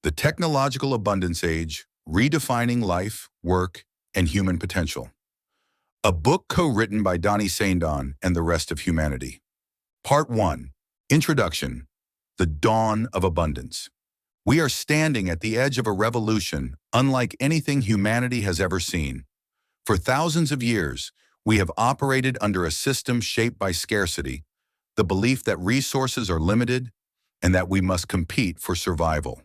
The Technological Abundance Age, Redefining Life, Work, and Human Potential. A book co-written by Donnie Saindon and the rest of humanity. Part 1. Introduction. The Dawn of Abundance. We are standing at the edge of a revolution unlike anything humanity has ever seen. For thousands of years, we have operated under a system shaped by scarcity, the belief that resources are limited and that we must compete for survival.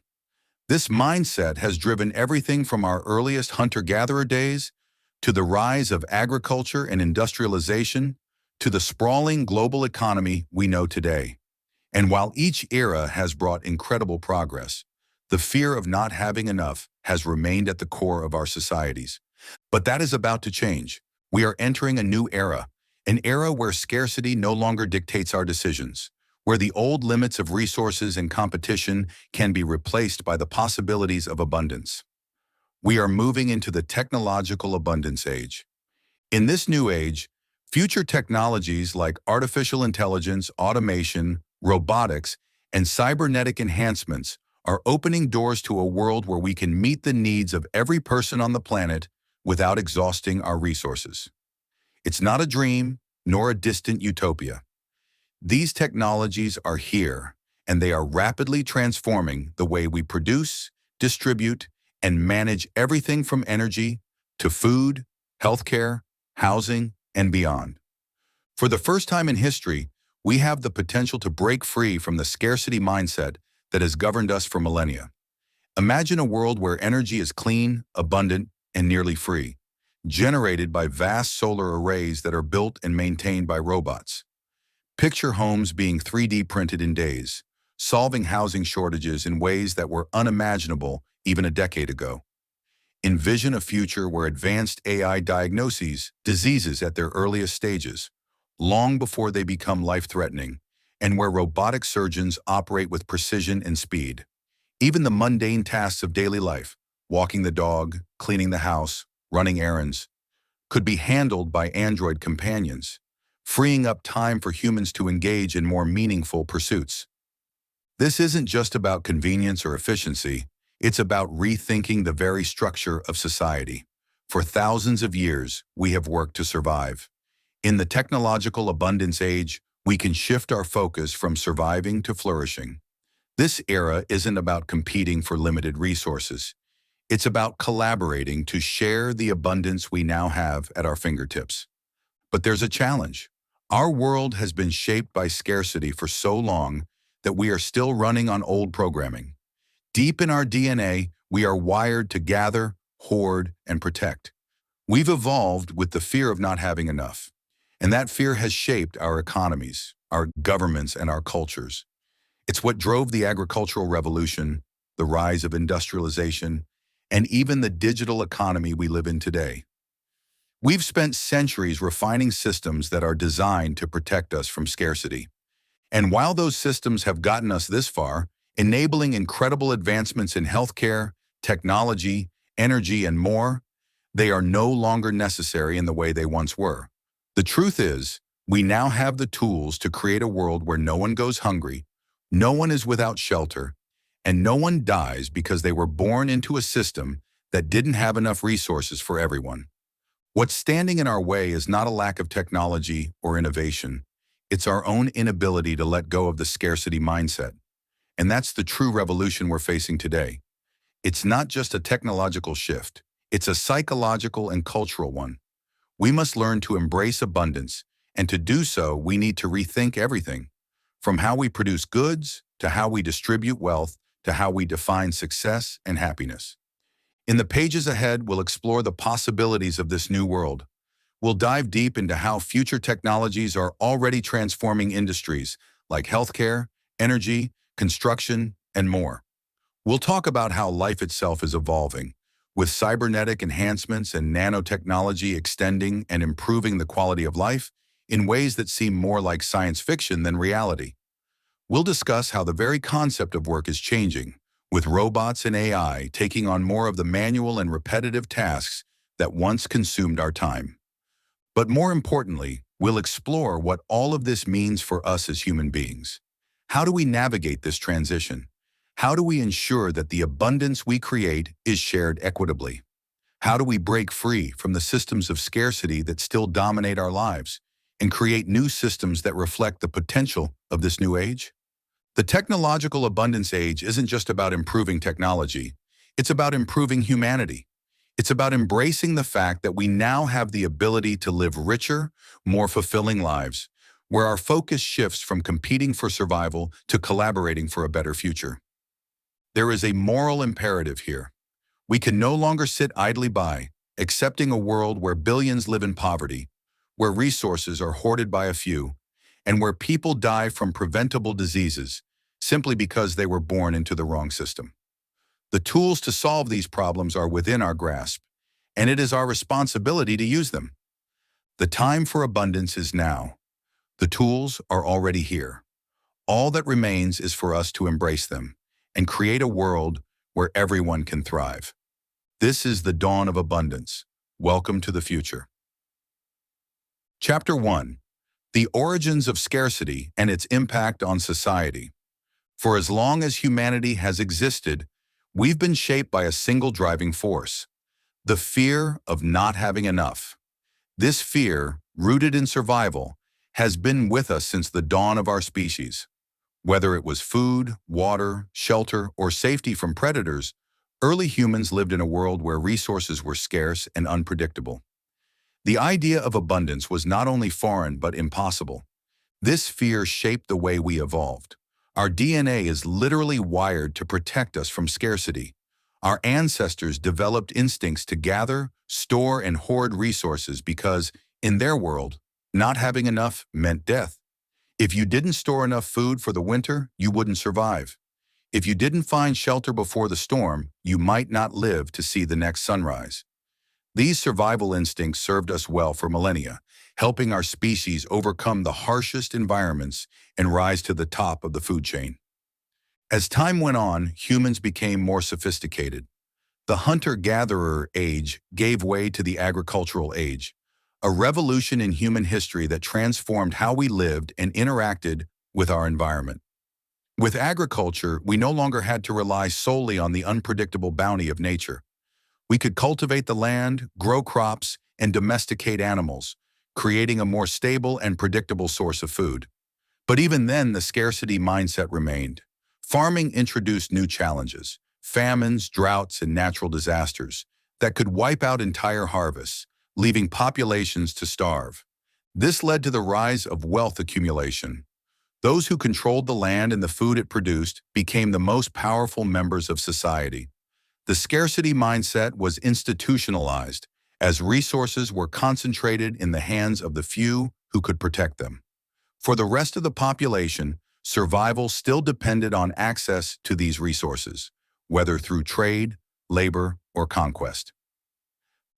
This mindset has driven everything from our earliest hunter-gatherer days to the rise of agriculture and industrialization to the sprawling global economy we know today. And while each era has brought incredible progress, the fear of not having enough has remained at the core of our societies. But that is about to change. We are entering a new era, an era where scarcity no longer dictates our decisions, where the old limits of resources and competition can be replaced by the possibilities of abundance. We are moving into the technological abundance age. In this new age, future technologies like artificial intelligence, automation, robotics, and cybernetic enhancements are opening doors to a world where we can meet the needs of every person on the planet without exhausting our resources. It's not a dream, nor a distant utopia. These technologies are here, and they are rapidly transforming the way we produce, distribute, and manage everything from energy to food, healthcare, housing, and beyond. For the first time in history, we have the potential to break free from the scarcity mindset that has governed us for millennia. Imagine a world where energy is clean, abundant, and nearly free, generated by vast solar arrays that are built and maintained by robots. Picture homes being 3D printed in days, solving housing shortages in ways that were unimaginable even a decade ago. Envision a future where advanced AI diagnoses diseases at their earliest stages, long before they become life-threatening, and where robotic surgeons operate with precision and speed. Even the mundane tasks of daily life, walking the dog, cleaning the house, running errands, could be handled by android companions, freeing up time for humans to engage in more meaningful pursuits. This isn't just about convenience or efficiency, it's about rethinking the very structure of society. For thousands of years, we have worked to survive. In the technological abundance age, we can shift our focus from surviving to flourishing. This era isn't about competing for limited resources. It's about collaborating to share the abundance we now have at our fingertips. But there's a challenge. Our world has been shaped by scarcity for so long that we are still running on old programming. Deep in our DNA, we are wired to gather, hoard, and protect. We've evolved with the fear of not having enough, and that fear has shaped our economies, our governments, and our cultures. It's what drove the agricultural revolution, the rise of industrialization, and even the digital economy we live in today. We've spent centuries refining systems that are designed to protect us from scarcity. And while those systems have gotten us this far, enabling incredible advancements in healthcare, technology, energy, and more, they are no longer necessary in the way they once were. The truth is, we now have the tools to create a world where no one goes hungry, no one is without shelter, and no one dies because they were born into a system that didn't have enough resources for everyone. What's standing in our way is not a lack of technology or innovation. It's our own inability to let go of the scarcity mindset. And that's the true revolution we're facing today. It's not just a technological shift. It's a psychological and cultural one. We must learn to embrace abundance, and to do so, we need to rethink everything, from how we produce goods, to how we distribute wealth, to how we define success and happiness. In the pages ahead, we'll explore the possibilities of this new world. We'll dive deep into how future technologies are already transforming industries like healthcare, energy, construction, and more. We'll talk about how life itself is evolving, with cybernetic enhancements and nanotechnology extending and improving the quality of life in ways that seem more like science fiction than reality. We'll discuss how the very concept of work is changing, with robots and AI taking on more of the manual and repetitive tasks that once consumed our time. But more importantly, we'll explore what all of this means for us as human beings. How do we navigate this transition? How do we ensure that the abundance we create is shared equitably? How do we break free from the systems of scarcity that still dominate our lives and create new systems that reflect the potential of this new age? The technological abundance age isn't just about improving technology, it's about improving humanity. It's about embracing the fact that we now have the ability to live richer, more fulfilling lives, where our focus shifts from competing for survival to collaborating for a better future. There is a moral imperative here. We can no longer sit idly by, accepting a world where billions live in poverty, where resources are hoarded by a few, and where people die from preventable diseases simply because they were born into the wrong system. The tools to solve these problems are within our grasp, and it is our responsibility to use them. The time for abundance is now. The tools are already here. All that remains is for us to embrace them and create a world where everyone can thrive. This is the dawn of abundance. Welcome to the future. Chapter 1. The origins of scarcity and its impact on society. For as long as humanity has existed, we've been shaped by a single driving force: the fear of not having enough. This fear, rooted in survival, has been with us since the dawn of our species. Whether it was food, water, shelter, or safety from predators, early humans lived in a world where resources were scarce and unpredictable. The idea of abundance was not only foreign but impossible. This fear shaped the way we evolved. Our DNA is literally wired to protect us from scarcity. Our ancestors developed instincts to gather, store, and hoard resources because, in their world, not having enough meant death. If you didn't store enough food for the winter, you wouldn't survive. If you didn't find shelter before the storm, you might not live to see the next sunrise. These survival instincts served us well for millennia, helping our species overcome the harshest environments and rise to the top of the food chain. As time went on, humans became more sophisticated. The hunter-gatherer age gave way to the agricultural age, a revolution in human history that transformed how we lived and interacted with our environment. With agriculture, we no longer had to rely solely on the unpredictable bounty of nature. We could cultivate the land, grow crops, and domesticate animals, creating a more stable and predictable source of food. But even then, the scarcity mindset remained. Farming introduced new challenges: famines, droughts, and natural disasters that could wipe out entire harvests, leaving populations to starve. This led to the rise of wealth accumulation. Those who controlled the land and the food it produced became the most powerful members of society. The scarcity mindset was institutionalized as resources were concentrated in the hands of the few who could protect them. For the rest of the population, survival still depended on access to these resources, whether through trade, labor, or conquest.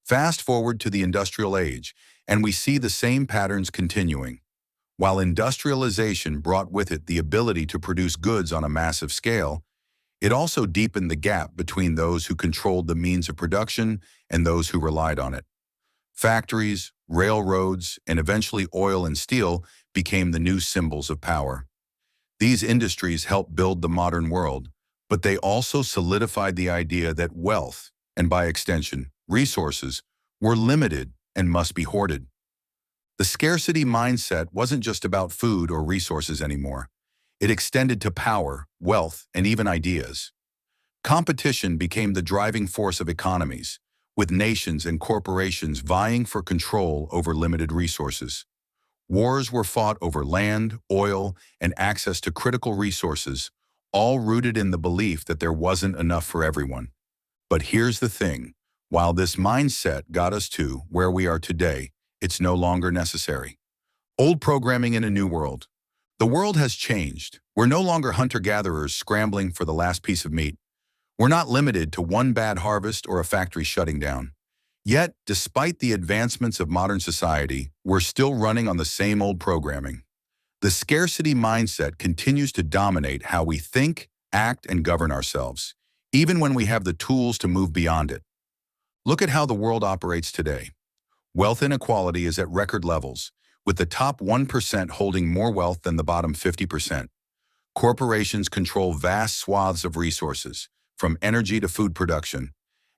Fast forward to the industrial age, and we see the same patterns continuing. While industrialization brought with it the ability to produce goods on a massive scale, it also deepened the gap between those who controlled the means of production and those who relied on it. Factories, railroads, and eventually oil and steel became the new symbols of power. These industries helped build the modern world, but they also solidified the idea that wealth, and by extension, resources, were limited and must be hoarded. The scarcity mindset wasn't just about food or resources anymore. It extended to power, wealth, and even ideas. Competition became the driving force of economies, with nations and corporations vying for control over limited resources. Wars were fought over land, oil, and access to critical resources, all rooted in the belief that there wasn't enough for everyone. But here's the thing: while this mindset got us to where we are today, it's no longer necessary. Old programming in a new world. The world has changed. We're no longer hunter-gatherers scrambling for the last piece of meat. We're not limited to one bad harvest or a factory shutting down. Yet, despite the advancements of modern society, we're still running on the same old programming. The scarcity mindset continues to dominate how we think, act, and govern ourselves, even when we have the tools to move beyond it. Look at how the world operates today. Wealth inequality is at record levels, with the top 1% holding more wealth than the bottom 50%. Corporations control vast swaths of resources, from energy to food production,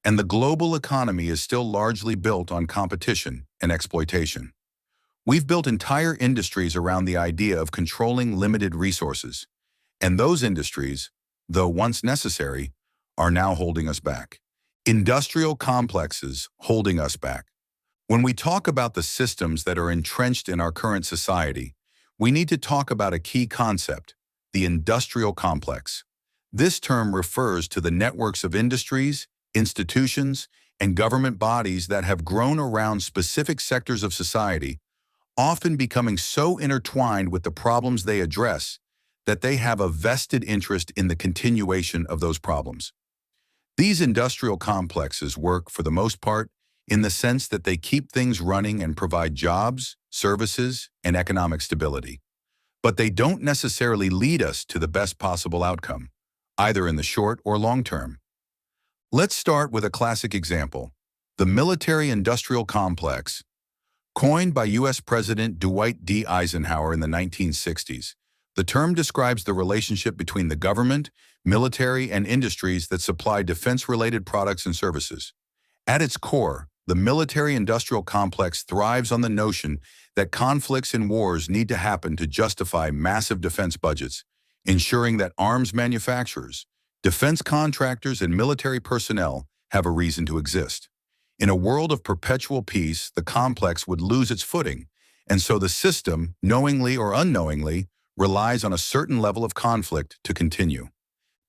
and the global economy is still largely built on competition and exploitation. We've built entire industries around the idea of controlling limited resources, and those industries, though once necessary, are now holding us back. Industrial complexes holding us back. When we talk about the systems that are entrenched in our current society, we need to talk about a key concept, the industrial complex. This term refers to the networks of industries, institutions, and government bodies that have grown around specific sectors of society, often becoming so intertwined with the problems they address that they have a vested interest in the continuation of those problems. These industrial complexes work, for the most part, in the sense that they keep things running and provide jobs, services, and economic stability. But they don't necessarily lead us to the best possible outcome, either in the short or long term. Let's start with a classic example, the military-industrial complex. Coined by U.S. President Dwight D. Eisenhower in the 1960s, the term describes the relationship between the government, military, and industries that supply defense-related products and services. At its core, the military-industrial complex thrives on the notion that conflicts and wars need to happen to justify massive defense budgets, ensuring that arms manufacturers, defense contractors, and military personnel have a reason to exist. In a world of perpetual peace, the complex would lose its footing, and so the system, knowingly or unknowingly, relies on a certain level of conflict to continue.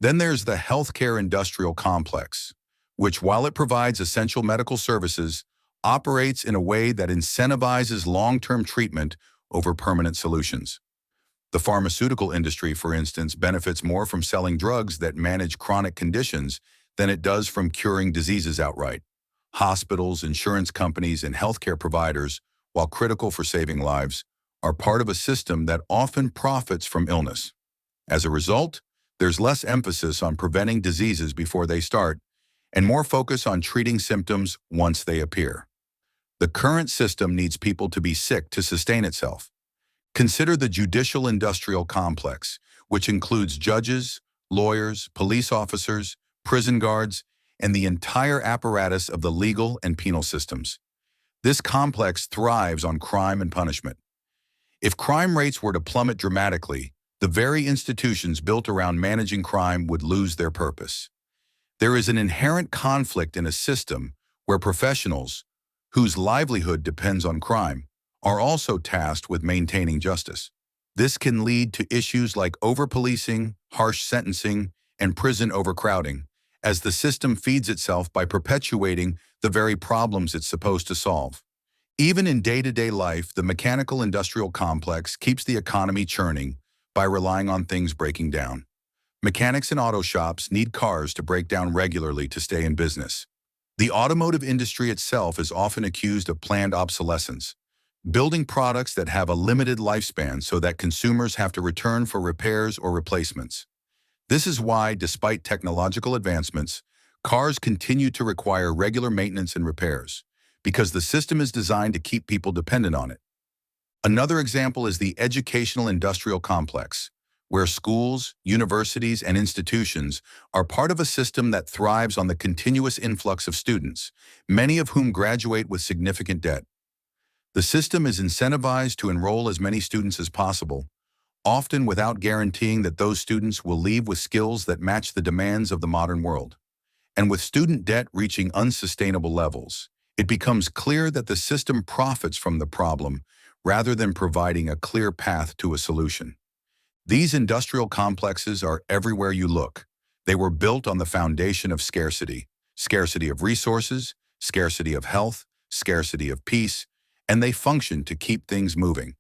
Then there's the healthcare industrial complex, which, while it provides essential medical services, operates in a way that incentivizes long-term treatment over permanent solutions. The pharmaceutical industry, for instance, benefits more from selling drugs that manage chronic conditions than it does from curing diseases outright. Hospitals, insurance companies, and healthcare providers, while critical for saving lives, are part of a system that often profits from illness. As a result, there's less emphasis on preventing diseases before they start, and more focus on treating symptoms once they appear. The current system needs people to be sick to sustain itself. Consider the judicial industrial complex, which includes judges, lawyers, police officers, prison guards, and the entire apparatus of the legal and penal systems. This complex thrives on crime and punishment. If crime rates were to plummet dramatically, the very institutions built around managing crime would lose their purpose. There is an inherent conflict in a system where professionals, whose livelihood depends on crime, are also tasked with maintaining justice. This can lead to issues like over-policing, harsh sentencing, and prison overcrowding, as the system feeds itself by perpetuating the very problems it's supposed to solve. Even in day-to-day life, the mechanical industrial complex keeps the economy churning by relying on things breaking down. Mechanics and auto shops need cars to break down regularly to stay in business. The automotive industry itself is often accused of planned obsolescence, building products that have a limited lifespan so that consumers have to return for repairs or replacements. This is why, despite technological advancements, cars continue to require regular maintenance and repairs, because the system is designed to keep people dependent on it. Another example is the educational industrial complex, where schools, universities, and institutions are part of a system that thrives on the continuous influx of students, many of whom graduate with significant debt. The system is incentivized to enroll as many students as possible, often without guaranteeing that those students will leave with skills that match the demands of the modern world. And with student debt reaching unsustainable levels, it becomes clear that the system profits from the problem rather than providing a clear path to a solution. These industrial complexes are everywhere you look. They were built on the foundation of scarcity of resources, scarcity of health, scarcity of peace, and they function to keep things moving.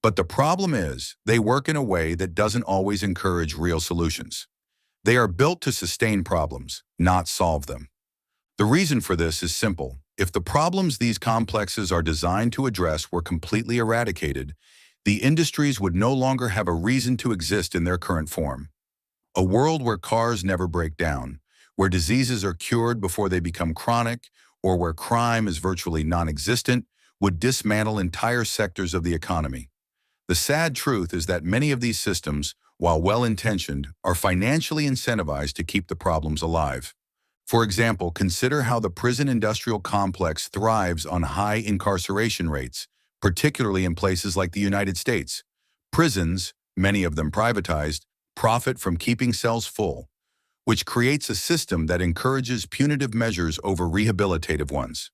But the problem is, they work in a way that doesn't always encourage real solutions. They are built to sustain problems, not solve them. The reason for this is simple. If the problems these complexes are designed to address were completely eradicated, the industries would no longer have a reason to exist in their current form. A world where cars never break down, where diseases are cured before they become chronic, or where crime is virtually non-existent, would dismantle entire sectors of the economy. The sad truth is that many of these systems, while well-intentioned, are financially incentivized to keep the problems alive. For example, consider how the prison industrial complex thrives on high incarceration rates, particularly in places like the United States. Prisons, many of them privatized, profit from keeping cells full, which creates a system that encourages punitive measures over rehabilitative ones.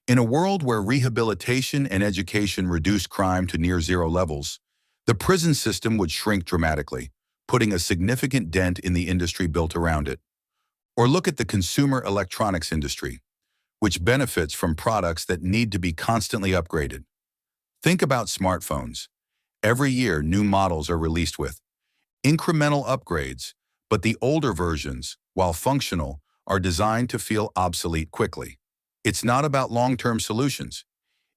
In a world where rehabilitation and education reduce crime to near zero levels, the prison system would shrink dramatically, putting a significant dent in the industry built around it. Or look at the consumer electronics industry, which benefits from products that need to be constantly upgraded. Think about smartphones. Every year, new models are released with incremental upgrades, but the older versions, while functional, are designed to feel obsolete quickly. It's not about long-term solutions.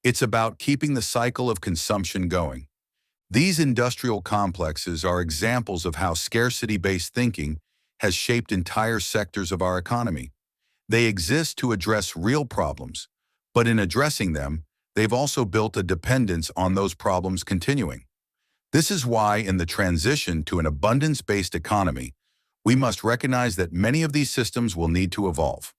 It's about keeping the cycle of consumption going. These industrial complexes are examples of how scarcity-based thinking has shaped entire sectors of our economy. They exist to address real problems, but in addressing them, they've also built a dependence on those problems continuing. This is why, in the transition to an abundance-based economy, we must recognize that many of these systems will need to evolve.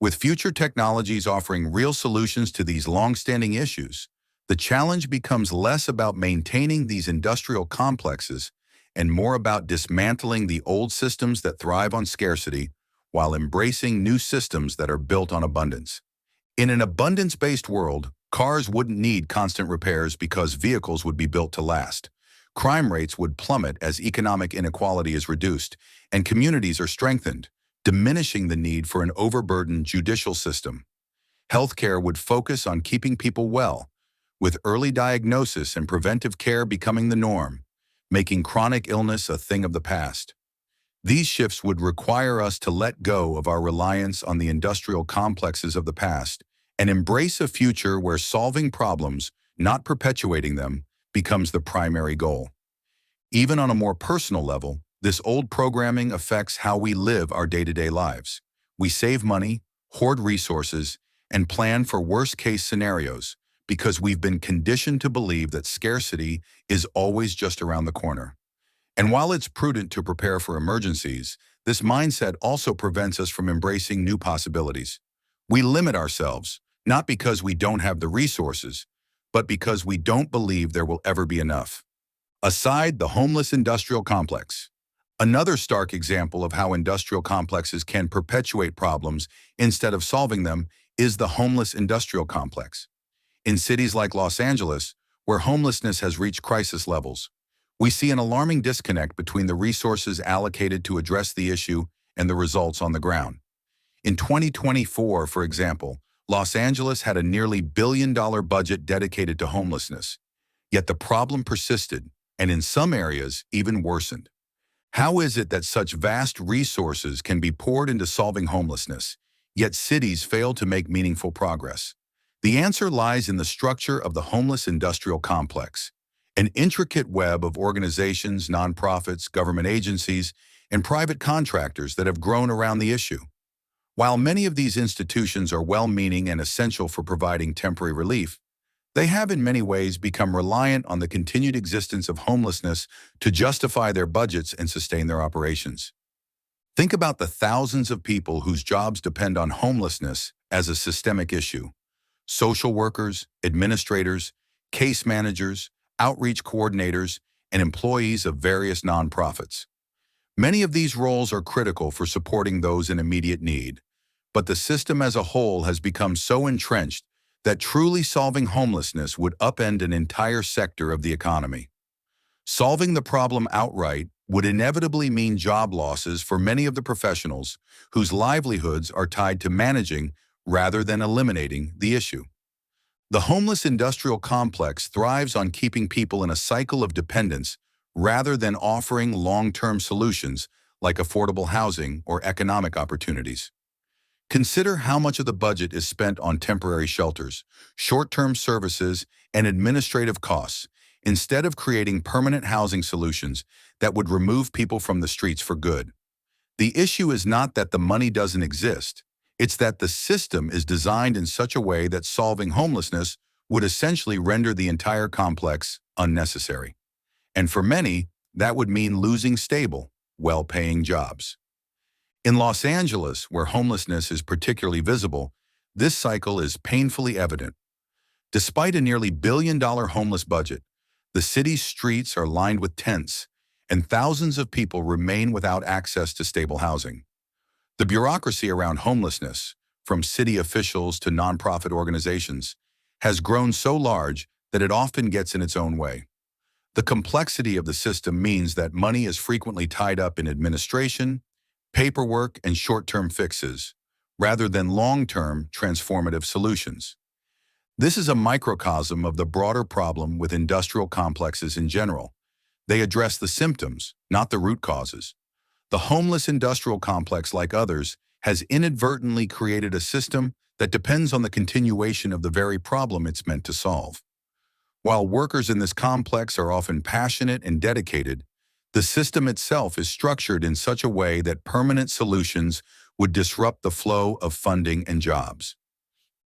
With future technologies offering real solutions to these long-standing issues, the challenge becomes less about maintaining these industrial complexes and more about dismantling the old systems that thrive on scarcity while embracing new systems that are built on abundance. In an abundance-based world, cars wouldn't need constant repairs because vehicles would be built to last. Crime rates would plummet as economic inequality is reduced, and communities are strengthened, diminishing the need for an overburdened judicial system. Healthcare would focus on keeping people well, with early diagnosis and preventive care becoming the norm, making chronic illness a thing of the past. These shifts would require us to let go of our reliance on the industrial complexes of the past and embrace a future where solving problems, not perpetuating them, becomes the primary goal. Even on a more personal level, this old programming affects how we live our day-to-day lives. We save money, hoard resources, and plan for worst-case scenarios because we've been conditioned to believe that scarcity is always just around the corner. And while it's prudent to prepare for emergencies, this mindset also prevents us from embracing new possibilities. We limit ourselves, not because we don't have the resources, but because we don't believe there will ever be enough. Aside the homeless industrial complex. Another stark example of how industrial complexes can perpetuate problems instead of solving them is the homeless industrial complex. In cities like Los Angeles, where homelessness has reached crisis levels, we see an alarming disconnect between the resources allocated to address the issue and the results on the ground. In 2024, for example, Los Angeles had a nearly billion-dollar budget dedicated to homelessness, yet the problem persisted, and in some areas, even worsened. How is it that such vast resources can be poured into solving homelessness, yet cities fail to make meaningful progress? The answer lies in the structure of the homeless industrial complex, an intricate web of organizations, nonprofits, government agencies, and private contractors that have grown around the issue. While many of these institutions are well-meaning and essential for providing temporary relief, they have in many ways become reliant on the continued existence of homelessness to justify their budgets and sustain their operations. Think about the thousands of people whose jobs depend on homelessness as a systemic issue. Social workers, administrators, case managers, outreach coordinators, and employees of various nonprofits. Many of these roles are critical for supporting those in immediate need, but the system as a whole has become so entrenched that truly solving homelessness would upend an entire sector of the economy. Solving the problem outright would inevitably mean job losses for many of the professionals whose livelihoods are tied to managing rather than eliminating the issue. The homeless industrial complex thrives on keeping people in a cycle of dependence rather than offering long-term solutions like affordable housing or economic opportunities. Consider how much of the budget is spent on temporary shelters, short-term services, and administrative costs, instead of creating permanent housing solutions that would remove people from the streets for good. The issue is not that the money doesn't exist. It's that the system is designed in such a way that solving homelessness would essentially render the entire complex unnecessary. And for many, that would mean losing stable, well-paying jobs. In Los Angeles, where homelessness is particularly visible, this cycle is painfully evident. Despite a nearly billion-dollar homeless budget, the city's streets are lined with tents, and thousands of people remain without access to stable housing. The bureaucracy around homelessness, from city officials to nonprofit organizations, has grown so large that it often gets in its own way. The complexity of the system means that money is frequently tied up in administration, paperwork, and short-term fixes, rather than long-term transformative solutions. This is a microcosm of the broader problem with industrial complexes in general. They address the symptoms, not the root causes. The homeless industrial complex, like others, has inadvertently created a system that depends on the continuation of the very problem it's meant to solve. While workers in this complex are often passionate and dedicated, the system itself is structured in such a way that permanent solutions would disrupt the flow of funding and jobs.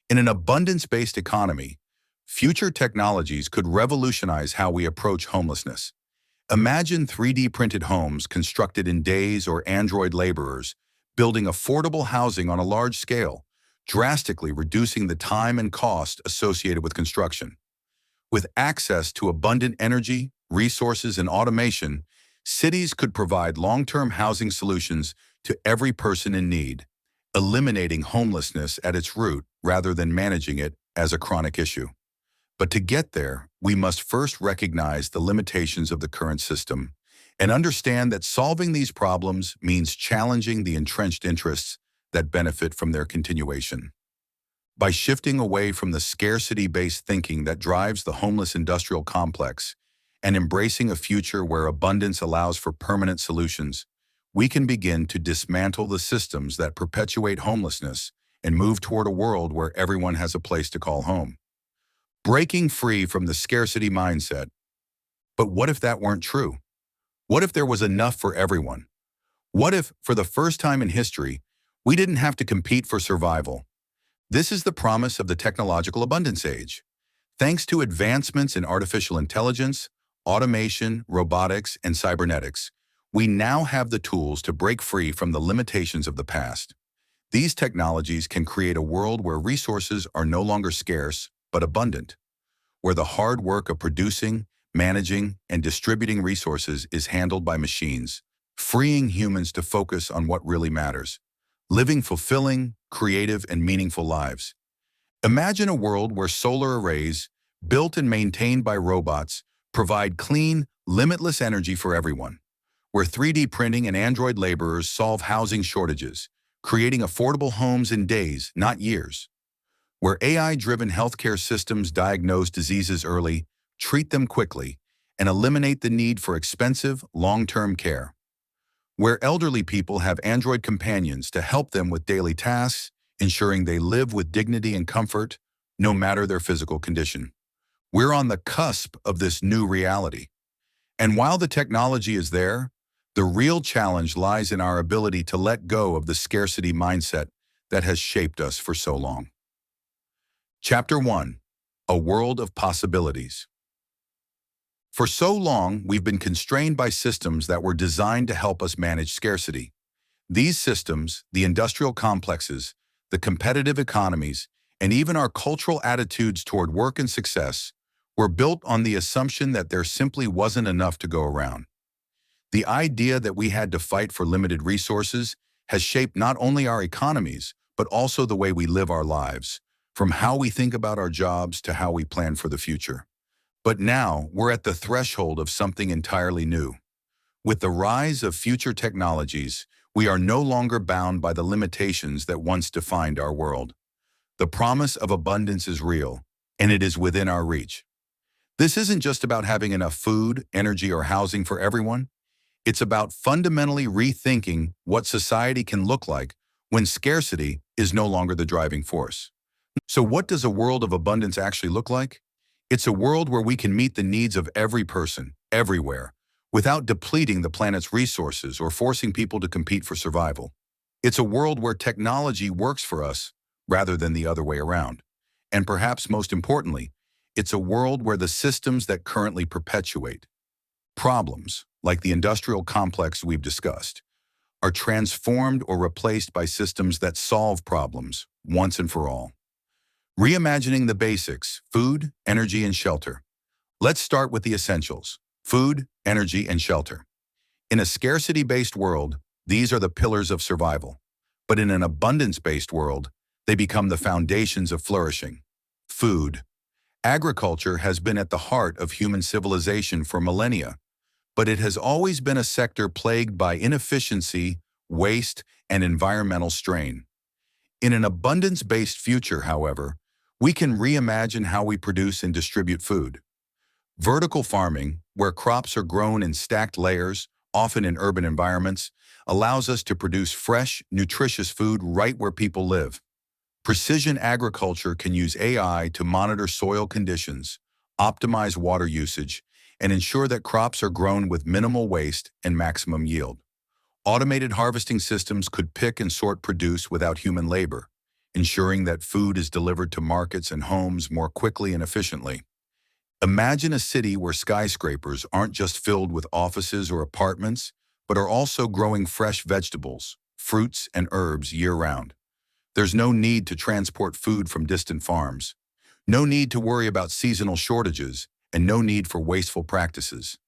In an abundance-based economy, future technologies could revolutionize how we approach homelessness. Imagine 3D printed homes constructed in days or android laborers building affordable housing on a large scale, drastically reducing the time and cost associated with construction. With access to abundant energy, resources, and automation, cities could provide long-term housing solutions to every person in need, eliminating homelessness at its root rather than managing it as a chronic issue. But to get there, we must first recognize the limitations of the current system and understand that solving these problems means challenging the entrenched interests that benefit from their continuation. By shifting away from the scarcity-based thinking that drives the homeless industrial complex and embracing a future where abundance allows for permanent solutions, we can begin to dismantle the systems that perpetuate homelessness and move toward a world where everyone has a place to call home. Breaking free from the scarcity mindset. But what if that weren't true? What if there was enough for everyone? What if, for the first time in history, we didn't have to compete for survival? This is the promise of the technological abundance age. Thanks to advancements in artificial intelligence, automation, robotics, and cybernetics, we now have the tools to break free from the limitations of the past. These technologies can create a world where resources are no longer scarce, but abundant, where the hard work of producing, managing, and distributing resources is handled by machines, freeing humans to focus on what really matters, living fulfilling, creative, and meaningful lives. Imagine a world where solar arrays, built and maintained by robots, provide clean, limitless energy for everyone, where 3D printing and android laborers solve housing shortages, creating affordable homes in days, not years, where AI-driven healthcare systems diagnose diseases early, treat them quickly, and eliminate the need for expensive, long-term care, where elderly people have android companions to help them with daily tasks, ensuring they live with dignity and comfort, no matter their physical condition. We're on the cusp of this new reality. And while the technology is there, the real challenge lies in our ability to let go of the scarcity mindset that has shaped us for so long. Chapter 1. A World of Possibilities. For so long, we've been constrained by systems that were designed to help us manage scarcity. These systems, the industrial complexes, the competitive economies, and even our cultural attitudes toward work and success, were built on the assumption that there simply wasn't enough to go around. The idea that we had to fight for limited resources has shaped not only our economies, but also the way we live our lives, from how we think about our jobs to how we plan for the future. But now, we're at the threshold of something entirely new. With the rise of future technologies, we are no longer bound by the limitations that once defined our world. The promise of abundance is real, and it is within our reach. This isn't just about having enough food, energy, or housing for everyone. It's about fundamentally rethinking what society can look like when scarcity is no longer the driving force. So what does a world of abundance actually look like? It's a world where we can meet the needs of every person, everywhere, without depleting the planet's resources or forcing people to compete for survival. It's a world where technology works for us rather than the other way around. And perhaps most importantly, it's a world where the systems that currently perpetuate problems, like the industrial complex we've discussed, are transformed or replaced by systems that solve problems once and for all. Reimagining the basics: food, energy, and shelter. Let's start with the essentials: food, energy, and shelter. In a scarcity-based world, these are the pillars of survival. But in an abundance-based world, they become the foundations of flourishing. Food. Agriculture has been at the heart of human civilization for millennia, but it has always been a sector plagued by inefficiency, waste, and environmental strain. In an abundance-based future, however, we can reimagine how we produce and distribute food. Vertical farming, where crops are grown in stacked layers, often in urban environments, allows us to produce fresh, nutritious food right where people live. Precision agriculture can use AI to monitor soil conditions, optimize water usage, and ensure that crops are grown with minimal waste and maximum yield. Automated harvesting systems could pick and sort produce without human labor, ensuring that food is delivered to markets and homes more quickly and efficiently. Imagine a city where skyscrapers aren't just filled with offices or apartments, but are also growing fresh vegetables, fruits, and herbs year-round. There's no need to transport food from distant farms, no need to worry about seasonal shortages, and no need for wasteful practices.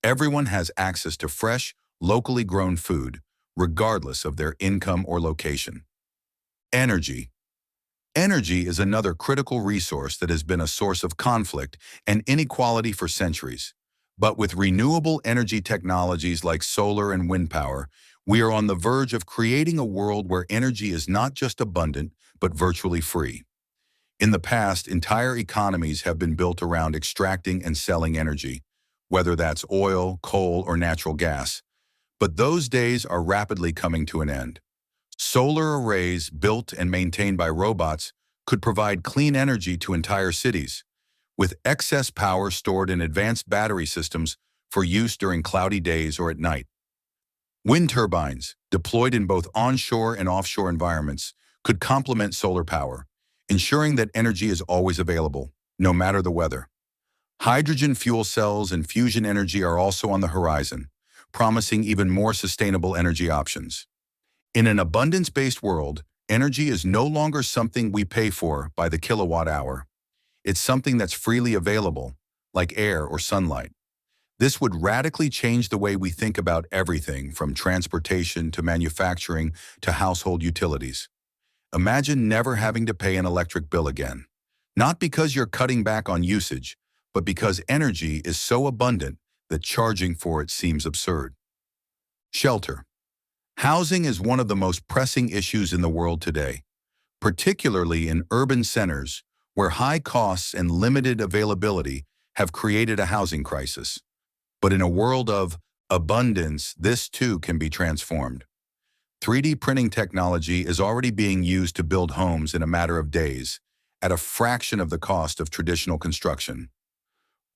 Everyone has access to fresh, locally grown food, regardless of their income or location. Energy. Energy is another critical resource that has been a source of conflict and inequality for centuries. But with renewable energy technologies like solar and wind power, we are on the verge of creating a world where energy is not just abundant, but virtually free. In the past, entire economies have been built around extracting and selling energy, whether that's oil, coal, or natural gas. But those days are rapidly coming to an end. Solar arrays, built and maintained by robots, could provide clean energy to entire cities, with excess power stored in advanced battery systems for use during cloudy days or at night. Wind turbines, deployed in both onshore and offshore environments, could complement solar power, ensuring that energy is always available, no matter the weather. Hydrogen fuel cells and fusion energy are also on the horizon, promising even more sustainable energy options. In an abundance-based world, energy is no longer something we pay for by the kilowatt hour. It's something that's freely available, like air or sunlight. This would radically change the way we think about everything from transportation to manufacturing to household utilities. Imagine never having to pay an electric bill again. Not because you're cutting back on usage, but because energy is so abundant that charging for it seems absurd. Shelter. Housing is one of the most pressing issues in the world today, particularly in urban centers where high costs and limited availability have created a housing crisis. But in a world of abundance, this too can be transformed. 3D printing technology is already being used to build homes in a matter of days, at a fraction of the cost of traditional construction.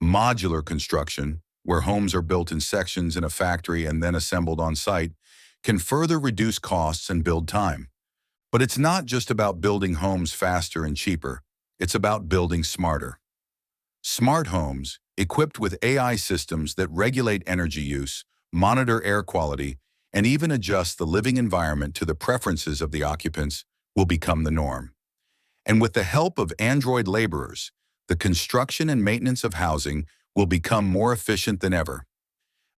Modular construction, where homes are built in sections in a factory and then assembled on site, can further reduce costs and build time. But it's not just about building homes faster and cheaper, it's about building smarter. Smart homes, equipped with AI systems that regulate energy use, monitor air quality, and even adjust the living environment to the preferences of the occupants, will become the norm. And with the help of Android laborers, the construction and maintenance of housing will become more efficient than ever.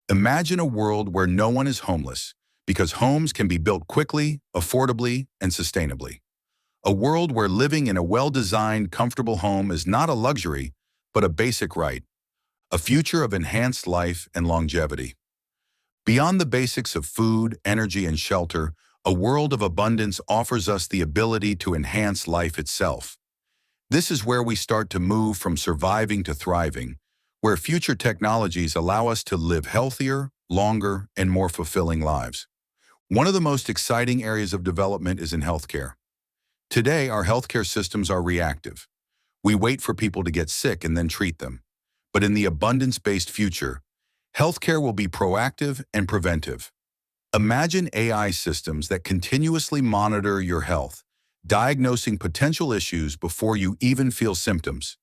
Imagine a world where no one is homeless, because homes can be built quickly, affordably, and sustainably. A world where living in a well-designed, comfortable home is not a luxury, but a basic right. A future of enhanced life and longevity. Beyond the basics of food, energy, and shelter, a world of abundance offers us the ability to enhance life itself. This is where we start to move from surviving to thriving, where future technologies allow us to live healthier, longer, and more fulfilling lives. One of the most exciting areas of development is in healthcare. Today, our healthcare systems are reactive. We wait for people to get sick and then treat them. But in the abundance-based future, healthcare will be proactive and preventive. Imagine AI systems that continuously monitor your health, diagnosing potential issues before you even feel symptoms.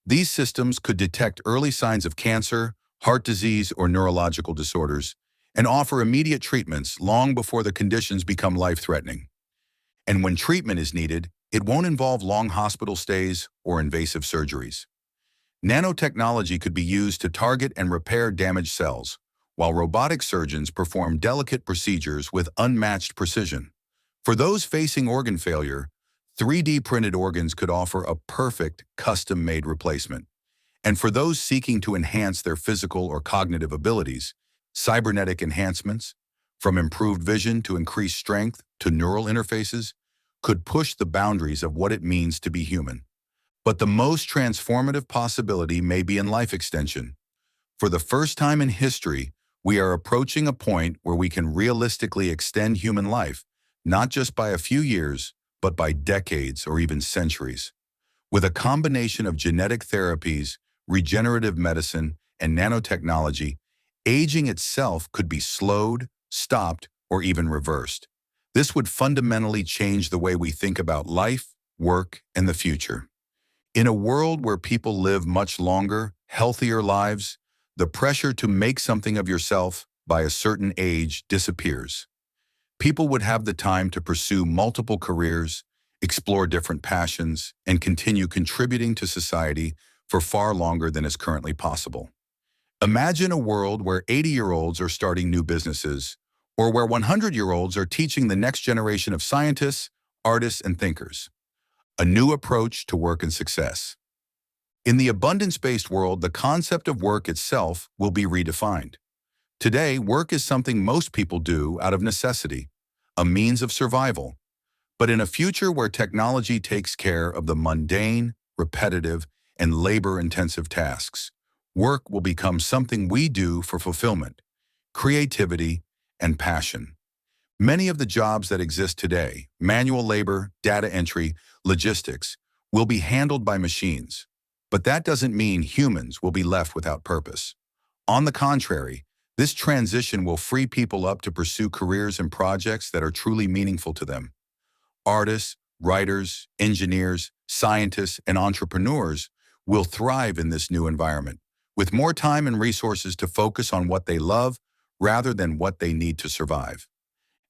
These systems could detect early signs of cancer, heart disease, or neurological disorders, and offer immediate treatments long before the conditions become life-threatening. And when treatment is needed, it won't involve long hospital stays or invasive surgeries. Nanotechnology could be used to target and repair damaged cells, while robotic surgeons perform delicate procedures with unmatched precision. For those facing organ failure, 3D printed organs could offer a perfect, custom-made replacement. And for those seeking to enhance their physical or cognitive abilities, cybernetic enhancements, from improved vision to increased strength to neural interfaces, could push the boundaries of what it means to be human. But the most transformative possibility may be in life extension. For the first time in history, we are approaching a point where we can realistically extend human life, not just by a few years, but by decades or even centuries. With a combination of genetic therapies, regenerative medicine, and nanotechnology, aging itself could be slowed, stopped, or even reversed. This would fundamentally change the way we think about life, work, and the future. In a world where people live much longer, healthier lives, the pressure to make something of yourself by a certain age disappears. People would have the time to pursue multiple careers, explore different passions, and continue contributing to society for far longer than is currently possible. Imagine a world where 80-year-olds are starting new businesses, or where 100-year-olds are teaching the next generation of scientists, artists, and thinkers. A new approach to work and success. In the abundance-based world, the concept of work itself will be redefined. Today, work is something most people do out of necessity, a means of survival. But in a future where technology takes care of the mundane, repetitive, and labor-intensive tasks, work will become something we do for fulfillment, creativity, and passion. Many of the jobs that exist today, manual labor, data entry, logistics, will be handled by machines. But that doesn't mean humans will be left without purpose. On the contrary, this transition will free people up to pursue careers and projects that are truly meaningful to them. Artists, writers, engineers, scientists, and entrepreneurs will thrive in this new environment, with more time and resources to focus on what they love rather than what they need to survive.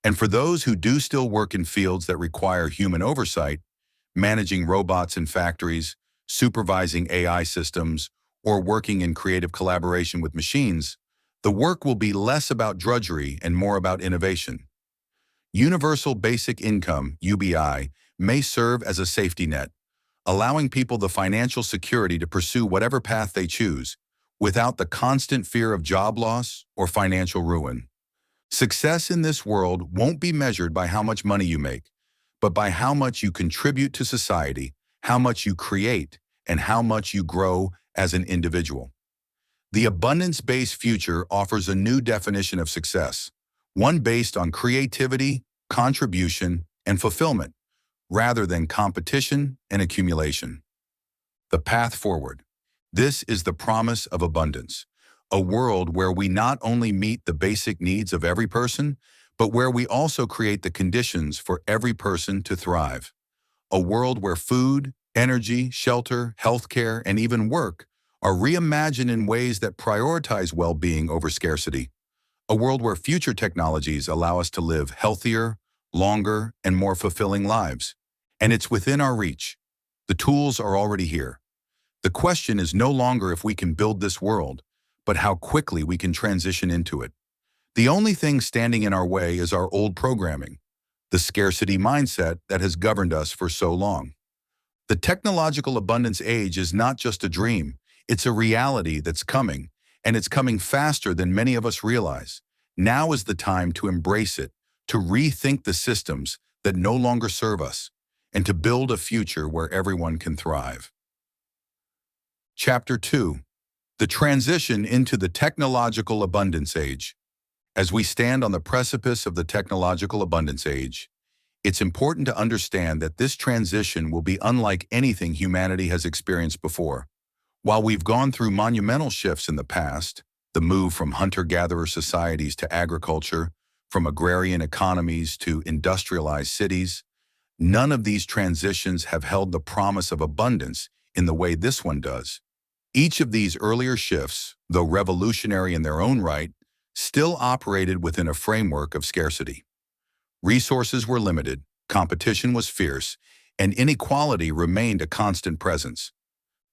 And for those who do still work in fields that require human oversight, managing robots in factories, supervising AI systems, or working in creative collaboration with machines, the work will be less about drudgery and more about innovation. Universal Basic Income, UBI, may serve as a safety net, allowing people the financial security to pursue whatever path they choose, without the constant fear of job loss or financial ruin. Success in this world won't be measured by how much money you make, but by how much you contribute to society, how much you create, and how much you grow as an individual. The abundance-based future offers a new definition of success, one based on creativity, contribution, and fulfillment, rather than competition and accumulation. The path forward. This is the promise of abundance, a world where we not only meet the basic needs of every person, but where we also create the conditions for every person to thrive. A world where food, energy, shelter, healthcare, and even work are reimagined in ways that prioritize well-being over scarcity. A world where future technologies allow us to live healthier, longer, and more fulfilling lives. And it's within our reach. The tools are already here. The question is no longer if we can build this world, but how quickly we can transition into it. The only thing standing in our way is our old programming, the scarcity mindset that has governed us for so long. The technological abundance age is not just a dream, it's a reality that's coming, and it's coming faster than many of us realize. Now is the time to embrace it, to rethink the systems that no longer serve us, and to build a future where everyone can thrive. Chapter 2. The transition into the technological abundance age. As we stand on the precipice of the technological abundance age, it's important to understand that this transition will be unlike anything humanity has experienced before. While we've gone through monumental shifts in the past, the move from hunter-gatherer societies to agriculture, from agrarian economies to industrialized cities, none of these transitions have held the promise of abundance in the way this one does. Each of these earlier shifts, though revolutionary in their own right, still operated within a framework of scarcity. Resources were limited, competition was fierce, and inequality remained a constant presence.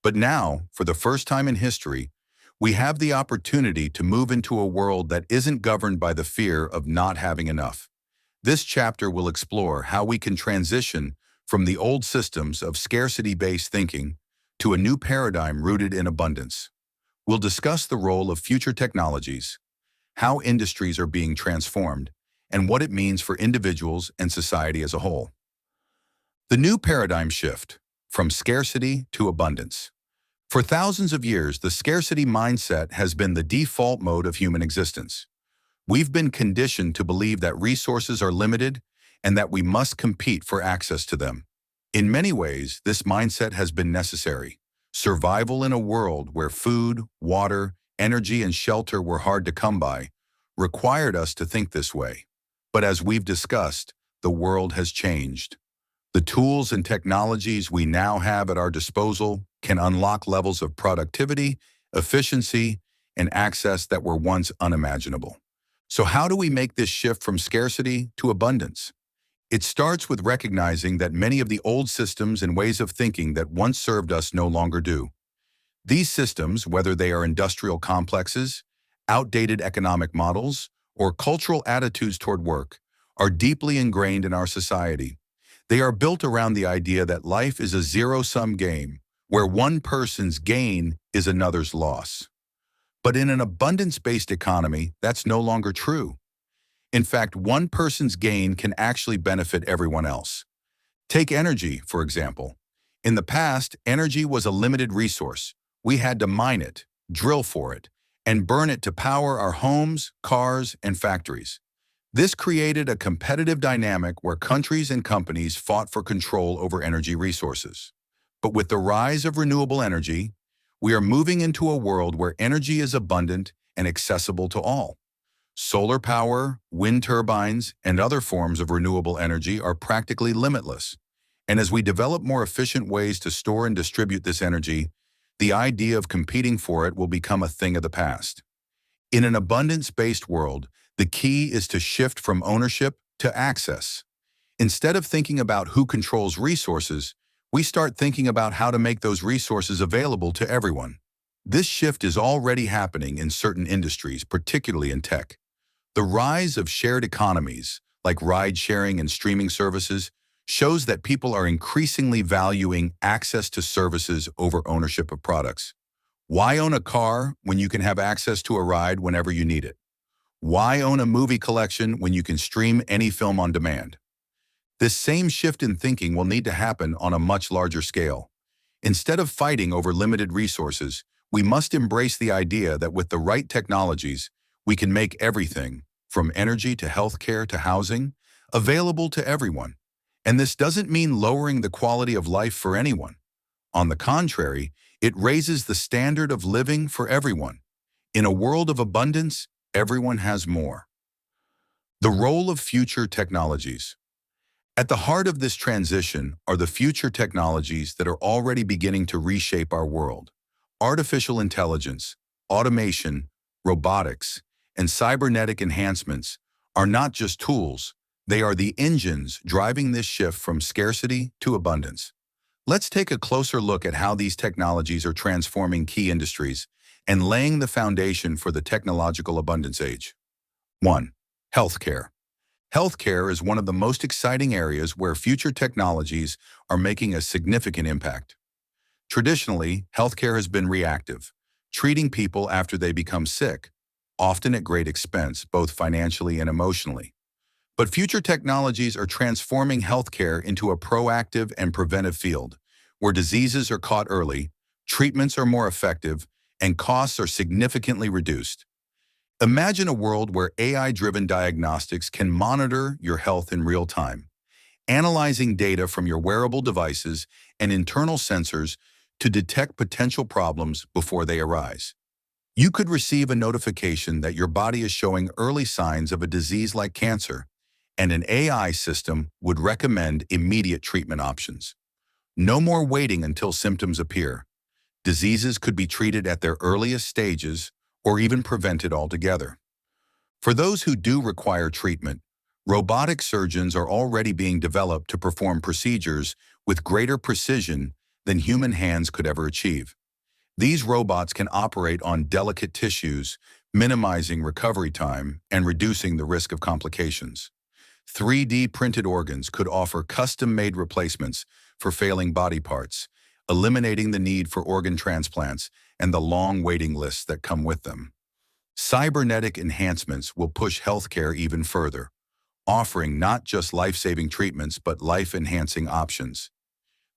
But now, for the first time in history, we have the opportunity to move into a world that isn't governed by the fear of not having enough. This chapter will explore how we can transition from the old systems of scarcity-based thinking to a new paradigm rooted in abundance. We'll discuss the role of future technologies, how industries are being transformed, and what it means for individuals and society as a whole. The new paradigm shift, from scarcity to abundance. For thousands of years, the scarcity mindset has been the default mode of human existence. We've been conditioned to believe that resources are limited and that we must compete for access to them. In many ways, this mindset has been necessary. Survival in a world where food, water, energy, and shelter were hard to come by required us to think this way. But as we've discussed, the world has changed. The tools and technologies we now have at our disposal can unlock levels of productivity, efficiency, and access that were once unimaginable. So how do we make this shift from scarcity to abundance? It starts with recognizing that many of the old systems and ways of thinking that once served us no longer do. These systems, whether they are industrial complexes, outdated economic models, or cultural attitudes toward work, are deeply ingrained in our society. They are built around the idea that life is a zero-sum game, where one person's gain is another's loss. But in an abundance-based economy, that's no longer true. In fact, one person's gain can actually benefit everyone else. Take energy, for example. In the past, energy was a limited resource. We had to mine it, drill for it, and burn it to power our homes, cars, and factories. This created a competitive dynamic where countries and companies fought for control over energy resources. But with the rise of renewable energy, we are moving into a world where energy is abundant and accessible to all. Solar power, wind turbines, and other forms of renewable energy are practically limitless. And as we develop more efficient ways to store and distribute this energy, the idea of competing for it will become a thing of the past. In an abundance-based world, the key is to shift from ownership to access. Instead of thinking about who controls resources, we start thinking about how to make those resources available to everyone. This shift is already happening in certain industries, particularly in tech. The rise of shared economies, like ride-sharing and streaming services, shows that people are increasingly valuing access to services over ownership of products. Why own a car when you can have access to a ride whenever you need it? Why own a movie collection when you can stream any film on demand? This same shift in thinking will need to happen on a much larger scale. Instead of fighting over limited resources, we must embrace the idea that with the right technologies, we can make everything, from energy to healthcare to housing, available to everyone. And this doesn't mean lowering the quality of life for anyone. On the contrary, it raises the standard of living for everyone. In a world of abundance, everyone has more. The role of future technologies. At the heart of this transition are the future technologies that are already beginning to reshape our world. Artificial intelligence, automation, robotics, and cybernetic enhancements are not just tools, they are the engines driving this shift from scarcity to abundance. Let's take a closer look at how these technologies are transforming key industries and laying the foundation for the technological abundance age. 1. Healthcare. Healthcare is one of the most exciting areas where future technologies are making a significant impact. Traditionally, healthcare has been reactive, treating people after they become sick, often at great expense, both financially and emotionally. But future technologies are transforming healthcare into a proactive and preventive field, where diseases are caught early, treatments are more effective, and costs are significantly reduced. Imagine a world where AI-driven diagnostics can monitor your health in real time, analyzing data from your wearable devices and internal sensors to detect potential problems before they arise. You could receive a notification that your body is showing early signs of a disease like cancer, and an AI system would recommend immediate treatment options. No more waiting until symptoms appear. Diseases could be treated at their earliest stages or even prevented altogether. For those who do require treatment, robotic surgeons are already being developed to perform procedures with greater precision than human hands could ever achieve. These robots can operate on delicate tissues, minimizing recovery time and reducing the risk of complications. 3D printed organs could offer custom-made replacements for failing body parts, eliminating the need for organ transplants and the long waiting lists that come with them. Cybernetic enhancements will push healthcare even further, offering not just life-saving treatments but life-enhancing options.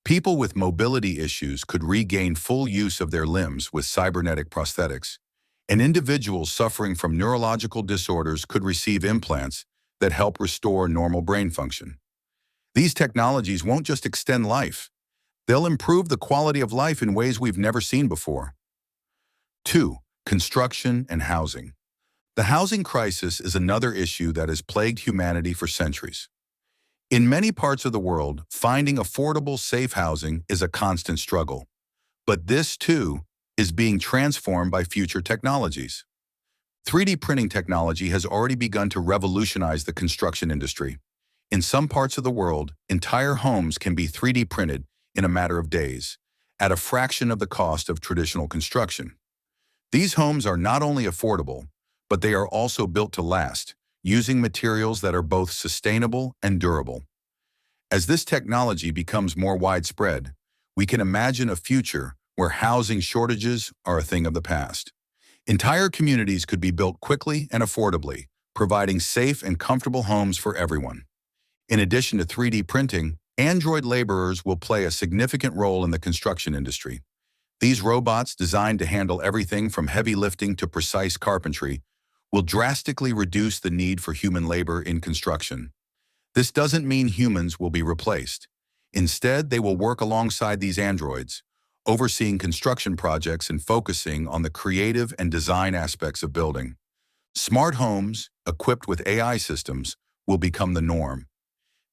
People with mobility issues could regain full use of their limbs with cybernetic prosthetics, and individuals suffering from neurological disorders could receive implants that help restore normal brain function. These technologies won't just extend life, they'll improve the quality of life in ways we've never seen before. 2. Construction and housing. The housing crisis is another issue that has plagued humanity for centuries. In many parts of the world, finding affordable, safe housing is a constant struggle. But this, too, is being transformed by future technologies. 3D printing technology has already begun to revolutionize the construction industry. In some parts of the world, entire homes can be 3D printed in a matter of days, at a fraction of the cost of traditional construction. These homes are not only affordable, but they are also built to last, using materials that are both sustainable and durable. As this technology becomes more widespread, we can imagine a future where housing shortages are a thing of the past. Entire communities could be built quickly and affordably, providing safe and comfortable homes for everyone. In addition to 3D printing, android laborers will play a significant role in the construction industry. These robots, designed to handle everything from heavy lifting to precise carpentry, will drastically reduce the need for human labor in construction. This doesn't mean humans will be replaced. Instead, they will work alongside these androids, overseeing construction projects and focusing on the creative and design aspects of building. Smart homes, equipped with AI systems, will become the norm.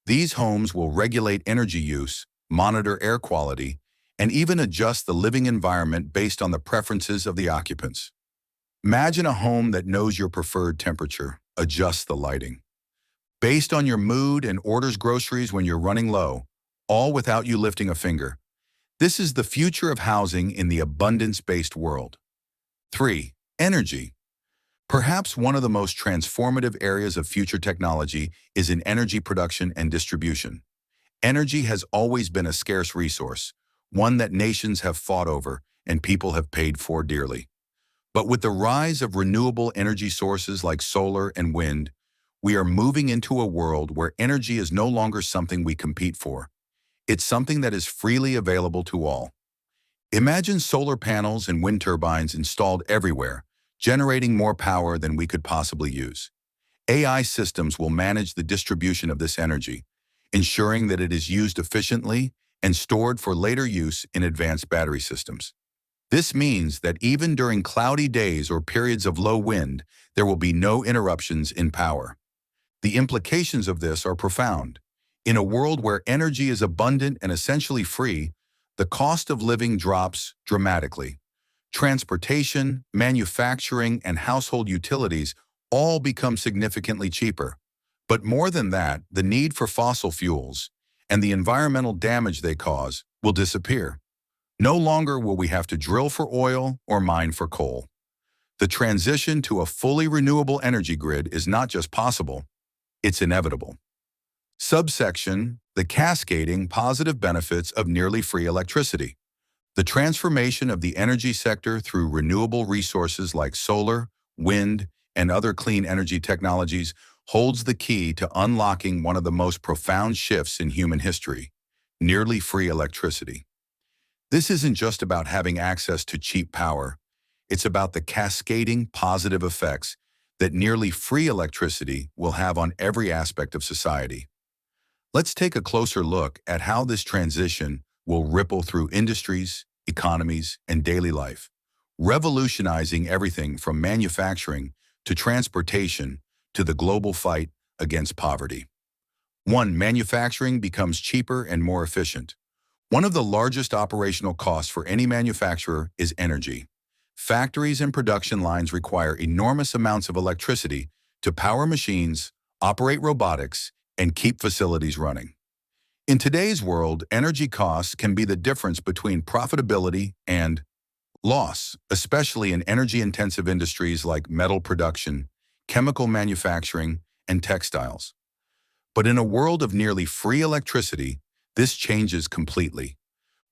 These homes will regulate energy use, monitor air quality, and even adjust the living environment based on the preferences of the occupants. Imagine a home that knows your preferred temperature, adjusts the lighting, based on your mood, and orders groceries when you're running low, all without you lifting a finger. This is the future of housing in the abundance-based world. 3. Energy. Perhaps one of the most transformative areas of future technology is in energy production and distribution. Energy has always been a scarce resource, one that nations have fought over and people have paid for dearly. But with the rise of renewable energy sources like solar and wind, we are moving into a world where energy is no longer something we compete for. It's something that is freely available to all. Imagine solar panels and wind turbines installed everywhere, generating more power than we could possibly use. AI systems will manage the distribution of this energy, ensuring that it is used efficiently and stored for later use in advanced battery systems. This means that even during cloudy days or periods of low wind, there will be no interruptions in power. The implications of this are profound. In a world where energy is abundant and essentially free, the cost of living drops dramatically. Transportation, manufacturing, and household utilities all become significantly cheaper. But more than that, the need for fossil fuels and the environmental damage they cause will disappear. No longer will we have to drill for oil or mine for coal. The transition to a fully renewable energy grid is not just possible, it's inevitable. Subsection: the cascading positive benefits of nearly free electricity. The transformation of the energy sector through renewable resources like solar, wind, and other clean energy technologies holds the key to unlocking one of the most profound shifts in human history: nearly free electricity. This isn't just about having access to cheap power. It's about the cascading positive effects that nearly free electricity will have on every aspect of society. Let's take a closer look at how this transition will ripple through industries, economies, and daily life, revolutionizing everything from manufacturing to transportation to the global fight against poverty. 1. Manufacturing becomes cheaper and more efficient. One of the largest operational costs for any manufacturer is energy. Factories and production lines require enormous amounts of electricity to power machines, operate robotics, and keep facilities running. In today's world, energy costs can be the difference between profitability and loss, especially in energy-intensive industries like metal production, chemical manufacturing, and textiles. But in a world of nearly free electricity, this changes completely.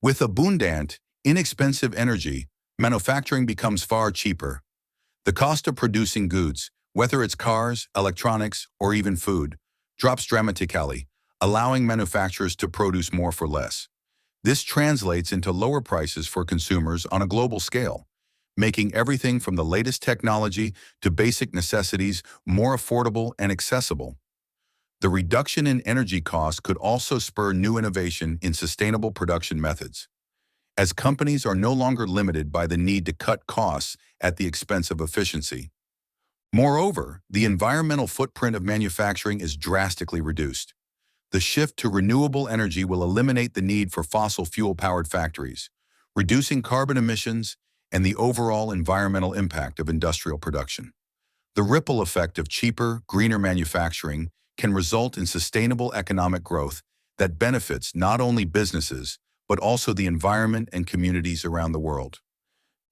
With abundant, inexpensive energy, manufacturing becomes far cheaper. The cost of producing goods, whether it's cars, electronics, or even food, drops dramatically, allowing manufacturers to produce more for less. This translates into lower prices for consumers on a global scale, making everything from the latest technology to basic necessities more affordable and accessible. The reduction in energy costs could also spur new innovation in sustainable production methods, as companies are no longer limited by the need to cut costs at the expense of efficiency. Moreover, the environmental footprint of manufacturing is drastically reduced. The shift to renewable energy will eliminate the need for fossil fuel-powered factories, reducing carbon emissions and the overall environmental impact of industrial production. The ripple effect of cheaper, greener manufacturing can result in sustainable economic growth that benefits not only businesses, but also the environment and communities around the world.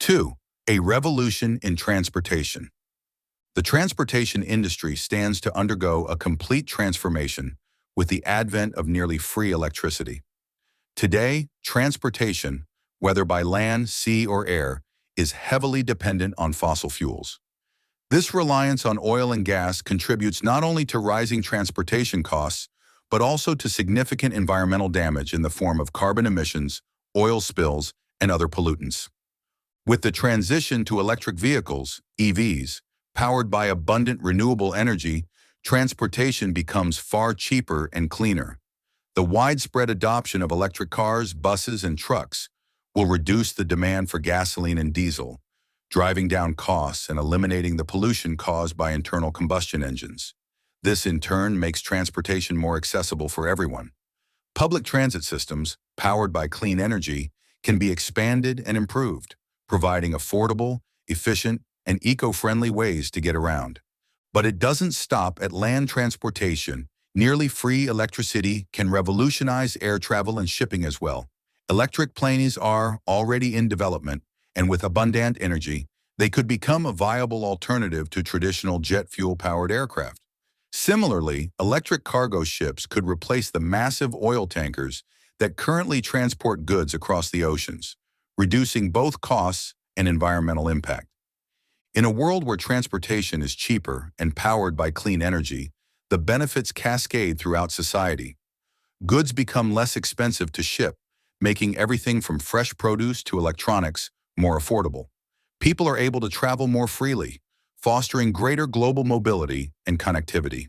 2. A revolution in transportation. The transportation industry stands to undergo a complete transformation with the advent of nearly free electricity. Today, transportation, whether by land, sea, or air, is heavily dependent on fossil fuels. This reliance on oil and gas contributes not only to rising transportation costs, but also to significant environmental damage in the form of carbon emissions, oil spills, and other pollutants. With the transition to electric vehicles, EVs, powered by abundant renewable energy, transportation becomes far cheaper and cleaner. The widespread adoption of electric cars, buses, and trucks will reduce the demand for gasoline and diesel, driving down costs and eliminating the pollution caused by internal combustion engines. This, in turn, makes transportation more accessible for everyone. Public transit systems, powered by clean energy, can be expanded and improved, providing affordable, efficient, and eco-friendly ways to get around. But it doesn't stop at land transportation. Nearly free electricity can revolutionize air travel and shipping as well. Electric planes are already in development, and with abundant energy, they could become a viable alternative to traditional jet fuel-powered aircraft. Similarly, electric cargo ships could replace the massive oil tankers that currently transport goods across the oceans, reducing both costs and environmental impact. In a world where transportation is cheaper and powered by clean energy, the benefits cascade throughout society. Goods become less expensive to ship, making everything from fresh produce to electronics more affordable. People are able to travel more freely, fostering greater global mobility and connectivity.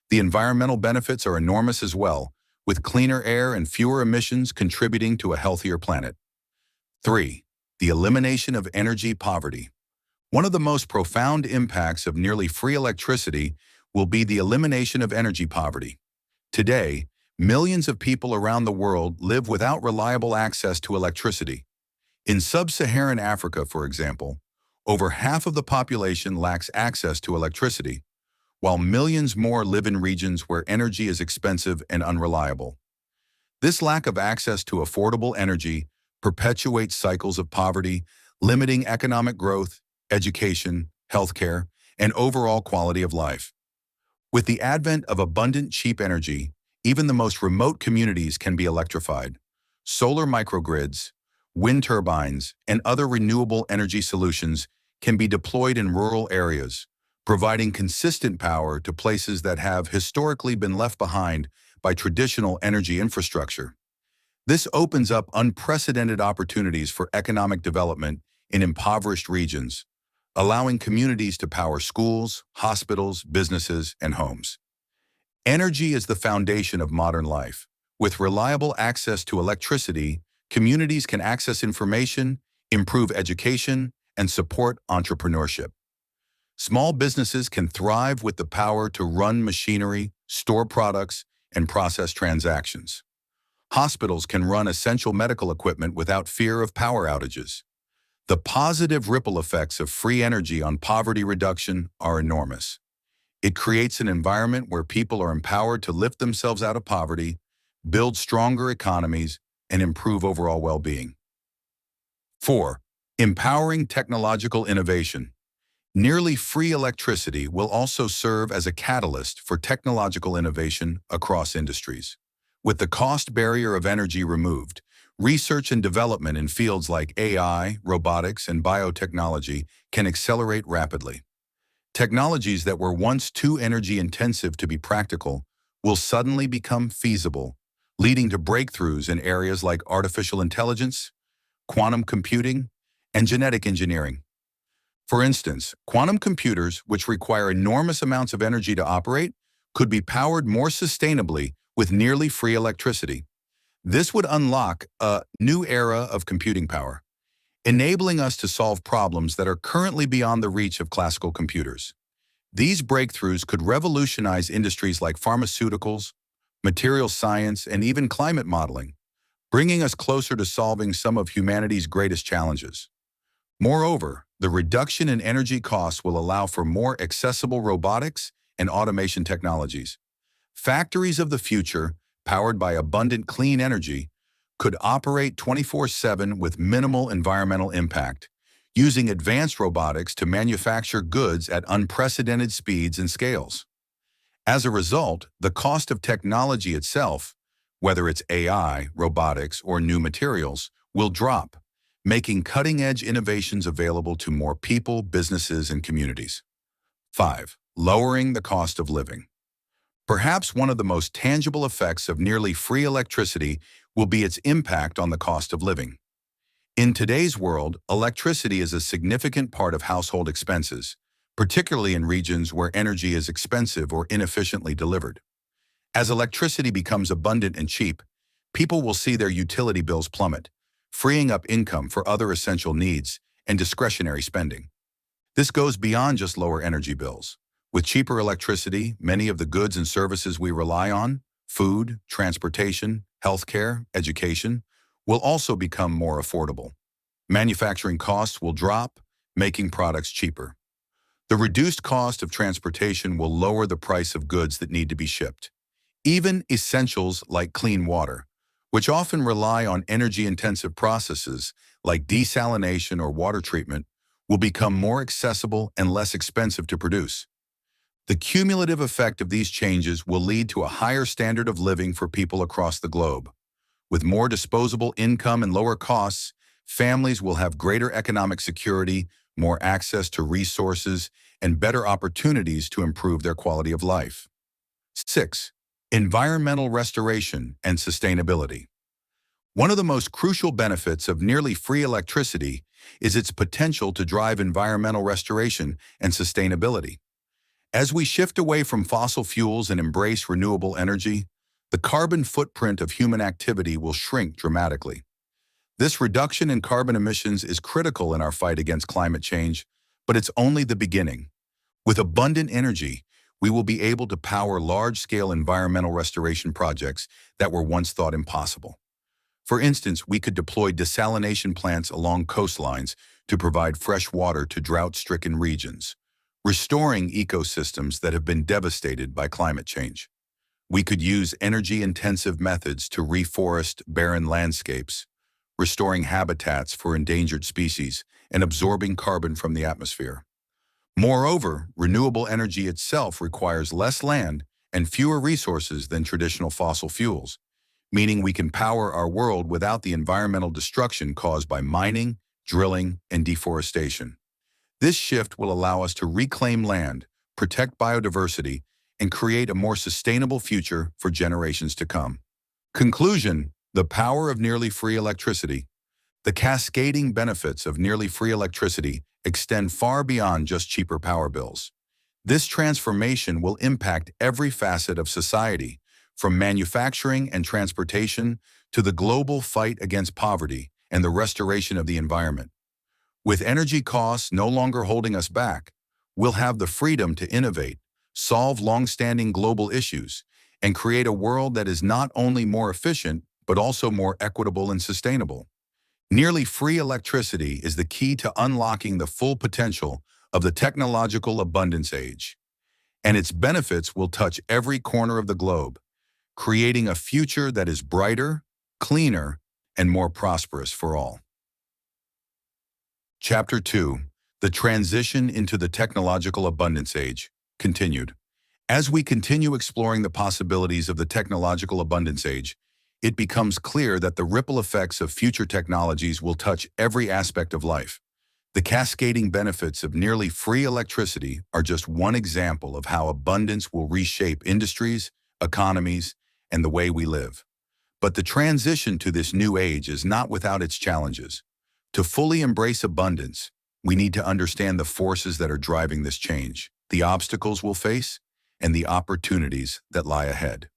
The environmental benefits are enormous as well, with cleaner air and fewer emissions contributing to a healthier planet. 3. The elimination of energy poverty. One of the most profound impacts of nearly free electricity will be the elimination of energy poverty. Today, millions of people around the world live without reliable access to electricity. In sub-Saharan Africa, for example, over half of the population lacks access to electricity, while millions more live in regions where energy is expensive and unreliable. This lack of access to affordable energy perpetuates cycles of poverty, limiting economic growth, education, healthcare, and overall quality of life. With the advent of abundant cheap energy, even the most remote communities can be electrified. Solar microgrids, wind turbines, and other renewable energy solutions can be deployed in rural areas, providing consistent power to places that have historically been left behind by traditional energy infrastructure. This opens up unprecedented opportunities for economic development in impoverished regions, allowing communities to power schools, hospitals, businesses, and homes. Energy is the foundation of modern life. With reliable access to electricity, communities can access information, improve education, and support entrepreneurship. Small businesses can thrive with the power to run machinery, store products, and process transactions. Hospitals can run essential medical equipment without fear of power outages. The positive ripple effects of free energy on poverty reduction are enormous. It creates an environment where people are empowered to lift themselves out of poverty, build stronger economies, and improve overall well-being. 4. Empowering technological innovation. Nearly free electricity will also serve as a catalyst for technological innovation across industries. With the cost barrier of energy removed, research and development in fields like AI, robotics, and biotechnology can accelerate rapidly. Technologies that were once too energy-intensive to be practical will suddenly become feasible, leading to breakthroughs in areas like artificial intelligence, quantum computing, and genetic engineering. For instance, quantum computers, which require enormous amounts of energy to operate, could be powered more sustainably with nearly free electricity. This would unlock a new era of computing power, enabling us to solve problems that are currently beyond the reach of classical computers. These breakthroughs could revolutionize industries like pharmaceuticals, material science, and even climate modeling, bringing us closer to solving some of humanity's greatest challenges. Moreover, the reduction in energy costs will allow for more accessible robotics and automation technologies. Factories of the future, powered by abundant clean energy, could operate 24/7 with minimal environmental impact, using advanced robotics to manufacture goods at unprecedented speeds and scales. As a result, the cost of technology itself, whether it's AI, robotics, or new materials, will drop, making cutting-edge innovations available to more people, businesses, and communities. 5. Lowering the cost of living. Perhaps one of the most tangible effects of nearly free electricity will be its impact on the cost of living. In today's world, electricity is a significant part of household expenses, particularly in regions where energy is expensive or inefficiently delivered. As electricity becomes abundant and cheap, people will see their utility bills plummet, freeing up income for other essential needs and discretionary spending. This goes beyond just lower energy bills. With cheaper electricity, many of the goods and services we rely on, food, transportation, healthcare, education, will also become more affordable. Manufacturing costs will drop, making products cheaper. The reduced cost of transportation will lower the price of goods that need to be shipped. Even essentials like clean water, which often rely on energy-intensive processes like desalination or water treatment, will become more accessible and less expensive to produce. The cumulative effect of these changes will lead to a higher standard of living for people across the globe. With more disposable income and lower costs, families will have greater economic security, more access to resources, and better opportunities to improve their quality of life. 6. Environmental restoration and sustainability. One of the most crucial benefits of nearly free electricity is its potential to drive environmental restoration and sustainability. As we shift away from fossil fuels and embrace renewable energy, the carbon footprint of human activity will shrink dramatically. This reduction in carbon emissions is critical in our fight against climate change, but it's only the beginning. With abundant energy, we will be able to power large-scale environmental restoration projects that were once thought impossible. For instance, we could deploy desalination plants along coastlines to provide fresh water to drought-stricken regions, restoring ecosystems that have been devastated by climate change. We could use energy-intensive methods to reforest barren landscapes, restoring habitats for endangered species and absorbing carbon from the atmosphere. Moreover, renewable energy itself requires less land and fewer resources than traditional fossil fuels, meaning we can power our world without the environmental destruction caused by mining, drilling, and deforestation. This shift will allow us to reclaim land, protect biodiversity, and create a more sustainable future for generations to come. Conclusion: the power of nearly free electricity. The cascading benefits of nearly free electricity extend far beyond just cheaper power bills. This transformation will impact every facet of society, from manufacturing and transportation to the global fight against poverty and the restoration of the environment. With energy costs no longer holding us back, we'll have the freedom to innovate, solve long-standing global issues, and create a world that is not only more efficient, but also more equitable and sustainable. Nearly free electricity is the key to unlocking the full potential of the technological abundance age, and its benefits will touch every corner of the globe, creating a future that is brighter, cleaner, and more prosperous for all. Chapter 2. The Transition into the Technological Abundance Age, continued. As we continue exploring the possibilities of the technological abundance age, it becomes clear that the ripple effects of future technologies will touch every aspect of life. The cascading benefits of nearly free electricity are just one example of how abundance will reshape industries, economies, and the way we live. But the transition to this new age is not without its challenges. To fully embrace abundance, we need to understand the forces that are driving this change, the obstacles we'll face, and the opportunities that lie ahead.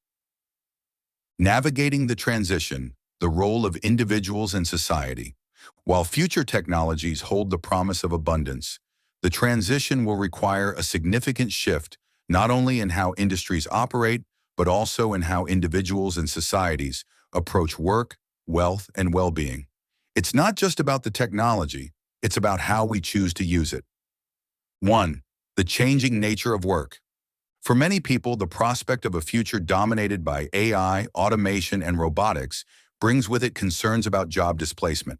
Navigating the transition, the role of individuals and society. While future technologies hold the promise of abundance, the transition will require a significant shift not only in how industries operate, but also in how individuals and societies approach work, wealth, and well-being. It's not just about the technology, it's about how we choose to use it. 1. The changing nature of work. For many people, the prospect of a future dominated by AI, automation, and robotics brings with it concerns about job displacement.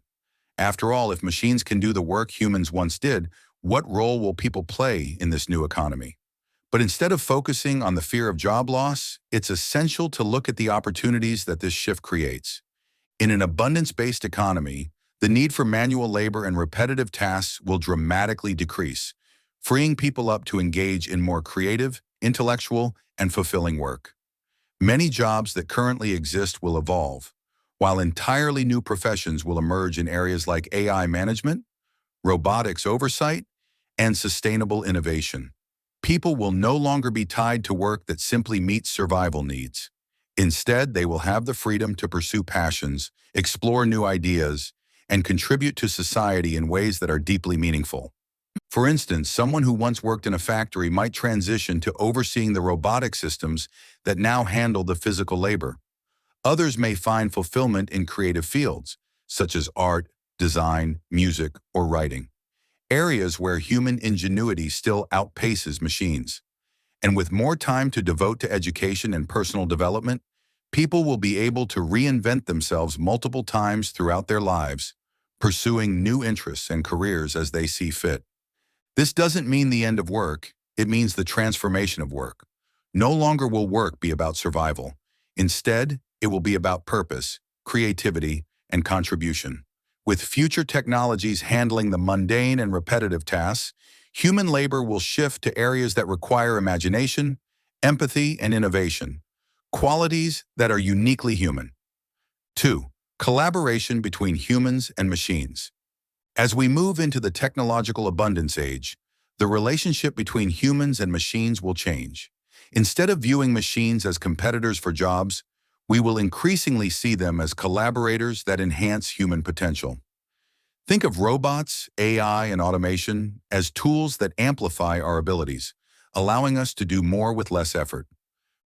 After all, if machines can do the work humans once did, what role will people play in this new economy? But instead of focusing on the fear of job loss, it's essential to look at the opportunities that this shift creates. In an abundance-based economy, the need for manual labor and repetitive tasks will dramatically decrease, freeing people up to engage in more creative, intellectual, and fulfilling work. Many jobs that currently exist will evolve, while entirely new professions will emerge in areas like AI management, robotics oversight, and sustainable innovation. People will no longer be tied to work that simply meets survival needs. Instead, they will have the freedom to pursue passions, explore new ideas, and contribute to society in ways that are deeply meaningful. For instance, someone who once worked in a factory might transition to overseeing the robotic systems that now handle the physical labor. Others may find fulfillment in creative fields, such as art, design, music, or writing, areas where human ingenuity still outpaces machines. And with more time to devote to education and personal development, people will be able to reinvent themselves multiple times throughout their lives, pursuing new interests and careers as they see fit. This doesn't mean the end of work, it means the transformation of work. No longer will work be about survival. Instead, it will be about purpose, creativity, and contribution. With future technologies handling the mundane and repetitive tasks, human labor will shift to areas that require imagination, empathy, and innovation, qualities that are uniquely human. 2. Collaboration between humans and machines. As we move into the technological abundance age, the relationship between humans and machines will change. Instead of viewing machines as competitors for jobs, we will increasingly see them as collaborators that enhance human potential. Think of robots, AI, and automation as tools that amplify our abilities, allowing us to do more with less effort.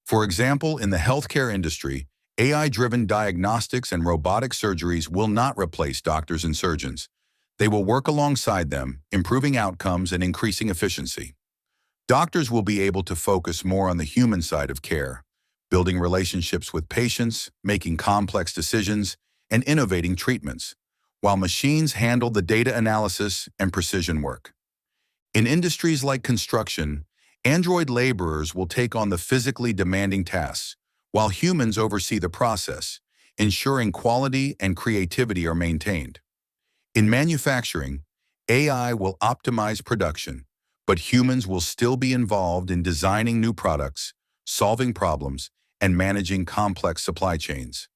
For example, in the healthcare industry, AI-driven diagnostics and robotic surgeries will not replace doctors and surgeons. They will work alongside them, improving outcomes and increasing efficiency. Doctors will be able to focus more on the human side of care, building relationships with patients, making complex decisions, and innovating treatments, while machines handle the data analysis and precision work. In industries like construction, android laborers will take on the physically demanding tasks, while humans oversee the process, ensuring quality and creativity are maintained. In manufacturing, AI will optimize production, but humans will still be involved in designing new products, solving problems, and managing complex supply chains.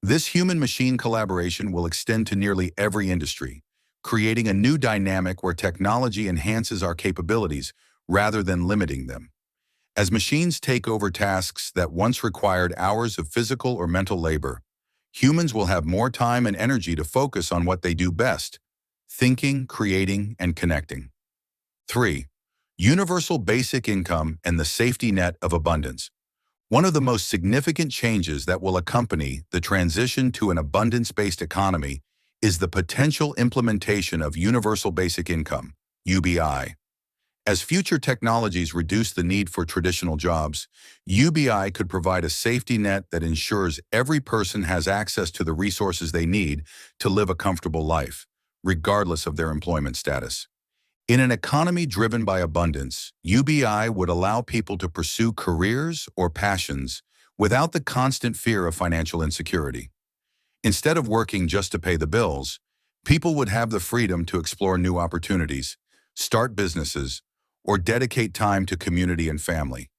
This human-machine collaboration will extend to nearly every industry, creating a new dynamic where technology enhances our capabilities rather than limiting them. As machines take over tasks that once required hours of physical or mental labor, humans will have more time and energy to focus on what they do best: thinking, creating, and connecting. 3. Universal basic income and the safety net of abundance. One of the most significant changes that will accompany the transition to an abundance-based economy is the potential implementation of universal basic income, UBI. As future technologies reduce the need for traditional jobs, UBI could provide a safety net that ensures every person has access to the resources they need to live a comfortable life, regardless of their employment status. In an economy driven by abundance, UBI would allow people to pursue careers or passions without the constant fear of financial insecurity. Instead of working just to pay the bills, people would have the freedom to explore new opportunities, start businesses, or dedicate time to community and family.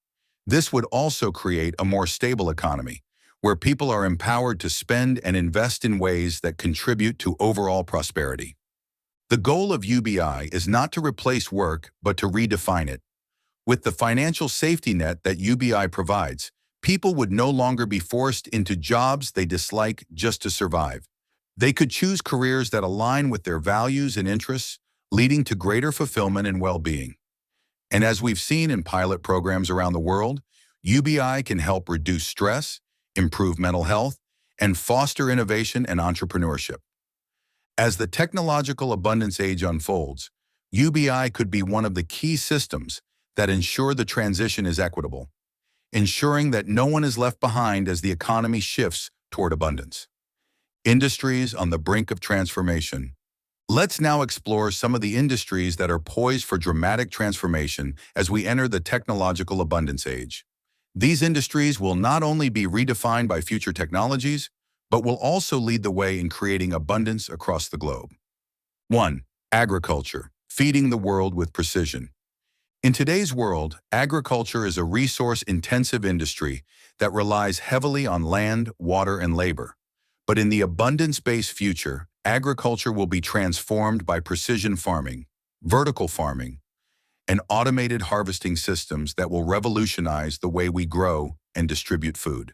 This would also create a more stable economy, where people are empowered to spend and invest in ways that contribute to overall prosperity. The goal of UBI is not to replace work, but to redefine it. With the financial safety net that UBI provides, people would no longer be forced into jobs they dislike just to survive. They could choose careers that align with their values and interests, leading to greater fulfillment and well-being. And as we've seen in pilot programs around the world, UBI can help reduce stress, improve mental health, and foster innovation and entrepreneurship. As the technological abundance age unfolds, UBI could be one of the key systems that ensure the transition is equitable, ensuring that no one is left behind as the economy shifts toward abundance. Industries on the brink of transformation. Let's now explore some of the industries that are poised for dramatic transformation as we enter the technological abundance age. These industries will not only be redefined by future technologies, but will also lead the way in creating abundance across the globe. 1. Agriculture, feeding the world with precision. In today's world, agriculture is a resource-intensive industry that relies heavily on land, water, and labor. But in the abundance-based future, agriculture will be transformed by precision farming, vertical farming, and automated harvesting systems that will revolutionize the way we grow and distribute food.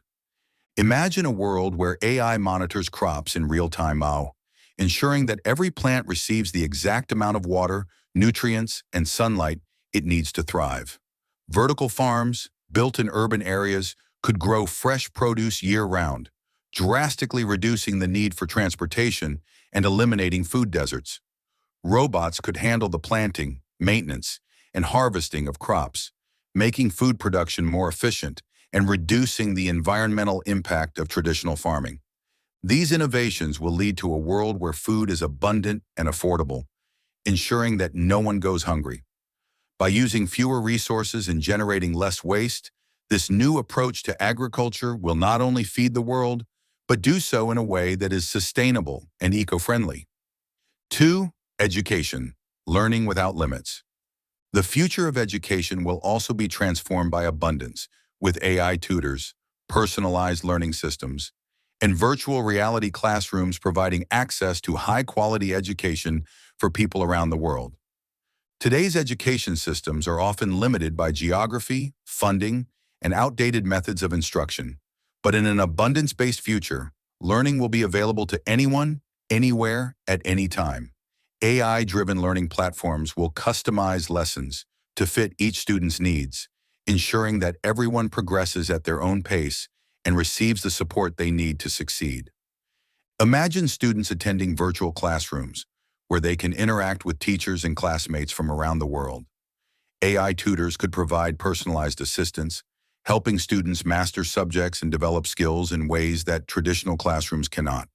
Imagine a world where AI monitors crops in real time now, ensuring that every plant receives the exact amount of water, nutrients, and sunlight it needs to thrive. Vertical farms, built in urban areas, could grow fresh produce year-round, drastically reducing the need for transportation and eliminating food deserts. Robots could handle the planting, maintenance, and harvesting of crops, making food production more efficient and reducing the environmental impact of traditional farming. These innovations will lead to a world where food is abundant and affordable, ensuring that no one goes hungry. By using fewer resources and generating less waste, this new approach to agriculture will not only feed the world, but do so in a way that is sustainable and eco-friendly. 2. Education, learning without limits. The future of education will also be transformed by abundance, with AI tutors, personalized learning systems, and virtual reality classrooms providing access to high-quality education for people around the world. Today's education systems are often limited by geography, funding, and outdated methods of instruction. But in an abundance-based future, learning will be available to anyone, anywhere, at any time. AI-driven learning platforms will customize lessons to fit each student's needs, ensuring that everyone progresses at their own pace and receives the support they need to succeed. Imagine students attending virtual classrooms, where they can interact with teachers and classmates from around the world. AI tutors could provide personalized assistance, helping students master subjects and develop skills in ways that traditional classrooms cannot.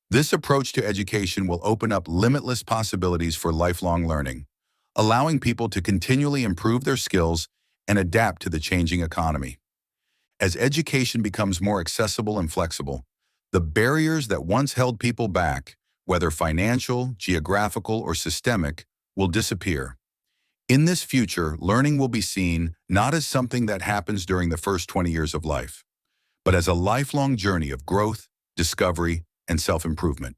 This approach to education will open up limitless possibilities for lifelong learning, allowing people to continually improve their skills and adapt to the changing economy. As education becomes more accessible and flexible, the barriers that once held people back, whether financial, geographical, or systemic, will disappear. In this future, learning will be seen not as something that happens during the first 20 years of life, but as a lifelong journey of growth, discovery, and self-improvement.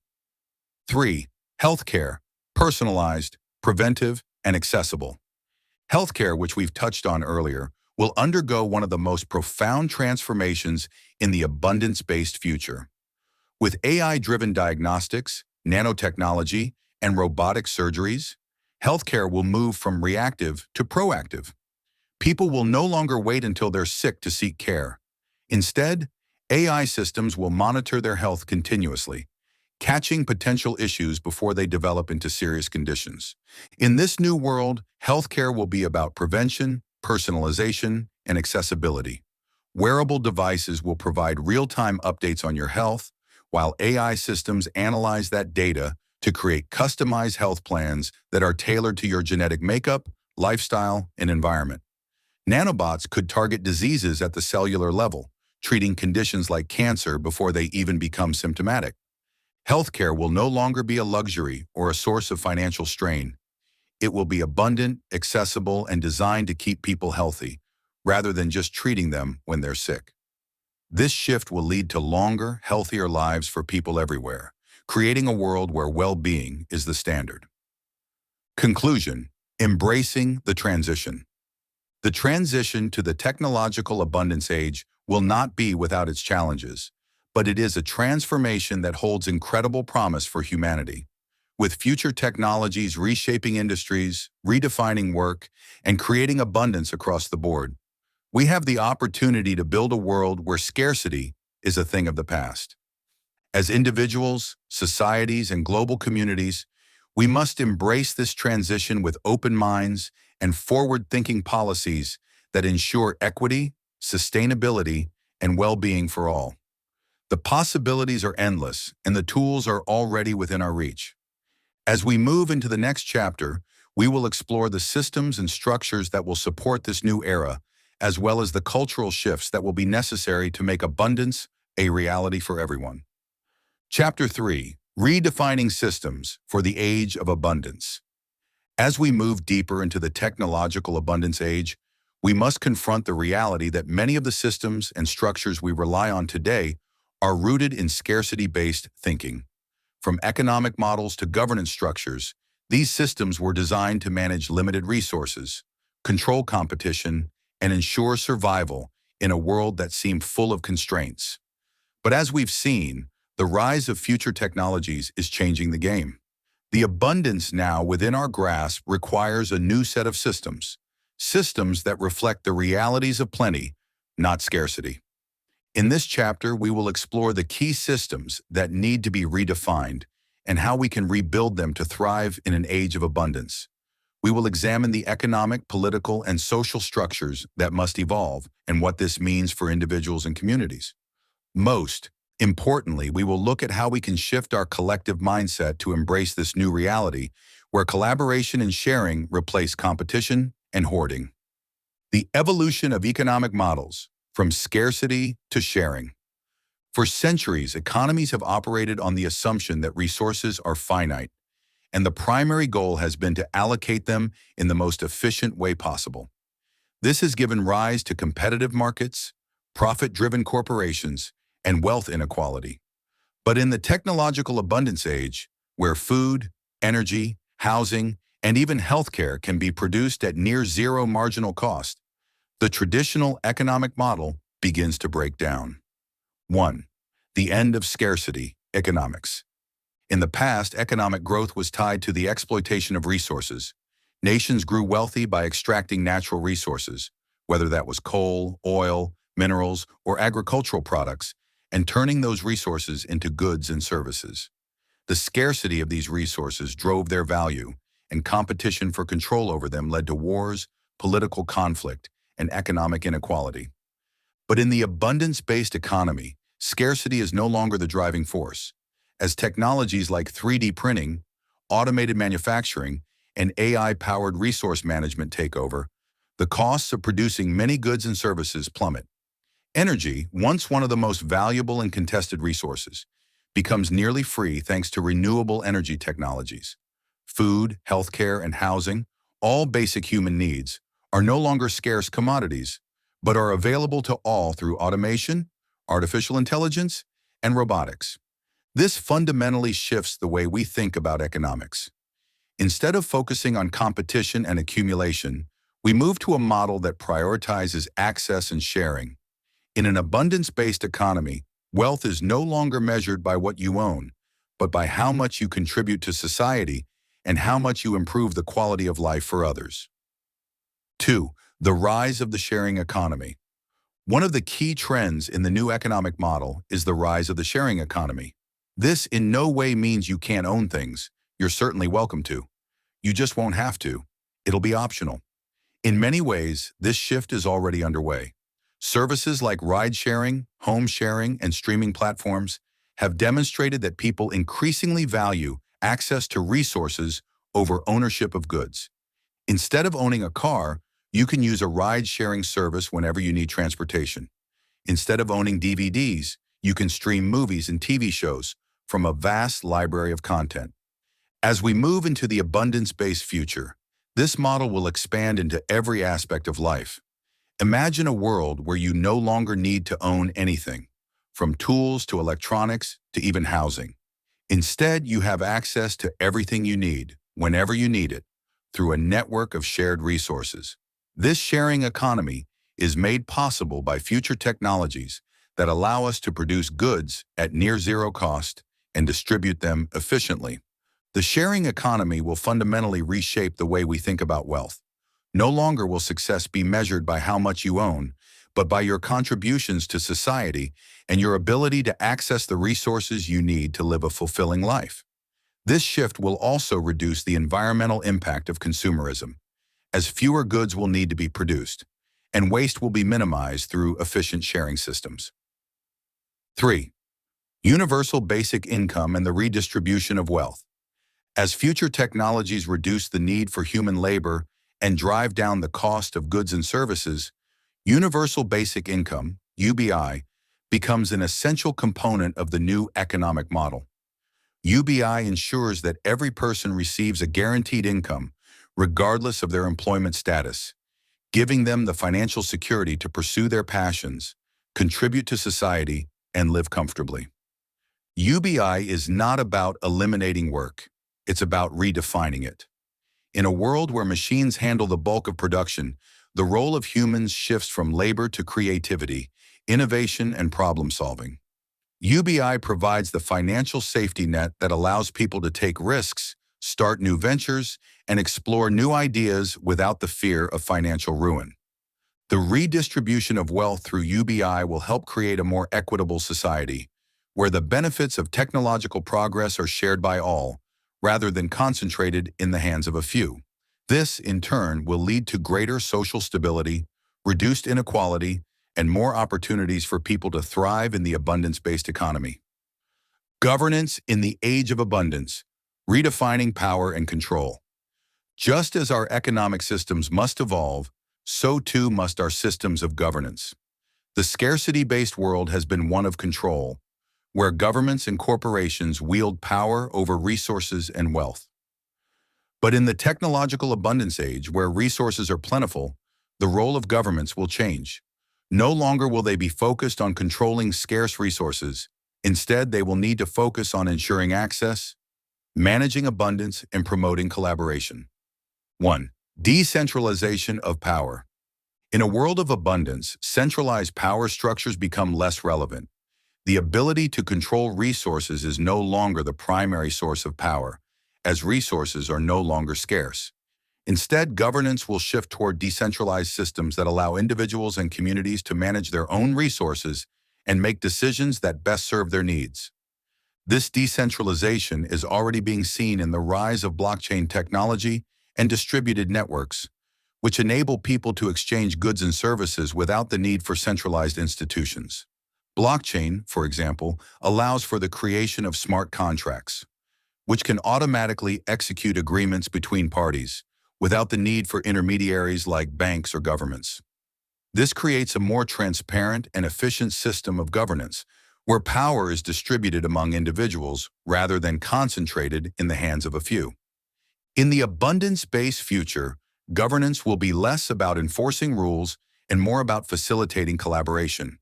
3. Healthcare, personalized, preventive, and accessible. Healthcare, which we've touched on earlier, will undergo one of the most profound transformations in the abundance-based future. With AI-driven diagnostics, nanotechnology, and robotic surgeries, healthcare will move from reactive to proactive. People will no longer wait until they're sick to seek care. Instead, AI systems will monitor their health continuously, catching potential issues before they develop into serious conditions. In this new world, healthcare will be about prevention, personalization, and accessibility. Wearable devices will provide real-time updates on your health, while AI systems analyze that data to create customized health plans that are tailored to your genetic makeup, lifestyle, and environment. Nanobots could target diseases at the cellular level, treating conditions like cancer before they even become symptomatic. Healthcare will no longer be a luxury or a source of financial strain. It will be abundant, accessible, and designed to keep people healthy, rather than just treating them when they're sick. This shift will lead to longer, healthier lives for people everywhere, creating a world where well-being is the standard. Conclusion: embracing the transition. The transition to the technological abundance age will not be without its challenges, but it is a transformation that holds incredible promise for humanity. With future technologies reshaping industries, redefining work, and creating abundance across the board, we have the opportunity to build a world where scarcity is a thing of the past. As individuals, societies, and global communities, we must embrace this transition with open minds and forward-thinking policies that ensure equity, sustainability, and well-being for all. The possibilities are endless, and the tools are already within our reach. As we move into the next chapter, we will explore the systems and structures that will support this new era, as well as the cultural shifts that will be necessary to make abundance a reality for everyone. Chapter 3: Redefining Systems for the Age of Abundance. As we move deeper into the technological abundance age, we must confront the reality that many of the systems and structures we rely on today are rooted in scarcity-based thinking. From economic models to governance structures, these systems were designed to manage limited resources, control competition, and ensure survival in a world that seemed full of constraints. But as we've seen, the rise of future technologies is changing the game. The abundance now within our grasp requires a new set of systems that reflect the realities of plenty, not scarcity. In this chapter, we will explore the key systems that need to be redefined and how we can rebuild them to thrive in an age of abundance. We will examine the economic, political, and social structures that must evolve and what this means for individuals and communities. Most importantly, we will look at how we can shift our collective mindset to embrace this new reality, where collaboration and sharing replace competition and hoarding. The evolution of economic models, from scarcity to sharing. For centuries, economies have operated on the assumption that resources are finite, and the primary goal has been to allocate them in the most efficient way possible. This has given rise to competitive markets, profit-driven corporations, and wealth inequality. But in the technological abundance age, where food, energy, housing, and even healthcare can be produced at near zero marginal cost, the traditional economic model begins to break down. 1. The end of scarcity economics. In the past, economic growth was tied to the exploitation of resources. Nations grew wealthy by extracting natural resources, whether that was coal, oil, minerals, or agricultural products, and turning those resources into goods and services. The scarcity of these resources drove their value, and competition for control over them led to wars, political conflict, and economic inequality. But in the abundance-based economy, scarcity is no longer the driving force. As technologies like 3D printing, automated manufacturing, and AI-powered resource management take over, the costs of producing many goods and services plummet. Energy, once one of the most valuable and contested resources, becomes nearly free thanks to renewable energy technologies. Food, healthcare, and housing, all basic human needs, are no longer scarce commodities, but are available to all through automation, artificial intelligence, and robotics. This fundamentally shifts the way we think about economics. Instead of focusing on competition and accumulation, we move to a model that prioritizes access and sharing. In an abundance-based economy, wealth is no longer measured by what you own, but by how much you contribute to society and how much you improve the quality of life for others. 2. The rise of the sharing economy. One of the key trends in the new economic model is the rise of the sharing economy. This in no way means you can't own things. You're certainly welcome to. You just won't have to. It'll be optional. In many ways, this shift is already underway. Services like ride-sharing, home-sharing, and streaming platforms have demonstrated that people increasingly value access to resources over ownership of goods. Instead of owning a car, you can use a ride-sharing service whenever you need transportation. Instead of owning DVDs, you can stream movies and TV shows from a vast library of content. As we move into the abundance-based future, this model will expand into every aspect of life. Imagine a world where you no longer need to own anything, from tools to electronics to even housing. Instead, you have access to everything you need, whenever you need it, through a network of shared resources. This sharing economy is made possible by future technologies that allow us to produce goods at near zero cost and distribute them efficiently. The sharing economy will fundamentally reshape the way we think about wealth. No longer will success be measured by how much you own, but by your contributions to society and your ability to access the resources you need to live a fulfilling life. This shift will also reduce the environmental impact of consumerism, as fewer goods will need to be produced, and waste will be minimized through efficient sharing systems. 3. Universal basic income and the redistribution of wealth. As future technologies reduce the need for human labor and drive down the cost of goods and services, universal basic income, UBI, becomes an essential component of the new economic model. UBI ensures that every person receives a guaranteed income, regardless of their employment status, giving them the financial security to pursue their passions, contribute to society, and live comfortably. UBI is not about eliminating work. It's about redefining it. In a world where machines handle the bulk of production, the role of humans shifts from labor to creativity, innovation, and problem-solving. UBI provides the financial safety net that allows people to take risks, start new ventures, and explore new ideas without the fear of financial ruin. The redistribution of wealth through UBI will help create a more equitable society, where the benefits of technological progress are shared by all, rather than concentrated in the hands of a few. This, in turn, will lead to greater social stability, reduced inequality, and more opportunities for people to thrive in the abundance-based economy. Governance in the age of abundance, redefining power and control. Just as our economic systems must evolve, so too must our systems of governance. The scarcity-based world has been one of control, where governments and corporations wield power over resources and wealth. But in the technological abundance age, where resources are plentiful, the role of governments will change. No longer will they be focused on controlling scarce resources. Instead, they will need to focus on ensuring access, managing abundance, and promoting collaboration. 1. Decentralization of power. In a world of abundance, centralized power structures become less relevant. The ability to control resources is no longer the primary source of power, as resources are no longer scarce. Instead, governance will shift toward decentralized systems that allow individuals and communities to manage their own resources and make decisions that best serve their needs. This decentralization is already being seen in the rise of blockchain technology and distributed networks, which enable people to exchange goods and services without the need for centralized institutions. Blockchain, for example, allows for the creation of smart contracts, which can automatically execute agreements between parties, without the need for intermediaries like banks or governments. This creates a more transparent and efficient system of governance, where power is distributed among individuals rather than concentrated in the hands of a few. In the abundance-based future, governance will be less about enforcing rules and more about facilitating collaboration.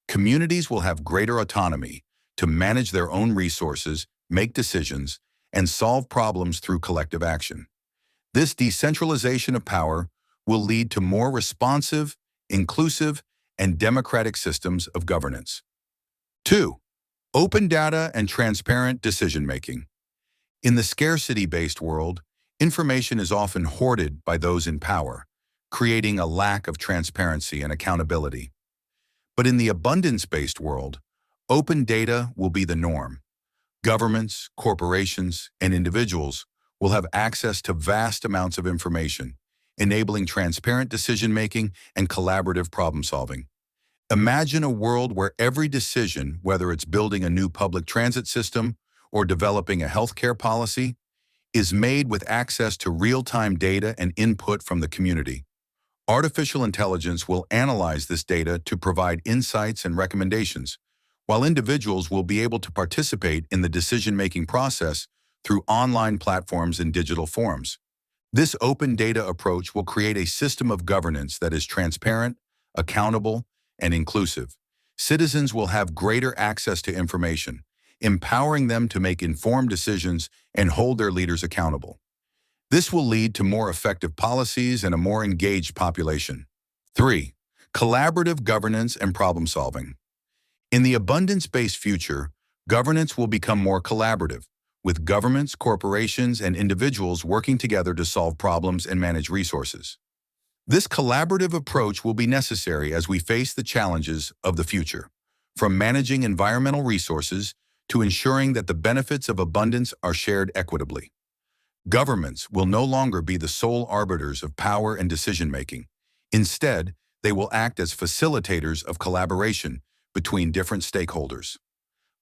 Communities will have greater autonomy to manage their own resources, make decisions, and solve problems through collective action. This decentralization of power will lead to more responsive, inclusive, and democratic systems of governance. 2. Open data and transparent decision-making. In the scarcity-based world, information is often hoarded by those in power, creating a lack of transparency and accountability. But in the abundance-based world, open data will be the norm. Governments, corporations, and individuals will have access to vast amounts of information, enabling transparent decision-making and collaborative problem-solving. Imagine a world where every decision, whether it's building a new public transit system or developing a healthcare policy, is made with access to real-time data and input from the community. Artificial intelligence will analyze this data to provide insights and recommendations, while individuals will be able to participate in the decision-making process through online platforms and digital forums. This open data approach will create a system of governance that is transparent, accountable, and inclusive. Citizens will have greater access to information, empowering them to make informed decisions and hold their leaders accountable. This will lead to more effective policies and a more engaged population. 3. Collaborative governance and problem solving. In the abundance-based future, governance will become more collaborative, with governments, corporations, and individuals working together to solve problems and manage resources. This collaborative approach will be necessary as we face the challenges of the future, from managing environmental resources to ensuring that the benefits of abundance are shared equitably. Governments will no longer be the sole arbiters of power and decision-making. Instead, they will act as facilitators of collaboration between different stakeholders.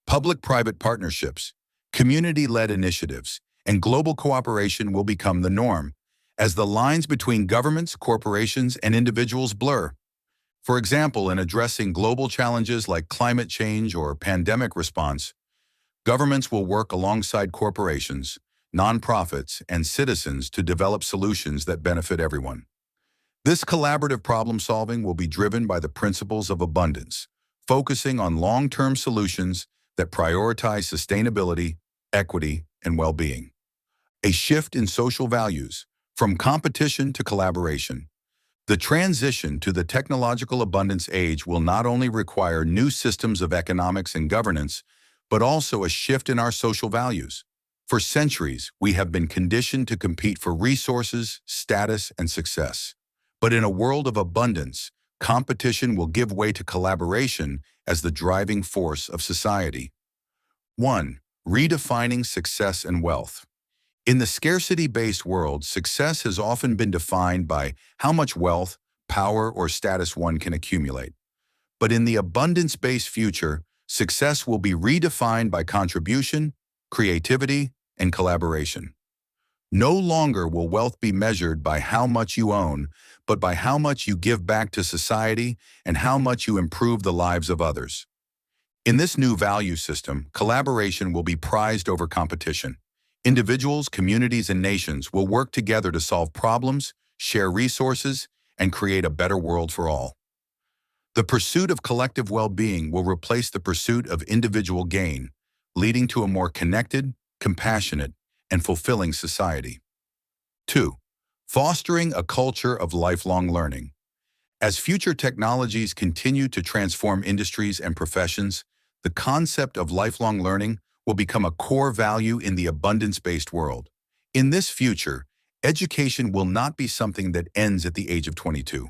Public-private partnerships, community-led initiatives, and global cooperation will become the norm as the lines between governments, corporations, and individuals blur. For example, in addressing global challenges like climate change or pandemic response, governments will work alongside corporations, nonprofits, and citizens to develop solutions that benefit everyone. This collaborative problem-solving will be driven by the principles of abundance, focusing on long-term solutions that prioritize sustainability, equity, and well-being. A shift in social values, from competition to collaboration. The transition to the technological abundance age will not only require new systems of economics and governance, but also a shift in our social values. For centuries, we have been conditioned to compete for resources, status, and success. But in a world of abundance, competition will give way to collaboration as the driving force of society. 1. Redefining success and wealth. In the scarcity-based world, success has often been defined by how much wealth, power, or status one can accumulate. But in the abundance-based future, success will be redefined by contribution, creativity, and collaboration. No longer will wealth be measured by how much you own, but by how much you give back to society and how much you improve the lives of others. In this new value system, collaboration will be prized over competition. Individuals, communities, and nations will work together to solve problems, share resources, and create a better world for all. The pursuit of collective well-being will replace the pursuit of individual gain, leading to a more connected, compassionate, and fulfilling society. 2. Fostering a culture of lifelong learning. As future technologies continue to transform industries and professions, the concept of lifelong learning will become a core value in the abundance-based world. In this future, education will not be something that ends at the age of 22.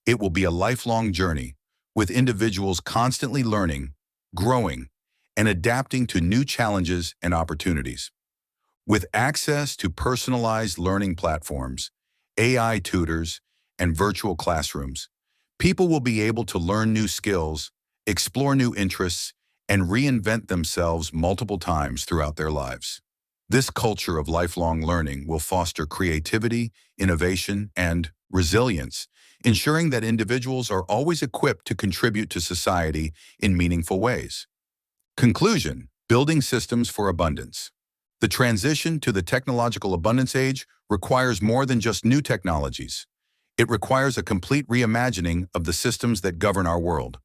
It will be a lifelong journey, with individuals constantly learning, growing, and adapting to new challenges and opportunities. With access to personalized learning platforms, AI tutors, and virtual classrooms, people will be able to learn new skills, explore new interests, and reinvent themselves multiple times throughout their lives. This culture of lifelong learning will foster creativity, innovation, and resilience, ensuring that individuals are always equipped to contribute to society in meaningful ways. Conclusion: building systems for abundance. The transition to the technological abundance age requires more than just new technologies. It requires a complete reimagining of the systems that govern our world.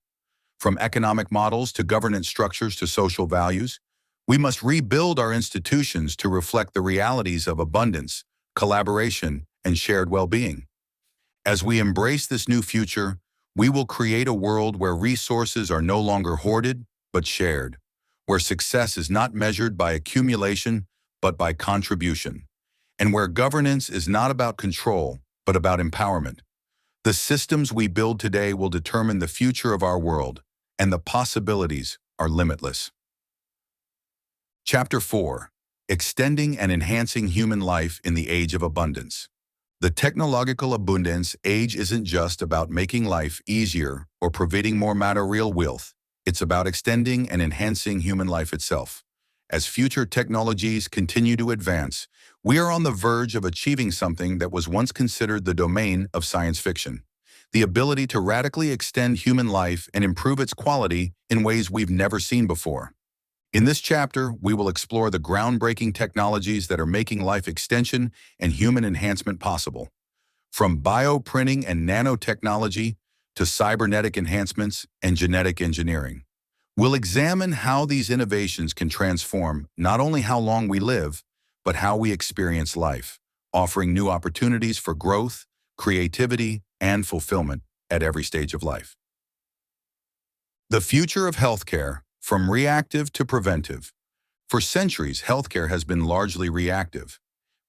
From economic models to governance structures to social values, we must rebuild our institutions to reflect the realities of abundance, collaboration, and shared well-being. As we embrace this new future, we will create a world where resources are no longer hoarded, but shared, where success is not measured by accumulation, but by contribution, and where governance is not about control, but about empowerment. The systems we build today will determine the future of our world, and the possibilities are limitless. Chapter 4. Extending and Enhancing Human Life in the Age of Abundance. The technological abundance age isn't just about making life easier or providing more material wealth. It's about extending and enhancing human life itself. As future technologies continue to advance, we are on the verge of achieving something that was once considered the domain of science fiction: the ability to radically extend human life and improve its quality in ways we've never seen before. In this chapter, we will explore the groundbreaking technologies that are making life extension and human enhancement possible. From bioprinting and nanotechnology to cybernetic enhancements and genetic engineering, we'll examine how these innovations can transform not only how long we live, but how we experience life, offering new opportunities for growth, creativity, and fulfillment at every stage of life. The future of healthcare, from reactive to preventive. For centuries, healthcare has been largely reactive.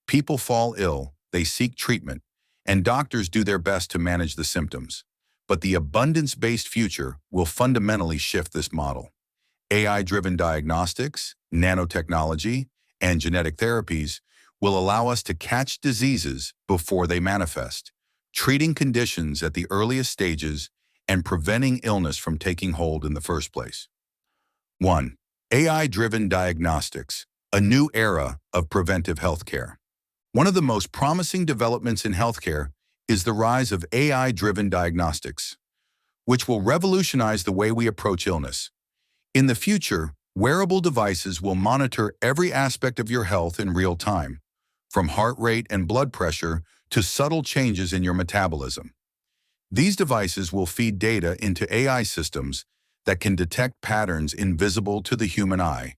People fall ill, they seek treatment, and doctors do their best to manage the symptoms. But the abundance-based future will fundamentally shift this model. AI-driven diagnostics, nanotechnology, and genetic therapies will allow us to catch diseases before they manifest, treating conditions at the earliest stages and preventing illness from taking hold in the first place. 1. AI-driven diagnostics, a new era of preventive healthcare. One of the most promising developments in healthcare is the rise of AI-driven diagnostics, which will revolutionize the way we approach illness. In the future, wearable devices will monitor every aspect of your health in real time, from heart rate and blood pressure to subtle changes in your metabolism. These devices will feed data into AI systems that can detect patterns invisible to the human eye,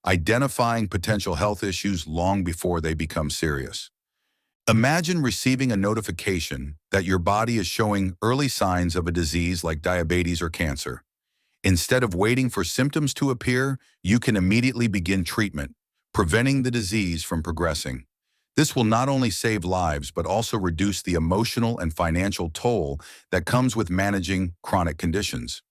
identifying potential health issues long before they become serious. Imagine receiving a notification that your body is showing early signs of a disease like diabetes or cancer. Instead of waiting for symptoms to appear, you can immediately begin treatment, preventing the disease from progressing. This will not only save lives, but also reduce the emotional and financial toll that comes with managing chronic conditions.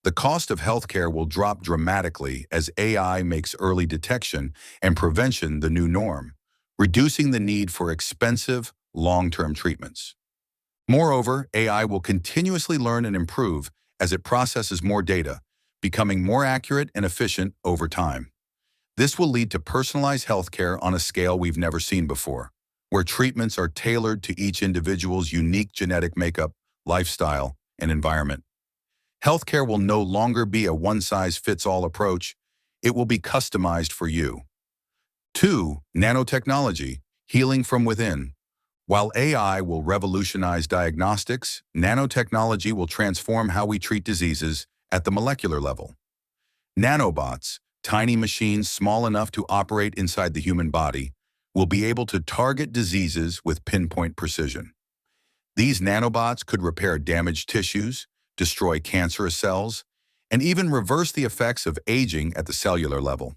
The cost of healthcare will drop dramatically as AI makes early detection and prevention the new norm, reducing the need for expensive, long-term treatments. Moreover, AI will continuously learn and improve as it processes more data, becoming more accurate and efficient over time. This will lead to personalized healthcare on a scale we've never seen before, where treatments are tailored to each individual's unique genetic makeup, lifestyle, and environment. Healthcare will no longer be a one-size-fits-all approach. It will be customized for you. 2. Nanotechnology, healing from within. While AI will revolutionize diagnostics, nanotechnology will transform how we treat diseases at the molecular level. Nanobots, tiny machines small enough to operate inside the human body, will be able to target diseases with pinpoint precision. These nanobots could repair damaged tissues, destroy cancerous cells, and even reverse the effects of aging at the cellular level.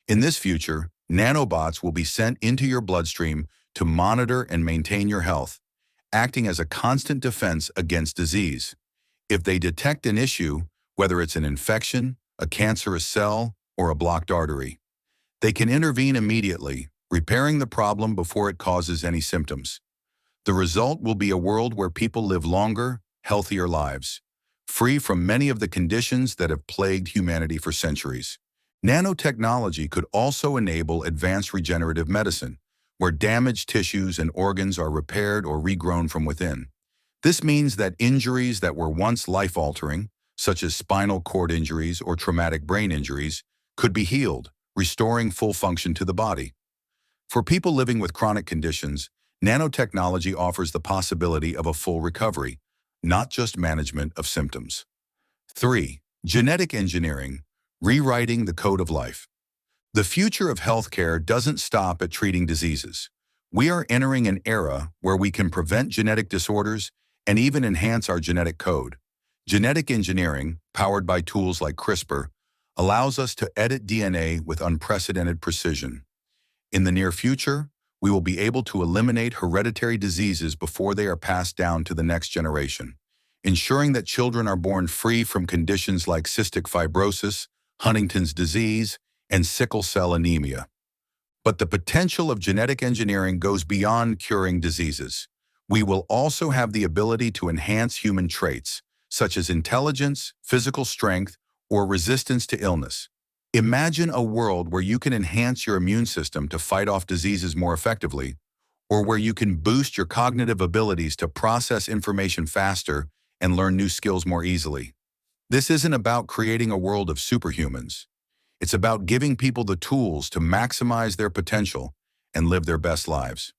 In this future, nanobots will be sent into your bloodstream to monitor and maintain your health, acting as a constant defense against disease. If they detect an issue, whether it's an infection, a cancerous cell, or a blocked artery, they can intervene immediately, repairing the problem before it causes any symptoms. The result will be a world where people live longer, healthier lives, free from many of the conditions that have plagued humanity for centuries. Nanotechnology could also enable advanced regenerative medicine, where damaged tissues and organs are repaired or regrown from within. This means that injuries that were once life-altering, such as spinal cord injuries or traumatic brain injuries, could be healed, restoring full function to the body. For people living with chronic conditions, nanotechnology offers the possibility of a full recovery, not just management of symptoms. 3. Genetic engineering, rewriting the code of life. The future of healthcare doesn't stop at treating diseases. We are entering an era where we can prevent genetic disorders and even enhance our genetic code. Genetic engineering, powered by tools like CRISPR, allows us to edit DNA with unprecedented precision. In the near future, we will be able to eliminate hereditary diseases before they are passed down to the next generation, ensuring that children are born free from conditions like cystic fibrosis, Huntington's disease, and sickle cell anemia. But the potential of genetic engineering goes beyond curing diseases. We will also have the ability to enhance human traits, such as intelligence, physical strength, or resistance to illness. Imagine a world where you can enhance your immune system to fight off diseases more effectively, or where you can boost your cognitive abilities to process information faster and learn new skills more easily. This isn't about creating a world of superhumans. It's about giving people the tools to maximize their potential and live their best lives.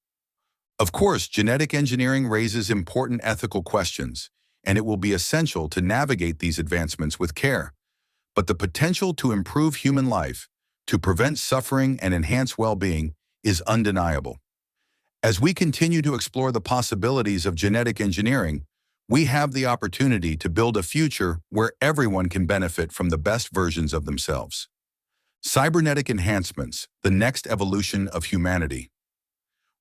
Of course, genetic engineering raises important ethical questions, and it will be essential to navigate these advancements with care. But the potential to improve human life, to prevent suffering and enhance well-being, is undeniable. As we continue to explore the possibilities of genetic engineering, we have the opportunity to build a future where everyone can benefit from the best versions of themselves. Cybernetic enhancements, the next evolution of humanity.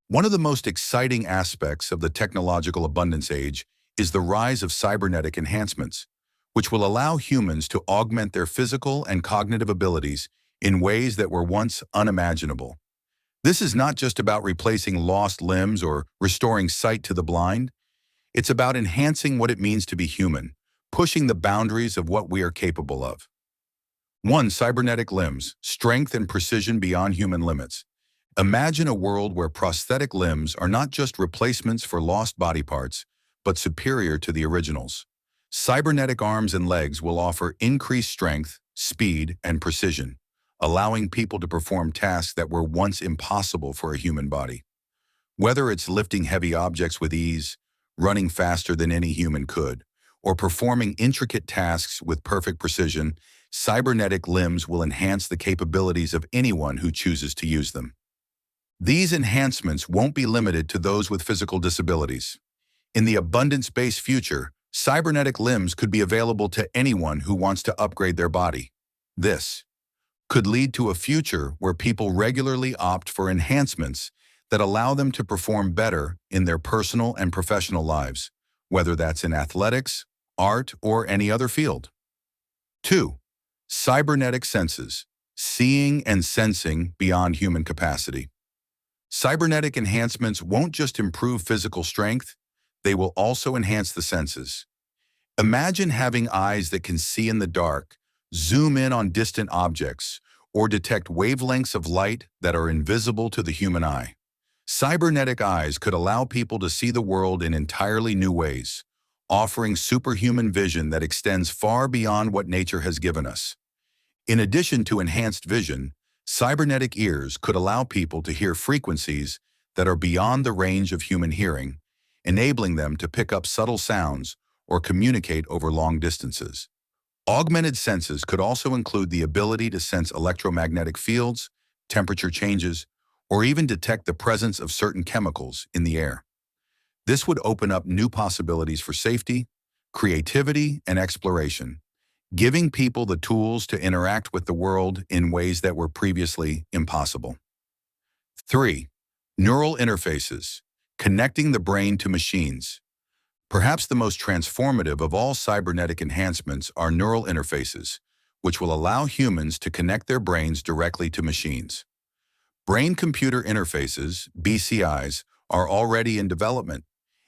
One of the most exciting aspects of the technological abundance age is the rise of cybernetic enhancements, which will allow humans to augment their physical and cognitive abilities in ways that were once unimaginable. This is not just about replacing lost limbs or restoring sight to the blind. It's about enhancing what it means to be human, pushing the boundaries of what we are capable of. 1. Cybernetic limbs, strength and precision beyond human limits. Imagine a world where prosthetic limbs are not just replacements for lost body parts, but superior to the originals. Cybernetic arms and legs will offer increased strength, speed, and precision, allowing people to perform tasks that were once impossible for a human body. Whether it's lifting heavy objects with ease, running faster than any human could, or performing intricate tasks with perfect precision, cybernetic limbs will enhance the capabilities of anyone who chooses to use them. These enhancements won't be limited to those with physical disabilities. In the abundance-based future, cybernetic limbs could be available to anyone who wants to upgrade their body. This could lead to a future where people regularly opt for enhancements that allow them to perform better in their personal and professional lives, whether that's in athletics, art, or any other field. 2. Cybernetic senses, seeing and sensing beyond human capacity. Cybernetic enhancements won't just improve physical strength, they will also enhance the senses. Imagine having eyes that can see in the dark, zoom in on distant objects, or detect wavelengths of light that are invisible to the human eye. Cybernetic eyes could allow people to see the world in entirely new ways, offering superhuman vision that extends far beyond what nature has given us. In addition to enhanced vision, cybernetic ears could allow people to hear frequencies that are beyond the range of human hearing, enabling them to pick up subtle sounds or communicate over long distances. Augmented senses could also include the ability to sense electromagnetic fields, temperature changes, or even detect the presence of certain chemicals in the air. This would open up new possibilities for safety, creativity, and exploration, giving people the tools to interact with the world in ways that were previously impossible. 3. Neural interfaces, connecting the brain to machines. Perhaps the most transformative of all cybernetic enhancements are neural interfaces, which will allow humans to connect their brains directly to machines. Brain-computer interfaces, BCIs, are already in development,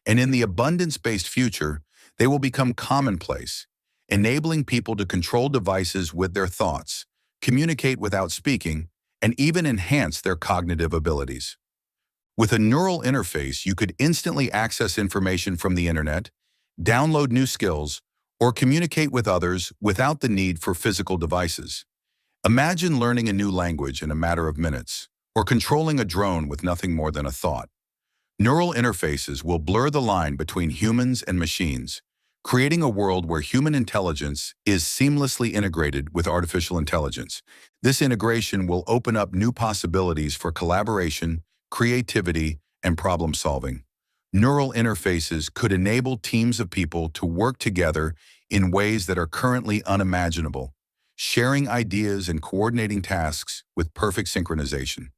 and in the abundance-based future, they will become commonplace, enabling people to control devices with their thoughts, communicate without speaking, and even enhance their cognitive abilities. With a neural interface, you could instantly access information from the internet, download new skills, or communicate with others without the need for physical devices. Imagine learning a new language in a matter of minutes, or controlling a drone with nothing more than a thought. Neural interfaces will blur the line between humans and machines, creating a world where human intelligence is seamlessly integrated with artificial intelligence. This integration will open up new possibilities for collaboration, creativity, and problem-solving. Neural interfaces could enable teams of people to work together in ways that are currently unimaginable, sharing ideas and coordinating tasks with perfect synchronization.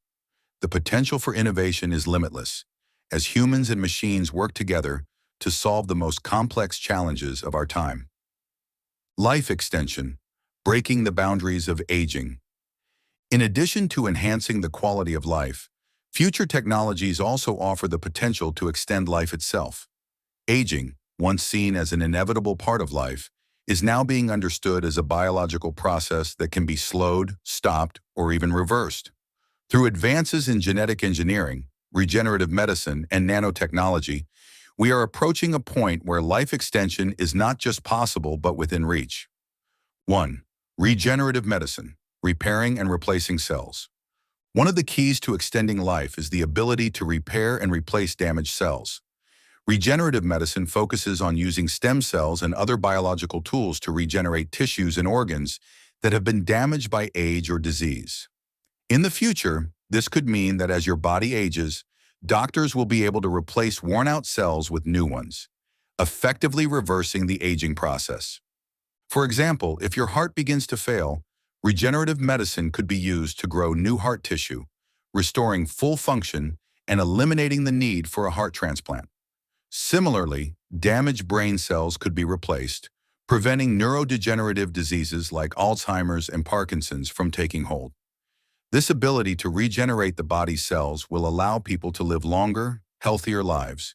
The potential for innovation is limitless, as humans and machines work together to solve the most complex challenges of our time. Life extension, breaking the boundaries of aging. In addition to enhancing the quality of life, future technologies also offer the potential to extend life itself. Aging, once seen as an inevitable part of life, is now being understood as a biological process that can be slowed, stopped, or even reversed. Through advances in genetic engineering, regenerative medicine, and nanotechnology, we are approaching a point where life extension is not just possible but within reach. 1. Regenerative medicine, repairing and replacing cells. One of the keys to extending life is the ability to repair and replace damaged cells. Regenerative medicine focuses on using stem cells and other biological tools to regenerate tissues and organs that have been damaged by age or disease. In the future, this could mean that as your body ages, doctors will be able to replace worn-out cells with new ones, effectively reversing the aging process. For example, if your heart begins to fail, regenerative medicine could be used to grow new heart tissue, restoring full function and eliminating the need for a heart transplant. Similarly, damaged brain cells could be replaced, preventing neurodegenerative diseases like Alzheimer's and Parkinson's from taking hold. This ability to regenerate the body's cells will allow people to live longer, healthier lives,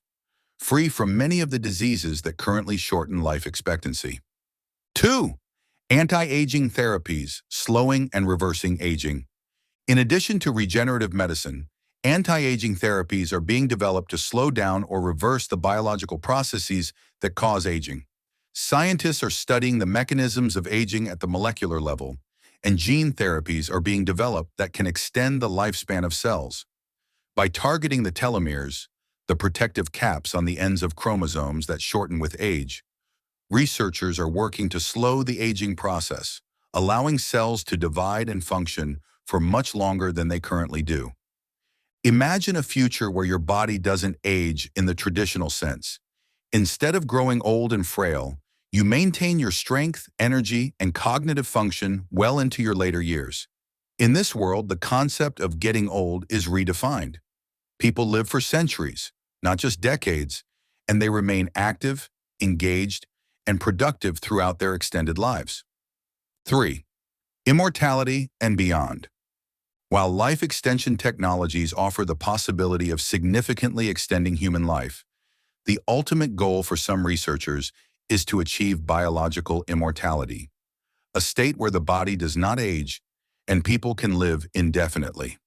free from many of the diseases that currently shorten life expectancy. 2. Anti-aging therapies, slowing and reversing aging. In addition to regenerative medicine, anti-aging therapies are being developed to slow down or reverse the biological processes that cause aging. Scientists are studying the mechanisms of aging at the molecular level, and gene therapies are being developed that can extend the lifespan of cells. By targeting the telomeres, the protective caps on the ends of chromosomes that shorten with age, researchers are working to slow the aging process, allowing cells to divide and function for much longer than they currently do. Imagine a future where your body doesn't age in the traditional sense. Instead of growing old and frail, you maintain your strength, energy, and cognitive function well into your later years. In this world, the concept of getting old is redefined. People live for centuries, not just decades, and they remain active, engaged, and productive throughout their extended lives. 3. Immortality and beyond. While life extension technologies offer the possibility of significantly extending human life, the ultimate goal for some researchers is to achieve biological immortality, a state where the body does not age and people can live indefinitely.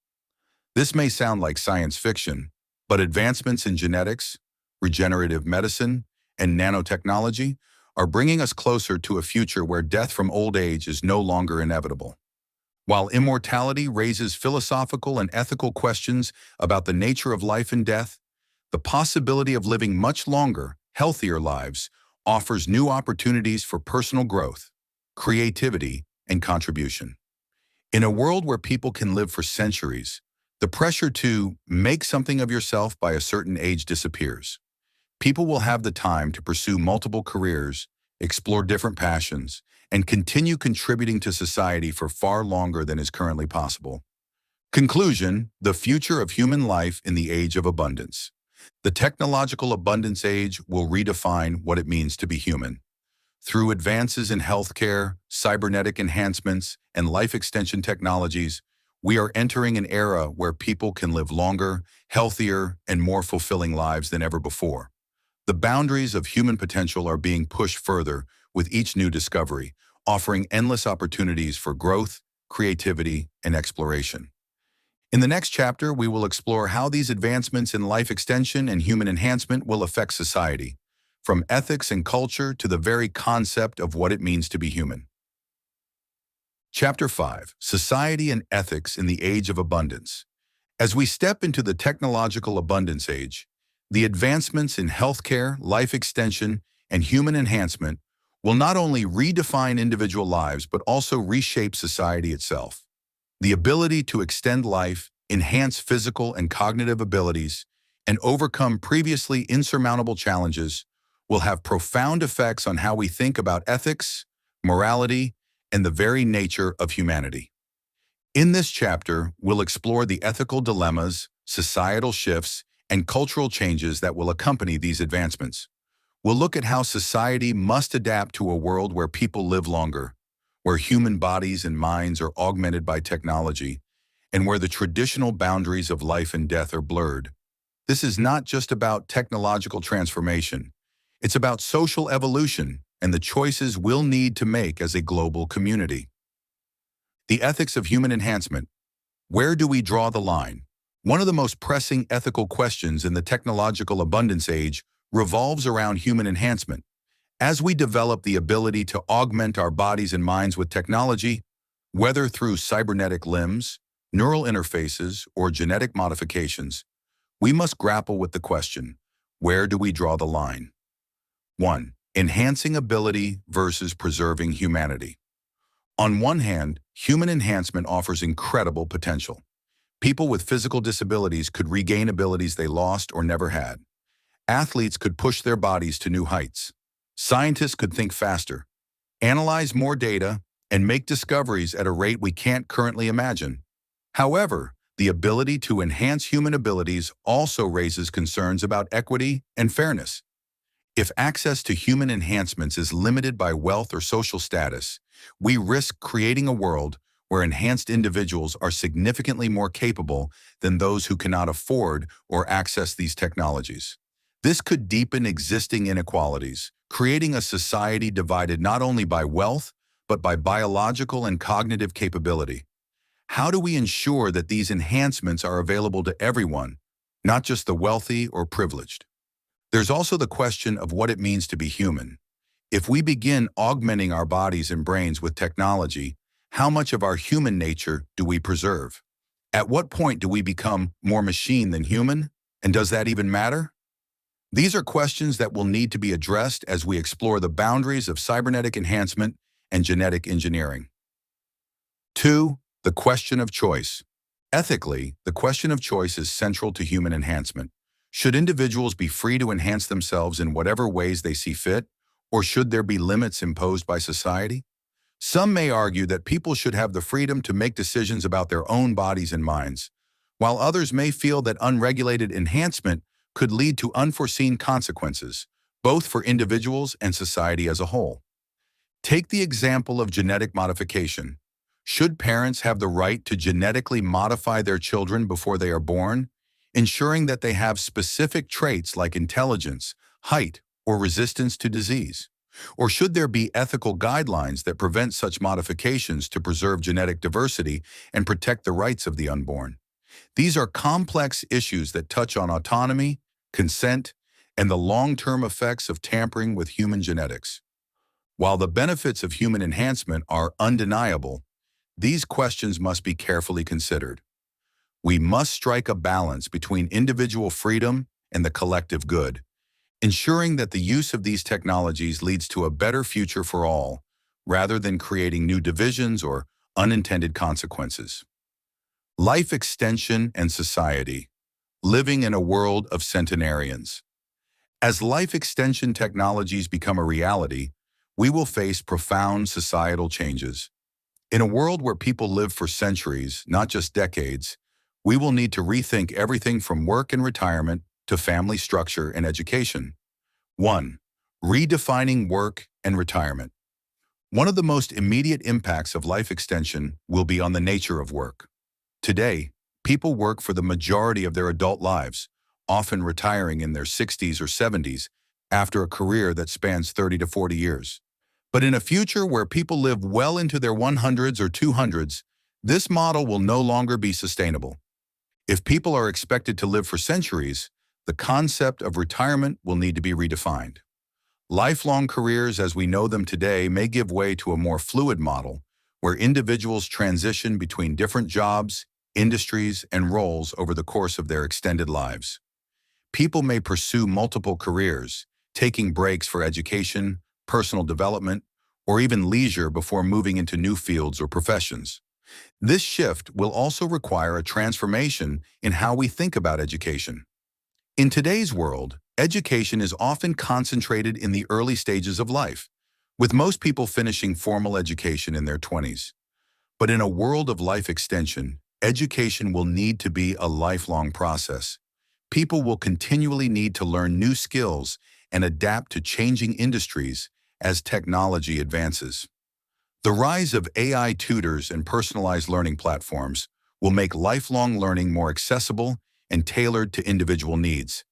This may sound like science fiction, but advancements in genetics, regenerative medicine, and nanotechnology are bringing us closer to a future where death from old age is no longer inevitable. While immortality raises philosophical and ethical questions about the nature of life and death, the possibility of living much longer, healthier lives offers new opportunities for personal growth, creativity, and contribution. In a world where people can live for centuries, the pressure to make something of yourself by a certain age disappears. People will have the time to pursue multiple careers, explore different passions, and continue contributing to society for far longer than is currently possible. Conclusion: the future of human life in the age of abundance. The technological abundance age will redefine what it means to be human. Through advances in healthcare, cybernetic enhancements, and life extension technologies, we are entering an era where people can live longer, healthier, and more fulfilling lives than ever before. The boundaries of human potential are being pushed further with each new discovery, offering endless opportunities for growth, creativity, and exploration. In the next chapter, we will explore how these advancements in life extension and human enhancement will affect society, from ethics and culture to the very concept of what it means to be human. Chapter 5: Society and Ethics in the Age of Abundance. As we step into the technological abundance age, the advancements in healthcare, life extension, and human enhancement will not only redefine individual lives but also reshape society itself. The ability to extend life, enhance physical and cognitive abilities, and overcome previously insurmountable challenges will have profound effects on how we think about ethics, morality, and the very nature of humanity. In this chapter, we'll explore the ethical dilemmas, societal shifts, and cultural changes that will accompany these advancements. We'll look at how society must adapt to a world where people live longer, where human bodies and minds are augmented by technology, and where the traditional boundaries of life and death are blurred. This is not just about technological transformation. It's about social evolution and the choices we'll need to make as a global community. The ethics of human enhancement. Where do we draw the line? One of the most pressing ethical questions in the technological abundance age revolves around human enhancement. As we develop the ability to augment our bodies and minds with technology, whether through cybernetic limbs, neural interfaces, or genetic modifications, we must grapple with the question, where do we draw the line? 1. Enhancing ability versus preserving humanity. On one hand, human enhancement offers incredible potential. People with physical disabilities could regain abilities they lost or never had. Athletes could push their bodies to new heights. Scientists could think faster, analyze more data, and make discoveries at a rate we can't currently imagine. However, the ability to enhance human abilities also raises concerns about equity and fairness. If access to human enhancements is limited by wealth or social status, we risk creating a world where enhanced individuals are significantly more capable than those who cannot afford or access these technologies. This could deepen existing inequalities, creating a society divided not only by wealth, but by biological and cognitive capability. How do we ensure that these enhancements are available to everyone, not just the wealthy or privileged? There's also the question of what it means to be human. If we begin augmenting our bodies and brains with technology, how much of our human nature do we preserve? At what point do we become more machine than human? And does that even matter? These are questions that will need to be addressed as we explore the boundaries of cybernetic enhancement and genetic engineering. 2. The question of choice. Ethically, the question of choice is central to human enhancement. Should individuals be free to enhance themselves in whatever ways they see fit, or should there be limits imposed by society? Some may argue that people should have the freedom to make decisions about their own bodies and minds, while others may feel that unregulated enhancement could lead to unforeseen consequences, both for individuals and society as a whole. Take the example of genetic modification. Should parents have the right to genetically modify their children before they are born, ensuring that they have specific traits like intelligence, height, or resistance to disease? Or should there be ethical guidelines that prevent such modifications to preserve genetic diversity and protect the rights of the unborn? These are complex issues that touch on autonomy, consent, and the long-term effects of tampering with human genetics. While the benefits of human enhancement are undeniable, these questions must be carefully considered. We must strike a balance between individual freedom and the collective good, ensuring that the use of these technologies leads to a better future for all, rather than creating new divisions or unintended consequences. Life extension and society. Living in a world of centenarians. As life extension technologies become a reality, we will face profound societal changes. In a world where people live for centuries, not just decades, we will need to rethink everything from work and retirement to family structure and education. 1. Redefining work and retirement. One of the most immediate impacts of life extension will be on the nature of work. Today, people work for the majority of their adult lives, often retiring in their 60s or 70s after a career that spans 30 to 40 years. But in a future where people live well into their 100s or 200s, this model will no longer be sustainable. If people are expected to live for centuries, the concept of retirement will need to be redefined. Lifelong careers as we know them today may give way to a more fluid model where individuals transition between different jobs, industries, and roles over the course of their extended lives. People may pursue multiple careers, taking breaks for education, personal development, or even leisure before moving into new fields or professions. This shift will also require a transformation in how we think about education. In today's world, education is often concentrated in the early stages of life, with most people finishing formal education in their 20s. But in a world of life extension, education will need to be a lifelong process. People will continually need to learn new skills and adapt to changing industries as technology advances. The rise of AI tutors and personalized learning platforms will make lifelong learning more accessible and tailored to individual needs,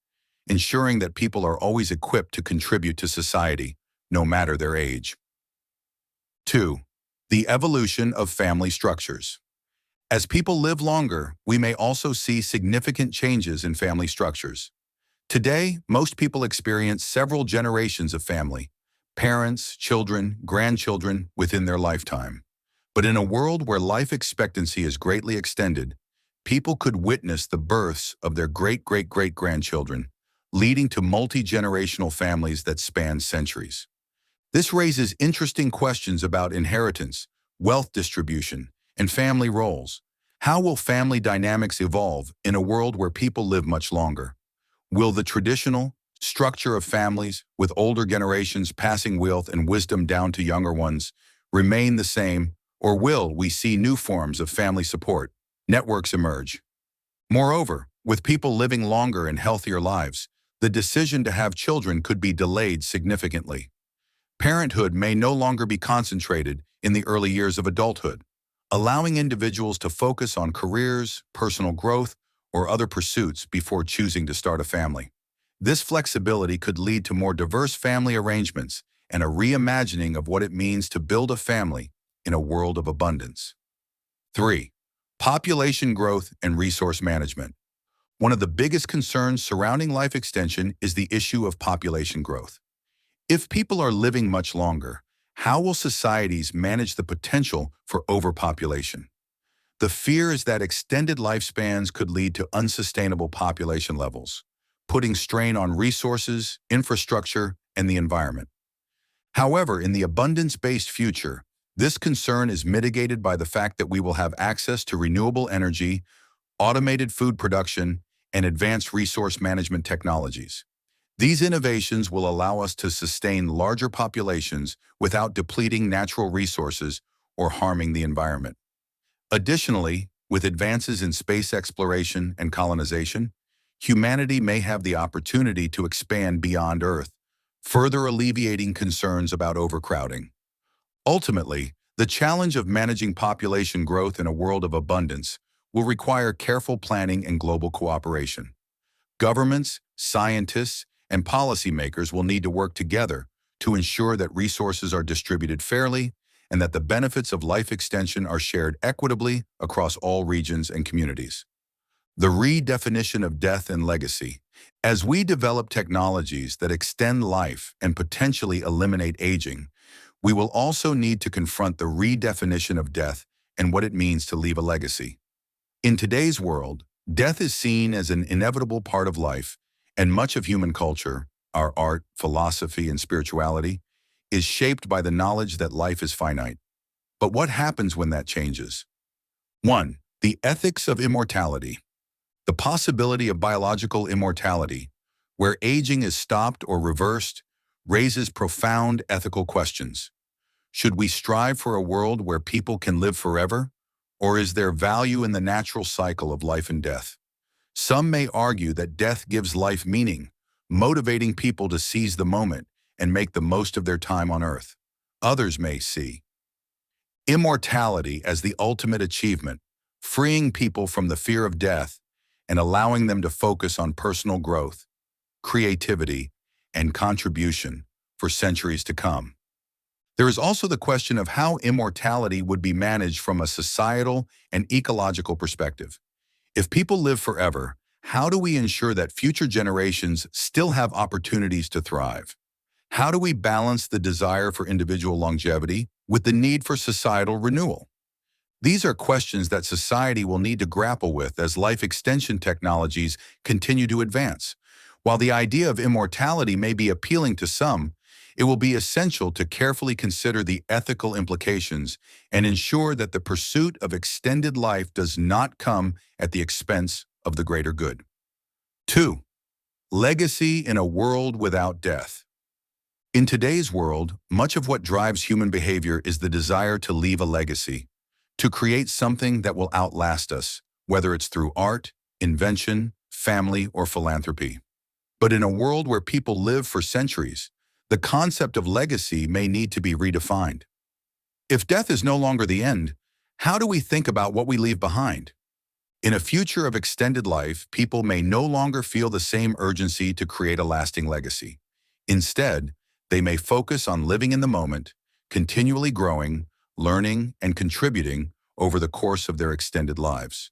ensuring that people are always equipped to contribute to society, no matter their age. 2. The evolution of family structures. As people live longer, we may also see significant changes in family structures. Today, most people experience several generations of family, parents, children, grandchildren within their lifetime. But in a world where life expectancy is greatly extended, people could witness the births of their great-great-great-grandchildren, leading to multi-generational families that span centuries. This raises interesting questions about inheritance, wealth distribution, and family roles. How will family dynamics evolve in a world where people live much longer? Will the traditional structure of families, with older generations passing wealth and wisdom down to younger ones, remain the same, or will we see new forms of family support networks emerge? Moreover, with people living longer and healthier lives, the decision to have children could be delayed significantly. Parenthood may no longer be concentrated in the early years of adulthood, allowing individuals to focus on careers, personal growth, or other pursuits before choosing to start a family. This flexibility could lead to more diverse family arrangements and a reimagining of what it means to build a family in a world of abundance. 3. Population growth and resource management. One of the biggest concerns surrounding life extension is the issue of population growth. If people are living much longer, how will societies manage the potential for overpopulation? The fear is that extended lifespans could lead to unsustainable population levels, putting strain on resources, infrastructure, and the environment. However, in the abundance-based future, this concern is mitigated by the fact that we will have access to renewable energy, automated food production, and advanced resource management technologies. These innovations will allow us to sustain larger populations without depleting natural resources or harming the environment. Additionally, with advances in space exploration and colonization, humanity may have the opportunity to expand beyond Earth, further alleviating concerns about overcrowding. Ultimately, the challenge of managing population growth in a world of abundance will require careful planning and global cooperation. Governments, scientists, and policymakers will need to work together to ensure that resources are distributed fairly and that the benefits of life extension are shared equitably across all regions and communities. The redefinition of death and legacy. As we develop technologies that extend life and potentially eliminate aging, we will also need to confront the redefinition of death and what it means to leave a legacy. In today's world, death is seen as an inevitable part of life, and much of human culture, our art, philosophy, and spirituality, is shaped by the knowledge that life is finite. But what happens when that changes? 1. The ethics of immortality. The possibility of biological immortality, where aging is stopped or reversed, raises profound ethical questions. Should we strive for a world where people can live forever, or is there value in the natural cycle of life and death? Some may argue that death gives life meaning, motivating people to seize the moment and make the most of their time on Earth. Others may see immortality as the ultimate achievement, freeing people from the fear of death and allowing them to focus on personal growth, creativity, and contribution for centuries to come. There is also the question of how immortality would be managed from a societal and ecological perspective. If people live forever, how do we ensure that future generations still have opportunities to thrive? How do we balance the desire for individual longevity with the need for societal renewal? These are questions that society will need to grapple with as life extension technologies continue to advance. While the idea of immortality may be appealing to some, it will be essential to carefully consider the ethical implications and ensure that the pursuit of extended life does not come at the expense of the greater good. 2. Legacy in a world without death. In today's world, much of what drives human behavior is the desire to leave a legacy, to create something that will outlast us, whether it's through art, invention, family, or philanthropy. But in a world where people live for centuries, the concept of legacy may need to be redefined. If death is no longer the end, how do we think about what we leave behind? In a future of extended life, people may no longer feel the same urgency to create a lasting legacy. Instead, they may focus on living in the moment, continually growing, learning, and contributing over the course of their extended lives.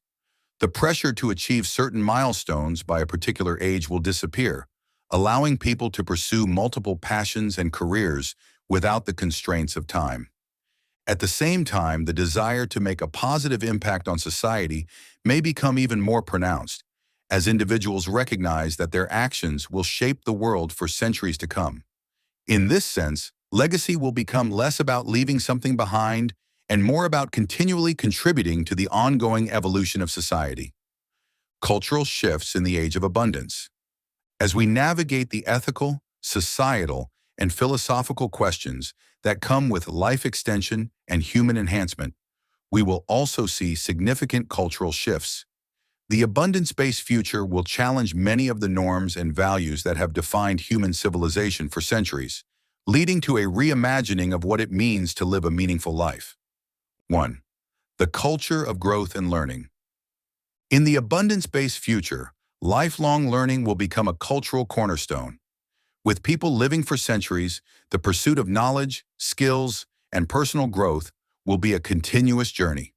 The pressure to achieve certain milestones by a particular age will disappear, allowing people to pursue multiple passions and careers without the constraints of time. At the same time, the desire to make a positive impact on society may become even more pronounced, as individuals recognize that their actions will shape the world for centuries to come. In this sense, legacy will become less about leaving something behind and more about continually contributing to the ongoing evolution of society. Cultural shifts in the age of abundance. As we navigate the ethical, societal, and philosophical questions that come with life extension and human enhancement, we will also see significant cultural shifts. The abundance-based future will challenge many of the norms and values that have defined human civilization for centuries, leading to a reimagining of what it means to live a meaningful life. 1. The culture of growth and learning. In the abundance-based future, lifelong learning will become a cultural cornerstone. With people living for centuries, the pursuit of knowledge, skills, and personal growth will be a continuous journey.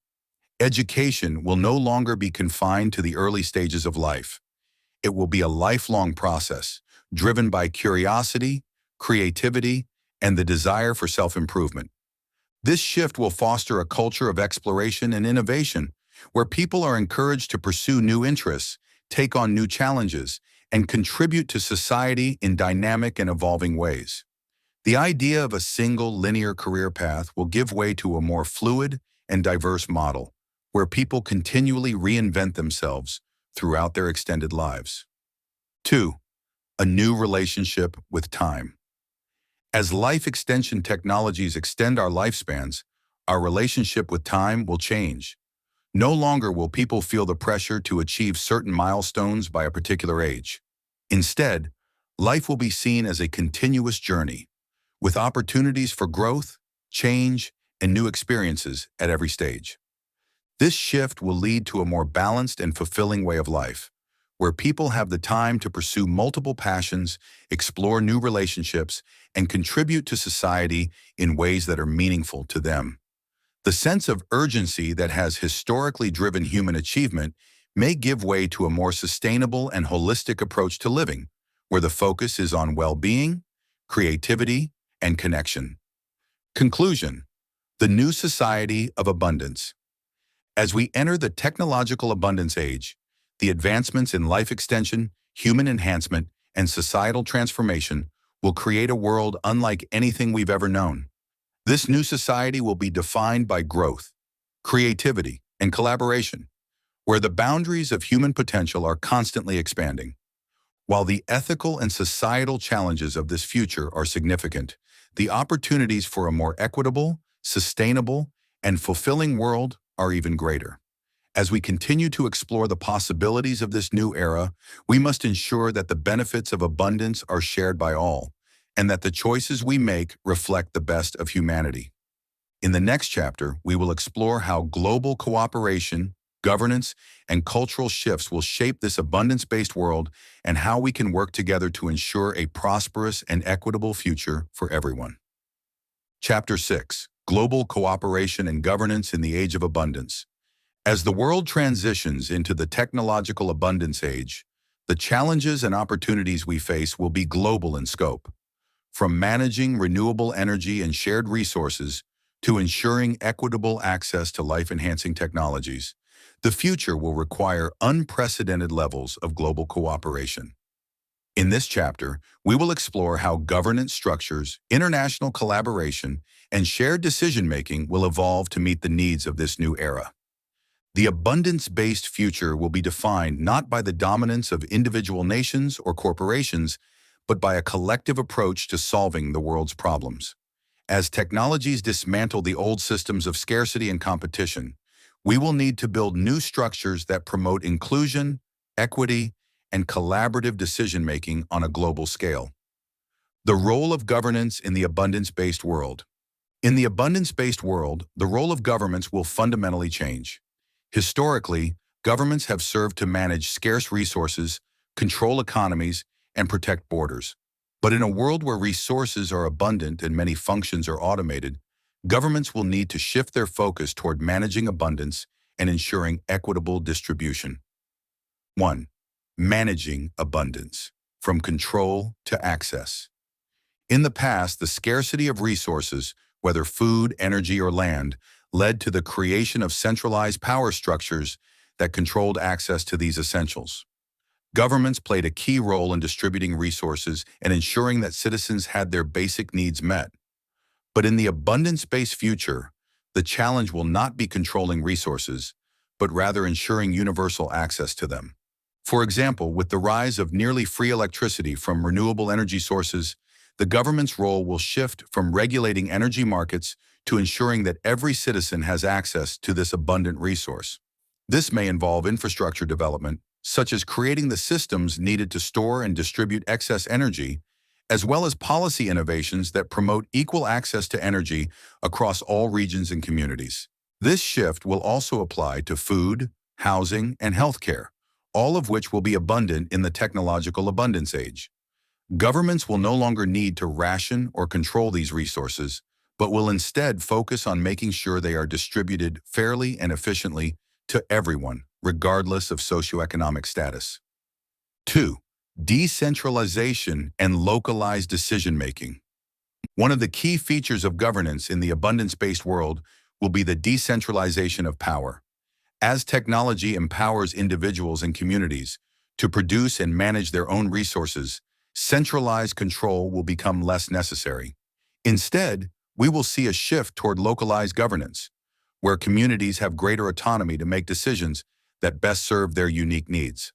Education will no longer be confined to the early stages of life. It will be a lifelong process, driven by curiosity, creativity, and the desire for self-improvement. This shift will foster a culture of exploration and innovation, where people are encouraged to pursue new interests, take on new challenges, and contribute to society in dynamic and evolving ways. The idea of a single linear career path will give way to a more fluid and diverse model, where people continually reinvent themselves throughout their extended lives. 2. A new relationship with time. As life extension technologies extend our lifespans, our relationship with time will change. No longer will people feel the pressure to achieve certain milestones by a particular age. Instead, life will be seen as a continuous journey, with opportunities for growth, change, and new experiences at every stage. This shift will lead to a more balanced and fulfilling way of life, where people have the time to pursue multiple passions, explore new relationships, and contribute to society in ways that are meaningful to them. The sense of urgency that has historically driven human achievement may give way to a more sustainable and holistic approach to living, where the focus is on well-being, creativity, and connection. Conclusion: the new society of abundance. As we enter the technological abundance age, the advancements in life extension, human enhancement, and societal transformation will create a world unlike anything we've ever known. This new society will be defined by growth, creativity, and collaboration, where the boundaries of human potential are constantly expanding. While the ethical and societal challenges of this future are significant, the opportunities for a more equitable, sustainable, and fulfilling world are even greater. As we continue to explore the possibilities of this new era, we must ensure that the benefits of abundance are shared by all, and that the choices we make reflect the best of humanity. In the next chapter, we will explore how global cooperation, governance, and cultural shifts will shape this abundance-based world and how we can work together to ensure a prosperous and equitable future for everyone. Chapter 6: Global Cooperation and Governance in the Age of Abundance. As the world transitions into the technological abundance age, the challenges and opportunities we face will be global in scope. From managing renewable energy and shared resources to ensuring equitable access to life-enhancing technologies, the future will require unprecedented levels of global cooperation. In this chapter, we will explore how governance structures, international collaboration, and shared decision-making will evolve to meet the needs of this new era. The abundance-based future will be defined not by the dominance of individual nations or corporations, but by a collective approach to solving the world's problems. As technologies dismantle the old systems of scarcity and competition, we will need to build new structures that promote inclusion, equity, and collaborative decision-making on a global scale. The role of governance in the abundance-based world. In the abundance-based world, the role of governments will fundamentally change. Historically, governments have served to manage scarce resources, control economies, and protect borders. But in a world where resources are abundant and many functions are automated, governments will need to shift their focus toward managing abundance and ensuring equitable distribution. 1. Managing abundance, from control to access. In the past, the scarcity of resources, whether food, energy, or land, led to the creation of centralized power structures that controlled access to these essentials. Governments played a key role in distributing resources and ensuring that citizens had their basic needs met. But in the abundance-based future, the challenge will not be controlling resources, but rather ensuring universal access to them. For example, with the rise of nearly free electricity from renewable energy sources, the government's role will shift from regulating energy markets to ensuring that every citizen has access to this abundant resource. This may involve infrastructure development, such as creating the systems needed to store and distribute excess energy, as well as policy innovations that promote equal access to energy across all regions and communities. This shift will also apply to food, housing, and healthcare, all of which will be abundant in the technological abundance age. Governments will no longer need to ration or control these resources, but will instead focus on making sure they are distributed fairly and efficiently to everyone, regardless of socioeconomic status. 2. Decentralization and localized decision-making. One of the key features of governance in the abundance-based world will be the decentralization of power. As technology empowers individuals and communities to produce and manage their own resources, centralized control will become less necessary. Instead, we will see a shift toward localized governance, where communities have greater autonomy to make decisions that best serve their unique needs.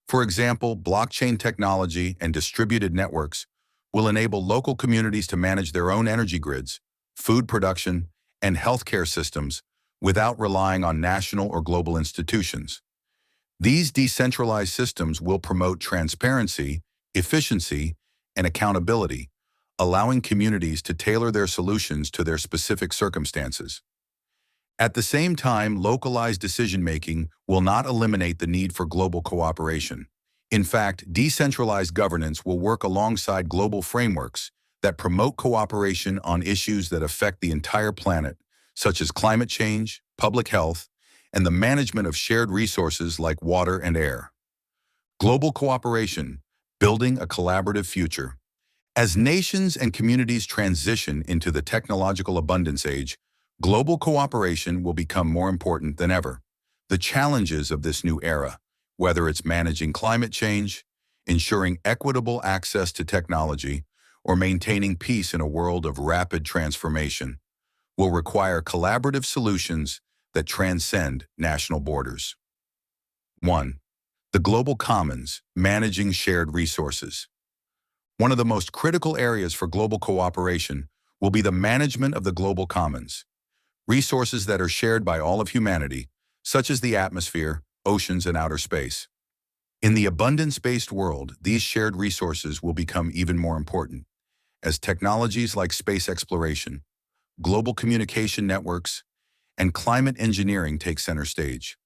For example, blockchain technology and distributed networks will enable local communities to manage their own energy grids, food production, and healthcare systems without relying on national or global institutions. These decentralized systems will promote transparency, efficiency, and accountability, allowing communities to tailor their solutions to their specific circumstances. At the same time, localized decision-making will not eliminate the need for global cooperation. In fact, decentralized governance will work alongside global frameworks that promote cooperation on issues that affect the entire planet, such as climate change, public health, and the management of shared resources like water and air. Global cooperation, building a collaborative future. As nations and communities transition into the technological abundance age, global cooperation will become more important than ever. The challenges of this new era, whether it's managing climate change, ensuring equitable access to technology, or maintaining peace in a world of rapid transformation, will require collaborative solutions that transcend national borders. 1. The global commons, managing shared resources. One of the most critical areas for global cooperation will be the management of the global commons, resources that are shared by all of humanity, such as the atmosphere, oceans, and outer space. In the abundance-based world, these shared resources will become even more important, as technologies like space exploration, global communication networks, and climate engineering take center stage.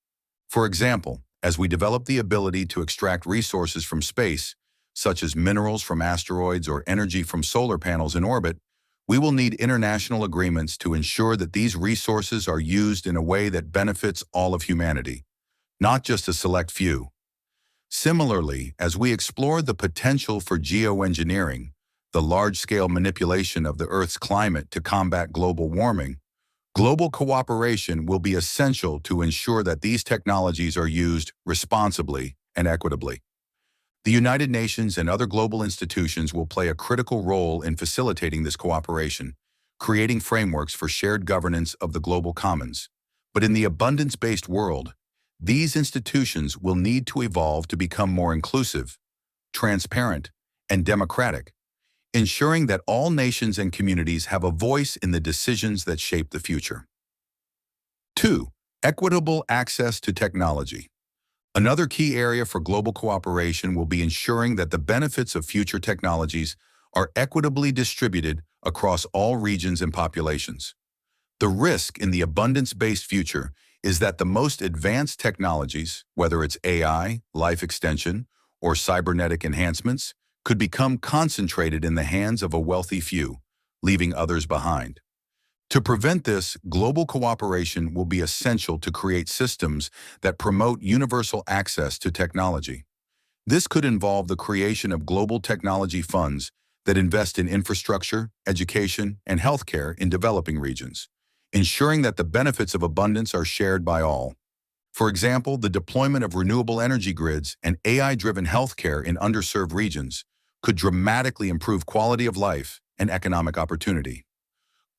For example, as we develop the ability to extract resources from space, such as minerals from asteroids or energy from solar panels in orbit, we will need international agreements to ensure that these resources are used in a way that benefits all of humanity, not just a select few. Similarly, as we explore the potential for geoengineering, the large-scale manipulation of the Earth's climate to combat global warming, global cooperation will be essential to ensure that these technologies are used responsibly and equitably. The United Nations and other global institutions will play a critical role in facilitating this cooperation, creating frameworks for shared governance of the global commons. But in the abundance-based world, these institutions will need to evolve to become more inclusive, transparent, and democratic, ensuring that all nations and communities have a voice in the decisions that shape the future. 2. Equitable access to technology. Another key area for global cooperation will be ensuring that the benefits of future technologies are equitably distributed across all regions and populations. The risk in the abundance-based future is that the most advanced technologies, whether it's AI, life extension, or cybernetic enhancements, could become concentrated in the hands of a wealthy few, leaving others behind. To prevent this, global cooperation will be essential to create systems that promote universal access to technology. This could involve the creation of global technology funds that invest in infrastructure, education, and healthcare in developing regions, ensuring that the benefits of abundance are shared by all. For example, the deployment of renewable energy grids and AI-driven healthcare in underserved regions could dramatically improve quality of life and economic opportunity.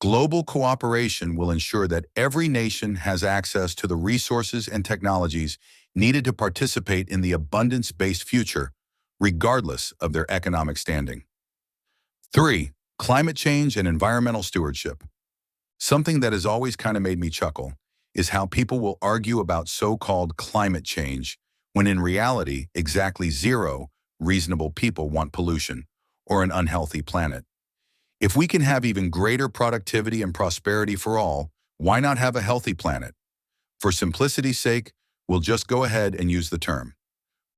Global cooperation will ensure that every nation has access to the resources and technologies needed to participate in the abundance-based future, regardless of their economic standing. 3. Climate change and environmental stewardship. Something that has always kind of made me chuckle is how people will argue about so-called climate change when in reality, exactly zero reasonable people want pollution or an unhealthy planet. If we can have even greater productivity and prosperity for all, why not have a healthy planet? For simplicity's sake, we'll just go ahead and use the term.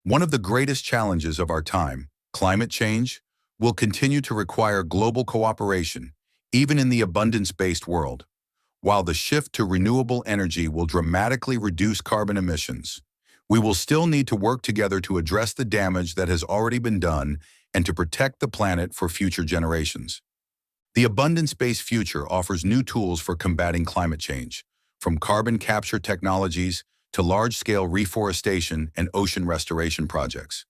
One of the greatest challenges of our time, climate change, will continue to require global cooperation, even in the abundance-based world. While the shift to renewable energy will dramatically reduce carbon emissions, we will still need to work together to address the damage that has already been done and to protect the planet for future generations. The abundance-based future offers new tools for combating climate change, from carbon capture technologies to large-scale reforestation and ocean restoration projects.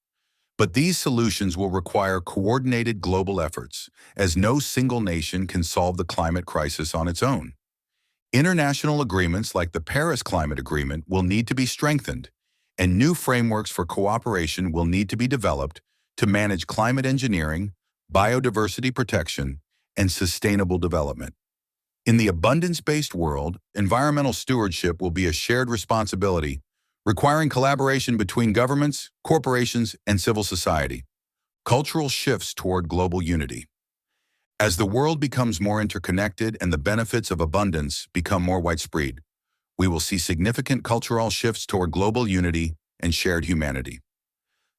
But these solutions will require coordinated global efforts, as no single nation can solve the climate crisis on its own. International agreements like the Paris Climate Agreement will need to be strengthened, and new frameworks for cooperation will need to be developed to manage climate engineering, biodiversity protection, and sustainable development. In the abundance-based world, environmental stewardship will be a shared responsibility, requiring collaboration between governments, corporations, and civil society. Cultural shifts toward global unity. As the world becomes more interconnected and the benefits of abundance become more widespread, we will see significant cultural shifts toward global unity and shared humanity.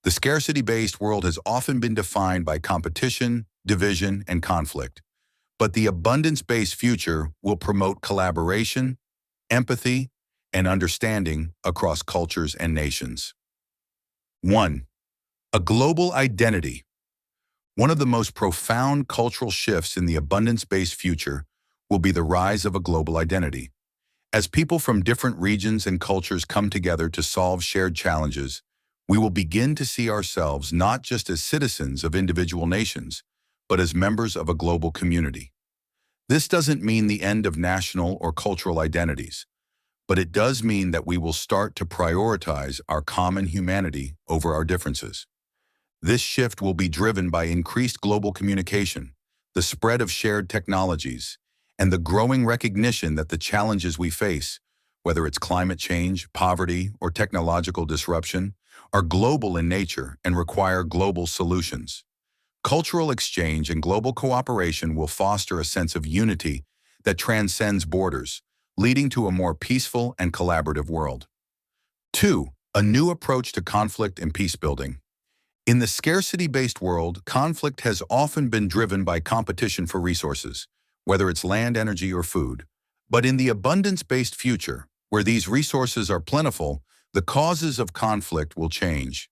The scarcity-based world has often been defined by competition, division, and conflict, but the abundance-based future will promote collaboration, empathy, and understanding across cultures and nations. 1. A global identity. One of the most profound cultural shifts in the abundance-based future will be the rise of a global identity. As people from different regions and cultures come together to solve shared challenges, we will begin to see ourselves not just as citizens of individual nations, but as members of a global community. This doesn't mean the end of national or cultural identities, but it does mean that we will start to prioritize our common humanity over our differences. This shift will be driven by increased global communication, the spread of shared technologies, and the growing recognition that the challenges we face, whether it's climate change, poverty, or technological disruption, are global in nature and require global solutions. Cultural exchange and global cooperation will foster a sense of unity that transcends borders, leading to a more peaceful and collaborative world. 2. A new approach to conflict and peace building. In the scarcity-based world, conflict has often been driven by competition for resources, whether it's land, energy, or food. But in the abundance-based future, where these resources are plentiful, the causes of conflict will change.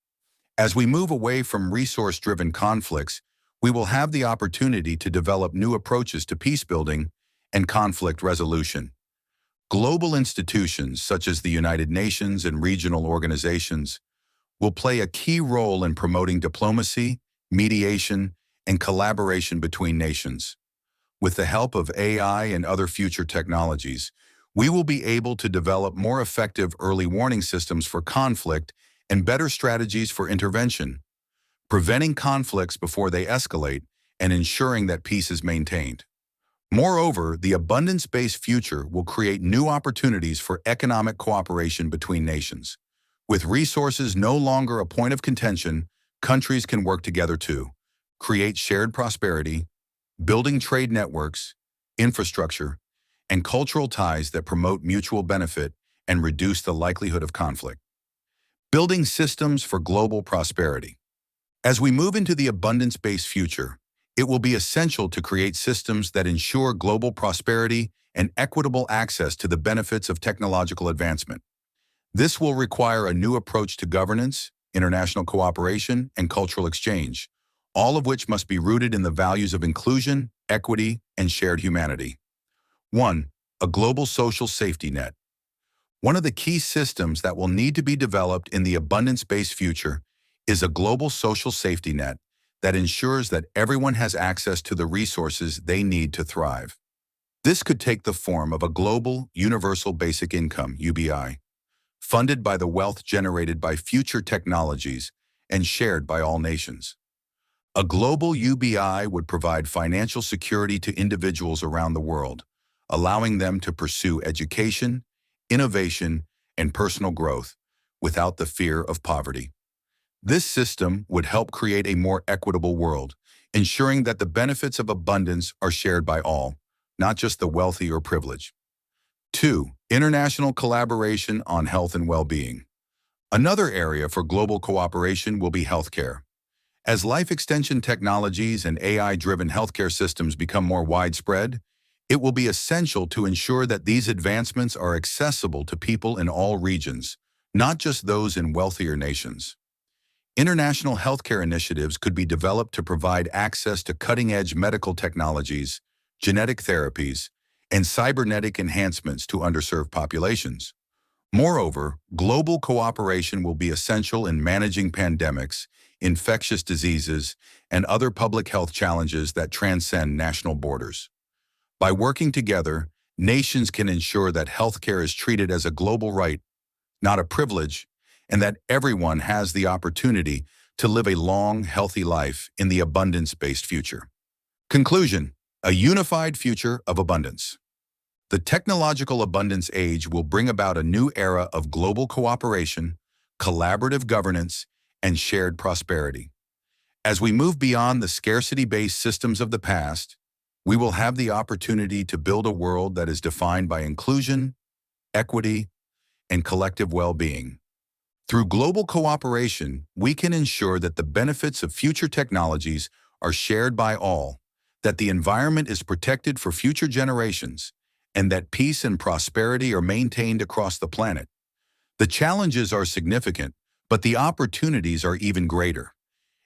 As we move away from resource-driven conflicts, we will have the opportunity to develop new approaches to peace building and conflict resolution. Global institutions such as the United Nations and regional organizations will play a key role in promoting diplomacy, mediation, and collaboration between nations. With the help of AI and other future technologies, we will be able to develop more effective early warning systems for conflict and better strategies for intervention, preventing conflicts before they escalate and ensuring that peace is maintained. Moreover, the abundance-based future will create new opportunities for economic cooperation between nations. With resources no longer a point of contention, countries can work together to create shared prosperity, building trade networks, infrastructure, and cultural ties that promote mutual benefit and reduce the likelihood of conflict. Building systems for global prosperity. As we move into the abundance-based future, it will be essential to create systems that ensure global prosperity and equitable access to the benefits of technological advancement. This will require a new approach to governance, international cooperation, and cultural exchange, all of which must be rooted in the values of inclusion, equity, and shared humanity. 1. A global social safety net. One of the key systems that will need to be developed in the abundance-based future is a global social safety net that ensures that everyone has access to the resources they need to thrive. This could take the form of a global universal basic income, UBI, funded by the wealth generated by future technologies and shared by all nations. A global UBI would provide financial security to individuals around the world, allowing them to pursue education, innovation, and personal growth without the fear of poverty. This system would help create a more equitable world, ensuring that the benefits of abundance are shared by all, not just the wealthy or privileged. 2. International collaboration on health and well-being. Another area for global cooperation will be healthcare. As life extension technologies and AI-driven healthcare systems become more widespread, it will be essential to ensure that these advancements are accessible to people in all regions, not just those in wealthier nations. International healthcare initiatives could be developed to provide access to cutting-edge medical technologies, genetic therapies, and cybernetic enhancements to underserved populations. Moreover, global cooperation will be essential in managing pandemics, infectious diseases, and other public health challenges that transcend national borders. By working together, nations can ensure that healthcare is treated as a global right, not a privilege, and that everyone has the opportunity to live a long, healthy life in the abundance-based future. Conclusion: a unified future of abundance. The technological abundance age will bring about a new era of global cooperation, collaborative governance, and shared prosperity. As we move beyond the scarcity-based systems of the past, we will have the opportunity to build a world that is defined by inclusion, equity, and collective well-being. Through global cooperation, we can ensure that the benefits of future technologies are shared by all, that the environment is protected for future generations, and that peace and prosperity are maintained across the planet. The challenges are significant, but the opportunities are even greater.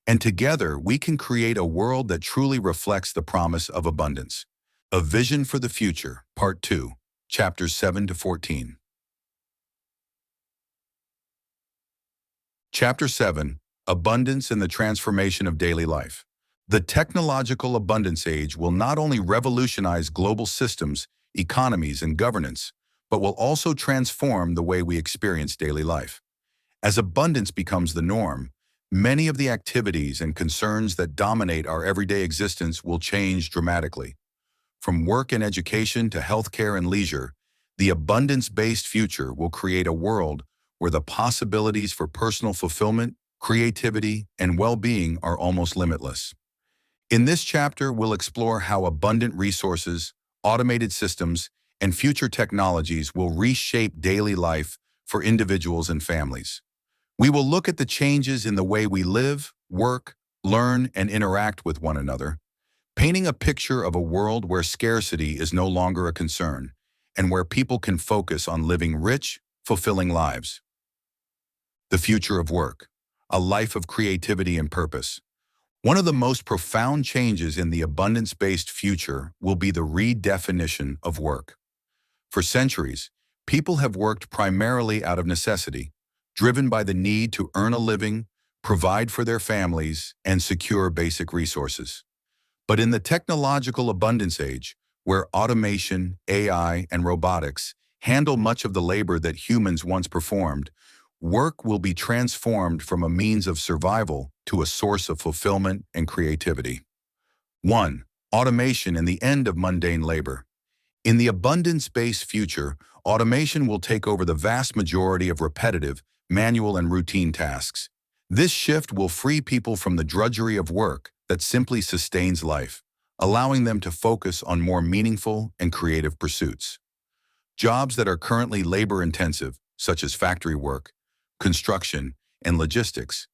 And together, we can create a world that truly reflects the promise of abundance. A Vision for the Future, Part 2, Chapters 7 to 14. Chapter 7, Abundance and the Transformation of Daily Life. The technological abundance age will not only revolutionize global systems, economies, and governance, but will also transform the way we experience daily life. As abundance becomes the norm, many of the activities and concerns that dominate our everyday existence will change dramatically. From work and education to healthcare and leisure, the abundance-based future will create a world where the possibilities for personal fulfillment, creativity, and well-being are almost limitless. In this chapter, we'll explore how abundant resources, automated systems, and future technologies will reshape daily life for individuals and families. We will look at the changes in the way we live, work, learn, and interact with one another, painting a picture of a world where scarcity is no longer a concern and where people can focus on living rich, fulfilling lives. The future of work, a life of creativity and purpose. One of the most profound changes in the abundance-based future will be the redefinition of work. For centuries, people have worked primarily out of necessity, driven by the need to earn a living, provide for their families, and secure basic resources. But in the technological abundance age, where automation, AI, and robotics handle much of the labor that humans once performed, work will be transformed from a means of survival to a source of fulfillment and creativity. 1. Automation and the end of mundane labor. In the abundance-based future, automation will take over the vast majority of repetitive, manual and routine tasks. This shift will free people from the drudgery of work that simply sustains life, allowing them to focus on more meaningful and creative pursuits. Jobs that are currently labor-intensive, such as factory work, construction, and logistics,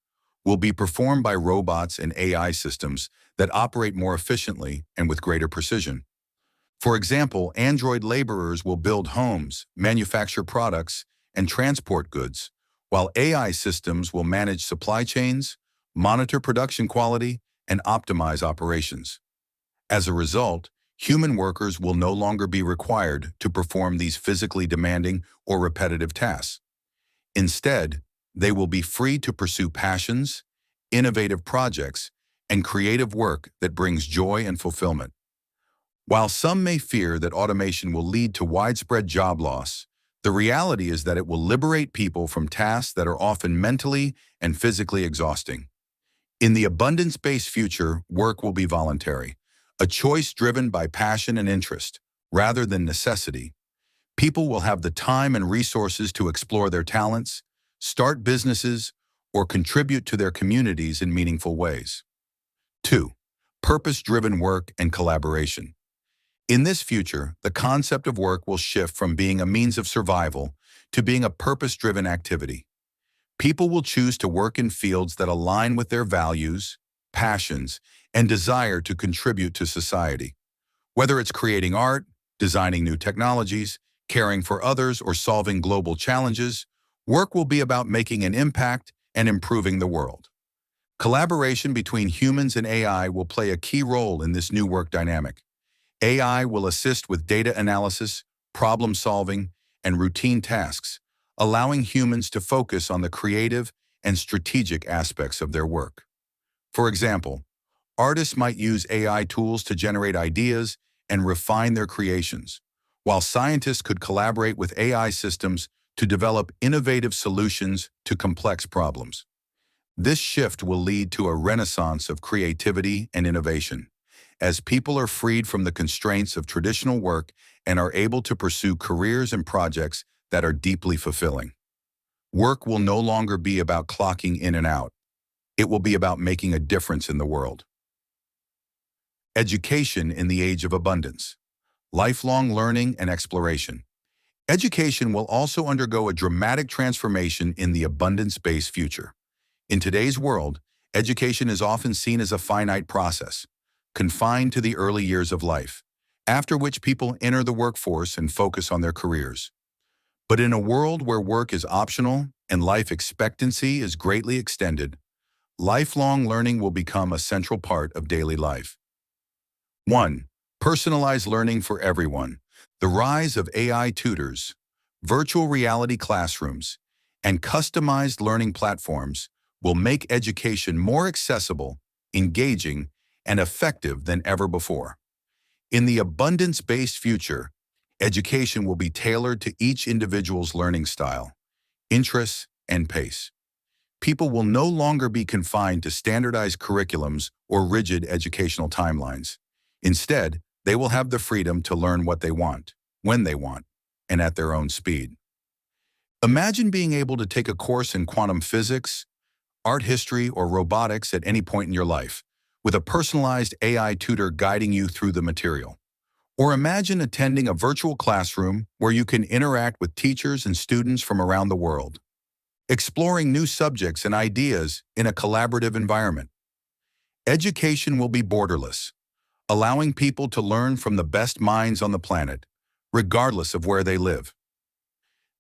will be performed by robots and AI systems that operate more efficiently and with greater precision. For example, android laborers will build homes, manufacture products, and transport goods, while AI systems will manage supply chains, monitor production quality, and optimize operations. As a result, human workers will no longer be required to perform these physically demanding or repetitive tasks. Instead, they will be free to pursue passions, innovative projects, and creative work that brings joy and fulfillment. While some may fear that automation will lead to widespread job loss, the reality is that it will liberate people from tasks that are often mentally and physically exhausting. In the abundance-based future, work will be voluntary, a choice driven by passion and interest, rather than necessity. People will have the time and resources to explore their talents, start businesses, or contribute to their communities in meaningful ways. 2. Purpose-driven work and collaboration. In this future, the concept of work will shift from being a means of survival to being a purpose-driven activity. People will choose to work in fields that align with their values, passions, and desire to contribute to society. Whether it's creating art, designing new technologies, caring for others, or solving global challenges, work will be about making an impact and improving the world. Collaboration between humans and AI will play a key role in this new work dynamic. AI will assist with data analysis, problem solving, and routine tasks, allowing humans to focus on the creative and strategic aspects of their work. For example, artists might use AI tools to generate ideas and refine their creations, while scientists could collaborate with AI systems to develop innovative solutions to complex problems. This shift will lead to a renaissance of creativity and innovation, as people are freed from the constraints of traditional work and are able to pursue careers and projects that are deeply fulfilling. Work will no longer be about clocking in and out. It will be about making a difference in the world. Education in the age of abundance. Lifelong learning and exploration. Education will also undergo a dramatic transformation in the abundance-based future. In today's world, education is often seen as a finite process, confined to the early years of life, after which people enter the workforce and focus on their careers. But in a world where work is optional and life expectancy is greatly extended, lifelong learning will become a central part of daily life. 1. Personalized learning for everyone. The rise of AI tutors, virtual reality classrooms, and customized learning platforms will make education more accessible, engaging, and effective than ever before. In the abundance-based future, education will be tailored to each individual's learning style, interests, and pace. People will no longer be confined to standardized curriculums or rigid educational timelines. Instead, they will have the freedom to learn what they want, when they want, and at their own speed. Imagine being able to take a course in quantum physics, art history, or robotics at any point in your life, with a personalized AI tutor guiding you through the material. Or imagine attending a virtual classroom where you can interact with teachers and students from around the world, exploring new subjects and ideas in a collaborative environment. Education will be borderless, allowing people to learn from the best minds on the planet, regardless of where they live.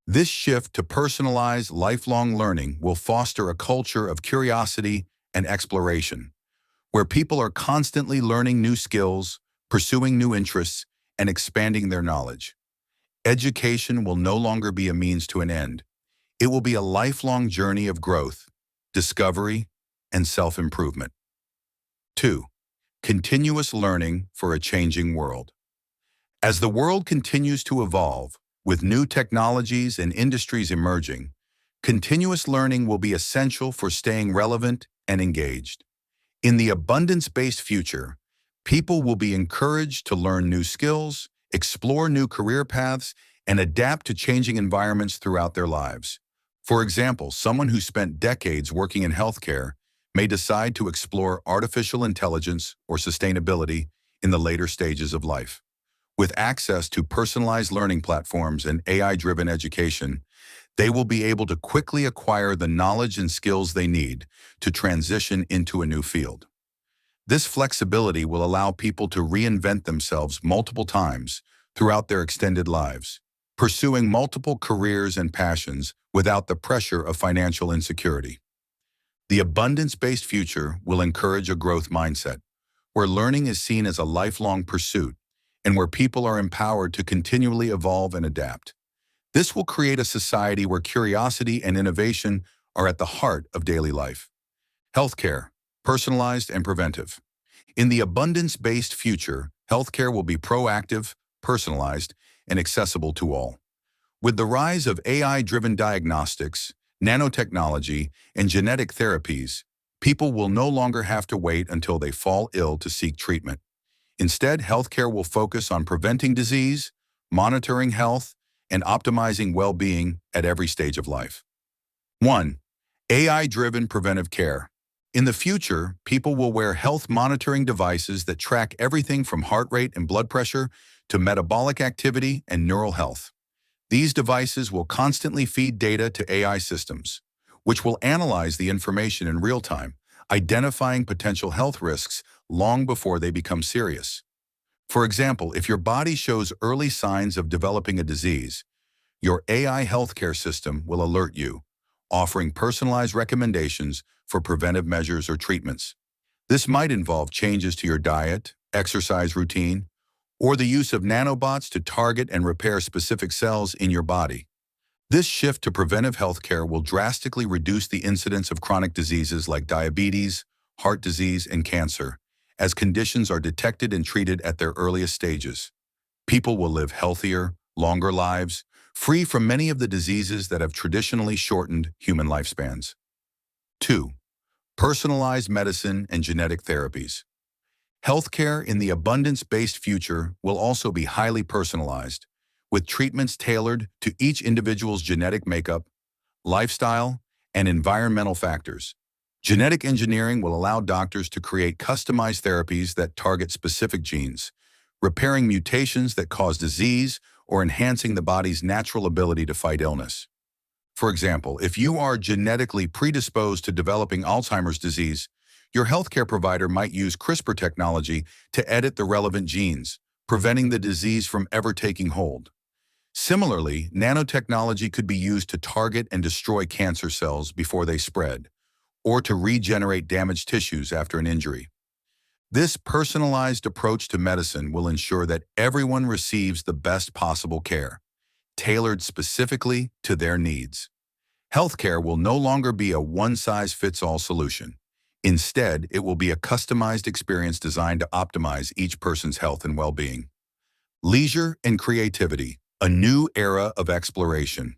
This shift to personalized, lifelong learning will foster a culture of curiosity and exploration, where people are constantly learning new skills, pursuing new interests, and expanding their knowledge. Education will no longer be a means to an end. It will be a lifelong journey of growth, discovery, and self-improvement. 2. Continuous learning for a changing world. As the world continues to evolve, with new technologies and industries emerging, continuous learning will be essential for staying relevant and engaged. In the abundance-based future, people will be encouraged to learn new skills, explore new career paths, and adapt to changing environments throughout their lives. For example, someone who spent decades working in healthcare may decide to explore artificial intelligence or sustainability in the later stages of life. With access to personalized learning platforms and AI-driven education, they will be able to quickly acquire the knowledge and skills they need to transition into a new field. This flexibility will allow people to reinvent themselves multiple times throughout their extended lives, pursuing multiple careers and passions without the pressure of financial insecurity. The abundance-based future will encourage a growth mindset, where learning is seen as a lifelong pursuit and where people are empowered to continually evolve and adapt. This will create a society where curiosity and innovation are at the heart of daily life. Healthcare, personalized and preventive. In the abundance-based future, healthcare will be proactive, personalized, and accessible to all. With the rise of AI-driven diagnostics, nanotechnology, and genetic therapies, people will no longer have to wait until they fall ill to seek treatment. Instead, healthcare will focus on preventing disease, monitoring health, and optimizing well-being at every stage of life. 1. AI-driven preventive care. In the future, people will wear health monitoring devices that track everything from heart rate and blood pressure to metabolic activity and neural health. These devices will constantly feed data to AI systems, which will analyze the information in real time, identifying potential health risks long before they become serious. For example, if your body shows early signs of developing a disease, your AI healthcare system will alert you, offering personalized recommendations for preventive measures or treatments. This might involve changes to your diet, exercise routine, or the use of nanobots to target and repair specific cells in your body. This shift to preventive healthcare will drastically reduce the incidence of chronic diseases like diabetes, heart disease, and cancer, as conditions are detected and treated at their earliest stages. People will live healthier, longer lives, free from many of the diseases that have traditionally shortened human lifespans. 2. Personalized medicine and genetic therapies. Healthcare in the abundance-based future will also be highly personalized, with treatments tailored to each individual's genetic makeup, lifestyle, and environmental factors. Genetic engineering will allow doctors to create customized therapies that target specific genes, repairing mutations that cause disease or enhancing the body's natural ability to fight illness. For example, if you are genetically predisposed to developing Alzheimer's disease, your healthcare provider might use CRISPR technology to edit the relevant genes, preventing the disease from ever taking hold. Similarly, nanotechnology could be used to target and destroy cancer cells before they spread, or to regenerate damaged tissues after an injury. This personalized approach to medicine will ensure that everyone receives the best possible care, tailored specifically to their needs. Healthcare will no longer be a one-size-fits-all solution. Instead, it will be a customized experience designed to optimize each person's health and well-being. Leisure and creativity, a new era of exploration.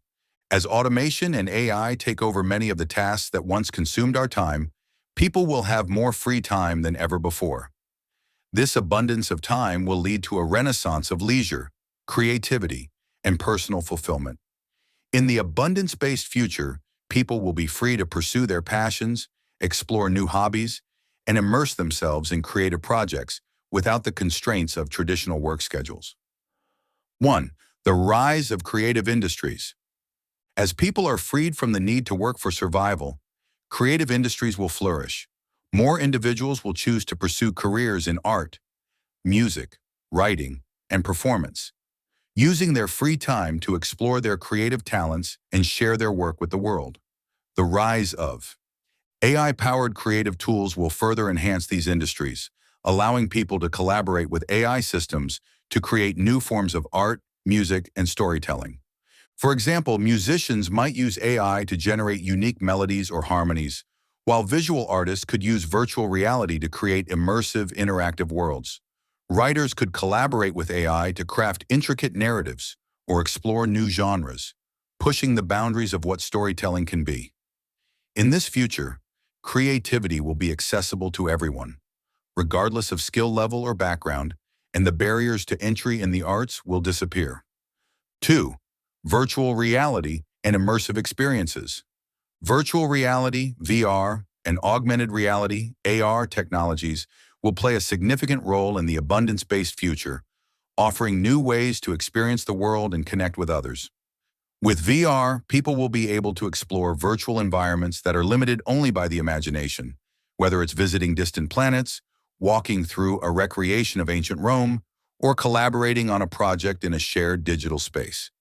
As automation and AI take over many of the tasks that once consumed our time, people will have more free time than ever before. This abundance of time will lead to a renaissance of leisure, creativity, and personal fulfillment. In the abundance-based future, people will be free to pursue their passions, explore new hobbies, and immerse themselves in creative projects without the constraints of traditional work schedules. 1. The rise of creative industries. As people are freed from the need to work for survival, creative industries will flourish. More individuals will choose to pursue careers in art, music, writing, and performance, using their free time to explore their creative talents and share their work with the world. The rise of AI-powered creative tools will further enhance these industries, allowing people to collaborate with AI systems to create new forms of art, music, and storytelling. For example, musicians might use AI to generate unique melodies or harmonies, while visual artists could use virtual reality to create immersive, interactive worlds. Writers could collaborate with AI to craft intricate narratives or explore new genres, pushing the boundaries of what storytelling can be. In this future, creativity will be accessible to everyone, regardless of skill level or background, and the barriers to entry in the arts will disappear. 2. Virtual reality and immersive experiences. Virtual reality, VR, and augmented reality, AR technologies will play a significant role in the abundance-based future, offering new ways to experience the world and connect with others. With VR, people will be able to explore virtual environments that are limited only by the imagination, whether it's visiting distant planets, walking through a recreation of ancient Rome, or collaborating on a project in a shared digital space.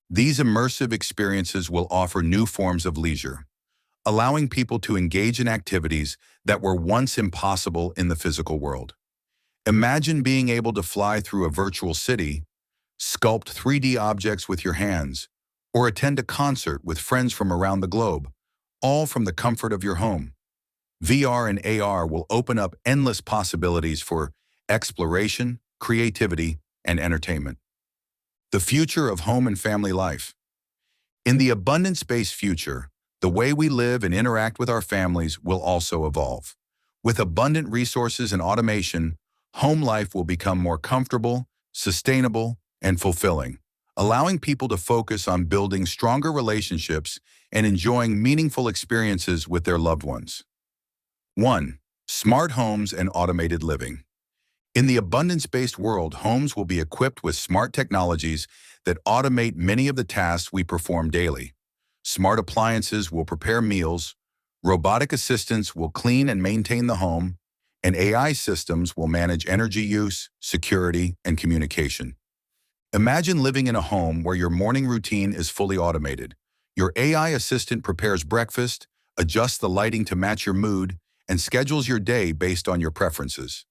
These immersive experiences will offer new forms of leisure, allowing people to engage in activities that were once impossible in the physical world. Imagine being able to fly through a virtual city, sculpt 3D objects with your hands, or attend a concert with friends from around the globe, all from the comfort of your home. VR and AR will open up endless possibilities for exploration, creativity, and entertainment. The future of home and family life. In the abundance-based future, the way we live and interact with our families will also evolve. With abundant resources and automation, home life will become more comfortable, sustainable, and fulfilling, allowing people to focus on building stronger relationships and enjoying meaningful experiences with their loved ones. 1. Smart homes and automated living. In the abundance-based world, homes will be equipped with smart technologies that automate many of the tasks we perform daily. Smart appliances will prepare meals, robotic assistants will clean and maintain the home, and AI systems will manage energy use, security, and communication. Imagine living in a home where your morning routine is fully automated. Your AI assistant prepares breakfast, adjusts the lighting to match your mood, and schedules your day based on your preferences.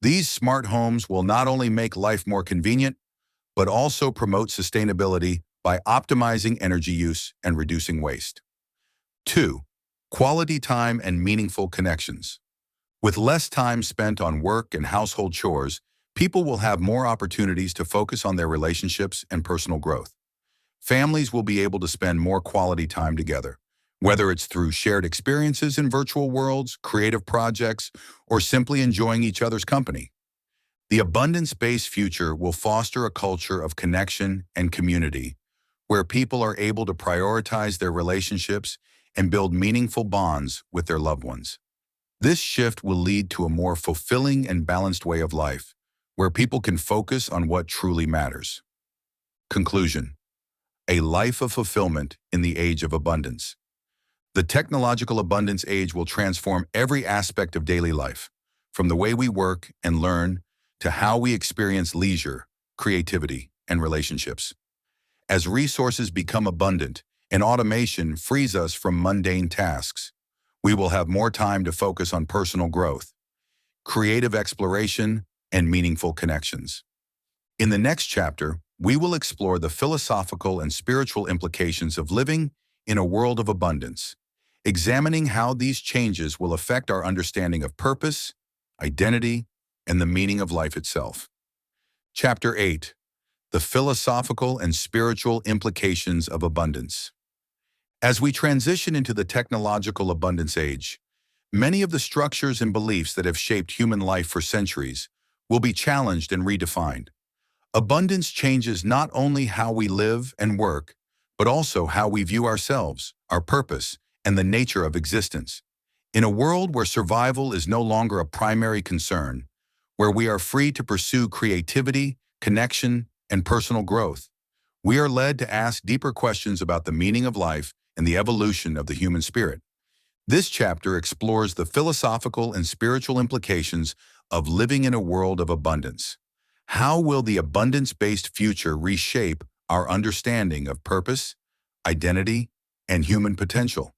These smart homes will not only make life more convenient, but also promote sustainability by optimizing energy use and reducing waste. 2. Quality time and meaningful connections. With less time spent on work and household chores, people will have more opportunities to focus on their relationships and personal growth. Families will be able to spend more quality time together, whether it's through shared experiences in virtual worlds, creative projects, or simply enjoying each other's company. The abundance-based future will foster a culture of connection and community, where people are able to prioritize their relationships and build meaningful bonds with their loved ones. This shift will lead to a more fulfilling and balanced way of life, where people can focus on what truly matters. Conclusion: a life of fulfillment in the age of abundance. The technological abundance age will transform every aspect of daily life, from the way we work and learn to how we experience leisure, creativity, and relationships. As resources become abundant and automation frees us from mundane tasks, we will have more time to focus on personal growth, creative exploration, and meaningful connections. In the next chapter, we will explore the philosophical and spiritual implications of living in a world of abundance, examining how these changes will affect our understanding of purpose, identity, and the meaning of life itself. Chapter 8. The philosophical and spiritual implications of abundance. As we transition into the technological abundance age, many of the structures and beliefs that have shaped human life for centuries will be challenged and redefined. Abundance changes not only how we live and work, but also how we view ourselves, our purpose, and the nature of existence. In a world where survival is no longer a primary concern, where we are free to pursue creativity, connection, and personal growth, we are led to ask deeper questions about the meaning of life and the evolution of the human spirit. This chapter explores the philosophical and spiritual implications of living in a world of abundance. How will the abundance-based future reshape our understanding of purpose, identity, and human potential?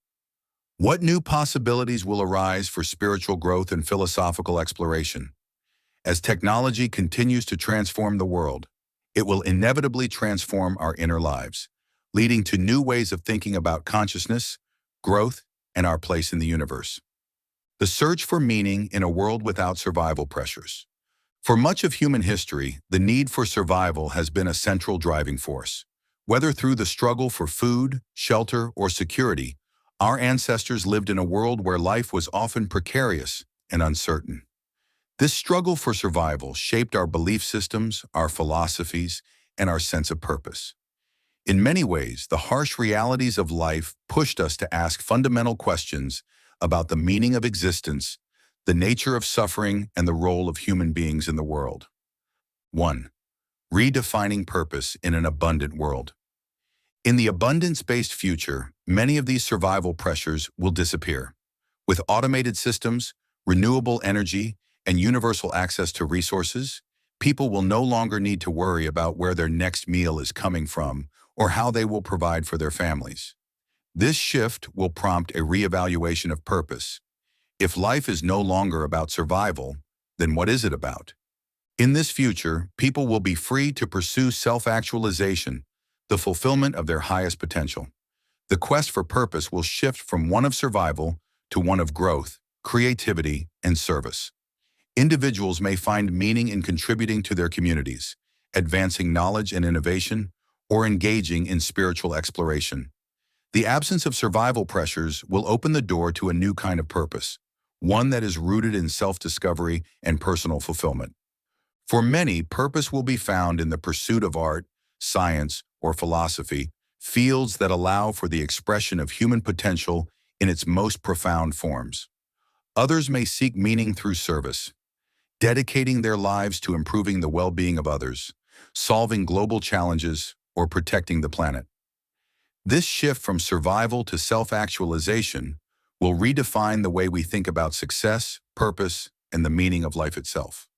What new possibilities will arise for spiritual growth and philosophical exploration? As technology continues to transform the world, it will inevitably transform our inner lives, leading to new ways of thinking about consciousness, growth, and our place in the universe. The search for meaning in a world without survival pressures. For much of human history, the need for survival has been a central driving force. Whether through the struggle for food, shelter, or security, our ancestors lived in a world where life was often precarious and uncertain. This struggle for survival shaped our belief systems, our philosophies, and our sense of purpose. In many ways, the harsh realities of life pushed us to ask fundamental questions about the meaning of existence, the nature of suffering, and the role of human beings in the world. 1. Redefining purpose in an abundant world. In the abundance-based future, many of these survival pressures will disappear. With automated systems, renewable energy, and universal access to resources, people will no longer need to worry about where their next meal is coming from or how they will provide for their families. This shift will prompt a reevaluation of purpose. If life is no longer about survival, then what is it about? In this future, people will be free to pursue self-actualization, the fulfillment of their highest potential. The quest for purpose will shift from one of survival to one of growth, creativity, and service. Individuals may find meaning in contributing to their communities, advancing knowledge and innovation, or engaging in spiritual exploration. The absence of survival pressures will open the door to a new kind of purpose, one that is rooted in self-discovery and personal fulfillment. For many, purpose will be found in the pursuit of art, science, or philosophy, fields that allow for the expression of human potential in its most profound forms. Others may seek meaning through service, dedicating their lives to improving the well-being of others, solving global challenges, or protecting the planet. This shift from survival to self-actualization will redefine the way we think about success, purpose, and the meaning of life itself.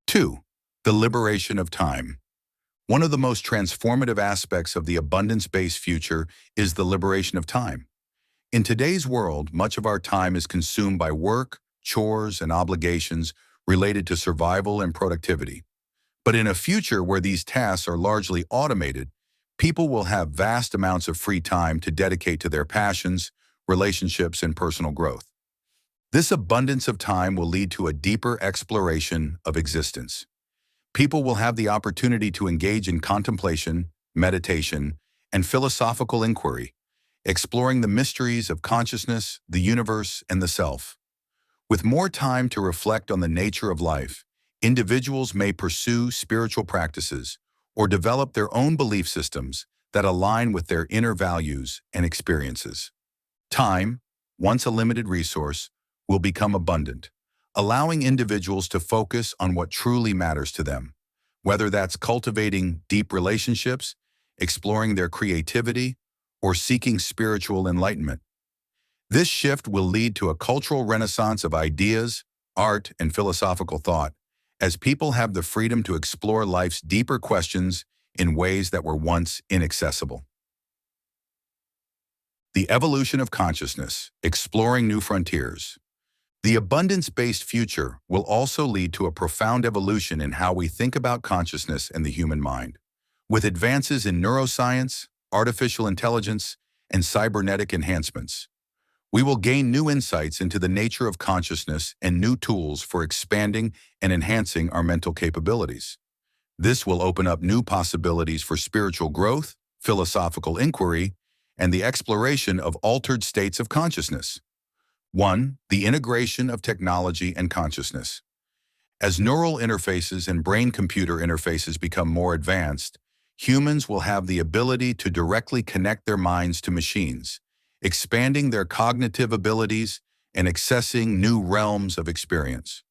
2. The liberation of time. One of the most transformative aspects of the abundance-based future is the liberation of time. In today's world, much of our time is consumed by work, chores, and obligations related to survival and productivity. But in a future where these tasks are largely automated, people will have vast amounts of free time to dedicate to their passions, relationships, and personal growth. This abundance of time will lead to a deeper exploration of existence. People will have the opportunity to engage in contemplation, meditation, and philosophical inquiry, exploring the mysteries of consciousness, the universe, and the self. With more time to reflect on the nature of life, individuals may pursue spiritual practices or develop their own belief systems that align with their inner values and experiences. Time, once a limited resource, will become abundant, allowing individuals to focus on what truly matters to them, whether that's cultivating deep relationships, exploring their creativity, or seeking spiritual enlightenment. This shift will lead to a cultural renaissance of ideas, art, and philosophical thought, as people have the freedom to explore life's deeper questions in ways that were once inaccessible. The evolution of consciousness, exploring new frontiers. The abundance-based future will also lead to a profound evolution in how we think about consciousness and the human mind. With advances in neuroscience, artificial intelligence, and cybernetic enhancements, we will gain new insights into the nature of consciousness and new tools for expanding and enhancing our mental capabilities. This will open up new possibilities for spiritual growth, philosophical inquiry, and the exploration of altered states of consciousness. 1. The integration of technology and consciousness. As neural interfaces and brain-computer interfaces become more advanced, humans will have the ability to directly connect their minds to machines, expanding their cognitive abilities and accessing new realms of experience.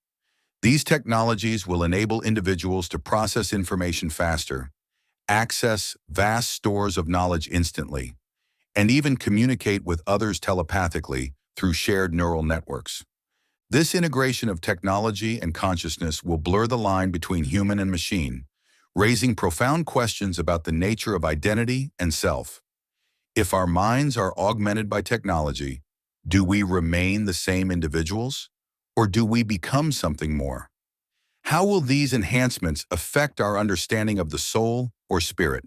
These technologies will enable individuals to process information faster, access vast stores of knowledge instantly, and even communicate with others telepathically through shared neural networks. This integration of technology and consciousness will blur the line between human and machine, raising profound questions about the nature of identity and self. If our minds are augmented by technology, do we remain the same individuals, or do we become something more? How will these enhancements affect our understanding of the soul or spirit?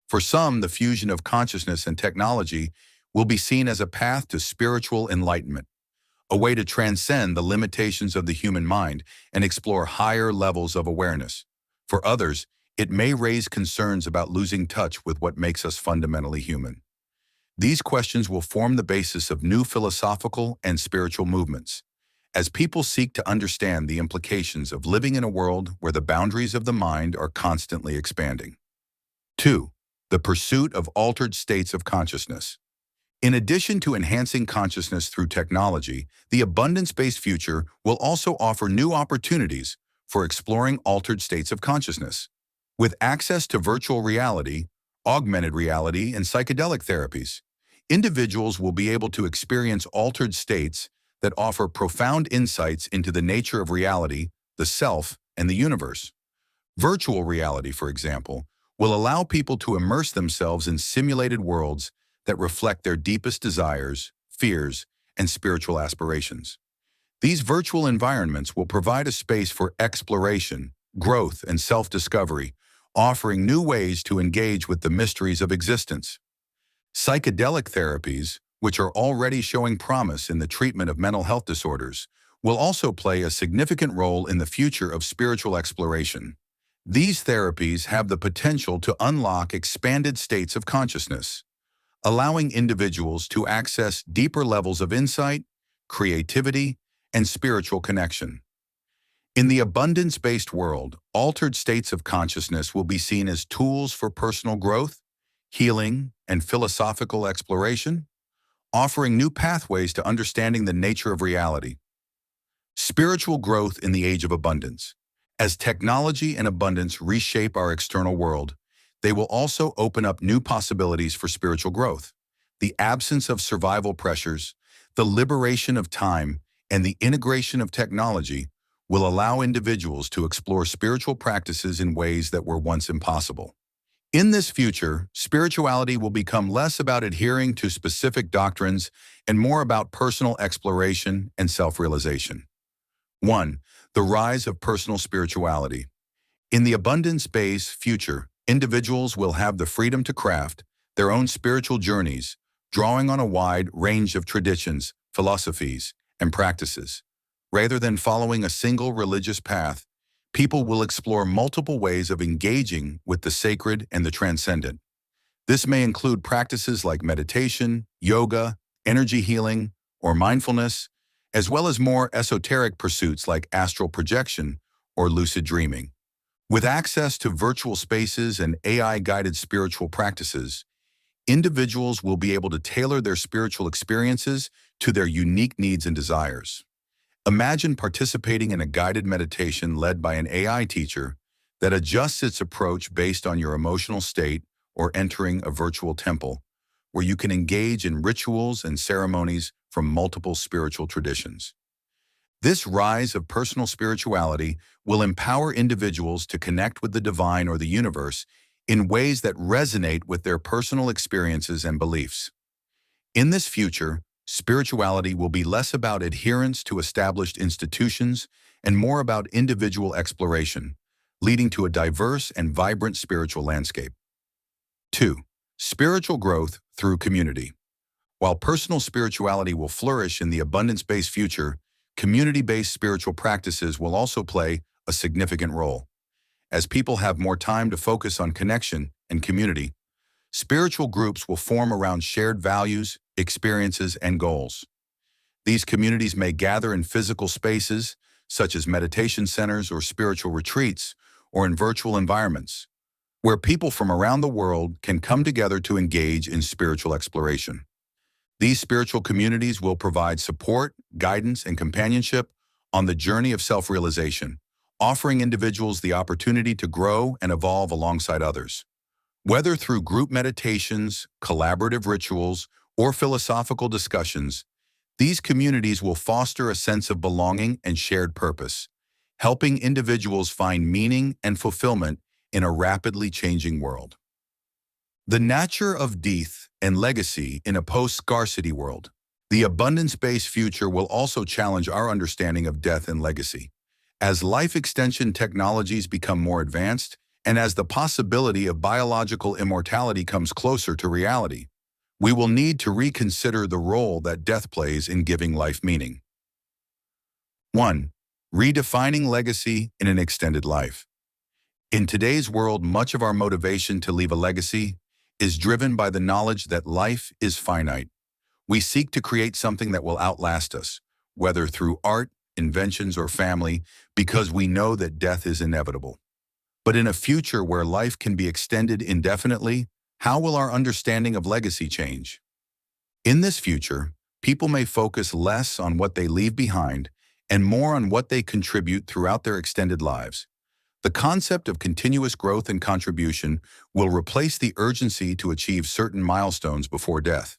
For some, the fusion of consciousness and technology will be seen as a path to spiritual enlightenment, a way to transcend the limitations of the human mind and explore higher levels of awareness. For others, it may raise concerns about losing touch with what makes us fundamentally human. These questions will form the basis of new philosophical and spiritual movements, as people seek to understand the implications of living in a world where the boundaries of the mind are constantly expanding. 2. the pursuit of altered states of consciousness. In addition to enhancing consciousness through technology, the abundance-based future will also offer new opportunities for exploring altered states of consciousness. With access to virtual reality, augmented reality, and psychedelic therapies, individuals will be able to experience altered states that offer profound insights into the nature of reality, the self, and the universe. Virtual reality, for example, will allow people to immerse themselves in simulated worlds that reflect their deepest desires, fears, and spiritual aspirations. These virtual environments will provide a space for exploration, growth, and self-discovery, offering new ways to engage with the mysteries of existence. Psychedelic therapies, which are already showing promise in the treatment of mental health disorders, will also play a significant role in the future of spiritual exploration. These therapies have the potential to unlock expanded states of consciousness, allowing individuals to access deeper levels of insight, creativity, and spiritual connection. In the abundance-based world, altered states of consciousness will be seen as tools for personal growth, healing, and philosophical exploration, offering new pathways to understanding the nature of reality. Spiritual growth in the age of abundance. As technology and abundance reshape our external world, they will also open up new possibilities for spiritual growth. The absence of survival pressures, the liberation of time, and the integration of technology will allow individuals to explore spiritual practices in ways that were once impossible. In this future, spirituality will become less about adhering to specific doctrines and more about personal exploration and self-realization. 1. The rise of personal spirituality. In the abundance-based future, individuals will have the freedom to craft their own spiritual journeys, drawing on a wide range of traditions, philosophies, and practices. Rather than following a single religious path, people will explore multiple ways of engaging with the sacred and the transcendent. This may include practices like meditation, yoga, energy healing, or mindfulness, as well as more esoteric pursuits like astral projection or lucid dreaming. With access to virtual spaces and AI-guided spiritual practices, individuals will be able to tailor their spiritual experiences to their unique needs and desires. Imagine participating in a guided meditation led by an AI teacher that adjusts its approach based on your emotional state, or entering a virtual temple where you can engage in rituals and ceremonies from multiple spiritual traditions. This rise of personal spirituality will empower individuals to connect with the divine or the universe in ways that resonate with their personal experiences and beliefs. In this future, spirituality will be less about adherence to established institutions and more about individual exploration, leading to a diverse and vibrant spiritual landscape. 2. Spiritual growth through community. While personal spirituality will flourish in the abundance-based future, community-based spiritual practices will also play a significant role. As people have more time to focus on connection and community, spiritual groups will form around shared values, experiences, and goals. These communities may gather in physical spaces, such as meditation centers or spiritual retreats, or in virtual environments, where people from around the world can come together to engage in spiritual exploration. These spiritual communities will provide support, guidance, and companionship on the journey of self-realization, offering individuals the opportunity to grow and evolve alongside others. Whether through group meditations, collaborative rituals, or philosophical discussions, these communities will foster a sense of belonging and shared purpose, helping individuals find meaning and fulfillment in a rapidly changing world. The nature of death and legacy in a post-scarcity world. The abundance-based future will also challenge our understanding of death and legacy. As life extension technologies become more advanced, and as the possibility of biological immortality comes closer to reality, we will need to reconsider the role that death plays in giving life meaning. 1. Redefining legacy in an extended life. In today's world, much of our motivation to leave a legacy is driven by the knowledge that life is finite. We seek to create something that will outlast us, whether through art, inventions, or family, because we know that death is inevitable. But in a future where life can be extended indefinitely, How will our understanding of legacy change? In this future, people may focus less on what they leave behind and more on what they contribute throughout their extended lives. The concept of continuous growth and contribution will replace the urgency to achieve certain milestones before death.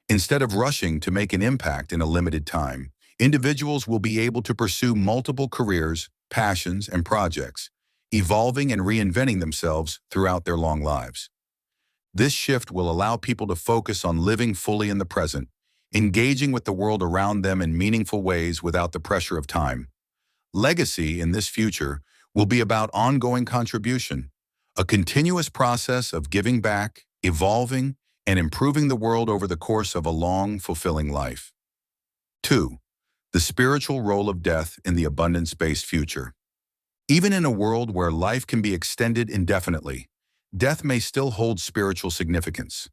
Instead of rushing to make an impact in a limited time, individuals will be able to pursue multiple careers, passions, and projects, evolving and reinventing themselves throughout their long lives. This shift will allow people to focus on living fully in the present, engaging with the world around them in meaningful ways without the pressure of time. Legacy in this future will be about ongoing contribution, a continuous process of giving back, evolving, and improving the world over the course of a long, fulfilling life. 2. The spiritual role of death in the abundance-based future. Even in a world where life can be extended indefinitely, death may still hold spiritual significance.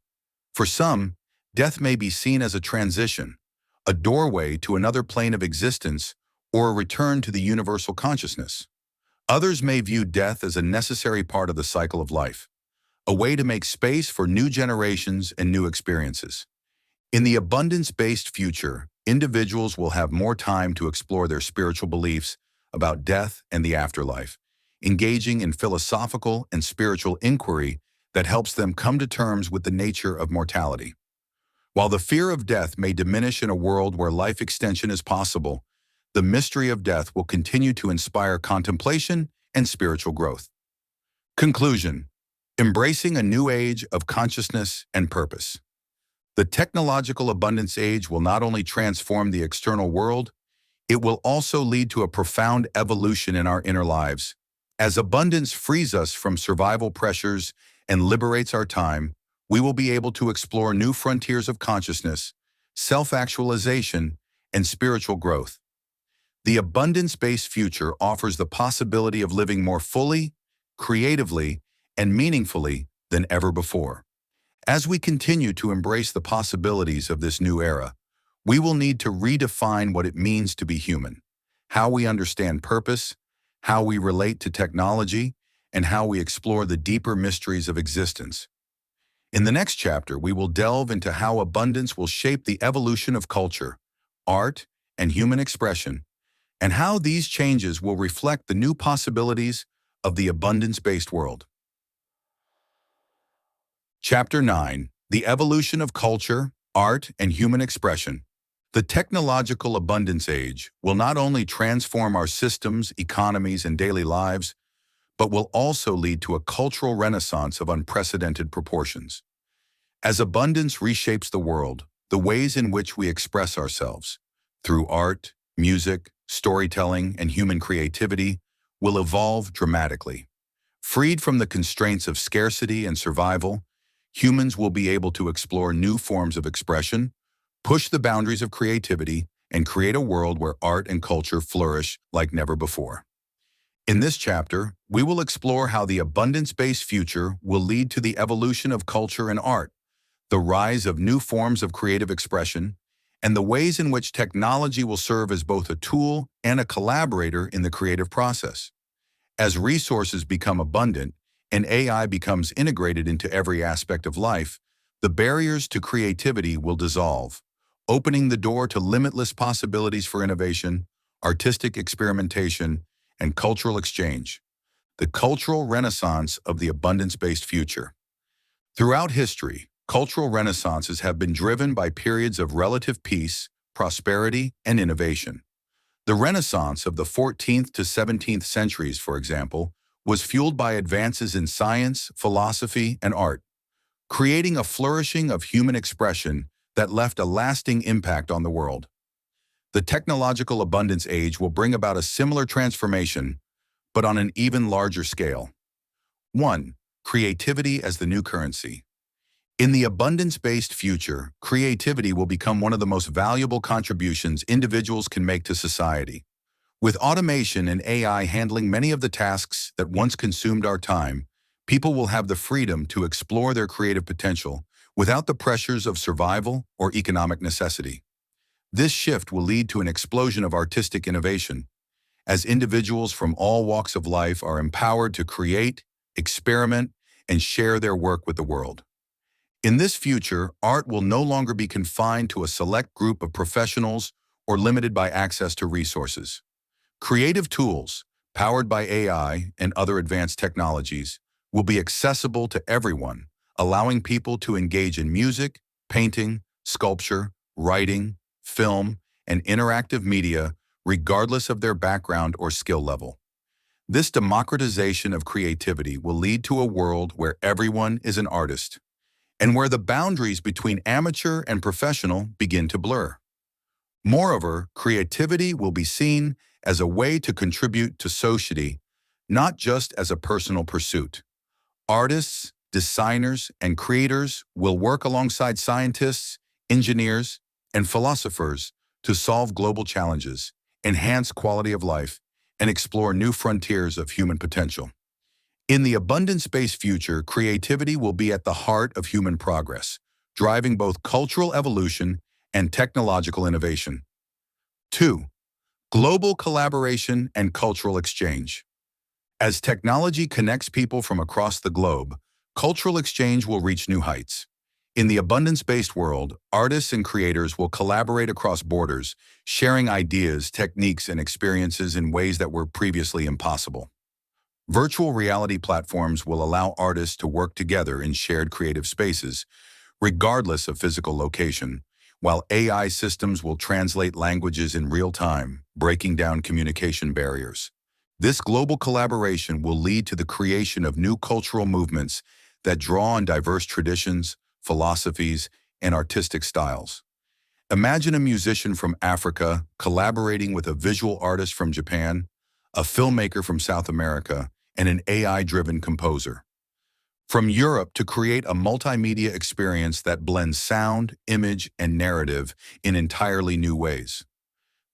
For some, death may be seen as a transition, a doorway to another plane of existence, or a return to the universal consciousness. Others may view death as a necessary part of the cycle of life, a way to make space for new generations and new experiences. In the abundance-based future, individuals will have more time to explore their spiritual beliefs about death and the afterlife, engaging in philosophical and spiritual inquiry that helps them come to terms with the nature of mortality. While the fear of death may diminish in a world where life extension is possible, the mystery of death will continue to inspire contemplation and spiritual growth. Conclusion: embracing a new age of consciousness and purpose. The technological abundance age will not only transform the external world, it will also lead to a profound evolution in our inner lives. As abundance frees us from survival pressures and liberates our time, we will be able to explore new frontiers of consciousness, self-actualization, and spiritual growth. The abundance-based future offers the possibility of living more fully, creatively, and meaningfully than ever before. As we continue to embrace the possibilities of this new era, we will need to redefine what it means to be human, how we understand purpose, how we relate to technology, and how we explore the deeper mysteries of existence. In the next chapter, we will delve into how abundance will shape the evolution of culture, art, and human expression, and how these changes will reflect the new possibilities of the abundance-based world. Chapter 9. The Evolution of Culture, Art, and Human Expression. The technological abundance age will not only transform our systems, economies, and daily lives, but will also lead to a cultural renaissance of unprecedented proportions. As abundance reshapes the world, the ways in which we express ourselves, through art, music, storytelling, and human creativity, will evolve dramatically. Freed from the constraints of scarcity and survival, humans will be able to explore new forms of expression, push the boundaries of creativity, and create a world where art and culture flourish like never before. In this chapter, we will explore how the abundance-based future will lead to the evolution of culture and art, the rise of new forms of creative expression, and the ways in which technology will serve as both a tool and a collaborator in the creative process. As resources become abundant and AI becomes integrated into every aspect of life, the barriers to creativity will dissolve, opening the door to limitless possibilities for innovation, artistic experimentation, and cultural exchange. The cultural renaissance of the abundance-based future. Throughout history, cultural renaissances have been driven by periods of relative peace, prosperity, and innovation. The Renaissance of the 14th to 17th centuries, for example, was fueled by advances in science, philosophy, and art, creating a flourishing of human expression that left a lasting impact on the world. The technological abundance age will bring about a similar transformation, but on an even larger scale. 1. Creativity as the new currency. In the abundance-based future, creativity will become one of the most valuable contributions individuals can make to society. With automation and AI handling many of the tasks that once consumed our time, people will have the freedom to explore their creative potential without the pressures of survival or economic necessity. This shift will lead to an explosion of artistic innovation, as individuals from all walks of life are empowered to create, experiment, and share their work with the world. In this future, art will no longer be confined to a select group of professionals or limited by access to resources. Creative tools, powered by AI and other advanced technologies, will be accessible to everyone, allowing people to engage in music, painting, sculpture, writing, film, and interactive media regardless of their background or skill level. This democratization of creativity will lead to a world where everyone is an artist, and where the boundaries between amateur and professional begin to blur. Moreover, creativity will be seen as a way to contribute to society, not just as a personal pursuit. Artists, designers, and creators will work alongside scientists, engineers, and philosophers to solve global challenges, enhance quality of life, and explore new frontiers of human potential. In the abundance-based future, creativity will be at the heart of human progress, driving both cultural evolution and technological innovation. 2. Global collaboration and cultural exchange. As technology connects people from across the globe, cultural exchange will reach new heights. In the abundance-based world, artists and creators will collaborate across borders, sharing ideas, techniques, and experiences in ways that were previously impossible. Virtual reality platforms will allow artists to work together in shared creative spaces, regardless of physical location, while AI systems will translate languages in real time, breaking down communication barriers. This global collaboration will lead to the creation of new cultural movements that draw on diverse traditions, philosophies, and artistic styles. Imagine a musician from Africa collaborating with a visual artist from Japan, a filmmaker from South America, and an AI-driven composer. From Europe to create a multimedia experience that blends sound, image, and narrative in entirely new ways.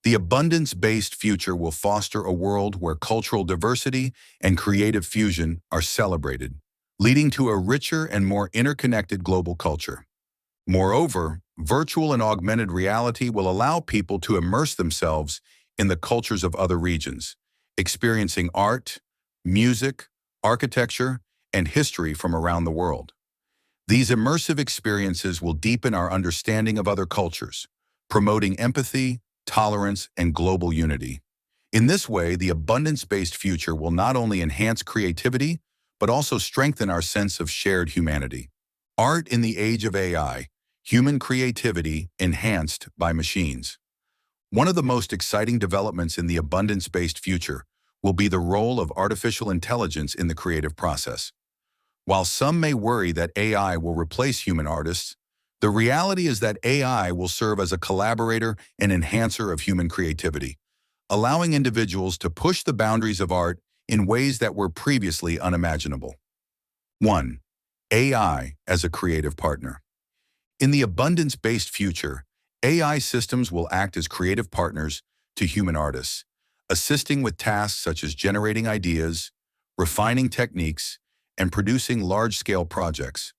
The abundance-based future will foster a world where cultural diversity and creative fusion are celebrated, leading to a richer and more interconnected global culture. Moreover, virtual and augmented reality will allow people to immerse themselves in the cultures of other regions, experiencing art, music, architecture, and history from around the world. These immersive experiences will deepen our understanding of other cultures, promoting empathy, tolerance, and global unity. In this way, the abundance-based future will not only enhance creativity, but also strengthen our sense of shared humanity. Art in the age of AI, human creativity enhanced by machines. One of the most exciting developments in the abundance-based future will be the role of artificial intelligence in the creative process. While some may worry that AI will replace human artists, the reality is that AI will serve as a collaborator and enhancer of human creativity, allowing individuals to push the boundaries of art in ways that were previously unimaginable. 1. AI as a creative partner. In the abundance-based future, AI systems will act as creative partners to human artists, assisting with tasks such as generating ideas, refining techniques, and producing large-scale projects.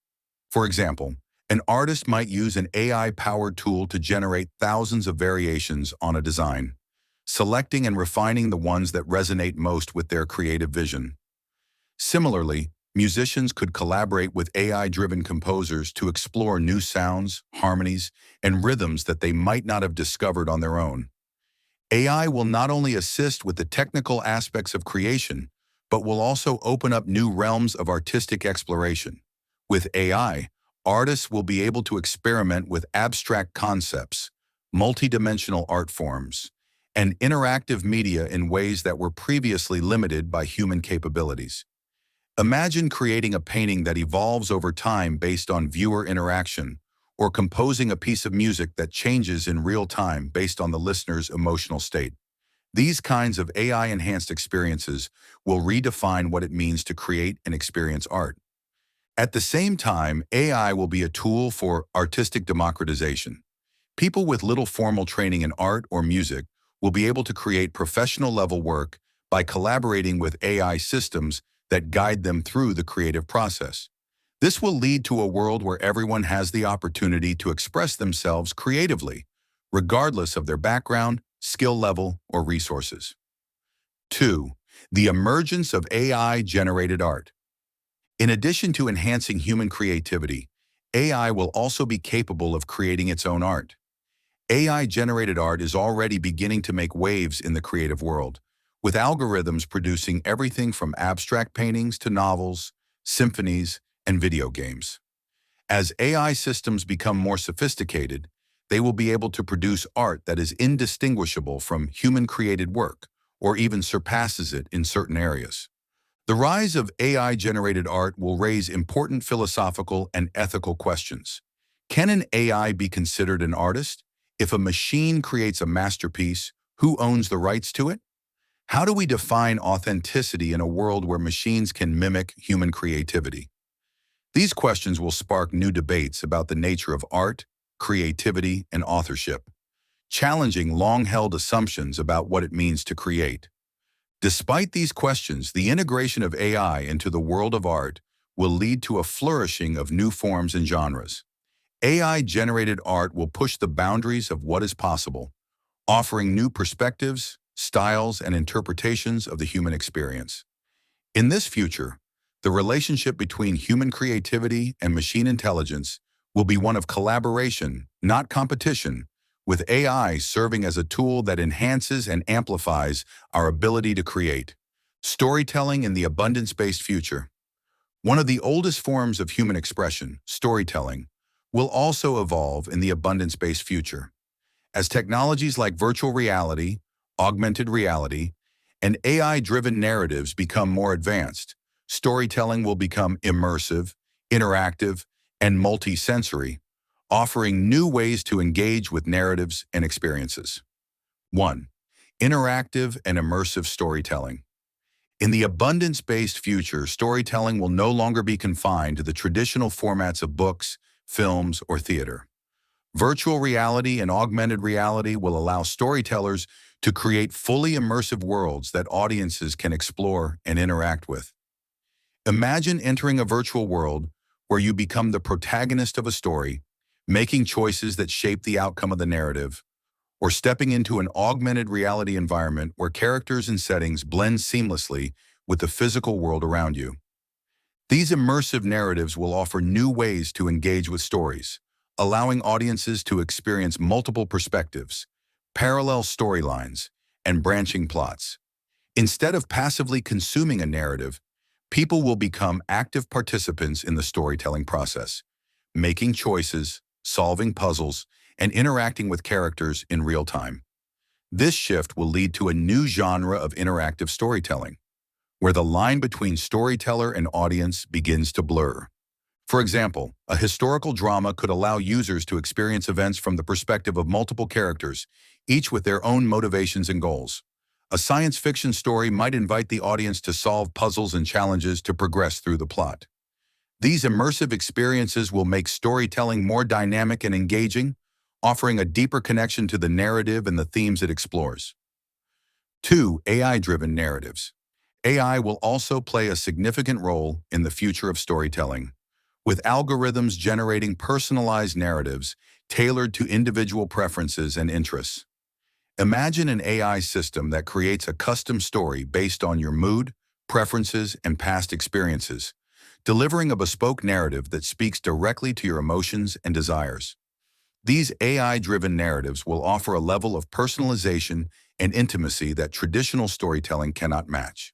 For example, an artist might use an AI-powered tool to generate thousands of variations on a design, selecting and refining the ones that resonate most with their creative vision. Similarly, musicians could collaborate with AI-driven composers to explore new sounds, harmonies, and rhythms that they might not have discovered on their own. AI will not only assist with the technical aspects of creation, but will also open up new realms of artistic exploration. With AI, artists will be able to experiment with abstract concepts, multidimensional art forms, and interactive media in ways that were previously limited by human capabilities. Imagine creating a painting that evolves over time based on viewer interaction, or composing a piece of music that changes in real time based on the listener's emotional state. These kinds of AI-enhanced experiences will redefine what it means to create and experience art. At the same time, AI will be a tool for artistic democratization. People with little formal training in art or music will be able to create professional-level work by collaborating with AI systems that guide them through the creative process. This will lead to a world where everyone has the opportunity to express themselves creatively, regardless of their background, skill level, or resources. 2. The emergence of AI-generated art. In addition to enhancing human creativity, AI will also be capable of creating its own art. AI-generated art is already beginning to make waves in the creative world, with algorithms producing everything from abstract paintings to novels, symphonies, and video games. As AI systems become more sophisticated, they will be able to produce art that is indistinguishable from human-created work, or even surpasses it in certain areas. The rise of AI-generated art will raise important philosophical and ethical questions. Can an AI be considered an artist? If a machine creates a masterpiece, who owns the rights to it? How do we define authenticity in a world where machines can mimic human creativity? These questions will spark new debates about the nature of art, creativity, and authorship, challenging long-held assumptions about what it means to create. Despite these questions, the integration of AI into the world of art will lead to a flourishing of new forms and genres. AI-generated art will push the boundaries of what is possible, offering new perspectives, styles, and interpretations of the human experience. In this future, the relationship between human creativity and machine intelligence will be one of collaboration, not competition, with AI serving as a tool that enhances and amplifies our ability to create. Storytelling in the abundance-based future. One of the oldest forms of human expression, storytelling, will also evolve in the abundance-based future. As technologies like virtual reality, augmented reality, and AI-driven narratives become more advanced, storytelling will become immersive, interactive, and multi-sensory, offering new ways to engage with narratives and experiences. 1. Interactive and immersive storytelling. In the abundance-based future, storytelling will no longer be confined to the traditional formats of books, films, or theater. Virtual reality and augmented reality will allow storytellers to create fully immersive worlds that audiences can explore and interact with. Imagine entering a virtual world where you become the protagonist of a story, making choices that shape the outcome of the narrative, or stepping into an augmented reality environment where characters and settings blend seamlessly with the physical world around you. These immersive narratives will offer new ways to engage with stories, allowing audiences to experience multiple perspectives, parallel storylines, and branching plots. Instead of passively consuming a narrative, people will become active participants in the storytelling process, making choices, solving puzzles, and interacting with characters in real time. This shift will lead to a new genre of interactive storytelling, where the line between storyteller and audience begins to blur. For example, a historical drama could allow users to experience events from the perspective of multiple characters, each with their own motivations and goals. A science fiction story might invite the audience to solve puzzles and challenges to progress through the plot. These immersive experiences will make storytelling more dynamic and engaging, offering a deeper connection to the narrative and the themes it explores. 2. AI-driven narratives. AI will also play a significant role in the future of storytelling, with algorithms generating personalized narratives tailored to individual preferences and interests. Imagine an AI system that creates a custom story based on your mood, preferences, and past experiences, delivering a bespoke narrative that speaks directly to your emotions and desires. These AI-driven narratives will offer a level of personalization and intimacy that traditional storytelling cannot match.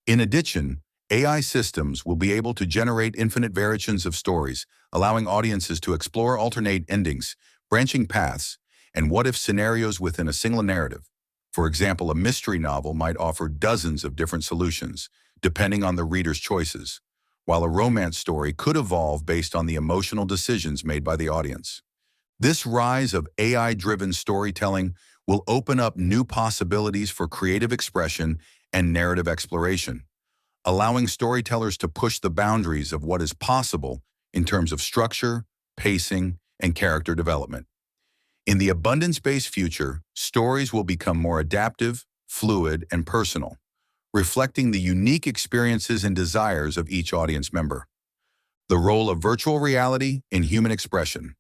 In addition, AI systems will be able to generate infinite variations of stories, allowing audiences to explore alternate endings, branching paths, and what-if scenarios within a single narrative. For example, a mystery novel might offer dozens of different solutions, depending on the reader's choices, while a romance story could evolve based on the emotional decisions made by the audience. This rise of AI-driven storytelling will open up new possibilities for creative expression and narrative exploration, allowing storytellers to push the boundaries of what is possible in terms of structure, pacing, and character development. In the abundance-based future, stories will become more adaptive, fluid, and personal, reflecting the unique experiences and desires of each audience member. The role of virtual reality in human expression.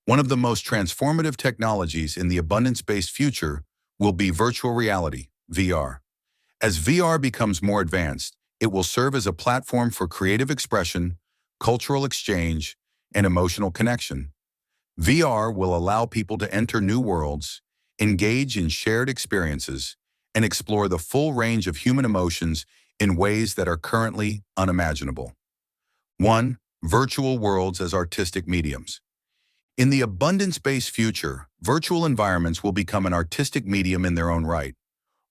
One of the most transformative technologies in the abundance-based future will be virtual reality, VR. As VR becomes more advanced, it will serve as a platform for creative expression, cultural exchange, and emotional connection. VR will allow people to enter new worlds, engage in shared experiences, and explore the full range of human emotions in ways that are currently unimaginable. 1. Virtual worlds as artistic mediums. In the abundance-based future, virtual environments will become an artistic medium in their own right.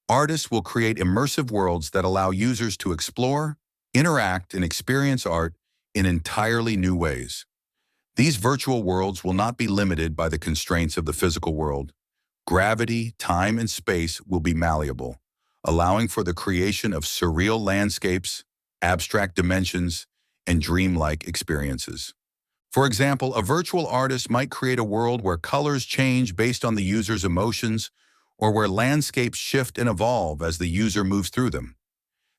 Artists will create immersive worlds that allow users to explore, interact, and experience art in entirely new ways. These virtual worlds will not be limited by the constraints of the physical world. Gravity, time, and space will be malleable, allowing for the creation of surreal landscapes, abstract dimensions, and dreamlike experiences. For example, a virtual artist might create a world where colors change based on the user's emotions, or where landscapes shift and evolve as the user moves through them.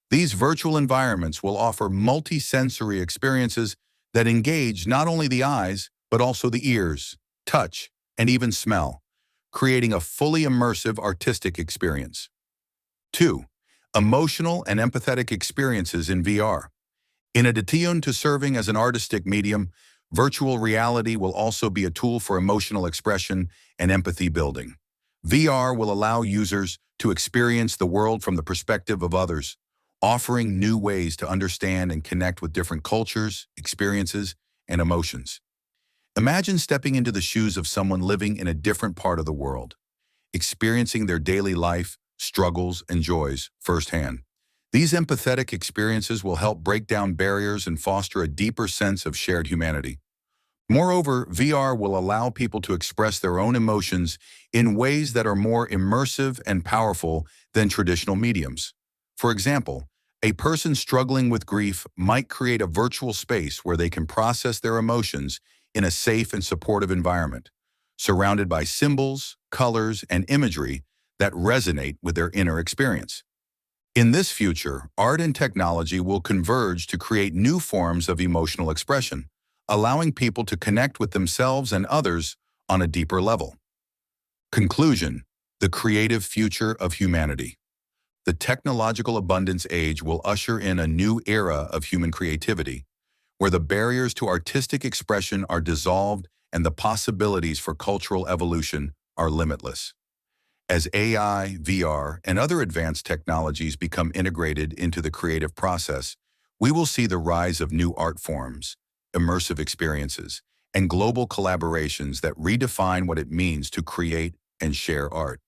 These virtual environments will offer multi-sensory experiences that engage not only the eyes, but also the ears, touch, and even smell, creating a fully immersive artistic experience. 2. Emotional and empathetic experiences in VR. In addition to serving as an artistic medium, virtual reality will also be a tool for emotional expression and empathy building. VR will allow users to experience the world from the perspective of others, offering new ways to understand and connect with different cultures, experiences, and emotions. Imagine stepping into the shoes of someone living in a different part of the world, experiencing their daily life, struggles, and joys firsthand. These empathetic experiences will help break down barriers and foster a deeper sense of shared humanity. Moreover, VR will allow people to express their own emotions in ways that are more immersive and powerful than traditional mediums. For example, a person struggling with grief might create a virtual space where they can process their emotions in a safe and supportive environment, surrounded by symbols, colors, and imagery that resonate with their inner experience. In this future, art and technology will converge to create new forms of emotional expression, allowing people to connect with themselves and others on a deeper level. Conclusion: the creative future of humanity. The technological abundance age will usher in a new era of human creativity, where the barriers to artistic expression are dissolved and the possibilities for cultural evolution are limitless. As AI, VR, and other advanced technologies become integrated into the creative process, we will see the rise of new art forms, immersive experiences, and global collaborations that redefine what it means to create and share art.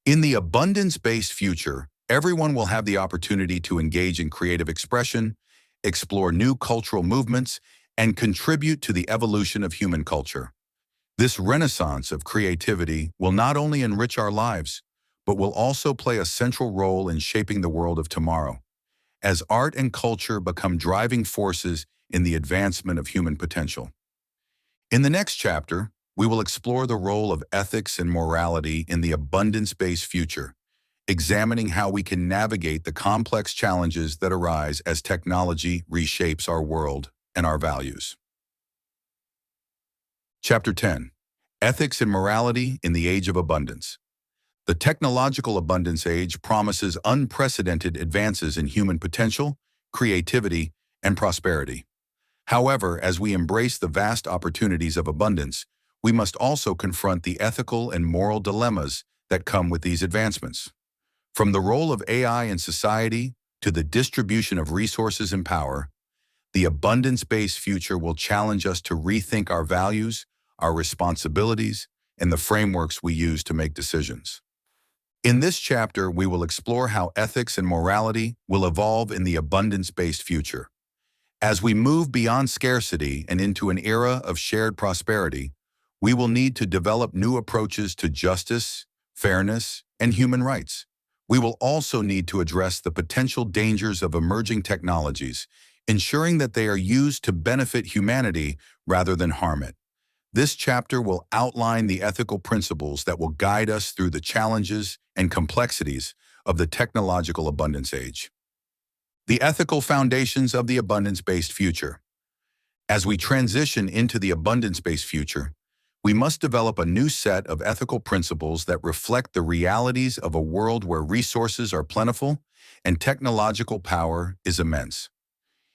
In the abundance-based future, everyone will have the opportunity to engage in creative expression, explore new cultural movements, and contribute to the evolution of human culture. This renaissance of creativity will not only enrich our lives, but will also play a central role in shaping the world of tomorrow, as art and culture become driving forces in the advancement of human potential. In the next chapter, we will explore the role of ethics and morality in the abundance-based future, examining how we can navigate the complex challenges that arise as technology reshapes our world and our values. Chapter 10. Ethics and Morality in the Age of Abundance. The technological abundance age promises unprecedented advances in human potential, creativity, and prosperity. However, as we embrace the vast opportunities of abundance, we must also confront the ethical and moral dilemmas that come with these advancements. From the role of AI in society to the distribution of resources and power, the abundance-based future will challenge us to rethink our values, our responsibilities, and the frameworks we use to make decisions. In this chapter, we will explore how ethics and morality will evolve in the abundance-based future. As we move beyond scarcity and into an era of shared prosperity, we will need to develop new approaches to justice, fairness, and human rights. We will also need to address the potential dangers of emerging technologies, ensuring that they are used to benefit humanity rather than harm it. This chapter will outline the ethical principles that will guide us through the challenges and complexities of the technological abundance age. The ethical foundations of the abundance-based future. As we transition into the abundance-based future, we must develop a new set of ethical principles that reflect the realities of a world where resources are plentiful and technological power is immense.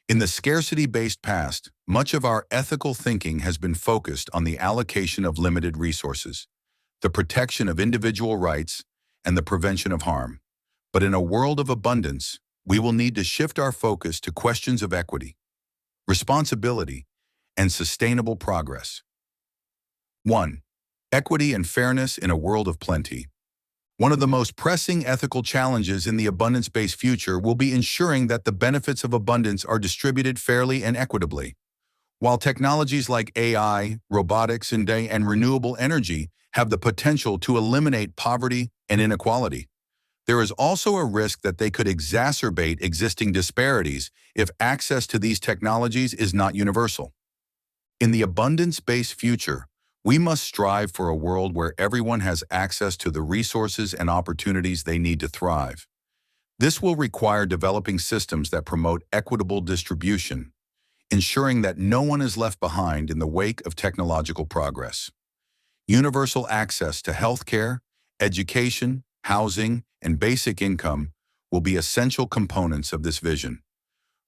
In the scarcity-based past, much of our ethical thinking has been focused on the allocation of limited resources, the protection of individual rights, and the prevention of harm. But in a world of abundance, we will need to shift our focus to questions of equity, responsibility, and sustainable progress. 1. Equity and fairness in a world of plenty. One of the most pressing ethical challenges in the abundance-based future will be ensuring that the benefits of abundance are distributed fairly and equitably. While technologies like AI, robotics, and renewable energy have the potential to eliminate poverty and inequality, there is also a risk that they could exacerbate existing disparities if access to these technologies is not universal. In the abundance-based future, we must strive for a world where everyone has access to the resources and opportunities they need to thrive. This will require developing systems that promote equitable distribution, ensuring that no one is left behind in the wake of technological progress. Universal access to healthcare, education, housing, and basic income will be essential components of this vision.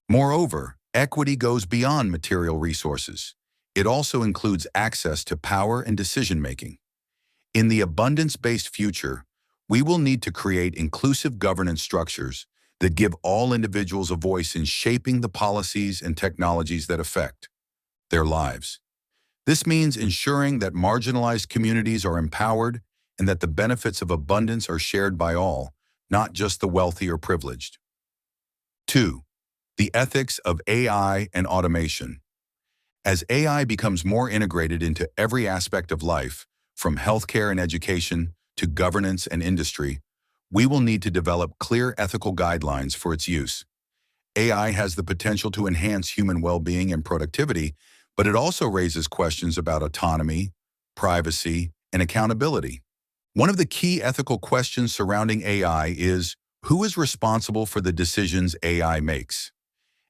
Moreover, equity goes beyond material resources. It also includes access to power and decision-making. In the abundance-based future, we will need to create inclusive governance structures that give all individuals a voice in shaping the policies and technologies that affect their lives. This means ensuring that marginalized communities are empowered and that the benefits of abundance are shared by all, not just the wealthy or privileged. 2. The ethics of AI and automation. As AI becomes more integrated into every aspect of life, from healthcare and education to governance and industry, we will need to develop clear ethical guidelines for its use. AI has the potential to enhance human well-being and productivity, but it also raises questions about autonomy, privacy, and accountability. One of the key ethical questions surrounding AI is, who is responsible for the decisions AI makes?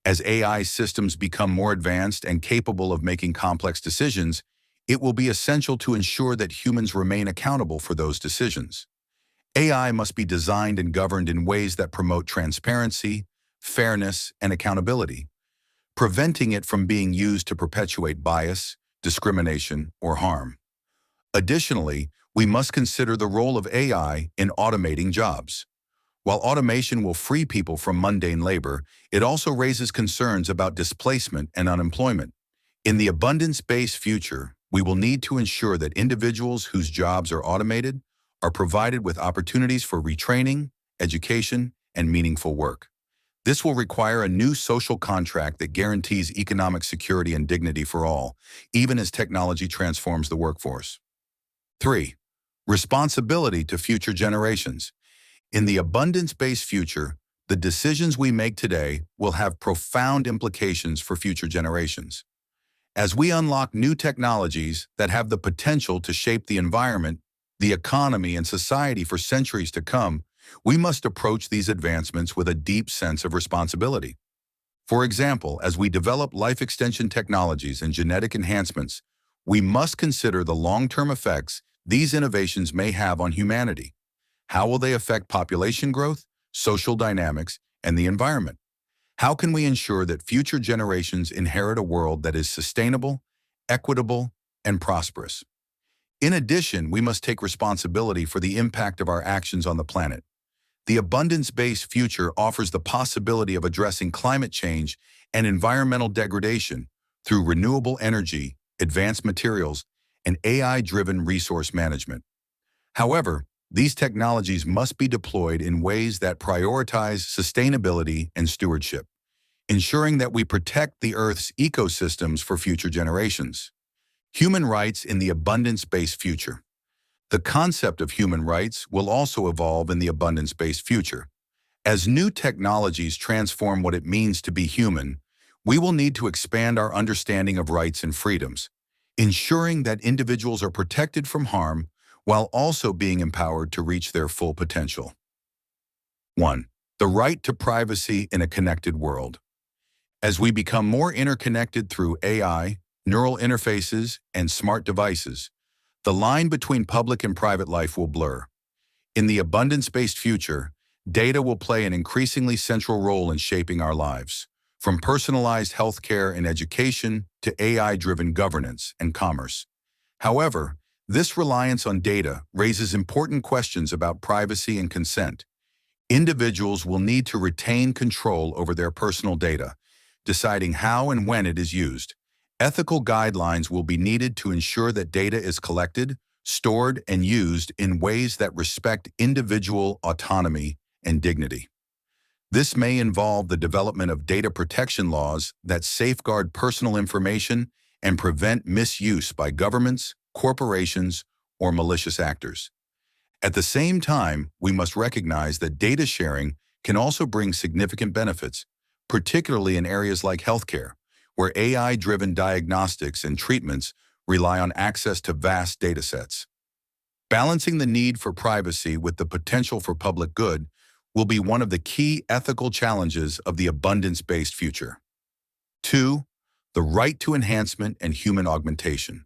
As AI systems become more advanced and capable of making complex decisions, it will be essential to ensure that humans remain accountable for those decisions. AI must be designed and governed in ways that promote transparency, fairness, and accountability, preventing it from being used to perpetuate bias, discrimination, or harm. Additionally, we must consider the role of AI in automating jobs. While automation will free people from mundane labor, it also raises concerns about displacement and unemployment. In the abundance-based future, we will need to ensure that individuals whose jobs are automated are provided with opportunities for retraining, education, and meaningful work. This will require a new social contract that guarantees economic security and dignity for all, even as technology transforms the workforce. 3. Responsibility to future generations. In the abundance-based future, the decisions we make today will have profound implications for future generations. As we unlock new technologies that have the potential to shape the environment, the economy, and society for centuries to come, we must approach these advancements with a deep sense of responsibility. For example, as we develop life extension technologies and genetic enhancements, we must consider the long-term effects these innovations may have on humanity. How will they affect population growth, social dynamics, and the environment? How can we ensure that future generations inherit a world that is sustainable, equitable, and prosperous? In addition, we must take responsibility for the impact of our actions on the planet. The abundance-based future offers the possibility of addressing climate change and environmental degradation through renewable energy, advanced materials, and AI-driven resource management. However, these technologies must be deployed in ways that prioritize sustainability and stewardship, ensuring that we protect the Earth's ecosystems for future generations. Human rights in the abundance-based future. The concept of human rights will also evolve in the abundance-based future. As new technologies transform what it means to be human, we will need to expand our understanding of rights and freedoms, ensuring that individuals are protected from harm while also being empowered to reach their full potential. 1. The right to privacy in a connected world. As we become more interconnected through AI, neural interfaces, and smart devices, the line between public and private life will blur. In the abundance-based future, data will play an increasingly central role in shaping our lives. from personalized healthcare and education to AI-driven governance and commerce. However, this reliance on data raises important questions about privacy and consent. Individuals will need to retain control over their personal data, deciding how and when it is used. Ethical guidelines will be needed to ensure that data is collected, stored, and used in ways that respect individual autonomy and dignity. This may involve the development of data protection laws that safeguard personal information and prevent misuse by governments, corporations, or malicious actors. At the same time, we must recognize that data sharing can also bring significant benefits, particularly in areas like healthcare, where AI-driven diagnostics and treatments rely on access to vast datasets. Balancing the need for privacy with the potential for public good will be one of the key ethical challenges of the abundance-based future. 2. The right to enhancement and human augmentation.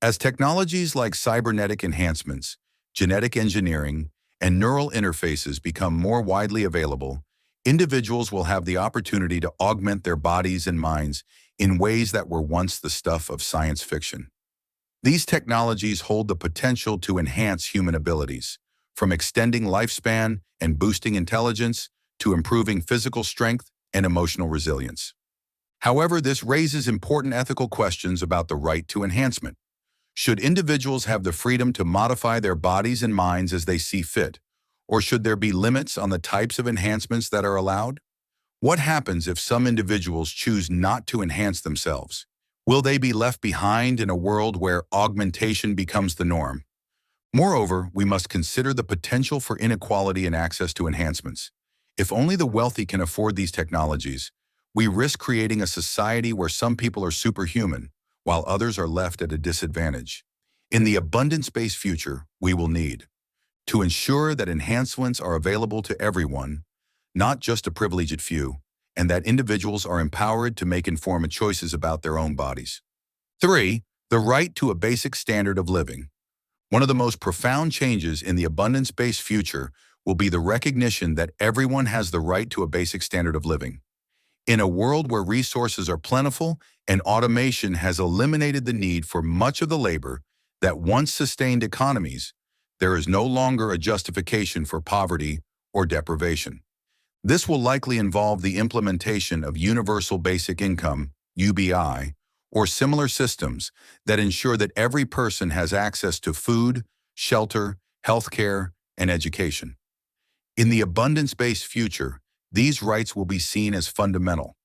As technologies like cybernetic enhancements, genetic engineering, and neural interfaces become more widely available, individuals will have the opportunity to augment their bodies and minds in ways that were once the stuff of science fiction. These technologies hold the potential to enhance human abilities, from extending lifespan and boosting intelligence to improving physical strength and emotional resilience. However, this raises important ethical questions about the right to enhancement. Should individuals have the freedom to modify their bodies and minds as they see fit, or should there be limits on the types of enhancements that are allowed? What happens if some individuals choose not to enhance themselves? Will they be left behind in a world where augmentation becomes the norm? Moreover, we must consider the potential for inequality in access to enhancements. If only the wealthy can afford these technologies, we risk creating a society where some people are superhuman, while others are left at a disadvantage. In the abundance-based future, we will need to ensure that enhancements are available to everyone, not just a privileged few, and that individuals are empowered to make informed choices about their own bodies. 3. The right to a basic standard of living. One of the most profound changes in the abundance-based future will be the recognition that everyone has the right to a basic standard of living. In a world where resources are plentiful and automation has eliminated the need for much of the labor that once sustained economies, there is no longer a justification for poverty or deprivation. This will likely involve the implementation of universal basic income, UBI, or similar systems that ensure that every person has access to food, shelter, healthcare, and education. In the abundance-based future, these rights will be seen as fundamental,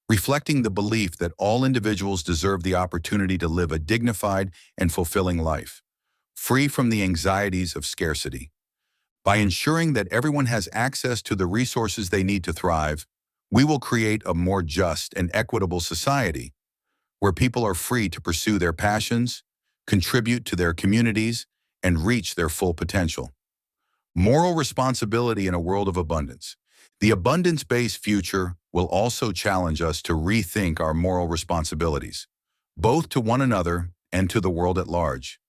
reflecting the belief that all individuals deserve the opportunity to live a dignified and fulfilling life, free from the anxieties of scarcity. By ensuring that everyone has access to the resources they need to thrive, we will create a more just and equitable society where people are free to pursue their passions, contribute to their communities, and reach their full potential. Moral responsibility in a world of abundance. The abundance-based future will also challenge us to rethink our moral responsibilities, both to one another and to the world at large.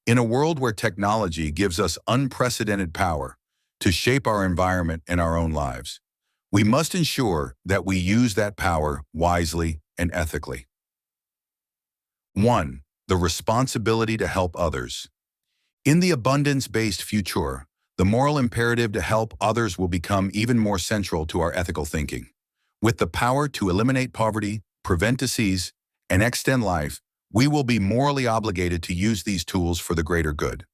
In a world where technology gives us unprecedented power to shape our environment and our own lives, we must ensure that we use that power wisely and ethically. 1. The responsibility to help others. In the abundance-based future, the moral imperative to help others will become even more central to our ethical thinking. With the power to eliminate poverty, prevent disease, and extend life, we will be morally obligated to use these tools for the greater good.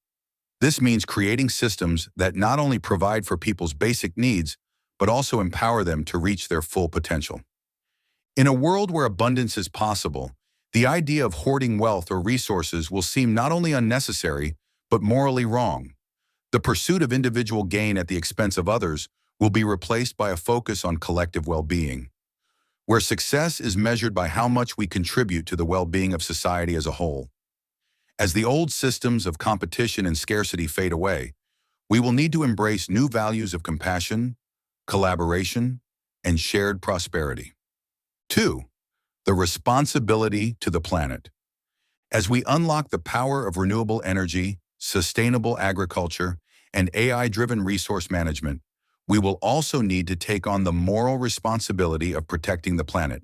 This means creating systems that not only provide for people's basic needs, but also empower them to reach their full potential. In a world where abundance is possible, the idea of hoarding wealth or resources will seem not only unnecessary, but morally wrong. The pursuit of individual gain at the expense of others will be replaced by a focus on collective well-being, where success is measured by how much we contribute to the well-being of society as a whole. As the old systems of competition and scarcity fade away, we will need to embrace new values of compassion, collaboration, and shared prosperity. 2. The responsibility to the planet. As we unlock the power of renewable energy, sustainable agriculture, and AI-driven resource management, we will also need to take on the moral responsibility of protecting the planet.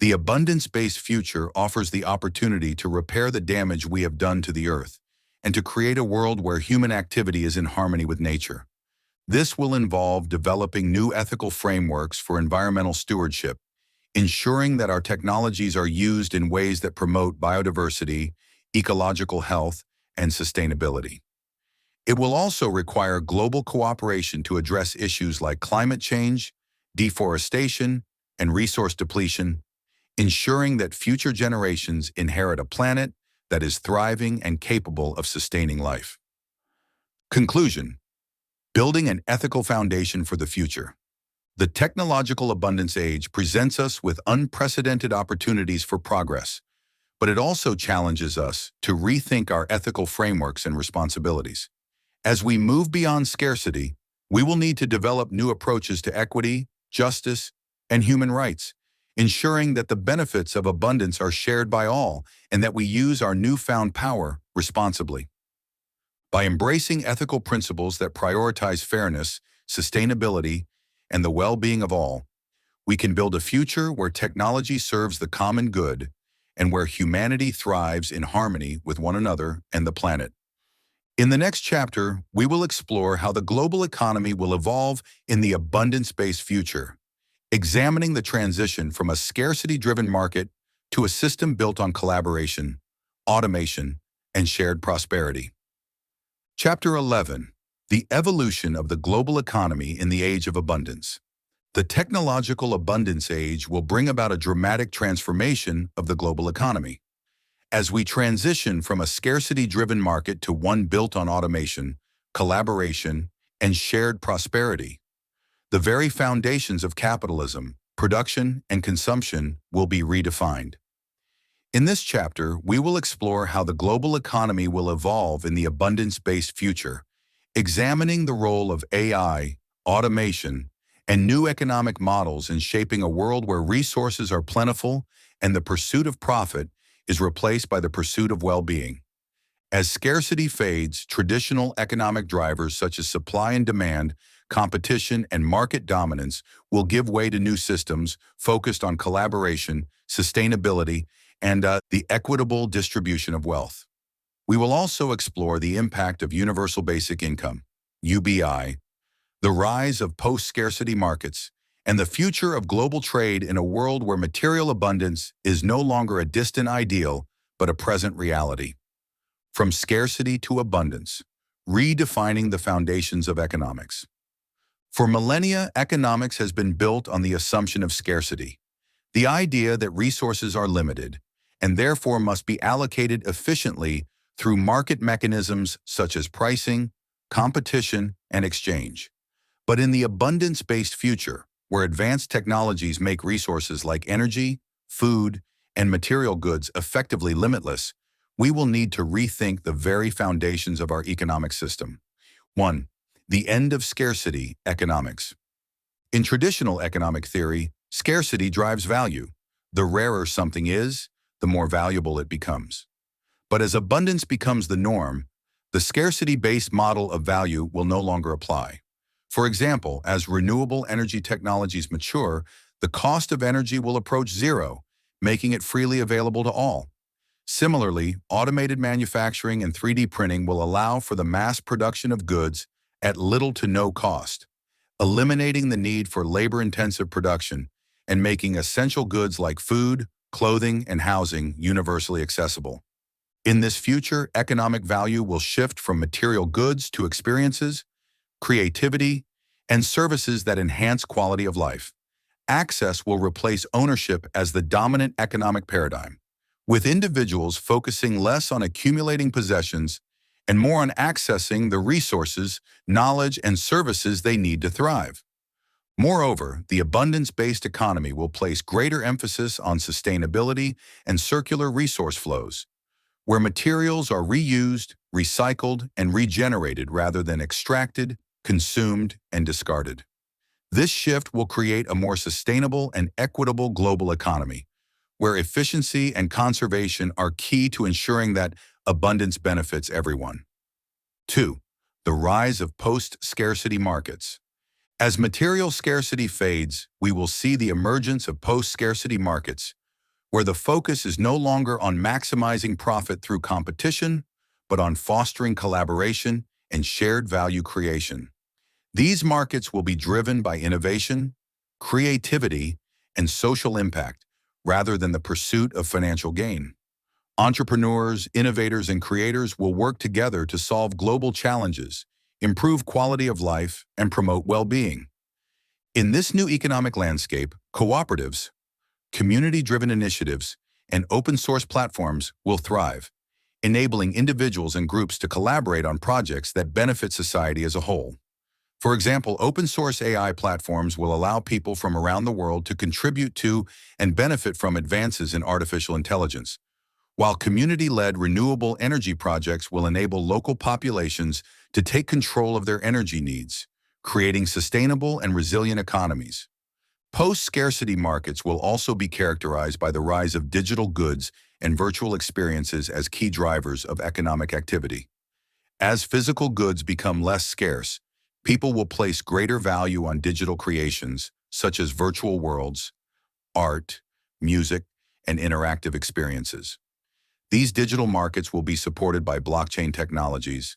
The abundance-based future offers the opportunity to repair the damage we have done to the Earth and to create a world where human activity is in harmony with nature. This will involve developing new ethical frameworks for environmental stewardship, ensuring that our technologies are used in ways that promote biodiversity, ecological health, and sustainability. It will also require global cooperation to address issues like climate change, deforestation, and resource depletion, ensuring that future generations inherit a planet that is thriving and capable of sustaining life. Conclusion: building an ethical foundation for the future. The technological abundance age presents us with unprecedented opportunities for progress, but it also challenges us to rethink our ethical frameworks and responsibilities. As we move beyond scarcity, we will need to develop new approaches to equity, justice, and human rights, ensuring that the benefits of abundance are shared by all and that we use our newfound power responsibly. By embracing ethical principles that prioritize fairness, sustainability, and the well-being of all, we can build a future where technology serves the common good and where humanity thrives in harmony with one another and the planet. In the next chapter, we will explore how the global economy will evolve in the abundance-based future, examining the transition from a scarcity-driven market to a system built on collaboration, automation, and shared prosperity. Chapter 11. The evolution of the global economy in the age of abundance. The technological abundance age will bring about a dramatic transformation of the global economy. As we transition from a scarcity-driven market to one built on automation, collaboration, and shared prosperity, the very foundations of capitalism, production, and consumption will be redefined. In this chapter, we will explore how the global economy will evolve in the abundance-based future, examining the role of AI, automation, and new economic models in shaping a world where resources are plentiful and the pursuit of profit is replaced by the pursuit of well-being. As scarcity fades, traditional economic drivers such as supply and demand, competition, and market dominance will give way to new systems focused on collaboration, sustainability, and the equitable distribution of wealth. We will also explore the impact of universal basic income, UBI, the rise of post-scarcity markets, and the future of global trade in a world where material abundance is no longer a distant ideal, but a present reality. From scarcity to abundance, redefining the foundations of economics. For millennia, economics has been built on the assumption of scarcity, the idea that resources are limited and therefore must be allocated efficiently through market mechanisms such as pricing, competition, and exchange. But in the abundance-based future, where advanced technologies make resources like energy, food, and material goods effectively limitless, we will need to rethink the very foundations of our economic system. 1. The end of scarcity economics. In traditional economic theory, scarcity drives value. The rarer something is, the more valuable it becomes. But as abundance becomes the norm, the scarcity-based model of value will no longer apply. For example, as renewable energy technologies mature, the cost of energy will approach zero, making it freely available to all. Similarly, automated manufacturing and 3D printing will allow for the mass production of goods at little to no cost, eliminating the need for labor-intensive production and making essential goods like food, clothing, and housing universally accessible. In this future, economic value will shift from material goods to experiences, creativity, and services that enhance quality of life. Access will replace ownership as the dominant economic paradigm, with individuals focusing less on accumulating possessions and more on accessing the resources, knowledge, and services they need to thrive. Moreover, the abundance-based economy will place greater emphasis on sustainability and circular resource flows, where materials are reused, recycled, and regenerated rather than extracted, consumed, and discarded. This shift will create a more sustainable and equitable global economy, where efficiency and conservation are key to ensuring that abundance benefits everyone. 2. The rise of post-scarcity markets. As material scarcity fades, we will see the emergence of post-scarcity markets, where the focus is no longer on maximizing profit through competition, but on fostering collaboration and shared value creation. These markets will be driven by innovation, creativity, and social impact, rather than the pursuit of financial gain. Entrepreneurs, innovators, and creators will work together to solve global challenges, improve quality of life, and promote well-being. In this new economic landscape, cooperatives, community-driven initiatives, and open-source platforms will thrive, enabling individuals and groups to collaborate on projects that benefit society as a whole. For example, open-source AI platforms will allow people from around the world to contribute to and benefit from advances in artificial intelligence, while community-led renewable energy projects will enable local populations to take control of their energy needs, creating sustainable and resilient economies. Post-scarcity markets will also be characterized by the rise of digital goods and virtual experiences as key drivers of economic activity. As physical goods become less scarce, people will place greater value on digital creations, such as virtual worlds, art, music, and interactive experiences. These digital markets will be supported by blockchain technologies,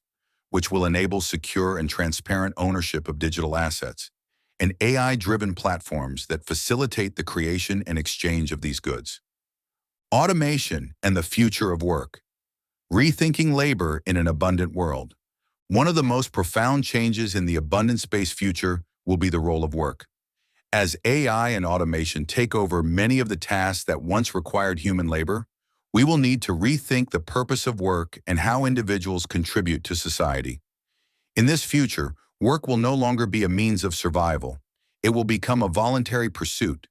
which will enable secure and transparent ownership of digital assets, and AI-driven platforms that facilitate the creation and exchange of these goods. Automation and the future of work. Rethinking labor in an abundant world. One of the most profound changes in the abundance-based future will be the role of work. As AI and automation take over many of the tasks that once required human labor, we will need to rethink the purpose of work and how individuals contribute to society. In this future, work will no longer be a means of survival. It will become a voluntary pursuit,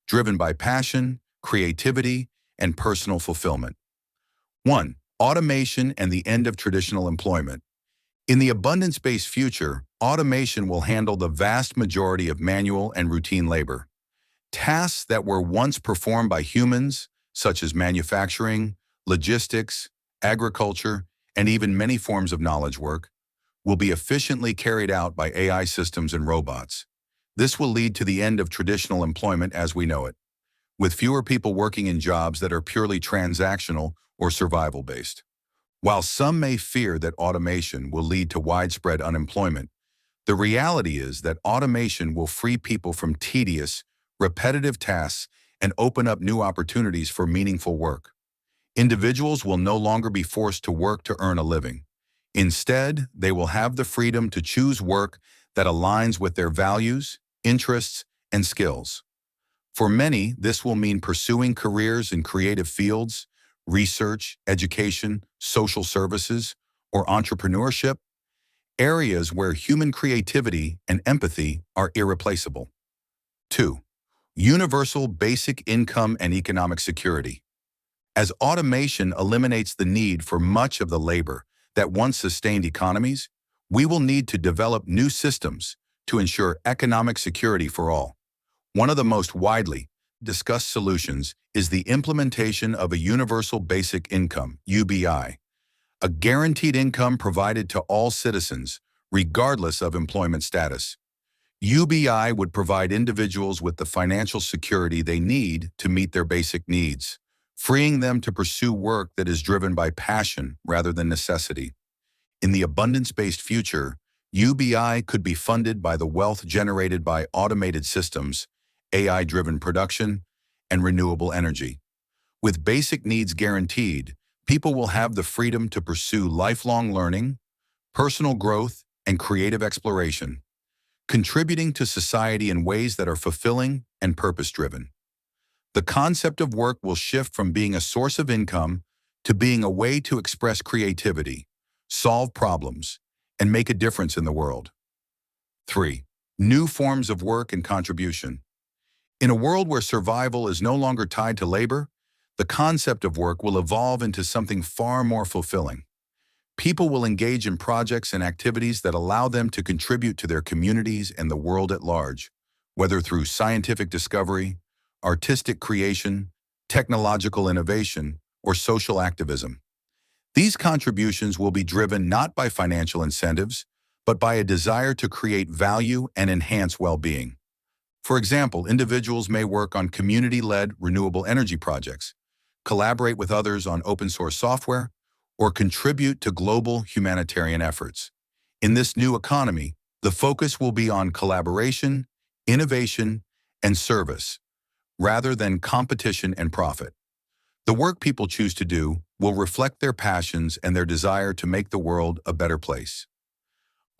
driven by passion, creativity, and personal fulfillment. 1. Automation and the end of traditional employment. In the abundance-based future, automation will handle the vast majority of manual and routine labor. Tasks that were once performed by humans, such as manufacturing, logistics, agriculture, and even many forms of knowledge work, will be efficiently carried out by AI systems and robots. This will lead to the end of traditional employment as we know it, with fewer people working in jobs that are purely transactional or survival-based. While some may fear that automation will lead to widespread unemployment, the reality is that automation will free people from tedious, repetitive tasks and open up new opportunities for meaningful work. Individuals will no longer be forced to work to earn a living. Instead, they will have the freedom to choose work that aligns with their values, interests, and skills. For many, this will mean pursuing careers in creative fields, research, education, social services, or entrepreneurship, areas where human creativity and empathy are irreplaceable. 2. Universal basic income and economic security. As automation eliminates the need for much of the labor that once sustained economies, we will need to develop new systems to ensure economic security for all. One of the most widely discussed solutions is the implementation of a universal basic income, UBI, a guaranteed income provided to all citizens, regardless of employment status. UBI would provide individuals with the financial security they need to meet their basic needs, freeing them to pursue work that is driven by passion rather than necessity. In the abundance-based future, UBI could be funded by the wealth generated by automated systems, AI-driven production, and renewable energy. With basic needs guaranteed, people will have the freedom to pursue lifelong learning, personal growth, and creative exploration, contributing to society in ways that are fulfilling and purpose-driven. The concept of work will shift from being a source of income to being a way to express creativity, solve problems, and make a difference in the world. 3. New forms of work and contribution. In a world where survival is no longer tied to labor, the concept of work will evolve into something far more fulfilling. People will engage in projects and activities that allow them to contribute to their communities and the world at large, whether through scientific discovery, artistic creation, technological innovation, or social activism. These contributions will be driven not by financial incentives, but by a desire to create value and enhance well-being. For example, individuals may work on community-led renewable energy projects, collaborate with others on open-source software, or contribute to global humanitarian efforts. In this new economy, the focus will be on collaboration, innovation, and service, rather than competition and profit. The work people choose to do will reflect their passions and their desire to make the world a better place.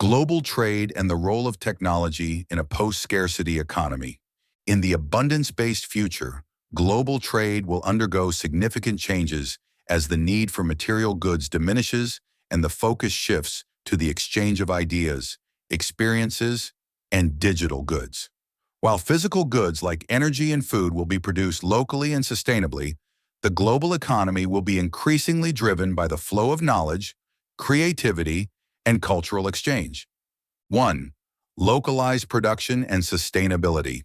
Global trade and the role of technology in a post-scarcity economy. In the abundance-based future, global trade will undergo significant changes as the need for material goods diminishes and the focus shifts to the exchange of ideas, experiences, and digital goods. While physical goods like energy and food will be produced locally and sustainably, the global economy will be increasingly driven by the flow of knowledge, creativity, and cultural exchange. 1. Localized production and sustainability.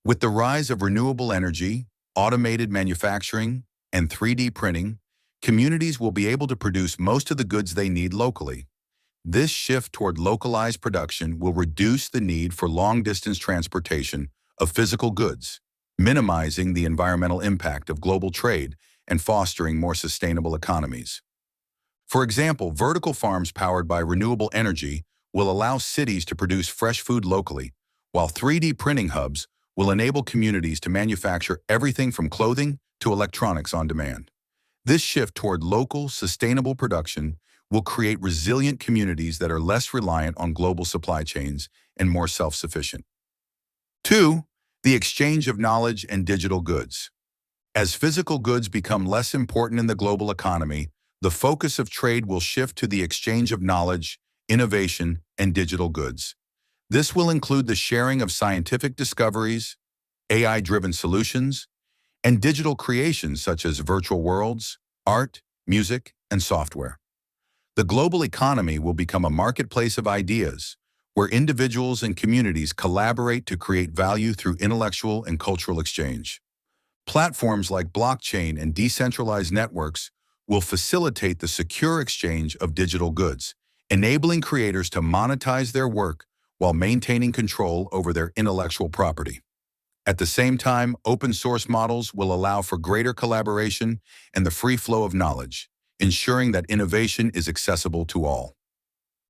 With the rise of renewable energy, automated manufacturing, and 3D printing, communities will be able to produce most of the goods they need locally. This shift toward localized production will reduce the need for long-distance transportation of physical goods, minimizing the environmental impact of global trade and fostering more sustainable economies. For example, vertical farms powered by renewable energy will allow cities to produce fresh food locally, while 3D printing hubs will enable communities to manufacture everything from clothing to electronics on demand. This shift toward local, sustainable production will create resilient communities that are less reliant on global supply chains and more self-sufficient. 2. The exchange of knowledge and digital goods. As physical goods become less important in the global economy, the focus of trade will shift to the exchange of knowledge, innovation, and digital goods. This will include the sharing of scientific discoveries, AI-driven solutions, and digital creations such as virtual worlds, art, music, and software. The global economy will become a marketplace of ideas, where individuals and communities collaborate to create value through intellectual and cultural exchange. Platforms like blockchain and decentralized networks will facilitate the secure exchange of digital goods, enabling creators to monetize their work while maintaining control over their intellectual property. At the same time, open-source models will allow for greater collaboration and the free flow of knowledge, ensuring that innovation is accessible to all.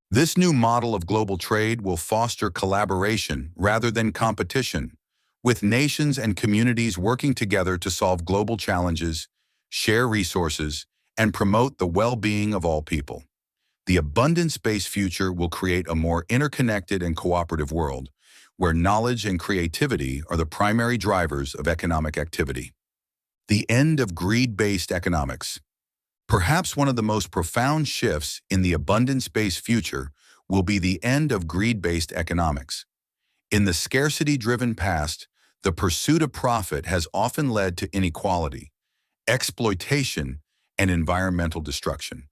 This new model of global trade will foster collaboration rather than competition, with nations and communities working together to solve global challenges, share resources, and promote the well-being of all people. The abundance-based future will create a more interconnected and cooperative world, where knowledge and creativity are the primary drivers of economic activity. The end of greed-based economics. Perhaps one of the most profound shifts in the abundance-based future will be the end of greed-based economics. In the scarcity-driven past, the pursuit of profit has often led to inequality, exploitation, and environmental destruction,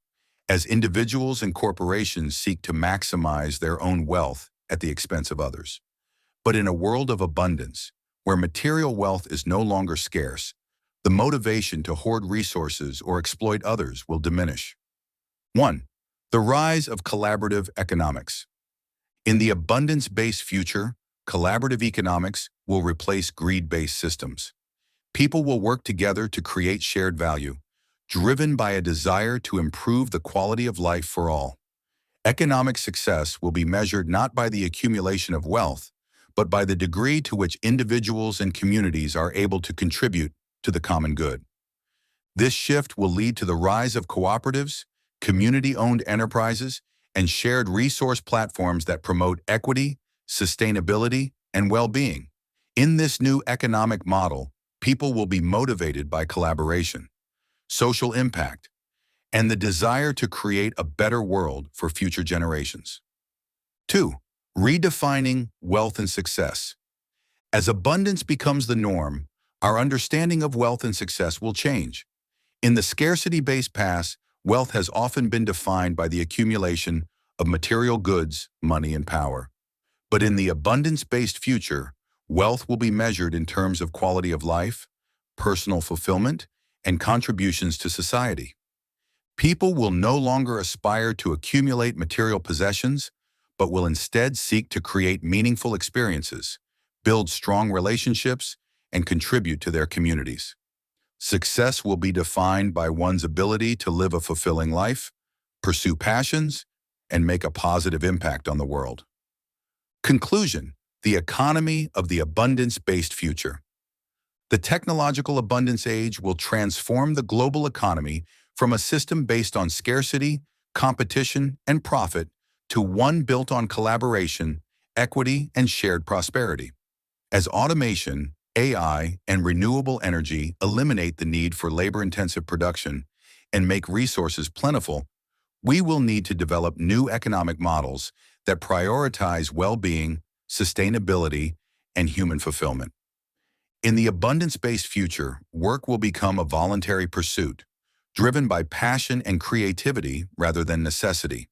as individuals and corporations seek to maximize their own wealth at the expense of others. But in a world of abundance, where material wealth is no longer scarce, the motivation to hoard resources or exploit others will diminish. 1. The rise of collaborative economics. In the abundance-based future, collaborative economics will replace greed-based systems. People will work together to create shared value, driven by a desire to improve the quality of life for all. Economic success will be measured not by the accumulation of wealth, but by the degree to which individuals and communities are able to contribute to the common good. This shift will lead to the rise of cooperatives, community-owned enterprises, and shared resource platforms that promote equity, sustainability, and well-being. In this new economic model, people will be motivated by collaboration, social impact, and the desire to create a better world for future generations. 2. Redefining wealth and success. As abundance becomes the norm, our understanding of wealth and success will change. In the scarcity-based past, wealth has often been defined by the accumulation of material goods, money, and power. But in the abundance-based future, wealth will be measured in terms of quality of life, personal fulfillment, and contributions to society. People will no longer aspire to accumulate material possessions, but will instead seek to create meaningful experiences, build strong relationships, and contribute to their communities. Success will be defined by one's ability to live a fulfilling life, pursue passions, and make a positive impact on the world. Conclusion: the economy of the abundance-based future. The technological abundance age will transform the global economy from a system based on scarcity, competition, and profit to one built on collaboration, equity, and shared prosperity. As automation, AI, and renewable energy eliminate the need for labor-intensive production and make resources plentiful, we will need to develop new economic models that prioritize well-being, sustainability, and human fulfillment. In the abundance-based future, work will become a voluntary pursuit, driven by passion and creativity rather than necessity.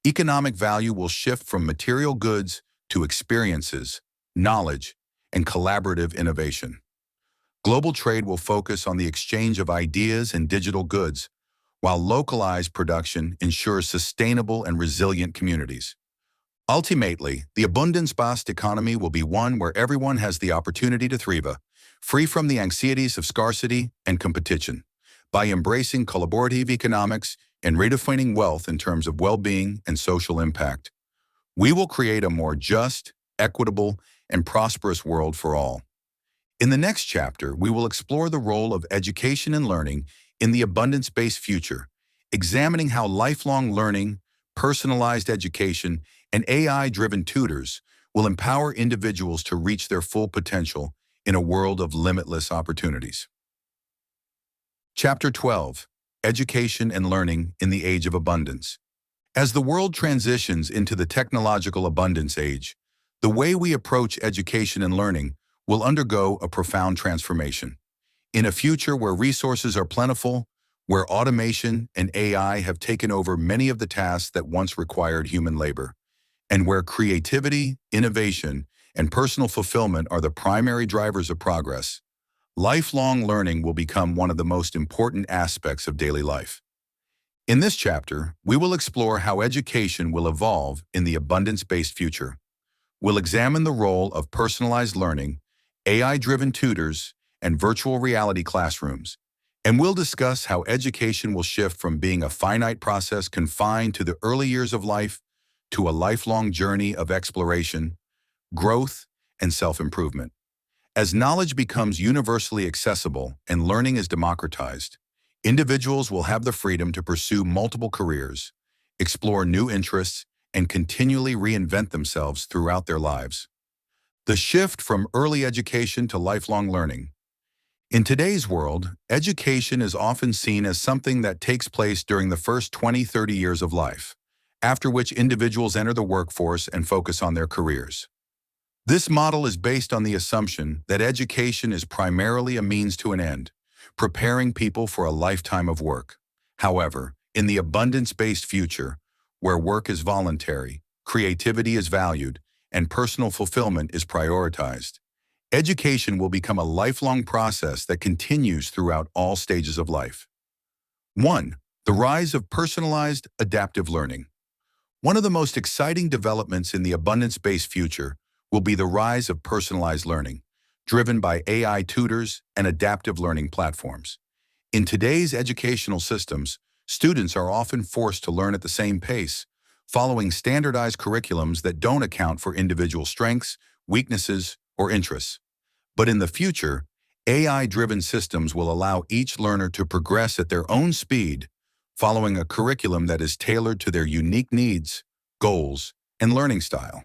Economic value will shift from material goods to experiences, knowledge, and collaborative innovation. Global trade will focus on the exchange of ideas and digital goods, while localized production ensures sustainable and resilient communities. Ultimately, the abundance-based economy will be one where everyone has the opportunity to thrive, free from the anxieties of scarcity and competition. By embracing collaborative economics and redefining wealth in terms of well-being and social impact, we will create a more just, equitable, and prosperous world for all. In the next chapter, we will explore the role of education and learning in the abundance-based future, examining how lifelong learning, personalized education, and AI-driven tutors will empower individuals to reach their full potential in a world of limitless opportunities. Chapter 12: Education and Learning in the Age of Abundance. As the world transitions into the technological abundance age, the way we approach education and learning will undergo a profound transformation. In a future where resources are plentiful, where automation and AI have taken over many of the tasks that once required human labor, and where creativity, innovation, and personal fulfillment are the primary drivers of progress, lifelong learning will become one of the most important aspects of daily life. In this chapter, we will explore how education will evolve in the abundance-based future. We'll examine the role of personalized learning, AI-driven tutors, and virtual reality classrooms, and we'll discuss how education will shift from being a finite process confined to the early years of life to a lifelong journey of exploration, growth, and self-improvement. As knowledge becomes universally accessible and learning is democratized, individuals will have the freedom to pursue multiple careers, explore new interests, and continually reinvent themselves throughout their lives. The shift from early education to lifelong learning. In today's world, education is often seen as something that takes place during the first 20-30 years of life, after which individuals enter the workforce and focus on their careers. This model is based on the assumption that education is primarily a means to an end, preparing people for a lifetime of work. However, in the abundance-based future, where work is voluntary, creativity is valued, and personal fulfillment is prioritized, education will become a lifelong process that continues throughout all stages of life. 1. The rise of personalized adaptive learning. One of the most exciting developments in the abundance-based future will be the rise of personalized learning, driven by AI tutors and adaptive learning platforms. In today's educational systems, students are often forced to learn at the same pace, following standardized curriculums that don't account for individual strengths, weaknesses, or interests. But in the future, AI-driven systems will allow each learner to progress at their own speed, following a curriculum that is tailored to their unique needs, goals, and learning style.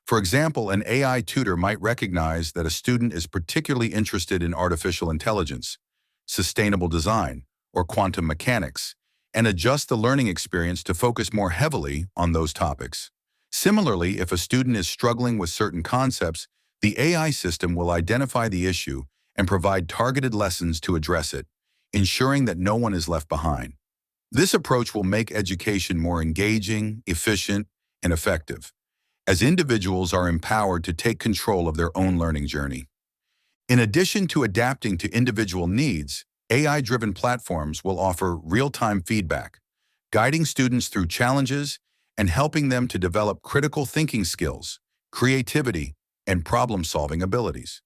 For example, an AI tutor might recognize that a student is particularly interested in artificial intelligence, sustainable design, or quantum mechanics, and adjust the learning experience to focus more heavily on those topics. Similarly, if a student is struggling with certain concepts, the AI system will identify the issue and provide targeted lessons to address it, ensuring that no one is left behind. This approach will make education more engaging, efficient, and effective, as individuals are empowered to take control of their own learning journey. In addition to adapting to individual needs, AI-driven platforms will offer real-time feedback, guiding students through challenges and helping them to develop critical thinking skills, creativity, and problem-solving abilities.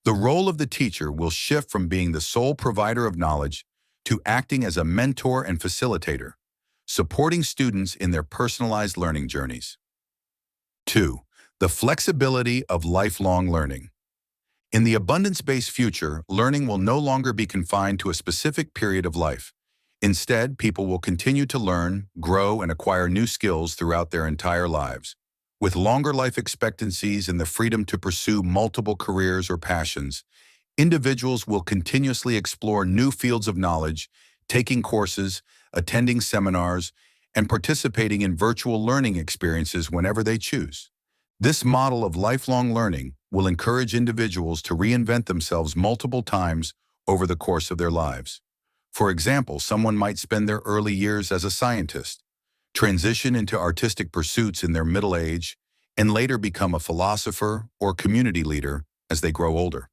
The role of the teacher will shift from being the sole provider of knowledge to acting as a mentor and facilitator, supporting students in their personalized learning journeys. 2. The flexibility of lifelong learning. In the abundance-based future, learning will no longer be confined to a specific period of life. Instead, people will continue to learn, grow, and acquire new skills throughout their entire lives. With longer life expectancies and the freedom to pursue multiple careers or passions, individuals will continuously explore new fields of knowledge, taking courses, attending seminars, and participating in virtual learning experiences whenever they choose. This model of lifelong learning will encourage individuals to reinvent themselves multiple times over the course of their lives. For example, someone might spend their early years as a scientist, transition into artistic pursuits in their middle age, and later become a philosopher or community leader as they grow older.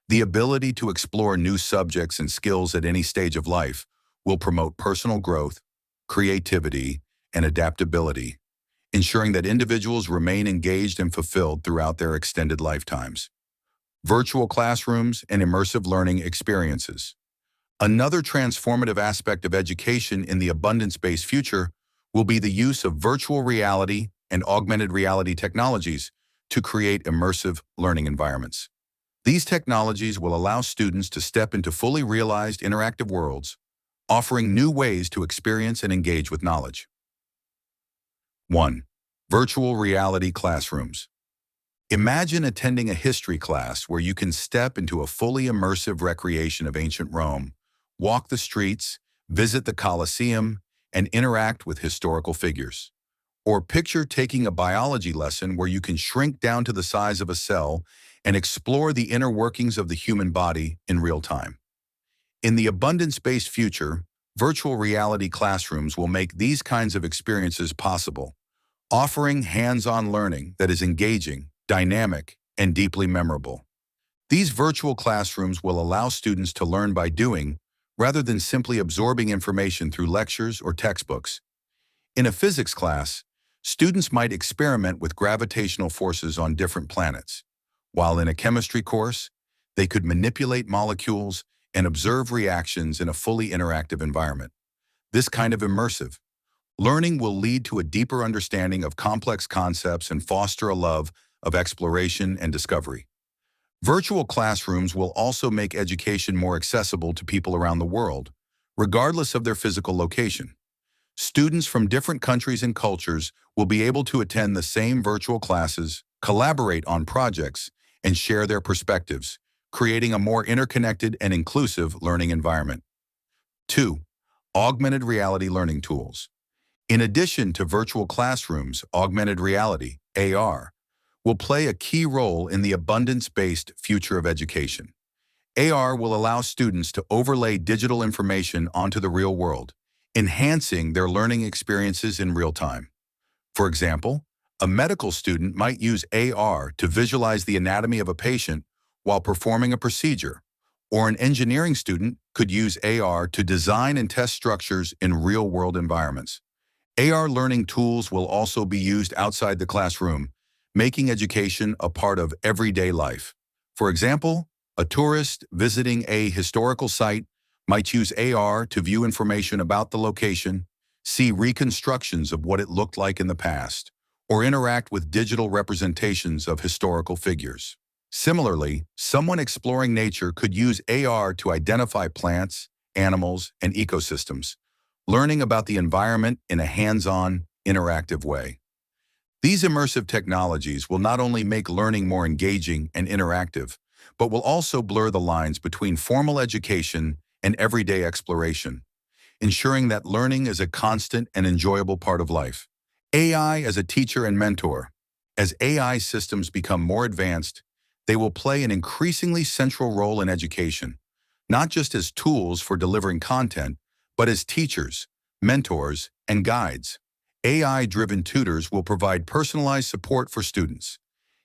The ability to explore new subjects and skills at any stage of life will promote personal growth, creativity, and adaptability, ensuring that individuals remain engaged and fulfilled throughout their extended lifetimes. Virtual classrooms and immersive learning experiences. Another transformative aspect of education in the abundance-based future will be the use of virtual reality and augmented reality technologies to create immersive learning environments. These technologies will allow students to step into fully realized interactive worlds, offering new ways to experience and engage with knowledge. 1. Virtual reality classrooms. Imagine attending a history class where you can step into a fully immersive recreation of ancient Rome, walk the streets, visit the Colosseum, and interact with historical figures. Or picture taking a biology lesson where you can shrink down to the size of a cell and explore the inner workings of the human body in real time. In the abundance-based future, virtual reality classrooms will make these kinds of experiences possible, offering hands-on learning that is engaging, dynamic, and deeply memorable. These virtual classrooms will allow students to learn by doing, rather than simply absorbing information through lectures or textbooks. In a physics class, students might experiment with gravitational forces on different planets, while in a chemistry course, they could manipulate molecules and observe reactions in a fully interactive environment. This kind of immersive learning will lead to a deeper understanding of complex concepts and foster a love of exploration and discovery. Virtual classrooms will also make education more accessible to people around the world, regardless of their physical location. Students from different countries and cultures will be able to attend the same virtual classes, collaborate on projects, and share their perspectives, creating a more interconnected and inclusive learning environment. 2. Augmented reality learning tools. In addition to virtual classrooms, augmented reality, AR, will play a key role in the abundance-based future of education. AR will allow students to overlay digital information onto the real world, enhancing their learning experiences in real time. For example, a medical student might use AR to visualize the anatomy of a patient while performing a procedure, or an engineering student could use AR to design and test structures in real-world environments. AR learning tools will also be used outside the classroom, making education a part of everyday life. For example, a tourist visiting a historical site might use AR to view information about the location, see reconstructions of what it looked like in the past, or interact with digital representations of historical figures. Similarly, someone exploring nature could use AR to identify plants, animals, and ecosystems, learning about the environment in a hands-on, interactive way. These immersive technologies will not only make learning more engaging and interactive, but will also blur the lines between formal education and everyday exploration, ensuring that learning is a constant and enjoyable part of life. AI as a teacher and mentor. As AI systems become more advanced, they will play an increasingly central role in education, not just as tools for delivering content, but as teachers, mentors, and guides. AI-driven tutors will provide personalized support for students,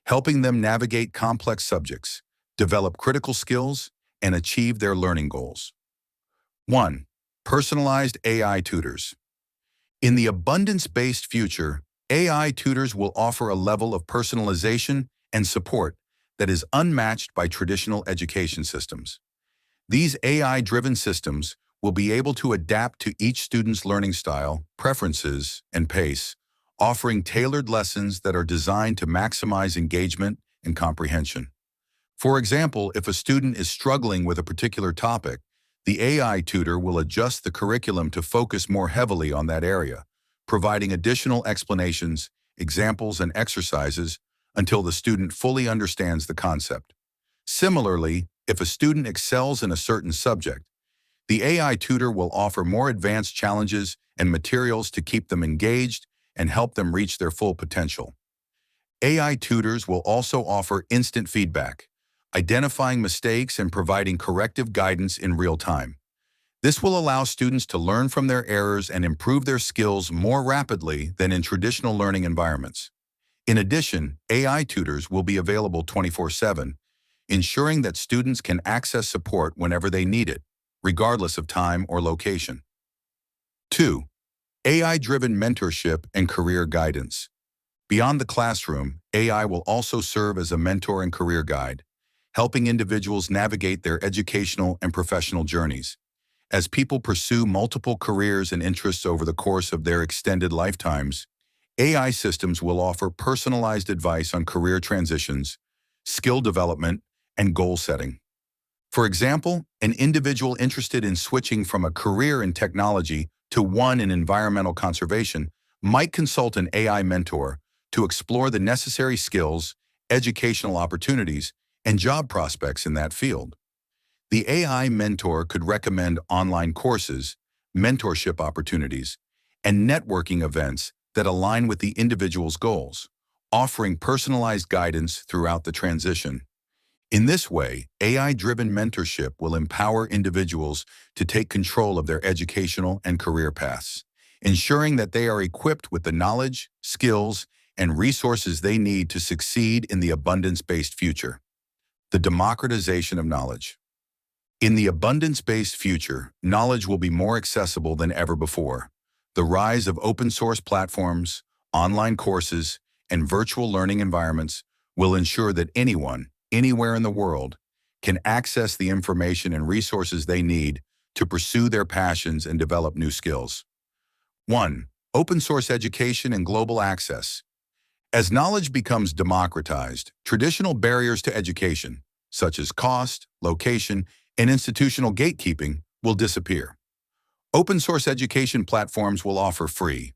helping them navigate complex subjects, develop critical skills, and achieve their learning goals. 1. Personalized AI tutors. In the abundance-based future, AI tutors will offer a level of personalization and support that is unmatched by traditional education systems. These AI-driven systems will be able to adapt to each student's learning style, preferences, and pace, offering tailored lessons that are designed to maximize engagement and comprehension. For example, if a student is struggling with a particular topic, the AI tutor will adjust the curriculum to focus more heavily on that area, providing additional explanations, examples, and exercises until the student fully understands the concept. Similarly, if a student excels in a certain subject, the AI tutor will offer more advanced challenges and materials to keep them engaged and help them reach their full potential. AI tutors will also offer instant feedback, identifying mistakes and providing corrective guidance in real time. This will allow students to learn from their errors and improve their skills more rapidly than in traditional learning environments. In addition, AI tutors will be available 24/7, ensuring that students can access support whenever they need it, regardless of time or location. 2. AI-driven mentorship and career guidance. Beyond the classroom, AI will also serve as a mentor and career guide, helping individuals navigate their educational and professional journeys. As people pursue multiple careers and interests over the course of their extended lifetimes, AI systems will offer personalized advice on career transitions, skill development, and goal setting. For example, an individual interested in switching from a career in technology to one in environmental conservation might consult an AI mentor to explore the necessary skills, educational opportunities, and job prospects in that field. The AI mentor could recommend online courses, mentorship opportunities, and networking events that align with the individual's goals, offering personalized guidance throughout the transition. In this way, AI-driven mentorship will empower individuals to take control of their educational and career paths, ensuring that they are equipped with the knowledge, skills, and resources they need to succeed in the abundance-based future. The democratization of knowledge. In the abundance-based future, knowledge will be more accessible than ever before. The rise of open-source platforms, online courses, and virtual learning environments will ensure that anyone, anywhere in the world, can access the information and resources they need to pursue their passions and develop new skills. 1. Open-source education and global access. As knowledge becomes democratized, traditional barriers to education, such as cost, location, and institutional gatekeeping, will disappear. Open-source education platforms will offer free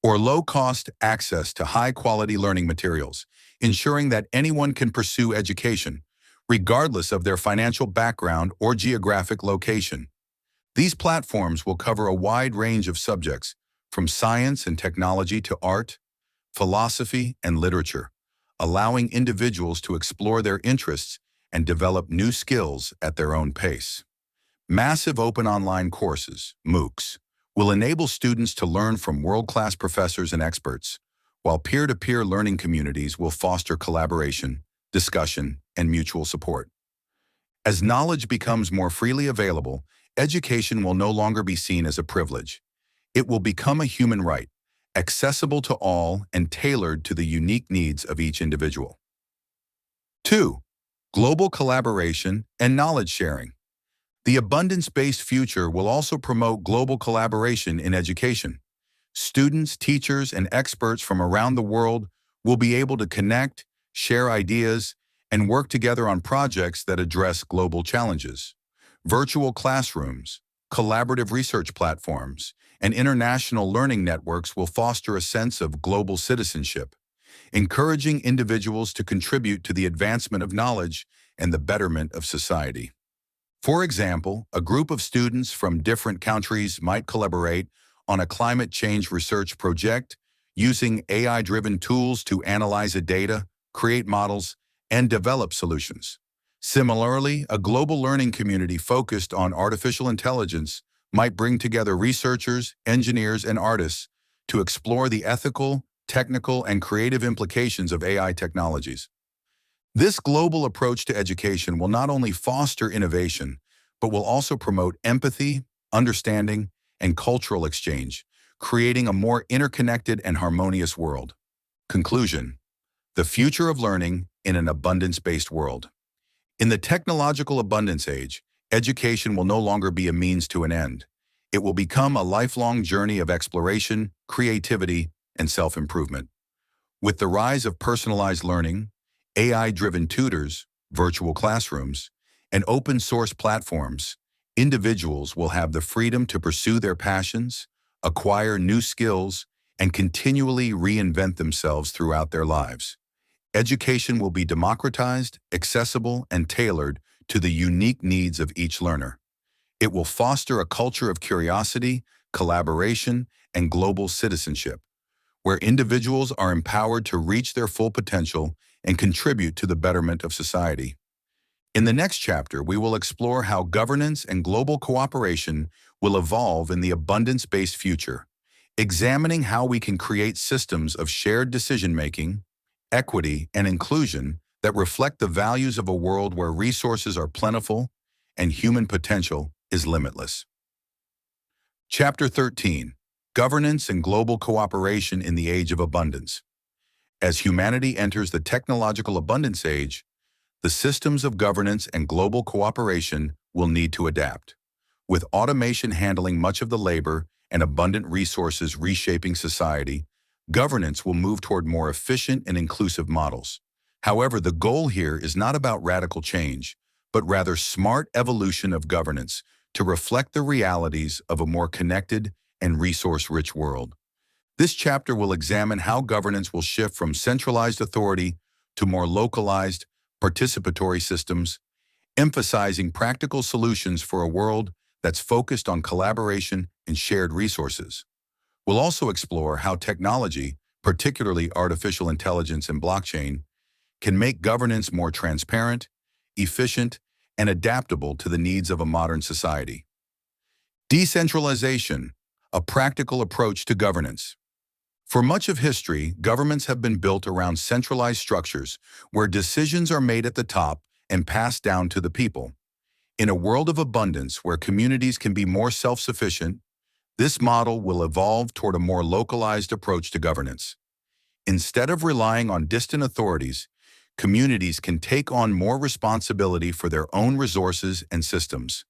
or low-cost access to high-quality learning materials, ensuring that anyone can pursue education, regardless of their financial background or geographic location. These platforms will cover a wide range of subjects, from science and technology to art, philosophy, and literature, allowing individuals to explore their interests and develop new skills at their own pace. Massive open online courses, MOOCs, will enable students to learn from world-class professors and experts, while peer-to-peer learning communities will foster collaboration, discussion, and mutual support. As knowledge becomes more freely available, education will no longer be seen as a privilege. It will become a human right, accessible to all and tailored to the unique needs of each individual. 2. Global collaboration and knowledge sharing. The abundance-based future will also promote global collaboration in education. Students, teachers, and experts from around the world will be able to connect, share ideas, and work together on projects that address global challenges. Virtual classrooms, collaborative research platforms, and international learning networks will foster a sense of global citizenship, encouraging individuals to contribute to the advancement of knowledge and the betterment of society. For example, a group of students from different countries might collaborate on a climate change research project using AI-driven tools to analyze the data, create models, and develop solutions. Similarly, a global learning community focused on artificial intelligence might bring together researchers, engineers, and artists to explore the ethical, technical, and creative implications of AI technologies. This global approach to education will not only foster innovation, but will also promote empathy, understanding, and cultural exchange, creating a more interconnected and harmonious world. Conclusion: the future of learning in an abundance-based world. In the technological abundance age, education will no longer be a means to an end. It will become a lifelong journey of exploration, creativity, and self-improvement. With the rise of personalized learning, AI-driven tutors, virtual classrooms, and open-source platforms, individuals will have the freedom to pursue their passions, acquire new skills, and continually reinvent themselves throughout their lives. Education will be democratized, accessible, and tailored to the unique needs of each learner. It will foster a culture of curiosity, collaboration, and global citizenship, where individuals are empowered to reach their full potential and contribute to the betterment of society. In the next chapter, we will explore how governance and global cooperation will evolve in the abundance-based future, examining how we can create systems of shared decision-making, equity, and inclusion that reflect the values of a world where resources are plentiful and human potential is limitless. Chapter 13: Governance and Global Cooperation in the Age of Abundance. As humanity enters the technological abundance age, the systems of governance and global cooperation will need to adapt. With automation handling much of the labor and abundant resources reshaping society, governance will move toward more efficient and inclusive models. However, the goal here is not about radical change, but rather smart evolution of governance to reflect the realities of a more connected and resource-rich world. This chapter will examine how governance will shift from centralized authority to more localized, participatory systems, emphasizing practical solutions for a world that's focused on collaboration and shared resources. We'll also explore how technology, particularly artificial intelligence and blockchain, can make governance more transparent, efficient, and adaptable to the needs of a modern society. Decentralization, a practical approach to governance. For much of history, governments have been built around centralized structures where decisions are made at the top and passed down to the people. In a world of abundance where communities can be more self-sufficient, this model will evolve toward a more localized approach to governance. Instead of relying on distant authorities, communities can take on more responsibility for their own resources and systems,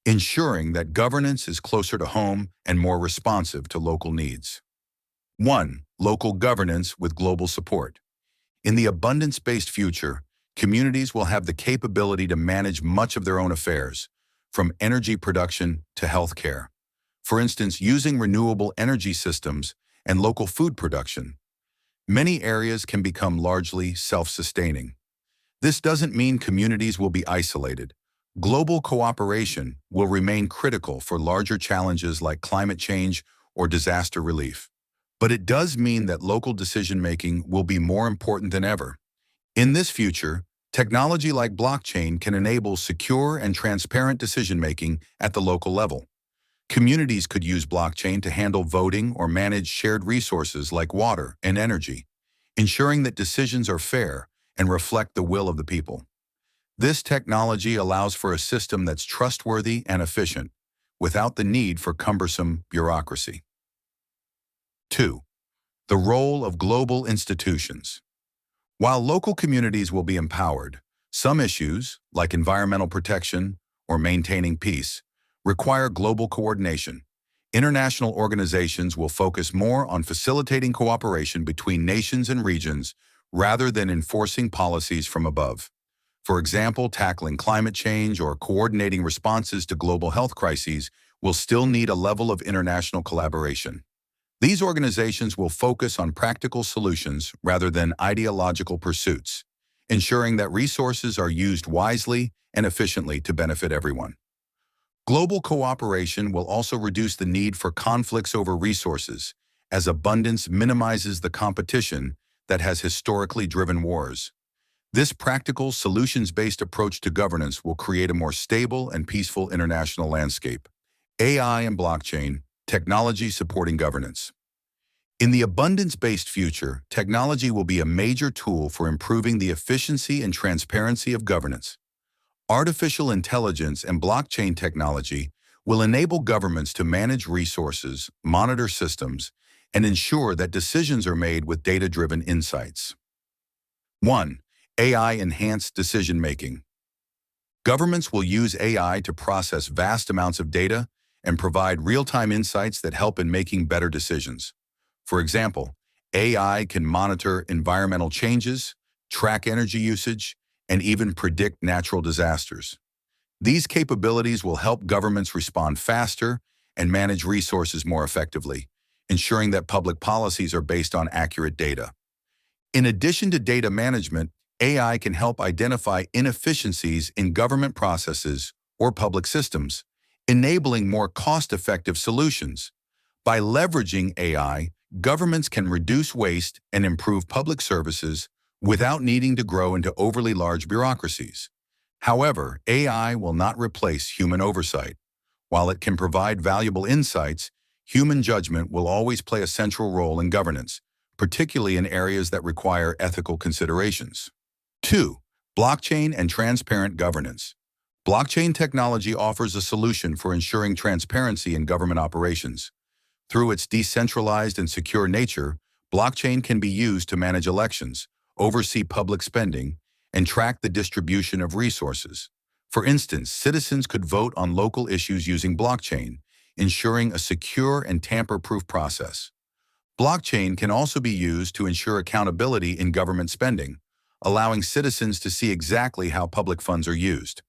ensuring that governance is closer to home and more responsive to local needs. 1. Local governance with global support. In the abundance-based future, communities will have the capability to manage much of their own affairs, from energy production to healthcare. For instance, using renewable energy systems and local food production. Many areas can become largely self-sustaining. This doesn't mean communities will be isolated. Global cooperation will remain critical for larger challenges like climate change or disaster relief. But it does mean that local decision-making will be more important than ever. In this future, technology like blockchain can enable secure and transparent decision-making at the local level. Communities could use blockchain to handle voting or manage shared resources like water and energy, ensuring that decisions are fair and reflect the will of the people. This technology allows for a system that's trustworthy and efficient, without the need for cumbersome bureaucracy. 2. The role of global institutions. While local communities will be empowered, some issues, like environmental protection or maintaining peace, require global coordination. International organizations will focus more on facilitating cooperation between nations and regions rather than enforcing policies from above. For example, tackling climate change or coordinating responses to global health crises will still need a level of international collaboration. These organizations will focus on practical solutions rather than ideological pursuits, ensuring that resources are used wisely and efficiently to benefit everyone. Global cooperation will also reduce the need for conflicts over resources, as abundance minimizes the competition that has historically driven wars. This practical, solutions-based approach to governance will create a more stable and peaceful international landscape. AI and blockchain, technology supporting governance. In the abundance-based future, technology will be a major tool for improving the efficiency and transparency of governance. Artificial intelligence and blockchain technology will enable governments to manage resources, monitor systems, and ensure that decisions are made with data-driven insights. 1. AI-enhanced decision-making. Governments will use AI to process vast amounts of data and provide real-time insights that help in making better decisions. For example, AI can monitor environmental changes, track energy usage, and even predict natural disasters. These capabilities will help governments respond faster and manage resources more effectively, ensuring that public policies are based on accurate data. In addition to data management, AI can help identify inefficiencies in government processes or public systems, enabling more cost-effective solutions. By leveraging AI, governments can reduce waste and improve public services without needing to grow into overly large bureaucracies. However, AI will not replace human oversight. While it can provide valuable insights, human judgment will always play a central role in governance, particularly in areas that require ethical considerations. 2. Blockchain and transparent governance. Blockchain technology offers a solution for ensuring transparency in government operations. Through its decentralized and secure nature, blockchain can be used to manage elections, oversee public spending, and track the distribution of resources. For instance, citizens could vote on local issues using blockchain, ensuring a secure and tamper-proof process. Blockchain can also be used to ensure accountability in government spending, allowing citizens to see exactly how public funds are used.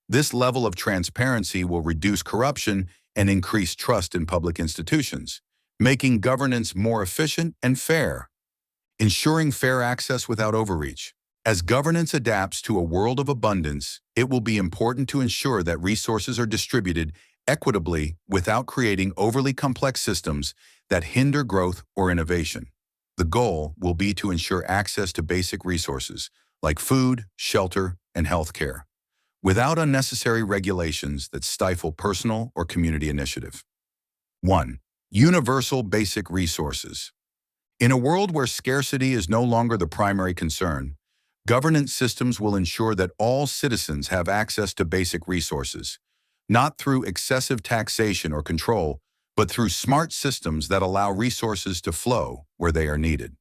This level of transparency will reduce corruption and increase trust in public institutions, making governance more efficient and fair. Ensuring fair access without overreach. As governance adapts to a world of abundance, it will be important to ensure that resources are distributed equitably without creating overly complex systems that hinder growth or innovation. The goal will be to ensure access to basic resources like food, shelter, and healthcare, without unnecessary regulations that stifle personal or community initiative. 1. Universal basic resources. In a world where scarcity is no longer the primary concern, governance systems will ensure that all citizens have access to basic resources, not through excessive taxation or control, but through smart systems that allow resources to flow where they are needed.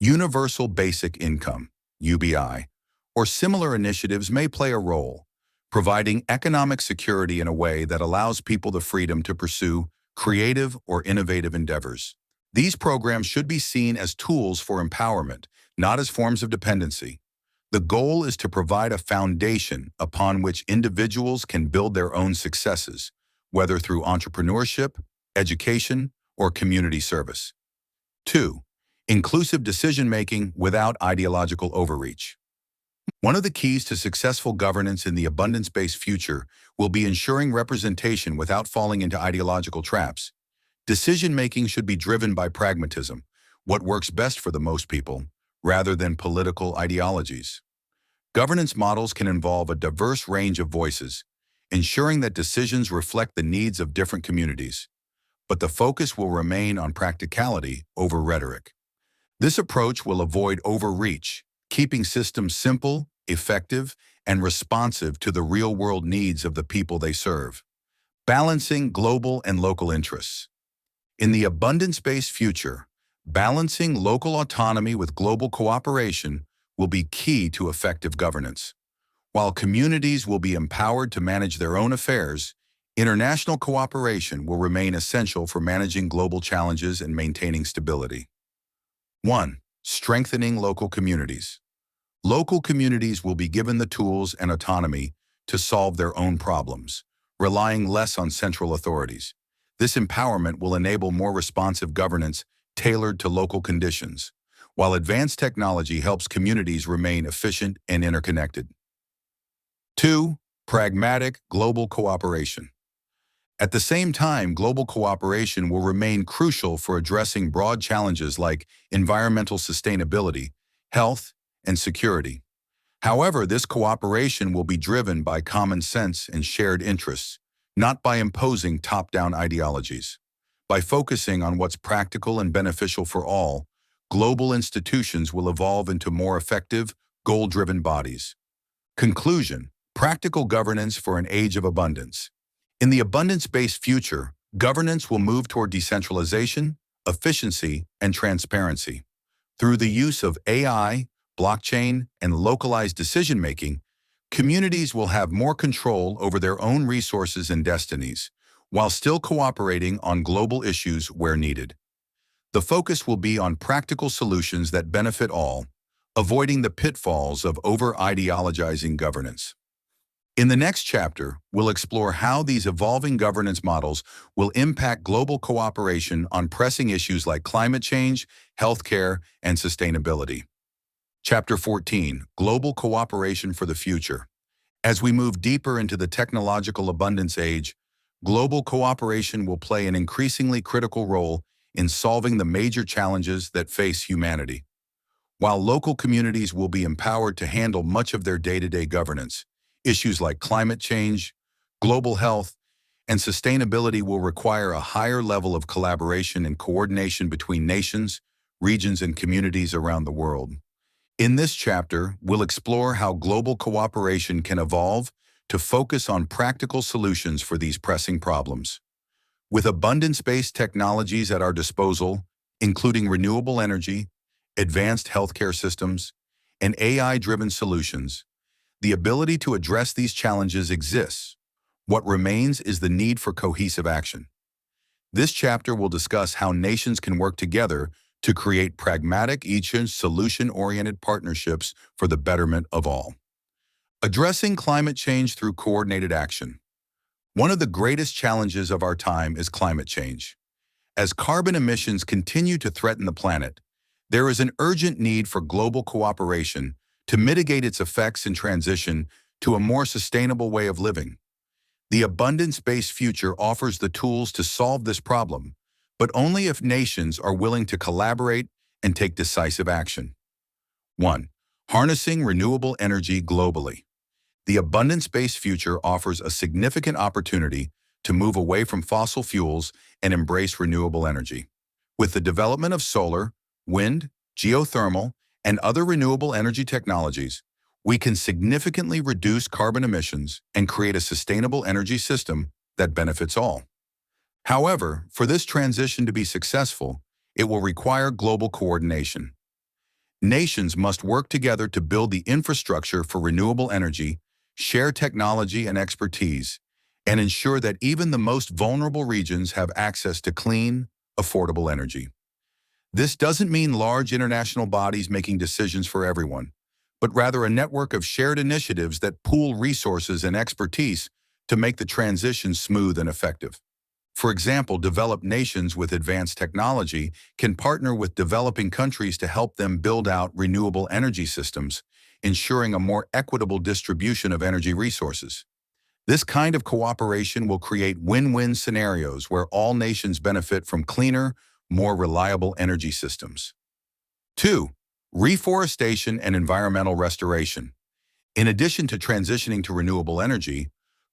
Universal Basic Income, UBI, or similar initiatives may play a role, providing economic security in a way that allows people the freedom to pursue creative or innovative endeavors. These programs should be seen as tools for empowerment, not as forms of dependency. The goal is to provide a foundation upon which individuals can build their own successes, whether through entrepreneurship, education, or community service. 2. Inclusive decision-making without ideological overreach. One of the keys to successful governance in the abundance-based future will be ensuring representation without falling into ideological traps. Decision-making should be driven by pragmatism, what works best for the most people, rather than political ideologies. Governance models can involve a diverse range of voices, ensuring that decisions reflect the needs of different communities, but the focus will remain on practicality over rhetoric. This approach will avoid overreach, keeping systems simple, effective, and responsive to the real-world needs of the people they serve. Balancing global and local interests. In the abundance-based future, balancing local autonomy with global cooperation will be key to effective governance. While communities will be empowered to manage their own affairs, international cooperation will remain essential for managing global challenges and maintaining stability. 1. Strengthening local communities. Local communities will be given the tools and autonomy to solve their own problems, relying less on central authorities. This empowerment will enable more responsive governance tailored to local conditions, while advanced technology helps communities remain efficient and interconnected. 2. Pragmatic global cooperation. At the same time, global cooperation will remain crucial for addressing broad challenges like environmental sustainability, health, and security. However, this cooperation will be driven by common sense and shared interests, not by imposing top-down ideologies. By focusing on what's practical and beneficial for all, global institutions will evolve into more effective, goal-driven bodies. Conclusion: practical governance for an age of abundance. In the abundance-based future, governance will move toward decentralization, efficiency, and transparency. Through the use of AI, blockchain, and localized decision-making, communities will have more control over their own resources and destinies, while still cooperating on global issues where needed. The focus will be on practical solutions that benefit all, avoiding the pitfalls of over-ideologizing governance. In the next chapter, we'll explore how these evolving governance models will impact global cooperation on pressing issues like climate change, healthcare, and sustainability. Chapter 14, Global Cooperation for the Future. As we move deeper into the technological abundance age, global cooperation will play an increasingly critical role in solving the major challenges that face humanity. While local communities will be empowered to handle much of their day-to-day governance, issues like climate change, global health, and sustainability will require a higher level of collaboration and coordination between nations, regions, and communities around the world. In this chapter, we'll explore how global cooperation can evolve to focus on practical solutions for these pressing problems. With abundance-based technologies at our disposal, including renewable energy, advanced healthcare systems, and AI-driven solutions, the ability to address these challenges exists. What remains is the need for cohesive action. This chapter will discuss how nations can work together to create pragmatic, solution-oriented partnerships for the betterment of all. Addressing climate change through coordinated action. One of the greatest challenges of our time is climate change. As carbon emissions continue to threaten the planet, there is an urgent need for global cooperation to mitigate its effects and transition to a more sustainable way of living. The abundance-based future offers the tools to solve this problem, but only if nations are willing to collaborate and take decisive action. 1. Harnessing renewable energy globally. The abundance-based future offers a significant opportunity to move away from fossil fuels and embrace renewable energy. With the development of solar, wind, geothermal, and other renewable energy technologies, we can significantly reduce carbon emissions and create a sustainable energy system that benefits all. However, for this transition to be successful, it will require global coordination. Nations must work together to build the infrastructure for renewable energy, share technology and expertise, and ensure that even the most vulnerable regions have access to clean, affordable energy. This doesn't mean large international bodies making decisions for everyone, but rather a network of shared initiatives that pool resources and expertise to make the transition smooth and effective. For example, developed nations with advanced technology can partner with developing countries to help them build out renewable energy systems, ensuring a more equitable distribution of energy resources. This kind of cooperation will create win-win scenarios where all nations benefit from cleaner, more reliable energy systems. 2. Reforestation and environmental restoration. In addition to transitioning to renewable energy,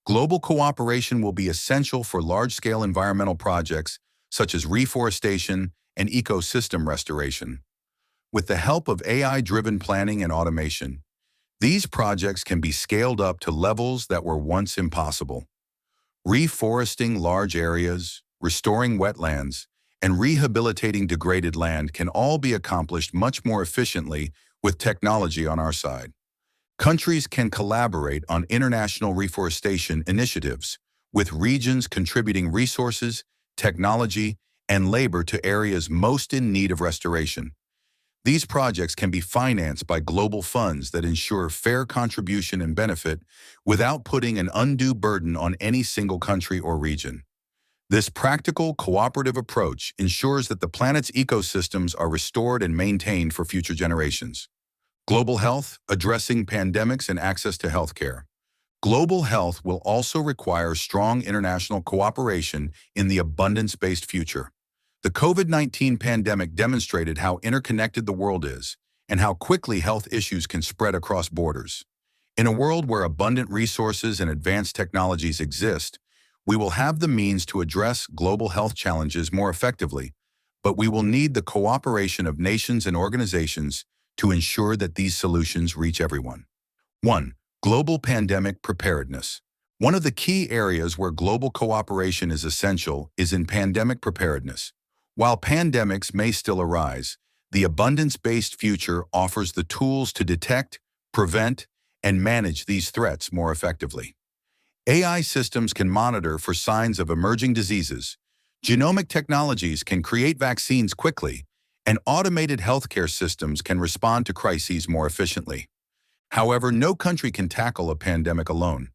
global cooperation will be essential for large-scale environmental projects such as reforestation and ecosystem restoration. With the help of AI-driven planning and automation, these projects can be scaled up to levels that were once impossible. Reforesting large areas, restoring wetlands, and rehabilitating degraded land can all be accomplished much more efficiently with technology on our side. Countries can collaborate on international reforestation initiatives, with regions contributing resources, technology, and labor to areas most in need of restoration. These projects can be financed by global funds that ensure fair contribution and benefit without putting an undue burden on any single country or region. This practical, cooperative approach ensures that the planet's ecosystems are restored and maintained for future generations. Global health, addressing pandemics and access to healthcare. Global health will also require strong international cooperation in the abundance-based future. The COVID-19 pandemic demonstrated how interconnected the world is and how quickly health issues can spread across borders. In a world where abundant resources and advanced technologies exist, we will have the means to address global health challenges more effectively, but we will need the cooperation of nations and organizations to ensure that these solutions reach everyone. 1. Global pandemic preparedness. One of the key areas where global cooperation is essential is in pandemic preparedness. While pandemics may still arise, the abundance-based future offers the tools to detect, prevent, and manage these threats more effectively. AI systems can monitor for signs of emerging diseases, genomic technologies can create vaccines quickly, and automated healthcare systems can respond to crises more efficiently. However, no country can tackle a pandemic alone.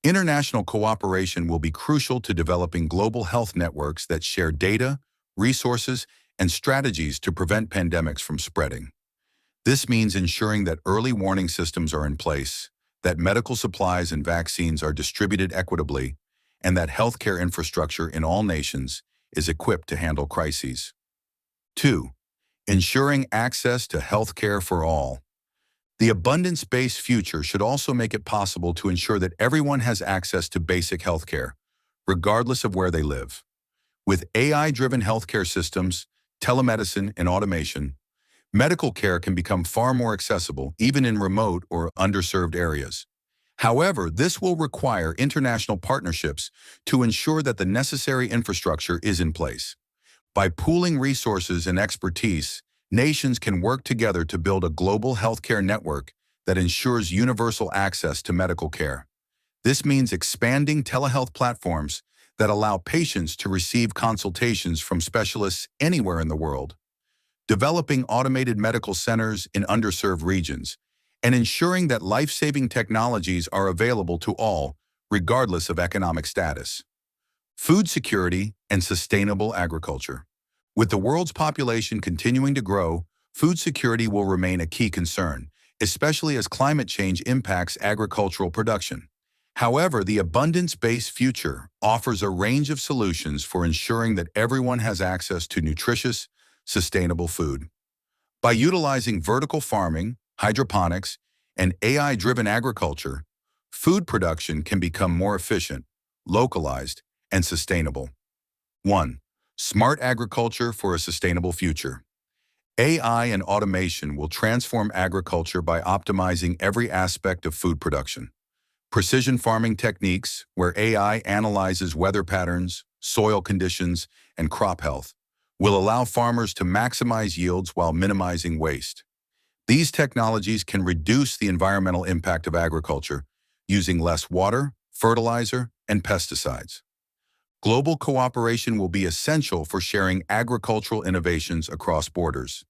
International cooperation will be crucial to developing global health networks that share data, resources, and strategies to prevent pandemics from spreading. This means ensuring that early warning systems are in place, that medical supplies and vaccines are distributed equitably, and that healthcare infrastructure in all nations is equipped to handle crises. 2. Ensuring access to healthcare for all. The abundance-based future should also make it possible to ensure that everyone has access to basic healthcare, regardless of where they live. With AI-driven healthcare systems, telemedicine, and automation, medical care can become far more accessible even in remote or underserved areas. However, this will require international partnerships to ensure that the necessary infrastructure is in place. By pooling resources and expertise, nations can work together to build a global healthcare network that ensures universal access to medical care. This means expanding telehealth platforms that allow patients to receive consultations from specialists anywhere in the world, developing automated medical centers in underserved regions, and ensuring that life-saving technologies are available to all, regardless of economic status. Food security and sustainable agriculture. With the world's population continuing to grow, food security will remain a key concern, especially as climate change impacts agricultural production. However, the abundance-based future offers a range of solutions for ensuring that everyone has access to nutritious, sustainable food. By utilizing vertical farming, hydroponics, and AI-driven agriculture, food production can become more efficient, localized, and sustainable. 1. Smart agriculture for a sustainable future. AI and automation will transform agriculture by optimizing every aspect of food production. Precision farming techniques, where AI analyzes weather patterns, soil conditions, and crop health, will allow farmers to maximize yields while minimizing waste. These technologies can reduce the environmental impact of agriculture, using less water, fertilizer, and pesticides. Global cooperation will be essential for sharing agricultural innovations across borders.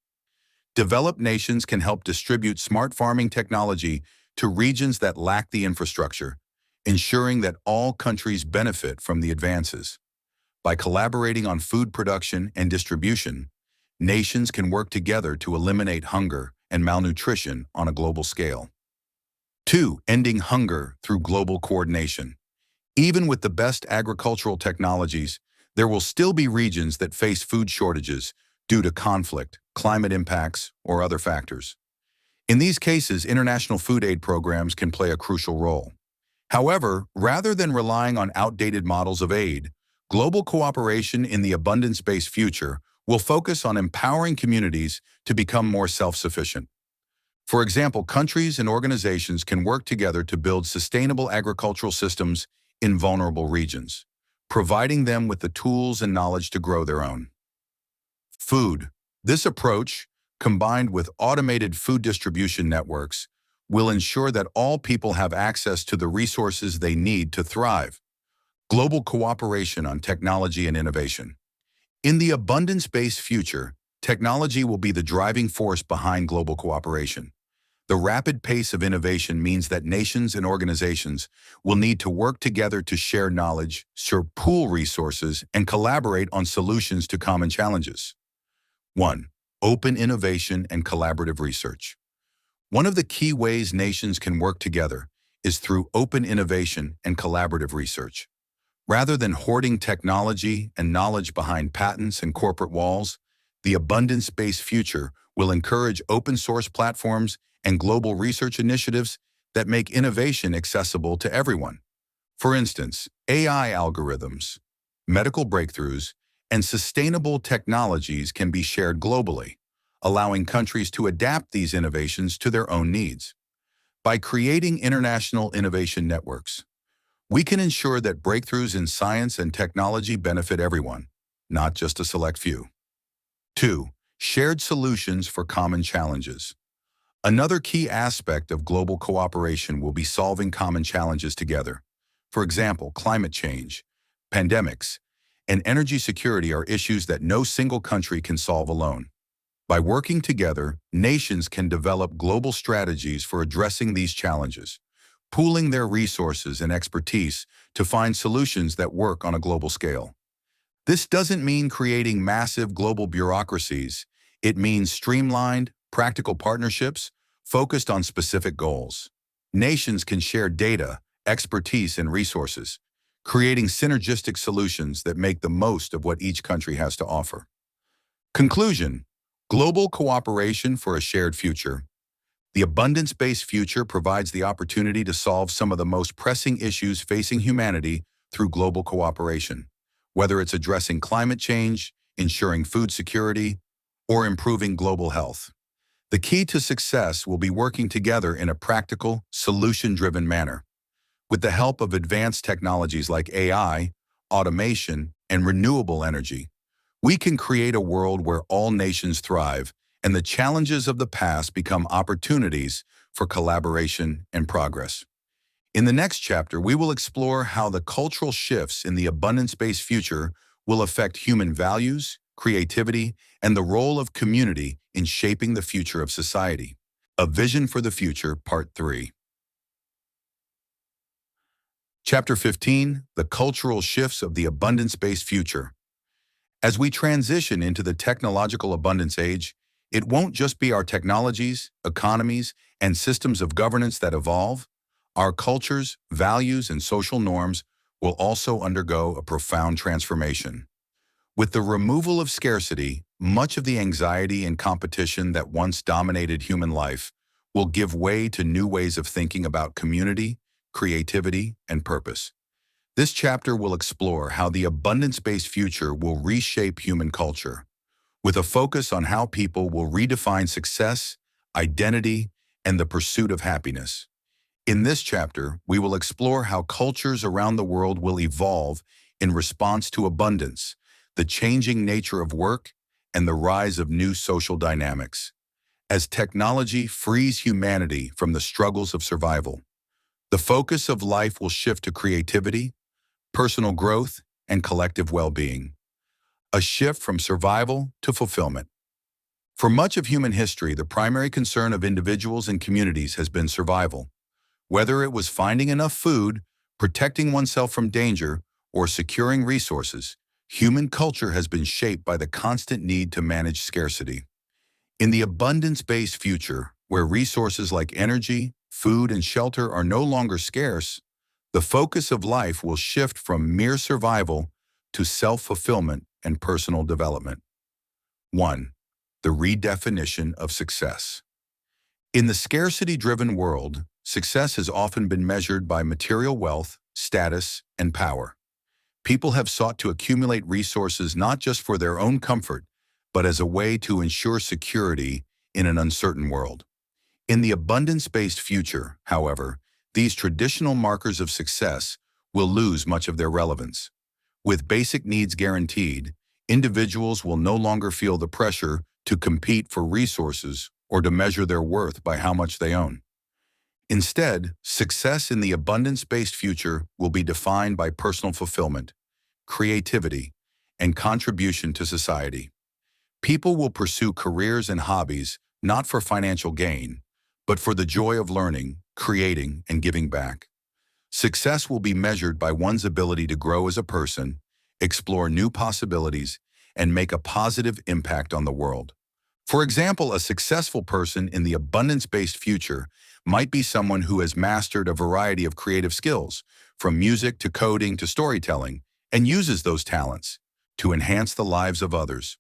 Developed nations can help distribute smart farming technology to regions that lack the infrastructure, ensuring that all countries benefit from the advances. By collaborating on food production and distribution, nations can work together to eliminate hunger and malnutrition on a global scale. 2. Ending hunger through global coordination. Even with the best agricultural technologies, there will still be regions that face food shortages due to conflict, climate impacts, or other factors. In these cases, international food aid programs can play a crucial role. However, rather than relying on outdated models of aid, global cooperation in the abundance-based future will focus on empowering communities to become more self-sufficient. For example, countries and organizations can work together to build sustainable agricultural systems in vulnerable regions, providing them with the tools and knowledge to grow their own. Food. This approach, combined with automated food distribution networks, will ensure that all people have access to the resources they need to thrive. Global cooperation on technology and innovation. In the abundance-based future, technology will be the driving force behind global cooperation. The rapid pace of innovation means that nations and organizations will need to work together to share knowledge, pool resources, and collaborate on solutions to common challenges. 1. Open innovation and collaborative research. One of the key ways nations can work together is through open innovation and collaborative research. Rather than hoarding technology and knowledge behind patents and corporate walls, the abundance-based future will encourage open-source platforms and global research initiatives that make innovation accessible to everyone. For instance, AI algorithms, medical breakthroughs, and sustainable technologies can be shared globally, allowing countries to adapt these innovations to their own needs. By creating international innovation networks, We can ensure that breakthroughs in science and technology benefit everyone, not just a select few. 2. Shared solutions for common challenges. Another key aspect of global cooperation will be solving common challenges together. For example, climate change, pandemics, and energy security are issues that no single country can solve alone. By working together, nations can develop global strategies for addressing these challenges, pooling their resources and expertise to find solutions that work on a global scale. This doesn't mean creating massive global bureaucracies. It means streamlined, practical partnerships focused on specific goals. Nations can share data, expertise, and resources, creating synergistic solutions that make the most of what each country has to offer. Conclusion: global cooperation for a shared future. The abundance-based future provides the opportunity to solve some of the most pressing issues facing humanity through global cooperation, whether it's addressing climate change, ensuring food security, or improving global health. The key to success will be working together in a practical, solution-driven manner. With the help of advanced technologies like AI, automation, and renewable energy, we can create a world where all nations thrive and the challenges of the past become opportunities for collaboration and progress. In the next chapter, we will explore how the cultural shifts in the abundance-based future will affect human values, creativity, and the role of community in shaping the future of society. A Vision for the Future, Part 3. Chapter 15, The Cultural Shifts of the Abundance-Based Future. As we transition into the technological abundance age, it won't just be our technologies, economies, and systems of governance that evolve. Our cultures, values, and social norms will also undergo a profound transformation. With the removal of scarcity, much of the anxiety and competition that once dominated human life will give way to new ways of thinking about community, creativity, and purpose. This chapter will explore how the abundance-based future will reshape human culture, with a focus on how people will redefine success, identity, and the pursuit of happiness. In this chapter, we will explore how cultures around the world will evolve in response to abundance, the changing nature of work, and the rise of new social dynamics. As technology frees humanity from the struggles of survival, the focus of life will shift to creativity, personal growth, and collective well-being. A shift from survival to fulfillment. For much of human history, the primary concern of individuals and communities has been survival. Whether it was finding enough food, protecting oneself from danger, or securing resources, human culture has been shaped by the constant need to manage scarcity. In the abundance-based future, where resources like energy, food, and shelter are no longer scarce, the focus of life will shift from mere survival to self-fulfillment and personal development. 1. The redefinition of success. In the scarcity-driven world, success has often been measured by material wealth, status, and power. People have sought to accumulate resources not just for their own comfort, but as a way to ensure security in an uncertain world. In the abundance-based future, however, these traditional markers of success will lose much of their relevance. With basic needs guaranteed, individuals will no longer feel the pressure to compete for resources or to measure their worth by how much they own. Instead, success in the abundance-based future will be defined by personal fulfillment, creativity, and contribution to society. People will pursue careers and hobbies not for financial gain, but for the joy of learning, creating, and giving back. Success will be measured by one's ability to grow as a person, explore new possibilities, and make a positive impact on the world. For example, a successful person in the abundance-based future might be someone who has mastered a variety of creative skills, from music to coding to storytelling, and uses those talents to enhance the lives of others.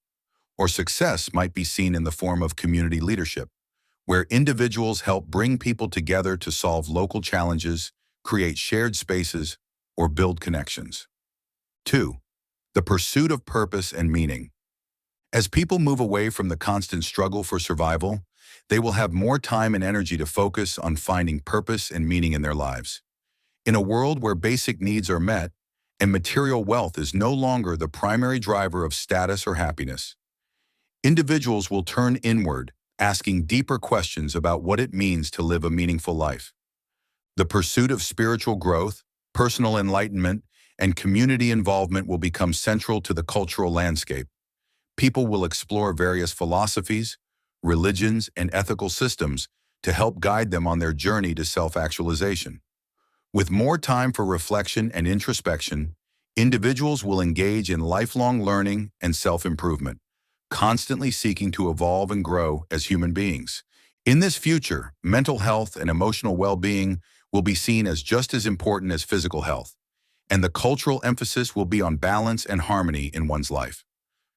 Or success might be seen in the form of community leadership, where individuals help bring people together to solve local challenges, create shared spaces, or build connections. 2. The pursuit of purpose and meaning. As people move away from the constant struggle for survival, they will have more time and energy to focus on finding purpose and meaning in their lives. In a world where basic needs are met and material wealth is no longer the primary driver of status or happiness, individuals will turn inward, asking deeper questions about what it means to live a meaningful life. The pursuit of spiritual growth, personal enlightenment, and community involvement will become central to the cultural landscape. People will explore various philosophies, religions, and ethical systems to help guide them on their journey to self-actualization. With more time for reflection and introspection, individuals will engage in lifelong learning and self-improvement, constantly seeking to evolve and grow as human beings. In this future, mental health and emotional well-being will be seen as just as important as physical health, and the cultural emphasis will be on balance and harmony in one's life.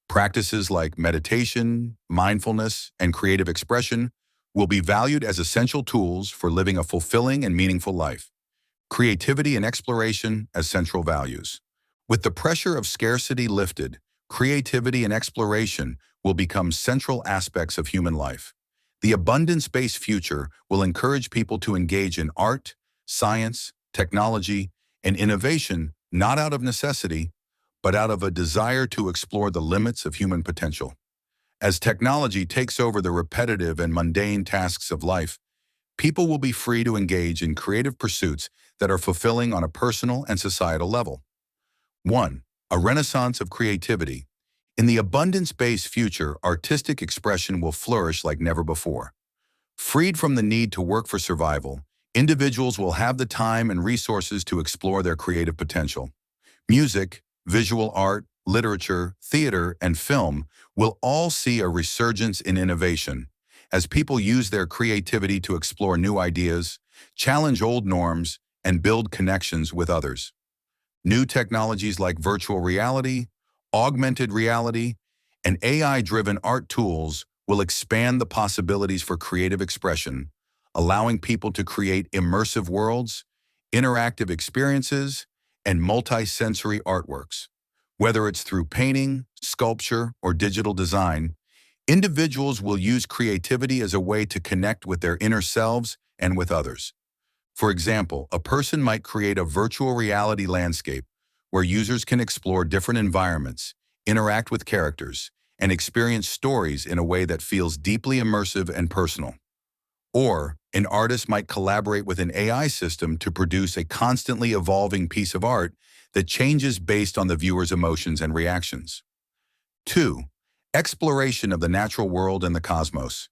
Practices like meditation, mindfulness, and creative expression will be valued as essential tools for living a fulfilling and meaningful life. Creativity and exploration as central values. With the pressure of scarcity lifted, creativity and exploration will become central aspects of human life. The abundance-based future will encourage people to engage in art, science, technology, and innovation not out of necessity, but out of a desire to explore the limits of human potential. As technology takes over the repetitive and mundane tasks of life, people will be free to engage in creative pursuits that are fulfilling on a personal and societal level. 1. A renaissance of creativity. In the abundance-based future, artistic expression will flourish like never before. Freed from the need to work for survival, individuals will have the time and resources to explore their creative potential. Music, visual art, literature, theater, and film will all see a resurgence in innovation as people use their creativity to explore new ideas, challenge old norms, and build connections with others. New technologies like virtual reality, augmented reality, and AI-driven art tools will expand the possibilities for creative expression, allowing people to create immersive worlds, interactive experiences, and multi-sensory artworks. Whether it's through painting, sculpture, or digital design, individuals will use creativity as a way to connect with their inner selves and with others. For example, a person might create a virtual reality landscape where users can explore different environments, interact with characters, and experience stories in a way that feels deeply immersive and personal. Or, an artist might collaborate with an AI system to produce a constantly evolving piece of art that changes based on the viewer's emotions and reactions. 2. Exploration of the natural world and the cosmos.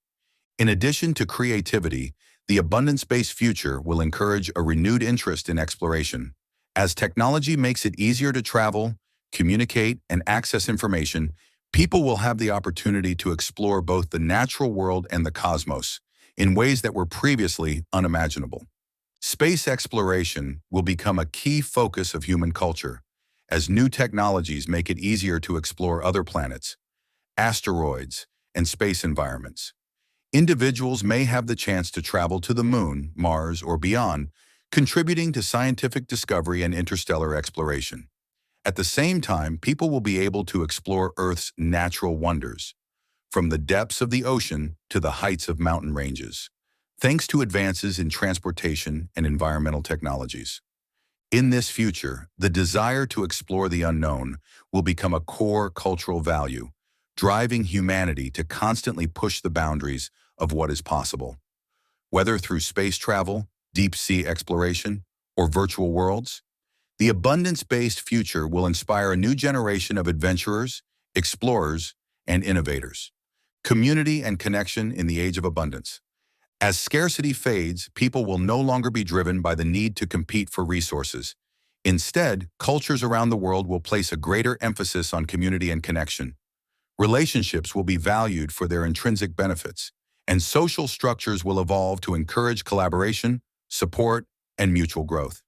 In addition to creativity, the abundance-based future will encourage a renewed interest in exploration. As technology makes it easier to travel, communicate, and access information, people will have the opportunity to explore both the natural world and the cosmos in ways that were previously unimaginable. Space exploration will become a key focus of human culture as new technologies make it easier to explore other planets, asteroids, and space environments. Individuals may have the chance to travel to the Moon, Mars, or beyond, contributing to scientific discovery and interstellar exploration. At the same time, people will be able to explore Earth's natural wonders, from the depths of the ocean to the heights of mountain ranges, thanks to advances in transportation and environmental technologies. In this future, the desire to explore the unknown will become a core cultural value, driving humanity to constantly push the boundaries of what is possible. Whether through space travel, deep-sea exploration, or virtual worlds, the abundance-based future will inspire a new generation of adventurers, explorers, and innovators. Community and connection in the age of abundance. As scarcity fades, people will no longer be driven by the need to compete for resources. Instead, cultures around the world will place a greater emphasis on community and connection. Relationships will be valued for their intrinsic benefits, and social structures will evolve to encourage collaboration, support, and mutual growth.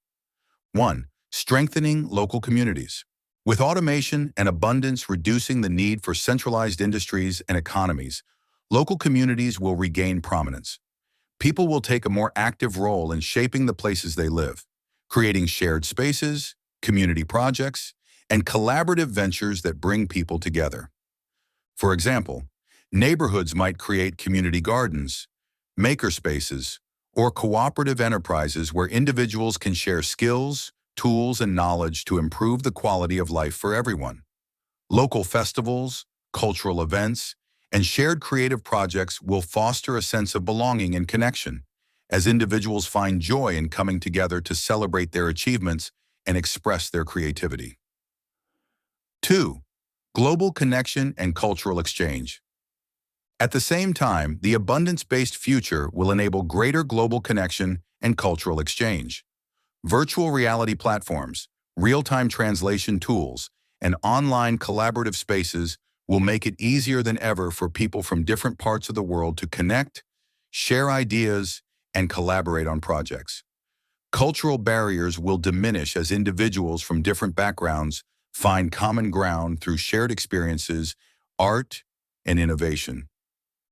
1. Strengthening local communities. With automation and abundance reducing the need for centralized industries and economies, local communities will regain prominence. People will take a more active role in shaping the places they live, creating shared spaces, community projects, and collaborative ventures that bring people together. For example, neighborhoods might create community gardens, maker spaces, or cooperative enterprises where individuals can share skills, tools, and knowledge to improve the quality of life for everyone. Local festivals, cultural events, and shared creative projects will foster a sense of belonging and connection, as individuals find joy in coming together to celebrate their achievements and express their creativity. 2. Global connection and cultural exchange. At the same time, the abundance-based future will enable greater global connection and cultural exchange. Virtual reality platforms, real-time translation tools, and online collaborative spaces will make it easier than ever for people from different parts of the world to connect, share ideas, and collaborate on projects. Cultural barriers will diminish as individuals from different backgrounds find common ground through shared experiences, art, and innovation.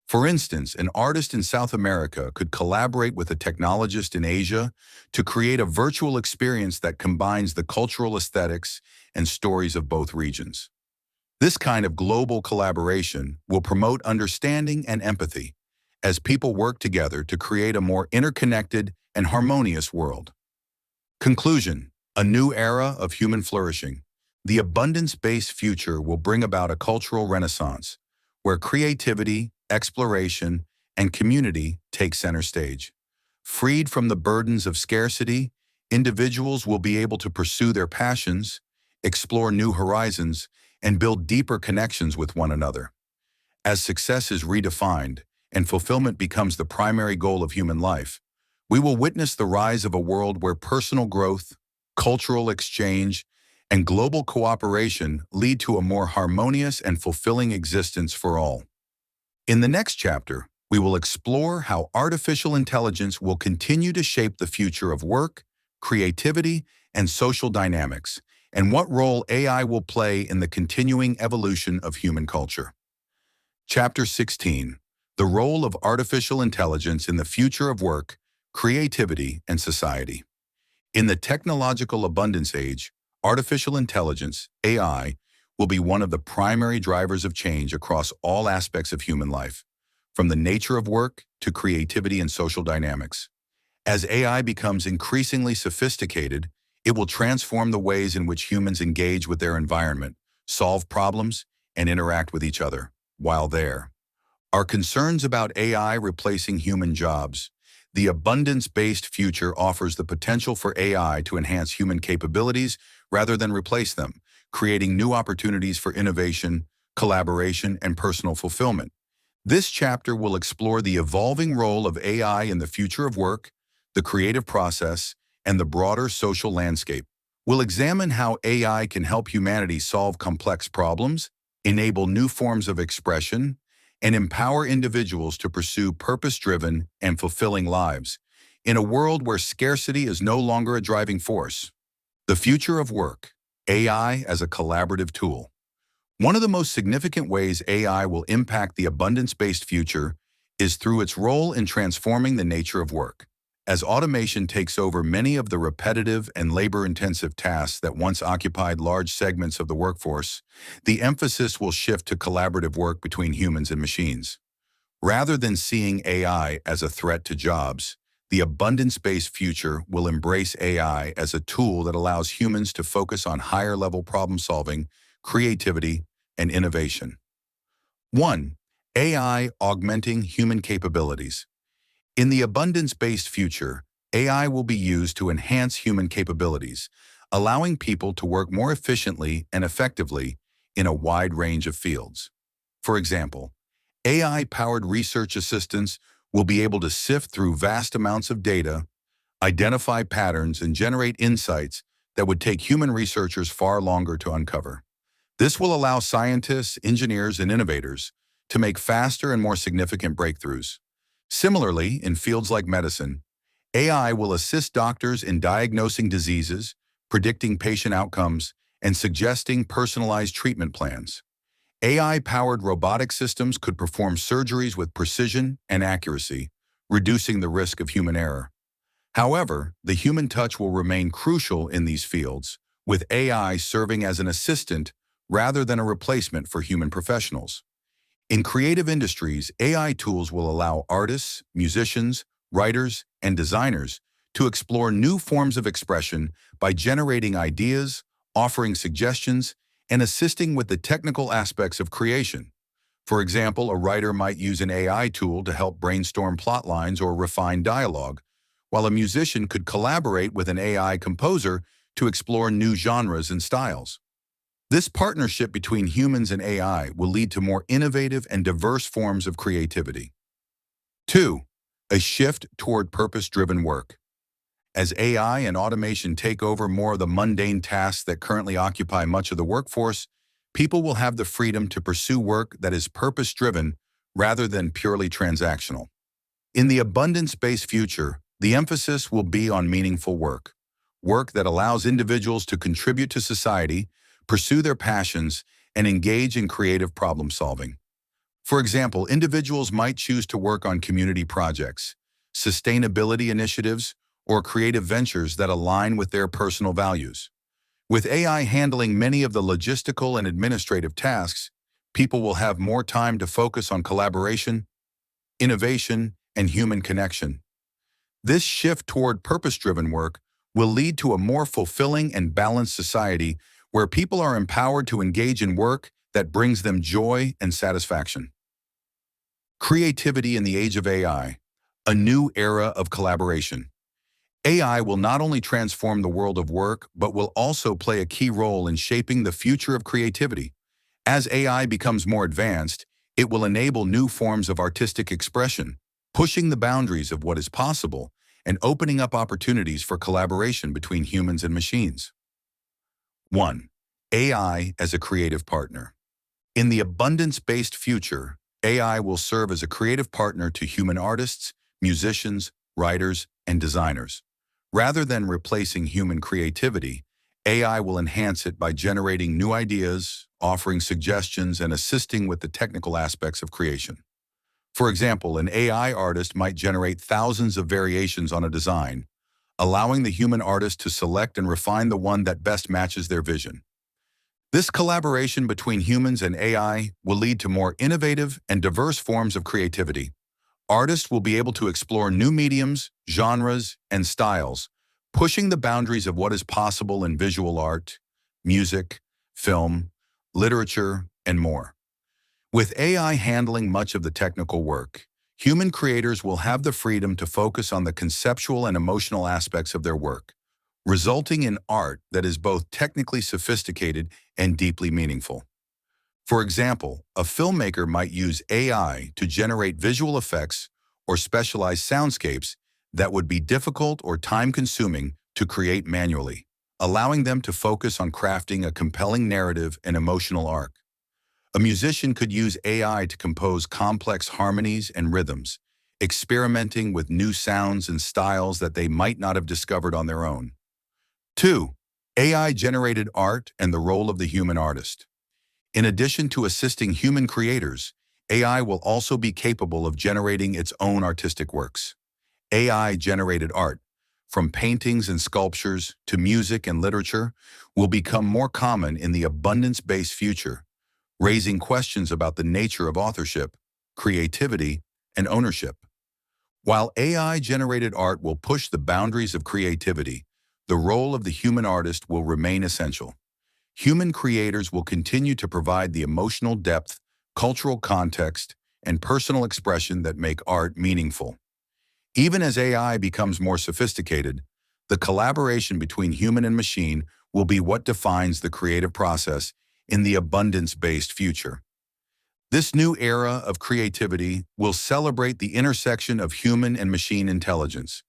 For instance, an artist in South America could collaborate with a technologist in Asia to create a virtual experience that combines the cultural aesthetics and stories of both regions. This kind of global collaboration will promote understanding and empathy as people work together to create a more interconnected and harmonious world. Conclusion: a new era of human flourishing. The abundance-based future will bring about a cultural renaissance where creativity, exploration, and community take center stage. Freed from the burdens of scarcity, individuals will be able to pursue their passions, explore new horizons, and build deeper connections with one another. As success is redefined and fulfillment becomes the primary goal of human life, we will witness the rise of a world where personal growth, cultural exchange, and global cooperation lead to a more harmonious and fulfilling existence for all. In the next chapter, we will explore how artificial intelligence will continue to shape the future of work, creativity, and social dynamics, and what role AI will play in the continuing evolution of human culture. Chapter 16: The Role of Artificial Intelligence in the Future of Work, Creativity, and Society. In the technological abundance age, artificial intelligence, AI, will be one of the primary drivers of change across all aspects of human life, from the nature of work to creativity and social dynamics. As AI becomes increasingly sophisticated, it will transform the ways in which humans engage with their environment, solve problems, and interact with each other. While there are concerns about AI replacing human jobs, the abundance-based future offers the potential for AI to enhance human capabilities rather than replace them, creating new opportunities for innovation, collaboration, and personal fulfillment. This chapter will explore the evolving role of AI in the future of work, the creative process, and the broader social landscape. We'll examine how AI can help humanity solve complex problems, enable new forms of expression, and empower individuals to pursue purpose-driven and fulfilling lives in a world where scarcity is no longer a driving force. The future of work, AI as a collaborative tool. One of the most significant ways AI will impact the abundance-based future is through its role in transforming the nature of work. As automation takes over many of the repetitive and labor-intensive tasks that once occupied large segments of the workforce, the emphasis will shift to collaborative work between humans and machines. Rather than seeing AI as a threat to jobs, the abundance-based future will embrace AI as a tool that allows humans to focus on higher-level problem-solving, creativity, and innovation. 1. AI augmenting human capabilities. In the abundance-based future, AI will be used to enhance human capabilities, allowing people to work more efficiently and effectively in a wide range of fields. For example, AI-powered research assistants will be able to sift through vast amounts of data, identify patterns, and generate insights that would take human researchers far longer to uncover. This will allow scientists, engineers, and innovators to make faster and more significant breakthroughs. Similarly, in fields like medicine, AI will assist doctors in diagnosing diseases, predicting patient outcomes, and suggesting personalized treatment plans. AI-powered robotic systems could perform surgeries with precision and accuracy, reducing the risk of human error. However, the human touch will remain crucial in these fields, with AI serving as an assistant rather than a replacement for human professionals. In creative industries, AI tools will allow artists, musicians, writers, and designers to explore new forms of expression by generating ideas, offering suggestions, and assisting with the technical aspects of creation. For example, a writer might use an AI tool to help brainstorm plot lines or refine dialogue, while a musician could collaborate with an AI composer to explore new genres and styles. This partnership between humans and AI will lead to more innovative and diverse forms of creativity. 2. A shift toward purpose-driven work. As AI and automation take over more of the mundane tasks that currently occupy much of the workforce, people will have the freedom to pursue work that is purpose-driven rather than purely transactional. In the abundance-based future, the emphasis will be on meaningful work, work that allows individuals to contribute to society, pursue their passions, and engage in creative problem-solving. For example, individuals might choose to work on community projects, sustainability initiatives, or creative ventures that align with their personal values. With AI handling many of the logistical and administrative tasks, people will have more time to focus on collaboration, innovation, and human connection. This shift toward purpose-driven work will lead to a more fulfilling and balanced society where people are empowered to engage in work that brings them joy and satisfaction. Creativity in the age of AI, a new era of collaboration. AI will not only transform the world of work, but will also play a key role in shaping the future of creativity. As AI becomes more advanced, it will enable new forms of artistic expression, pushing the boundaries of what is possible and opening up opportunities for collaboration between humans and machines. 1. AI as a creative partner. In the abundance-based future, AI will serve as a creative partner to human artists, musicians, writers, and designers. Rather than replacing human creativity, AI will enhance it by generating new ideas, offering suggestions, and assisting with the technical aspects of creation. For example, an AI artist might generate thousands of variations on a design, allowing the human artist to select and refine the one that best matches their vision. This collaboration between humans and AI will lead to more innovative and diverse forms of creativity. Artists will be able to explore new mediums, genres, and styles, pushing the boundaries of what is possible in visual art, music, film, literature, and more. With AI handling much of the technical work, human creators will have the freedom to focus on the conceptual and emotional aspects of their work, resulting in art that is both technically sophisticated and deeply meaningful. For example, a filmmaker might use AI to generate visual effects or specialized soundscapes that would be difficult or time-consuming to create manually, allowing them to focus on crafting a compelling narrative and emotional arc. A musician could use AI to compose complex harmonies and rhythms, experimenting with new sounds and styles that they might not have discovered on their own. 2. AI-generated art and the role of the human artist. In addition to assisting human creators, AI will also be capable of generating its own artistic works. AI-generated art, from paintings and sculptures to music and literature, will become more common in the abundance-based future, raising questions about the nature of authorship, creativity, and ownership. While AI-generated art will push the boundaries of creativity, the role of the human artist will remain essential. Human creators will continue to provide the emotional depth, cultural context, and personal expression that make art meaningful. Even as AI becomes more sophisticated, the collaboration between human and machine will be what defines the creative process in the abundance-based future. This new era of creativity will celebrate the intersection of human and machine intelligence,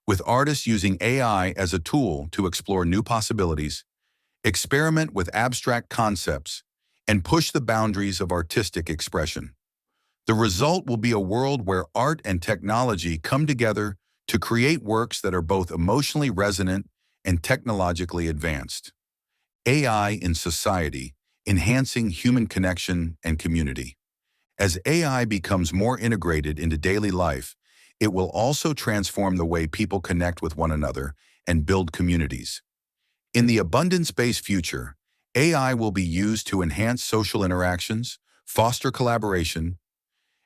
with artists using AI as a tool to explore new possibilities, experiment with abstract concepts, and push the boundaries of artistic expression. The result will be a world where art and technology come together to create works that are both emotionally resonant and technologically advanced. AI in society, enhancing human connection and community. As AI becomes more integrated into daily life, it will also transform the way people connect with one another and build communities. In the abundance-based future, AI will be used to enhance social interactions, foster collaboration,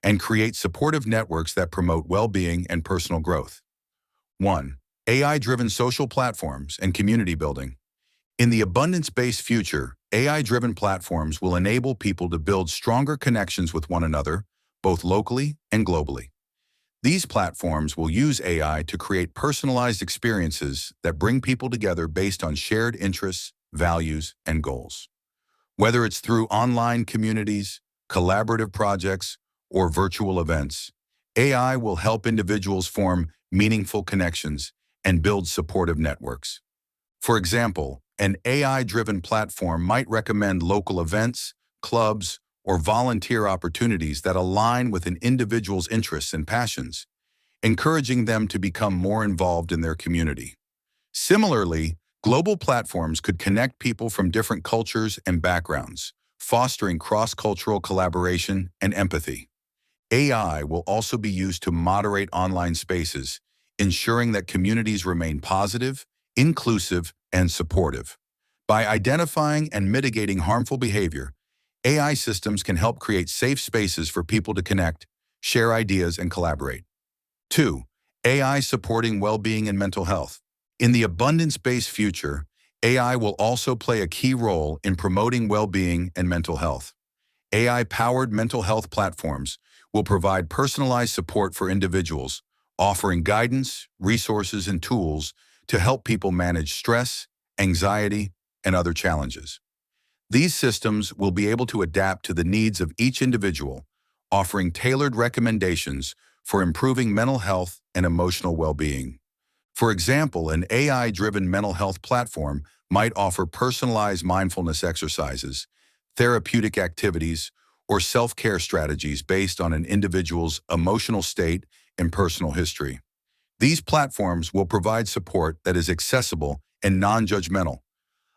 and create supportive networks that promote well-being and personal growth. 1. AI-driven social platforms and community building. In the abundance-based future, AI-driven platforms will enable people to build stronger connections with one another, both locally and globally. These platforms will use AI to create personalized experiences that bring people together based on shared interests, values, and goals. Whether it's through online communities, collaborative projects, or virtual events, AI will help individuals form meaningful connections and build supportive networks. For example, an AI-driven platform might recommend local events, clubs, or volunteer opportunities that align with an individual's interests and passions, encouraging them to become more involved in their community. Similarly, global platforms could connect people from different cultures and backgrounds, fostering cross-cultural collaboration and empathy. AI will also be used to moderate online spaces, ensuring that communities remain positive, inclusive, and supportive. By identifying and mitigating harmful behavior, AI systems can help create safe spaces for people to connect, share ideas, and collaborate. 2. AI supporting well-being and mental health. In the abundance-based future, AI will also play a key role in promoting well-being and mental health. AI-powered mental health platforms will provide personalized support for individuals, offering guidance, resources, and tools to help people manage stress, anxiety, and other challenges. These systems will be able to adapt to the needs of each individual, offering tailored recommendations for improving mental health and emotional well-being. For example, an AI-driven mental health platform might offer personalized mindfulness exercises, therapeutic activities, or self-care strategies based on an individual's emotional state and personal history. These platforms will provide support that is accessible and non-judgmental,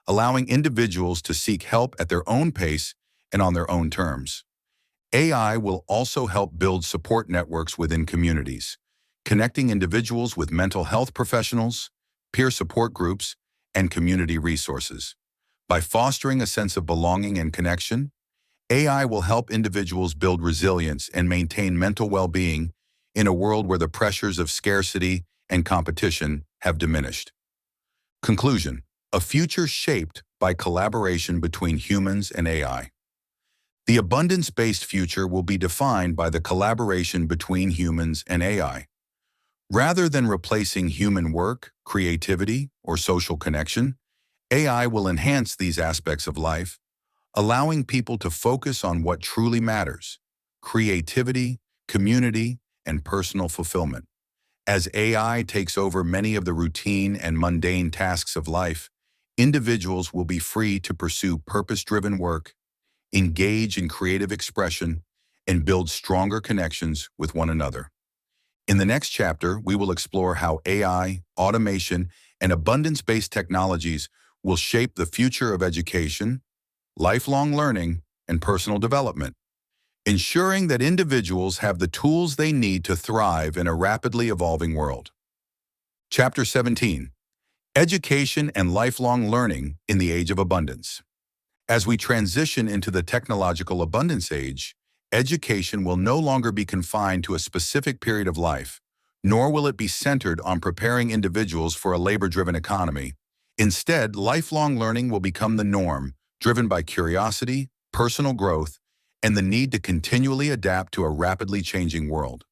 allowing individuals to seek help at their own pace and on their own terms. AI will also help build support networks within communities, connecting individuals with mental health professionals, peer support groups, and community resources. By fostering a sense of belonging and connection, AI will help individuals build resilience and maintain mental well-being in a world where the pressures of scarcity and competition have diminished. Conclusion: a future shaped by collaboration between humans and AI. The abundance-based future will be defined by the collaboration between humans and AI. Rather than replacing human work, creativity, or social connection, AI will enhance these aspects of life, allowing people to focus on what truly matters: creativity, community, and personal fulfillment. As AI takes over many of the routine and mundane tasks of life, individuals will be free to pursue purpose-driven work, engage in creative expression, and build stronger connections with one another. In the next chapter, we will explore how AI, automation, and abundance-based technologies will shape the future of education, lifelong learning, and personal development, ensuring that individuals have the tools they need to thrive in a rapidly evolving world. Chapter 17: Education and Lifelong Learning in the Age of Abundance. As we transition into the technological abundance age, education will no longer be confined to a specific period of life, nor will it be centered on preparing individuals for a labor-driven economy. Instead, lifelong learning will become the norm, driven by curiosity, personal growth, and the need to continually adapt to a rapidly changing world.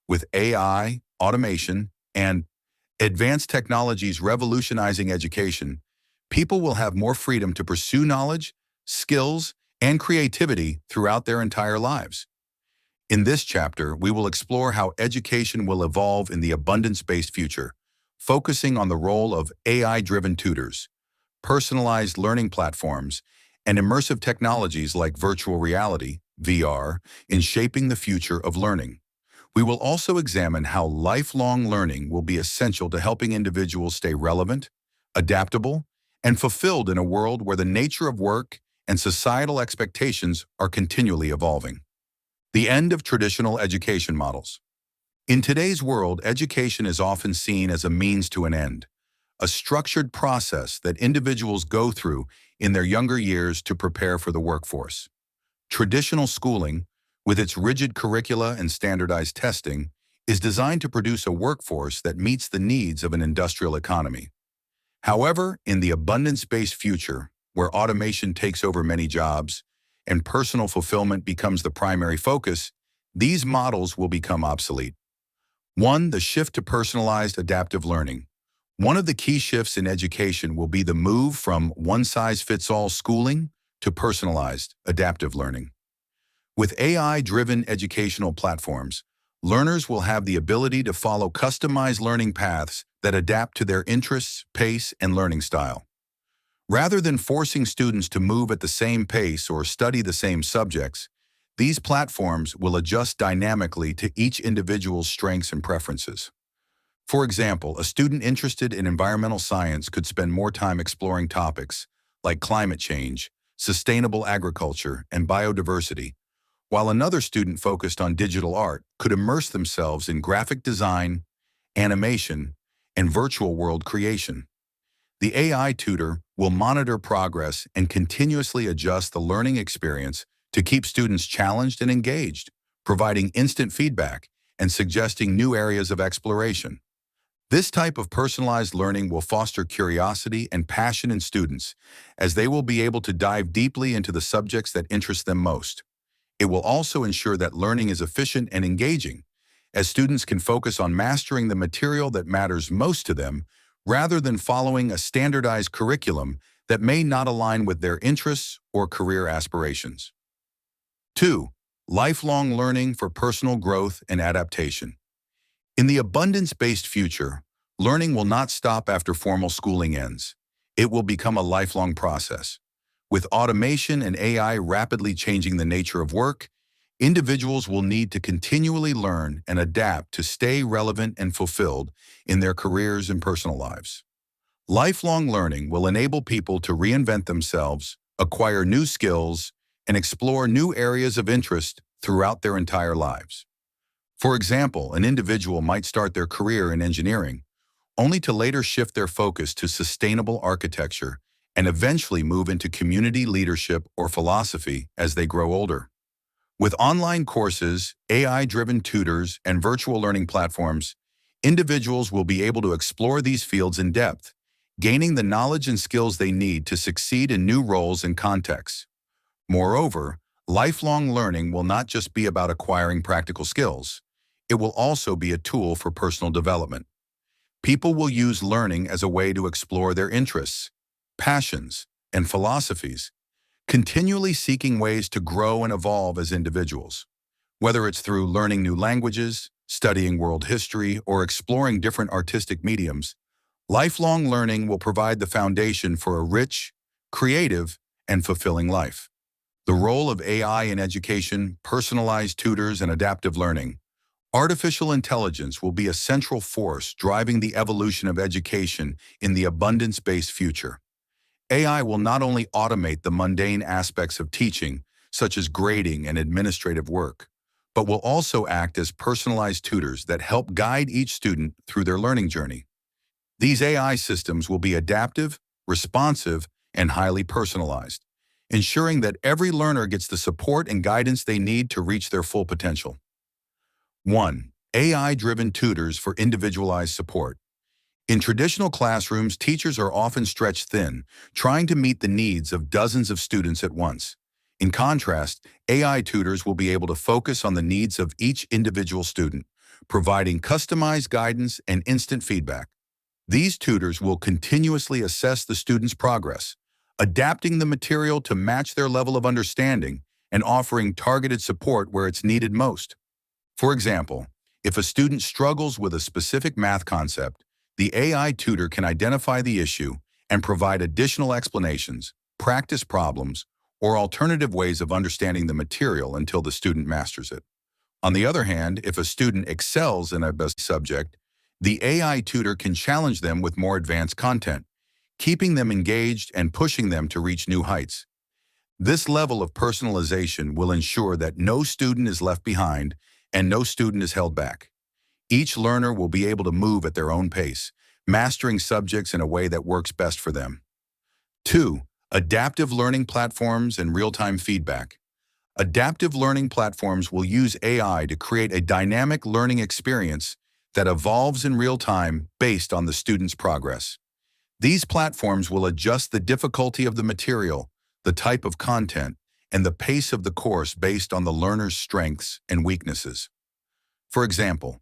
With AI, automation, and advanced technologies revolutionizing education, people will have more freedom to pursue knowledge, skills, and creativity throughout their entire lives. In this chapter, we will explore how education will evolve in the abundance-based future, focusing on the role of AI-driven tutors, personalized learning platforms, and immersive technologies like virtual reality, VR, in shaping the future of learning. We will also examine how lifelong learning will be essential to helping individuals stay relevant, adaptable, and fulfilled in a world where the nature of work and societal expectations are continually evolving. The end of traditional education models. In today's world, education is often seen as a means to an end, a structured process that individuals go through in their younger years to prepare for the workforce. Traditional schooling, with its rigid curricula and standardized testing, is designed to produce a workforce that meets the needs of an industrial economy. However, in the abundance-based future, where automation takes over many jobs and personal fulfillment becomes the primary focus, these models will become obsolete. 1. The shift to personalized adaptive learning. One of the key shifts in education will be the move from one-size-fits-all schooling to personalized adaptive learning. With AI-driven educational platforms, learners will have the ability to follow customized learning paths that adapt to their interests, pace, and learning style. Rather than forcing students to move at the same pace or study the same subjects, these platforms will adjust dynamically to each individual's strengths and preferences. For example, a student interested in environmental science could spend more time exploring topics like climate change, sustainable agriculture, and biodiversity, while another student focused on digital art could immerse themselves in graphic design, animation, and virtual world creation. The AI tutor will monitor progress and continuously adjust the learning experience to keep students challenged and engaged, providing instant feedback and suggesting new areas of exploration. This type of personalized learning will foster curiosity and passion in students, as they will be able to dive deeply into the subjects that interest them most. It will also ensure that learning is efficient and engaging, as students can focus on mastering the material that matters most to them rather than following a standardized curriculum that may not align with their interests or career aspirations. 2. Lifelong learning for personal growth and adaptation. In the abundance-based future, learning will not stop after formal schooling ends. It will become a lifelong process. With automation and AI rapidly changing the nature of work, individuals will need to continually learn and adapt to stay relevant and fulfilled in their careers and personal lives. Lifelong learning will enable people to reinvent themselves, acquire new skills, and explore new areas of interest throughout their entire lives. For example, an individual might start their career in engineering, only to later shift their focus to sustainable architecture and eventually move into community leadership or philosophy as they grow older. With online courses, AI-driven tutors, and virtual learning platforms, individuals will be able to explore these fields in depth, gaining the knowledge and skills they need to succeed in new roles and contexts. Moreover, lifelong learning will not just be about acquiring practical skills. It will also be a tool for personal development. People will use learning as a way to explore their interests, passions, and philosophies, continually seeking ways to grow and evolve as individuals. Whether it's through learning new languages, studying world history, or exploring different artistic mediums, lifelong learning will provide the foundation for a rich, creative, and fulfilling life. The role of AI in education, personalized tutors, and adaptive learning. Artificial intelligence will be a central force driving the evolution of education in the abundance-based future. AI will not only automate the mundane aspects of teaching, such as grading and administrative work, but will also act as personalized tutors that help guide each student through their learning journey. These AI systems will be adaptive, responsive, and highly personalized, ensuring that every learner gets the support and guidance they need to reach their full potential. 1. AI-driven tutors for individualized support. In traditional classrooms, teachers are often stretched thin, trying to meet the needs of dozens of students at once. In contrast, AI tutors will be able to focus on the needs of each individual student, providing customized guidance and instant feedback. These tutors will continuously assess the student's progress, adapting the material to match their level of understanding and offering targeted support where it's needed most. For example, if a student struggles with a specific math concept, the AI tutor can identify the issue and provide additional explanations, practice problems, or alternative ways of understanding the material until the student masters it. On the other hand, if a student excels in a subject, the AI tutor can challenge them with more advanced content, keeping them engaged and pushing them to reach new heights. This level of personalization will ensure that no student is left behind and no student is held back. Each learner will be able to move at their own pace, mastering subjects in a way that works best for them. 2. Adaptive learning platforms and real-time feedback. Adaptive learning platforms will use AI to create a dynamic learning experience that evolves in real time based on the student's progress. These platforms will adjust the difficulty of the material, the type of content, and the pace of the course based on the learner's strengths and weaknesses. For example,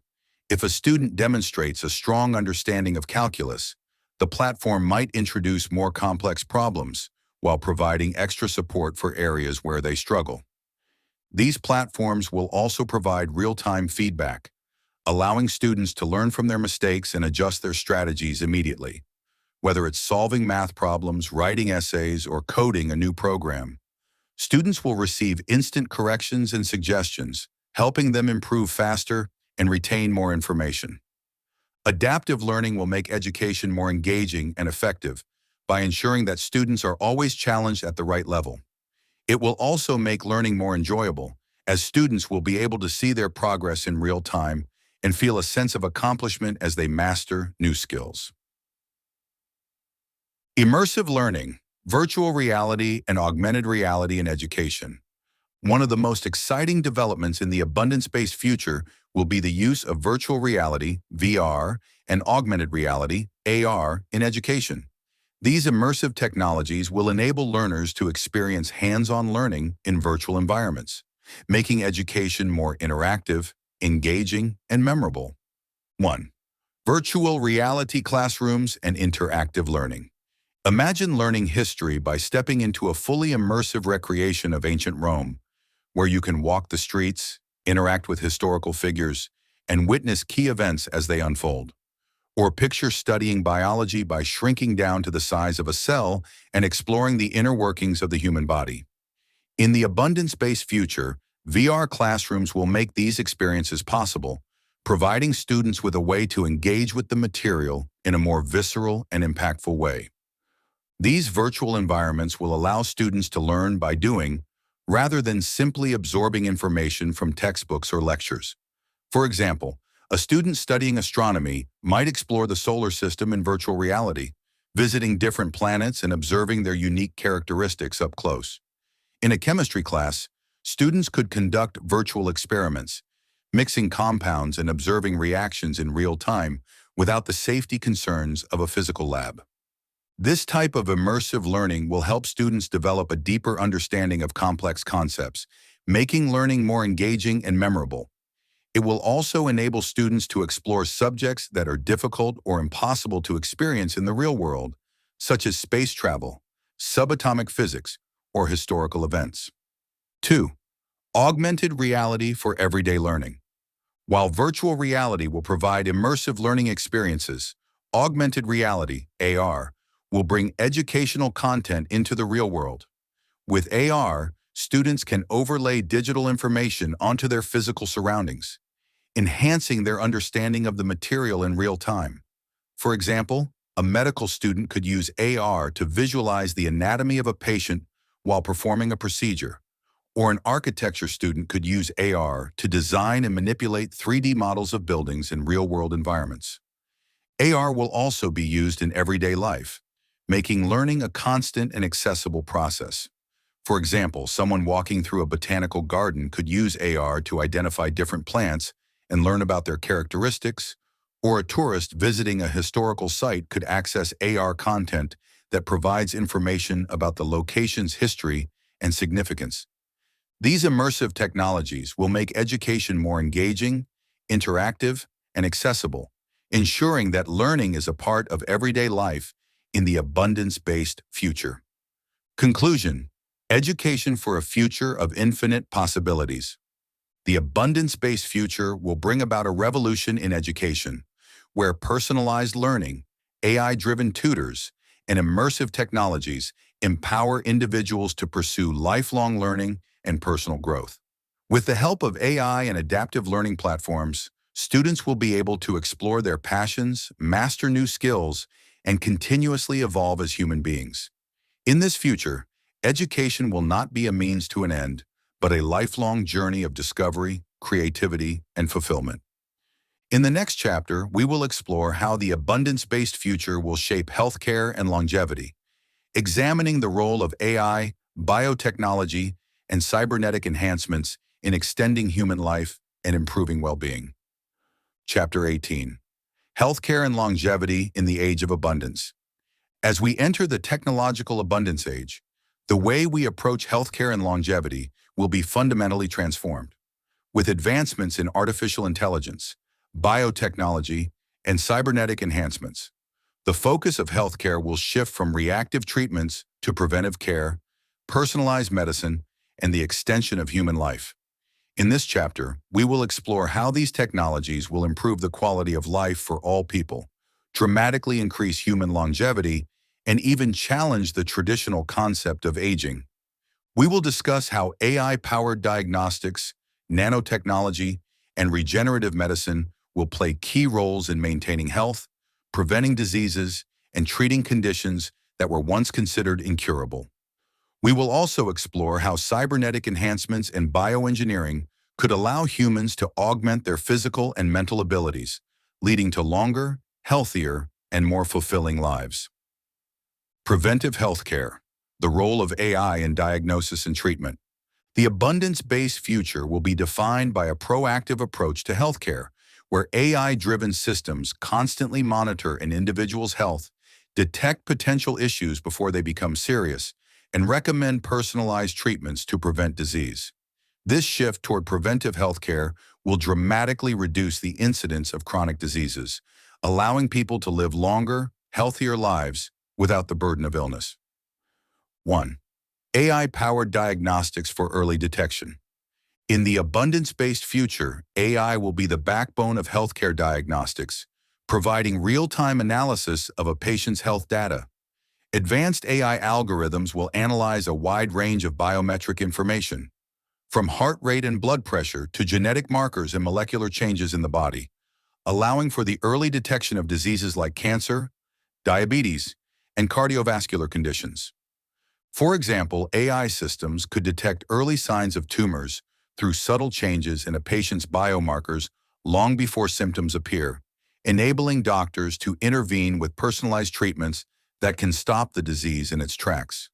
if a student demonstrates a strong understanding of calculus, the platform might introduce more complex problems while providing extra support for areas where they struggle. These platforms will also provide real-time feedback, allowing students to learn from their mistakes and adjust their strategies immediately. Whether it's solving math problems, writing essays, or coding a new program, students will receive instant corrections and suggestions, helping them improve faster and retain more information. Adaptive learning will make education more engaging and effective by ensuring that students are always challenged at the right level. It will also make learning more enjoyable, as students will be able to see their progress in real time and feel a sense of accomplishment as they master new skills. Immersive learning, virtual reality, and augmented reality in education. One of the most exciting developments in the abundance-based future will be the use of virtual reality, VR, and augmented reality, AR, in education. These immersive technologies will enable learners to experience hands-on learning in virtual environments, making education more interactive, engaging, and memorable. 1. Virtual reality classrooms and interactive learning. Imagine learning history by stepping into a fully immersive recreation of ancient Rome, where you can walk the streets, interact with historical figures, and witness key events as they unfold. Or picture studying biology by shrinking down to the size of a cell and exploring the inner workings of the human body. In the abundance-based future, VR classrooms will make these experiences possible, providing students with a way to engage with the material in a more visceral and impactful way. These virtual environments will allow students to learn by doing, rather than simply absorbing information from textbooks or lectures. For example, a student studying astronomy might explore the solar system in virtual reality, visiting different planets and observing their unique characteristics up close. In a chemistry class, students could conduct virtual experiments, mixing compounds and observing reactions in real time without the safety concerns of a physical lab. This type of immersive learning will help students develop a deeper understanding of complex concepts, making learning more engaging and memorable. It will also enable students to explore subjects that are difficult or impossible to experience in the real world, such as space travel, subatomic physics, or historical events. 2. Augmented reality for everyday learning. While virtual reality will provide immersive learning experiences, augmented reality, AR, will bring educational content into the real world. With AR, students can overlay digital information onto their physical surroundings, enhancing their understanding of the material in real time. For example, a medical student could use AR to visualize the anatomy of a patient while performing a procedure, or an architecture student could use AR to design and manipulate 3D models of buildings in real-world environments. AR will also be used in everyday life, making learning a constant and accessible process. For example, someone walking through a botanical garden could use AR to identify different plants and learn about their characteristics, or a tourist visiting a historical site could access AR content that provides information about the location's history and significance. These immersive technologies will make education more engaging, interactive, and accessible, ensuring that learning is a part of everyday life in the abundance-based future. Conclusion: education for a future of infinite possibilities. The abundance-based future will bring about a revolution in education, where personalized learning, AI-driven tutors, and immersive technologies empower individuals to pursue lifelong learning and personal growth. With the help of AI and adaptive learning platforms, students will be able to explore their passions, master new skills, and continuously evolve as human beings. In this future, education will not be a means to an end, but a lifelong journey of discovery, creativity, and fulfillment. In the next chapter, we will explore how the abundance-based future will shape healthcare and longevity, examining the role of AI, biotechnology, and cybernetic enhancements in extending human life and improving well-being. Chapter 18. Healthcare and Longevity in the Age of Abundance. As we enter the technological abundance age, the way we approach healthcare and longevity will be fundamentally transformed. With advancements in artificial intelligence, biotechnology, and cybernetic enhancements, the focus of healthcare will shift from reactive treatments to preventive care, personalized medicine, and the extension of human life. In this chapter, we will explore how these technologies will improve the quality of life for all people, dramatically increase human longevity, and even challenge the traditional concept of aging. We will discuss how AI-powered diagnostics, nanotechnology, and regenerative medicine will play key roles in maintaining health, preventing diseases, and treating conditions that were once considered incurable. We will also explore how cybernetic enhancements and bioengineering could allow humans to augment their physical and mental abilities, leading to longer, healthier, and more fulfilling lives. Preventive healthcare, the role of AI in diagnosis and treatment. The abundance-based future will be defined by a proactive approach to healthcare, where AI-driven systems constantly monitor an individual's health, detect potential issues before they become serious, and recommend personalized treatments to prevent disease. This shift toward preventive healthcare will dramatically reduce the incidence of chronic diseases, allowing people to live longer, healthier lives without the burden of illness. 1. AI-powered diagnostics for early detection. In the abundance-based future, AI will be the backbone of healthcare diagnostics, providing real-time analysis of a patient's health data. Advanced AI algorithms will analyze a wide range of biometric information, from heart rate and blood pressure to genetic markers and molecular changes in the body, allowing for the early detection of diseases like cancer, diabetes, and cardiovascular conditions. For example, AI systems could detect early signs of tumors through subtle changes in a patient's biomarkers long before symptoms appear, enabling doctors to intervene with personalized treatments that can stop the disease in its tracks.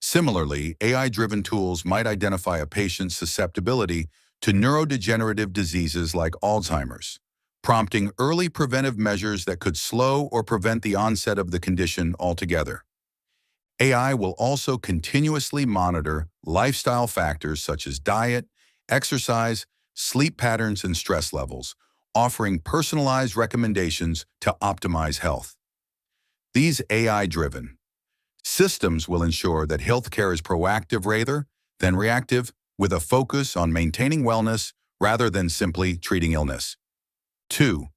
Similarly, AI-driven tools might identify a patient's susceptibility to neurodegenerative diseases like Alzheimer's, prompting early preventive measures that could slow or prevent the onset of the condition altogether. AI will also continuously monitor lifestyle factors such as diet, exercise, sleep patterns, and stress levels, offering personalized recommendations to optimize health. These AI-driven systems will ensure that healthcare is proactive rather than reactive, with a focus on maintaining wellness rather than simply treating illness. 2.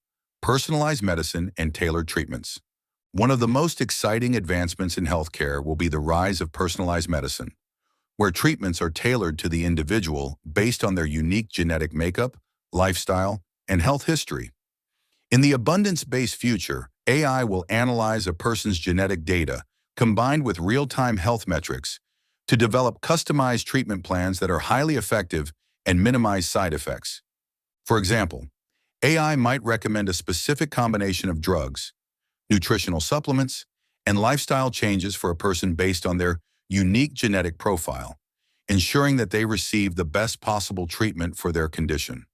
Personalized medicine and tailored treatments. One of the most exciting advancements in healthcare will be the rise of personalized medicine, where treatments are tailored to the individual based on their unique genetic makeup, lifestyle, and health history. In the abundance-based future, AI will analyze a person's genetic data combined with real-time health metrics to develop customized treatment plans that are highly effective and minimize side effects. For example, AI might recommend a specific combination of drugs, nutritional supplements, and lifestyle changes for a person based on their unique genetic profile, ensuring that they receive the best possible treatment for their condition.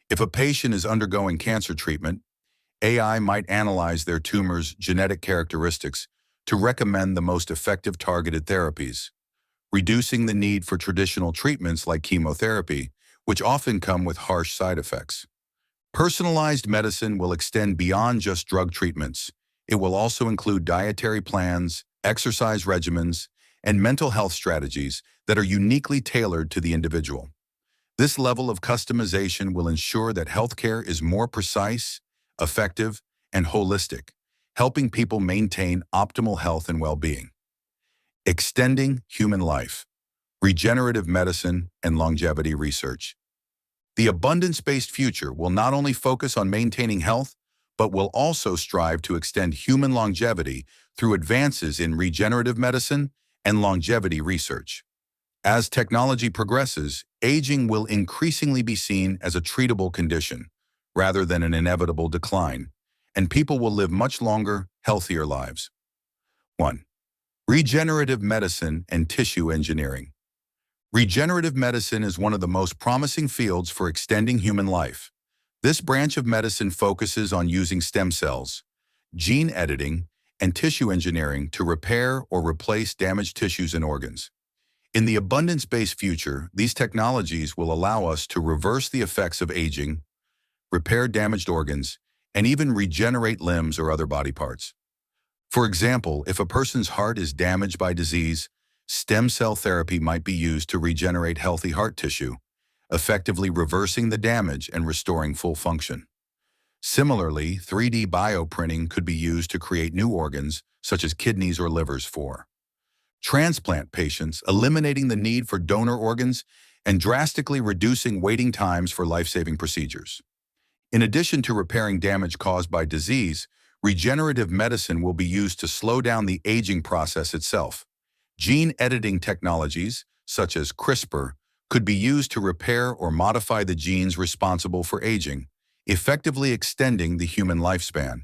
If a patient is undergoing cancer treatment, AI might analyze their tumor's genetic characteristics to recommend the most effective targeted therapies, reducing the need for traditional treatments like chemotherapy, which often come with harsh side effects. Personalized medicine will extend beyond just drug treatments. It will also include dietary plans, exercise regimens, and mental health strategies that are uniquely tailored to the individual. This level of customization will ensure that healthcare is more precise, effective, and holistic, helping people maintain optimal health and well-being. Extending human life, regenerative medicine, and longevity research. The abundance-based future will not only focus on maintaining health, but will also strive to extend human longevity through advances in regenerative medicine and longevity research. As technology progresses, aging will increasingly be seen as a treatable condition, rather than an inevitable decline, and people will live much longer, healthier lives. 1. Regenerative medicine and tissue engineering. Regenerative medicine is one of the most promising fields for extending human life. This branch of medicine focuses on using stem cells, gene editing, and tissue engineering to repair or replace damaged tissues and organs. In the abundance-based future, these technologies will allow us to reverse the effects of aging, repair damaged organs, and even regenerate limbs or other body parts. For example, if a person's heart is damaged by disease, stem cell therapy might be used to regenerate healthy heart tissue, effectively reversing the damage and restoring full function. Similarly, 3D bioprinting could be used to create new organs, such as kidneys or livers for transplant patients, eliminating the need for donor organs and drastically reducing waiting times for life-saving procedures. In addition to repairing damage caused by disease, regenerative medicine will be used to slow down the aging process itself. Gene editing technologies, such as CRISPR, could be used to repair or modify the genes responsible for aging, effectively extending the human lifespan.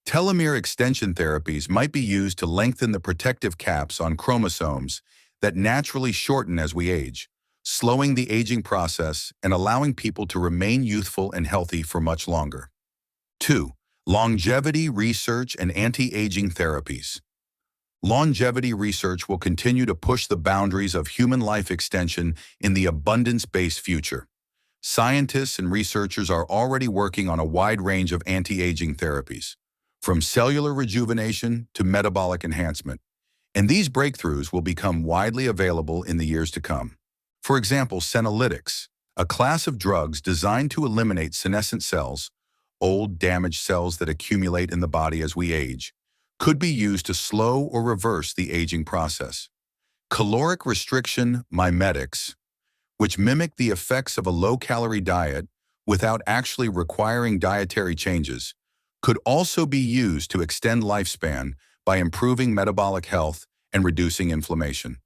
Telomere extension therapies might be used to lengthen the protective caps on chromosomes that naturally shorten as we age, slowing the aging process and allowing people to remain youthful and healthy for much longer. 2. Longevity research and anti-aging therapies. Longevity research will continue to push the boundaries of human life extension in the abundance-based future. Scientists and researchers are already working on a wide range of anti-aging therapies, from cellular rejuvenation to metabolic enhancement, and these breakthroughs will become widely available in the years to come. For example, senolytics, a class of drugs designed to eliminate senescent cells, old damaged cells that accumulate in the body as we age, could be used to slow or reverse the aging process. Caloric restriction mimetics, which mimic the effects of a low-calorie diet without actually requiring dietary changes, could also be used to extend lifespan by improving metabolic health and reducing inflammation.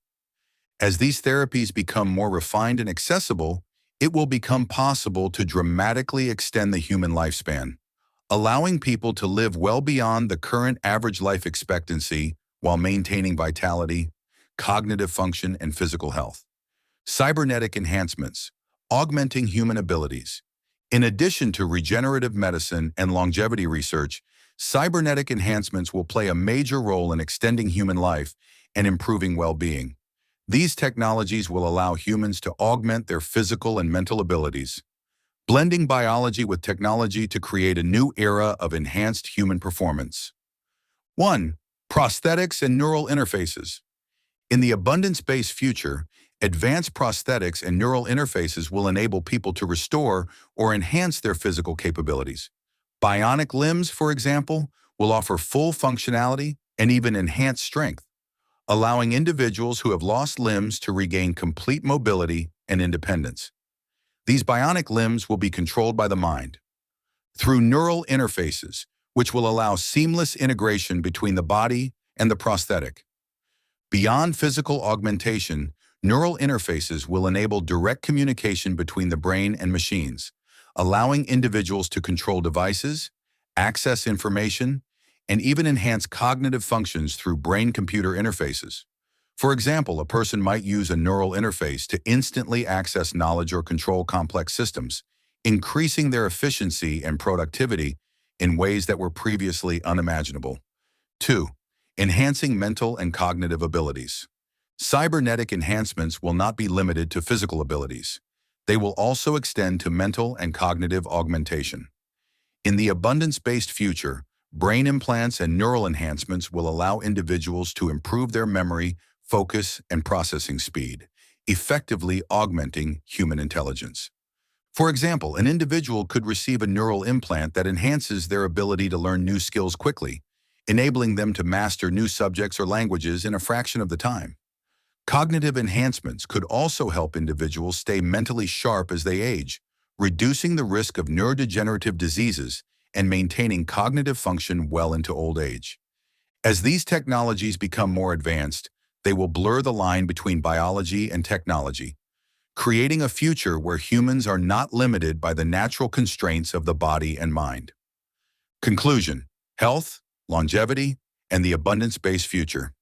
As these therapies become more refined and accessible, it will become possible to dramatically extend the human lifespan, allowing people to live well beyond the current average life expectancy while maintaining vitality, cognitive function, and physical health. Cybernetic enhancements, augmenting human abilities. In addition to regenerative medicine and longevity research, cybernetic enhancements will play a major role in extending human life and improving well-being. These technologies will allow humans to augment their physical and mental abilities, blending biology with technology to create a new era of enhanced human performance. 1. Prosthetics and neural interfaces. In the abundance-based future, advanced prosthetics and neural interfaces will enable people to restore or enhance their physical capabilities. Bionic limbs, for example, will offer full functionality and even enhanced strength, allowing individuals who have lost limbs to regain complete mobility and independence. These bionic limbs will be controlled by the mind through neural interfaces, which will allow seamless integration between the body and the prosthetic. Beyond physical augmentation, neural interfaces will enable direct communication between the brain and machines, allowing individuals to control devices, access information, and even enhance cognitive functions through brain-computer interfaces. For example, a person might use a neural interface to instantly access knowledge or control complex systems, increasing their efficiency and productivity in ways that were previously unimaginable. 2. Enhancing mental and cognitive abilities. Cybernetic enhancements will not be limited to physical abilities. They will also extend to mental and cognitive augmentation. In the abundance-based future, brain implants and neural enhancements will allow individuals to improve their memory, focus, and processing speed, effectively augmenting human intelligence. For example, an individual could receive a neural implant that enhances their ability to learn new skills quickly, enabling them to master new subjects or languages in a fraction of the time. Cognitive enhancements could also help individuals stay mentally sharp as they age, reducing the risk of neurodegenerative diseases and maintaining cognitive function well into old age. As these technologies become more advanced, they will blur the line between biology and technology, creating a future where humans are not limited by the natural constraints of the body and mind. Conclusion: health, longevity, and the abundance-based future.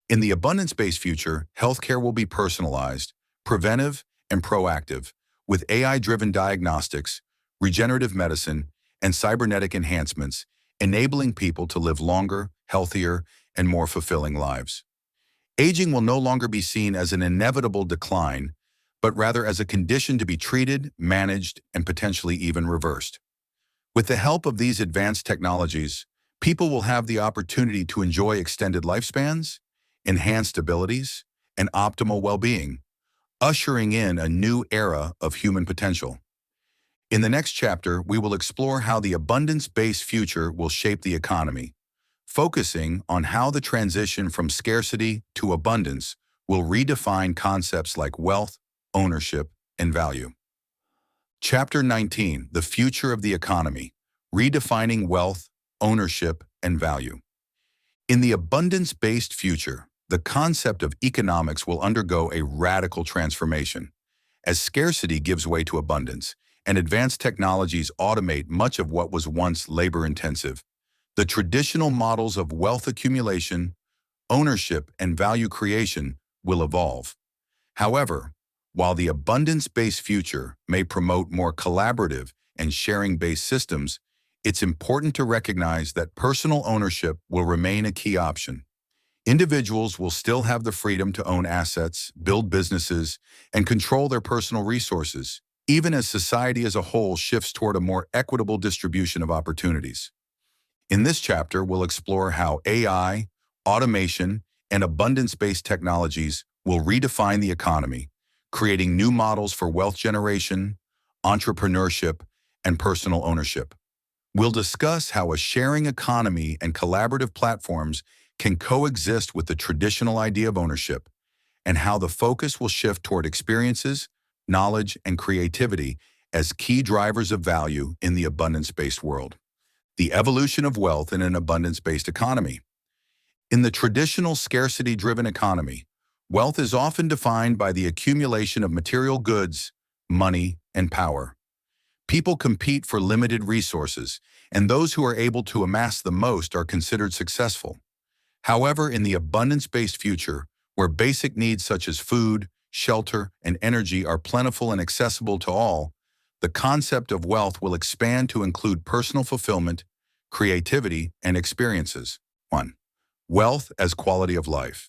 In the abundance-based future, healthcare will be personalized, preventive, and proactive, with AI-driven diagnostics, regenerative medicine, and cybernetic enhancements, enabling people to live longer, healthier, and more fulfilling lives. Aging will no longer be seen as an inevitable decline, but rather as a condition to be treated, managed, and potentially even reversed. With the help of these advanced technologies, people will have the opportunity to enjoy extended lifespans, enhanced abilities, and optimal well-being, ushering in a new era of human potential. In the next chapter, we will explore how the abundance-based future will shape the economy, focusing on how the transition from scarcity to abundance will redefine concepts like wealth, ownership, and value. Chapter 19, The Future of the Economy, Redefining Wealth, Ownership, and Value. In the abundance-based future, the concept of economics will undergo a radical transformation. As scarcity gives way to abundance, and advanced technologies automate much of what was once labor-intensive, the traditional models of wealth accumulation, ownership, and value creation will evolve. However, while the abundance-based future may promote more collaborative and sharing-based systems, it's important to recognize that personal ownership will remain a key option. Individuals will still have the freedom to own assets, build businesses, and control their personal resources, even as society as a whole shifts toward a more equitable distribution of opportunities. In this chapter, we'll explore how AI, automation, and abundance-based technologies will redefine the economy, creating new models for wealth generation, entrepreneurship, and personal ownership. We'll discuss how a sharing economy and collaborative platforms can coexist with the traditional idea of ownership, and how the focus will shift toward experiences, knowledge, and creativity as key drivers of value in the abundance-based world. The evolution of wealth in an abundance-based economy. In the traditional scarcity-driven economy, wealth is often defined by the accumulation of material goods, money, and power. People compete for limited resources, and those who are able to amass the most are considered successful. However, in the abundance-based future, where basic needs such as food, shelter, and energy are plentiful and accessible to all, the concept of wealth will expand to include personal fulfillment, creativity, and experiences. 1. Wealth as quality of life.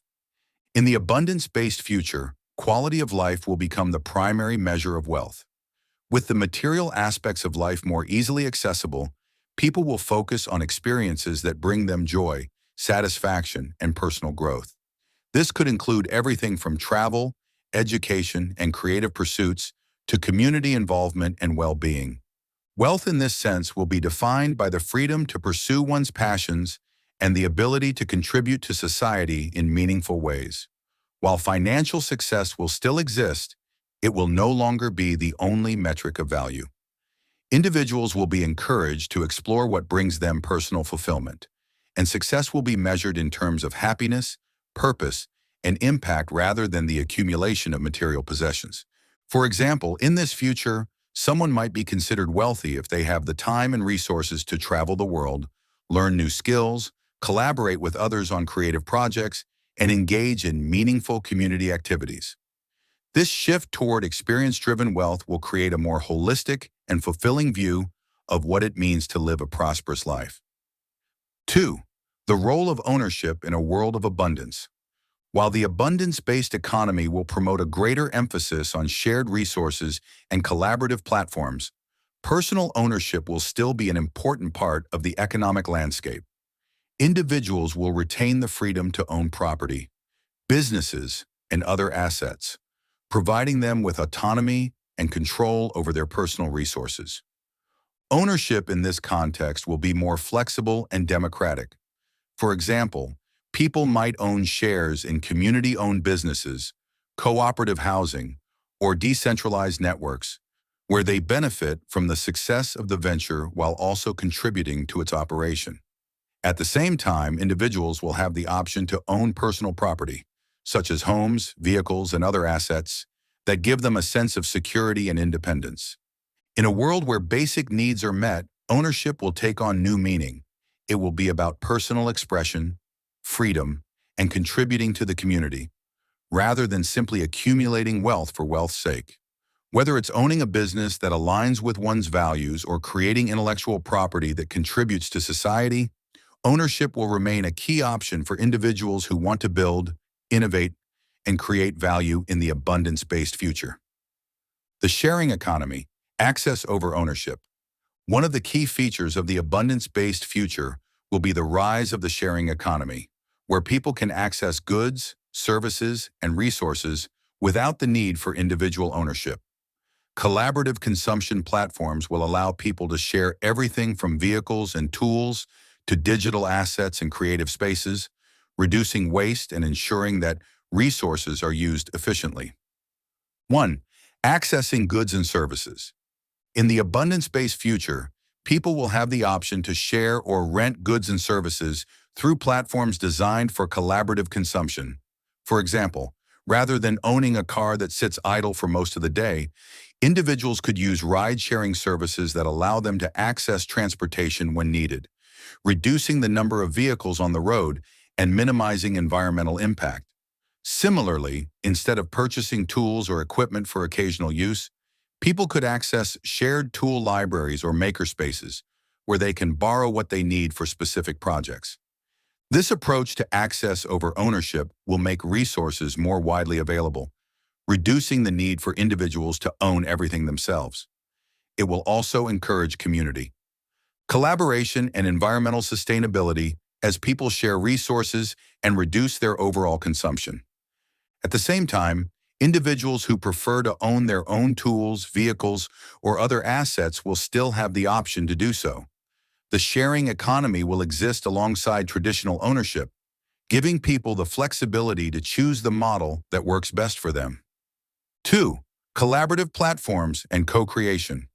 In the abundance-based future, quality of life will become the primary measure of wealth. With the material aspects of life more easily accessible, people will focus on experiences that bring them joy, satisfaction, and personal growth. This could include everything from travel, education, and creative pursuits to community involvement and well-being. Wealth in this sense will be defined by the freedom to pursue one's passions and the ability to contribute to society in meaningful ways. While financial success will still exist, it will no longer be the only metric of value. Individuals will be encouraged to explore what brings them personal fulfillment, and success will be measured in terms of happiness, purpose, and impact rather than the accumulation of material possessions. For example, in this future, someone might be considered wealthy if they have the time and resources to travel the world, learn new skills, collaborate with others on creative projects, and engage in meaningful community activities. This shift toward experience-driven wealth will create a more holistic and fulfilling view of what it means to live a prosperous life. 2. The role of ownership in a world of abundance. While the abundance-based economy will promote a greater emphasis on shared resources and collaborative platforms, personal ownership will still be an important part of the economic landscape. Individuals will retain the freedom to own property, businesses, and other assets, providing them with autonomy and control over their personal resources. Ownership in this context will be more flexible and democratic. For example, people might own shares in community-owned businesses, cooperative housing, or decentralized networks, where they benefit from the success of the venture while also contributing to its operation. At the same time, individuals will have the option to own personal property, such as homes, vehicles, and other assets, that give them a sense of security and independence. In a world where basic needs are met, ownership will take on new meaning. It will be about personal expression, freedom, and contributing to the community, rather than simply accumulating wealth for wealth's sake. Whether it's owning a business that aligns with one's values or creating intellectual property that contributes to society, ownership will remain a key option for individuals who want to build, innovate, and create value in the abundance-based future. The sharing economy, access over ownership. One of the key features of the abundance-based future will be the rise of the sharing economy, where people can access goods, services, and resources without the need for individual ownership. Collaborative consumption platforms will allow people to share everything from vehicles and tools to digital assets and creative spaces, reducing waste and ensuring that resources are used efficiently. 1. Accessing goods and services. In the abundance-based future, people will have the option to share or rent goods and services through platforms designed for collaborative consumption. For example, rather than owning a car that sits idle for most of the day, individuals could use ride-sharing services that allow them to access transportation when needed, reducing the number of vehicles on the road and minimizing environmental impact. Similarly, instead of purchasing tools or equipment for occasional use, people could access shared tool libraries or makerspaces where they can borrow what they need for specific projects. This approach to access over ownership will make resources more widely available, reducing the need for individuals to own everything themselves. It will also encourage community collaboration and environmental sustainability as people share resources and reduce their overall consumption. At the same time, individuals who prefer to own their own tools, vehicles, or other assets will still have the option to do so. The sharing economy will exist alongside traditional ownership, giving people the flexibility to choose the model that works best for them. 2. Collaborative platforms and co-creation.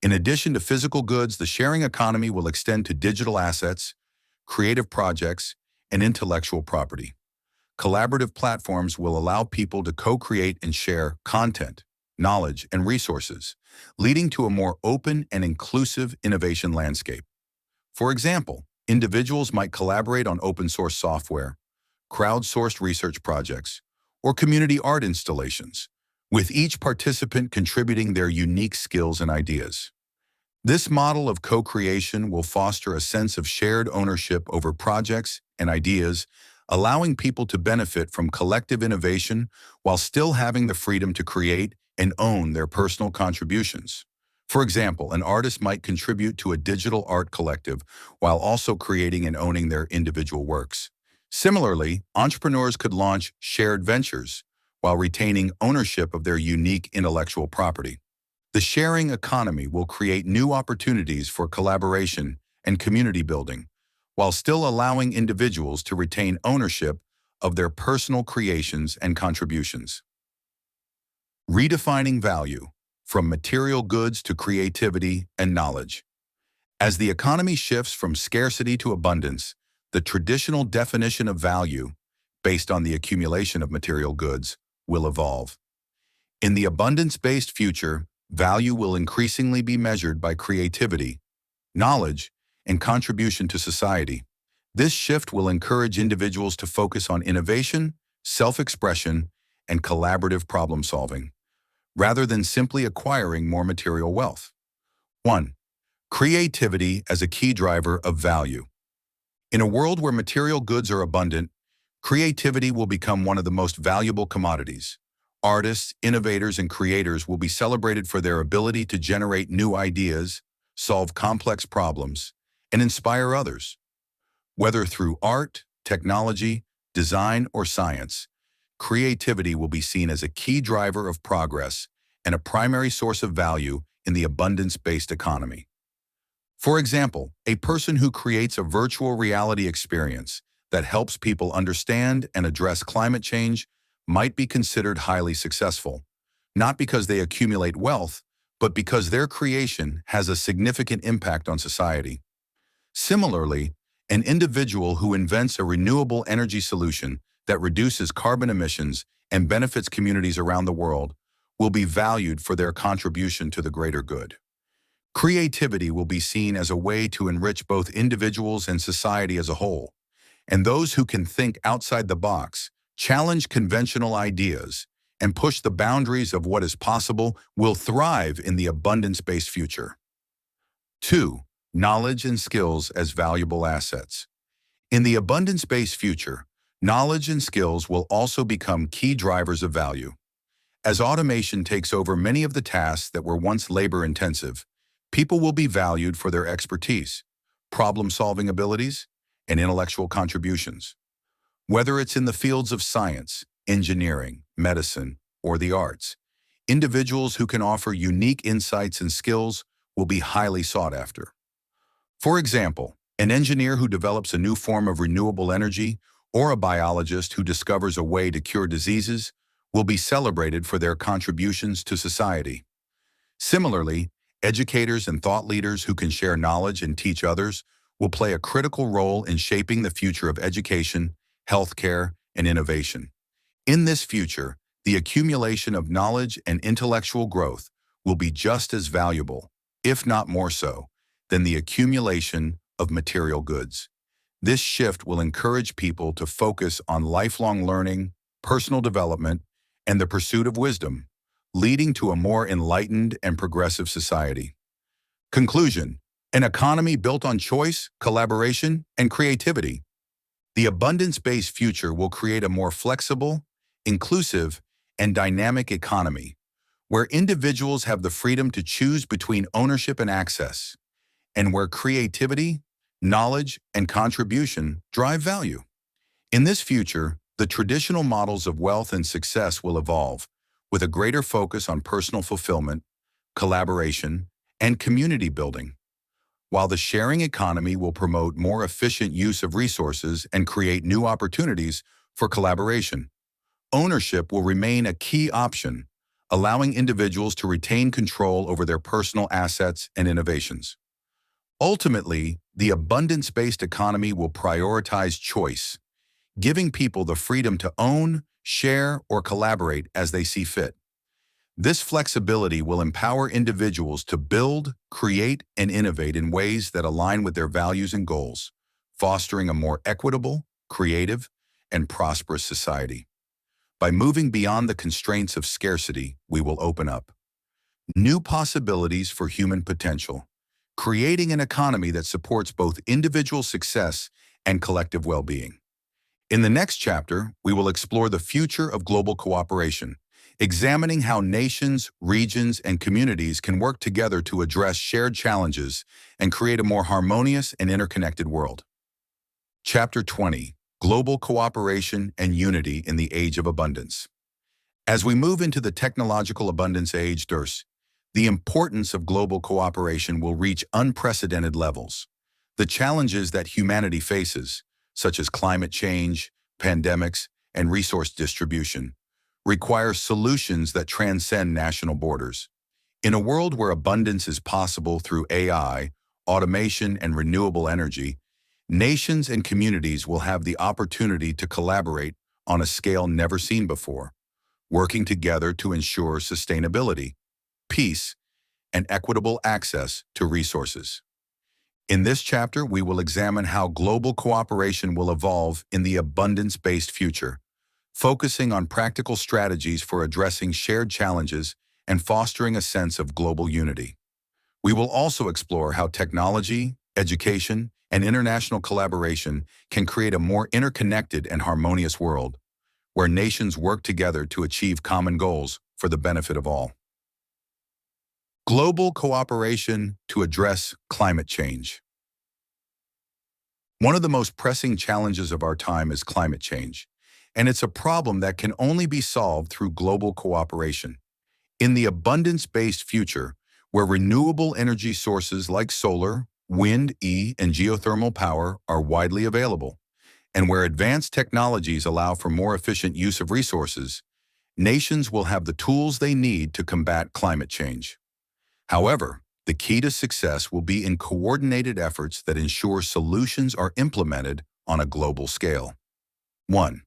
In addition to physical goods, the sharing economy will extend to digital assets, creative projects, and intellectual property. Collaborative platforms will allow people to co-create and share content, knowledge, and resources, leading to a more open and inclusive innovation landscape. For example, individuals might collaborate on open-source software, crowdsourced research projects, or community art installations, with each participant contributing their unique skills and ideas. This model of co-creation will foster a sense of shared ownership over projects and ideas, allowing people to benefit from collective innovation while still having the freedom to create and own their personal contributions. For example, an artist might contribute to a digital art collective while also creating and owning their individual works. Similarly, entrepreneurs could launch shared ventures while retaining ownership of their unique intellectual property. The sharing economy will create new opportunities for collaboration and community building, while still allowing individuals to retain ownership of their personal creations and contributions. Redefining value, from material goods to creativity and knowledge. As the economy shifts from scarcity to abundance, the traditional definition of value, based on the accumulation of material goods, will evolve. In the abundance-based future, value will increasingly be measured by creativity, knowledge, and contribution to society. This shift will encourage individuals to focus on innovation, self-expression, and collaborative problem-solving, rather than simply acquiring more material wealth. 1. Creativity as a key driver of value. In a world where material goods are abundant, creativity will become one of the most valuable commodities. Artists, innovators, and creators will be celebrated for their ability to generate new ideas, solve complex problems, and inspire others. Whether through art, technology, design, or science, creativity will be seen as a key driver of progress and a primary source of value in the abundance-based economy. For example, a person who creates a virtual reality experience that helps people understand and address climate change might be considered highly successful, not because they accumulate wealth, but because their creation has a significant impact on society. Similarly, an individual who invents a renewable energy solution that reduces carbon emissions and benefits communities around the world will be valued for their contribution to the greater good. Creativity will be seen as a way to enrich both individuals and society as a whole, and those who can think outside the box, challenge conventional ideas, and push the boundaries of what is possible will thrive in the abundance-based future. 2. Knowledge and skills as valuable assets. In the abundance-based future, knowledge and skills will also become key drivers of value. As automation takes over many of the tasks that were once labor-intensive, people will be valued for their expertise, problem-solving abilities, and intellectual contributions. Whether it's in the fields of science, engineering, medicine, or the arts, individuals who can offer unique insights and skills will be highly sought after. For example, an engineer who develops a new form of renewable energy or a biologist who discovers a way to cure diseases will be celebrated for their contributions to society. Similarly, educators and thought leaders who can share knowledge and teach others will play a critical role in shaping the future of education, healthcare, and innovation. In this future, the accumulation of knowledge and intellectual growth will be just as valuable, if not more so, than the accumulation of material goods. This shift will encourage people to focus on lifelong learning, personal development, and the pursuit of wisdom, leading to a more enlightened and progressive society. Conclusion: an economy built on choice, collaboration, and creativity. The abundance-based future will create a more flexible, inclusive, and dynamic economy, where individuals have the freedom to choose between ownership and access, and where creativity, knowledge, and contribution drive value. In this future, the traditional models of wealth and success will evolve, with a greater focus on personal fulfillment, collaboration, and community building, while the sharing economy will promote more efficient use of resources and create new opportunities for collaboration. Ownership will remain a key option, allowing individuals to retain control over their personal assets and innovations. Ultimately, the abundance-based economy will prioritize choice, giving people the freedom to own, share, or collaborate as they see fit. This flexibility will empower individuals to build, create, and innovate in ways that align with their values and goals, fostering a more equitable, creative, and prosperous society. By moving beyond the constraints of scarcity, we will open up new possibilities for human potential, creating an economy that supports both individual success and collective well-being. In the next chapter, we will explore the future of global cooperation, examining how nations, regions, and communities can work together to address shared challenges and create a more harmonious and interconnected world. Chapter 20: Global Cooperation and Unity in the Age of Abundance. As we move into the technological abundance age, the importance of global cooperation will reach unprecedented levels. The challenges that humanity faces, such as climate change, pandemics, and resource distribution, require solutions that transcend national borders. In a world where abundance is possible through AI, automation, and renewable energy, nations and communities will have the opportunity to collaborate on a scale never seen before, working together to ensure sustainability, peace, and equitable access to resources. In this chapter, we will examine how global cooperation will evolve in the abundance-based future, focusing on practical strategies for addressing shared challenges and fostering a sense of global unity. We will also explore how technology, education, and international collaboration can create a more interconnected and harmonious world, where nations work together to achieve common goals for the benefit of all. Global cooperation to address climate change. One of the most pressing challenges of our time is climate change, and it's a problem that can only be solved through global cooperation. In the abundance-based future, where renewable energy sources like solar, wind, and geothermal power are widely available, and where advanced technologies allow for more efficient use of resources, nations will have the tools they need to combat climate change. However, the key to success will be in coordinated efforts that ensure solutions are implemented on a global scale. 1.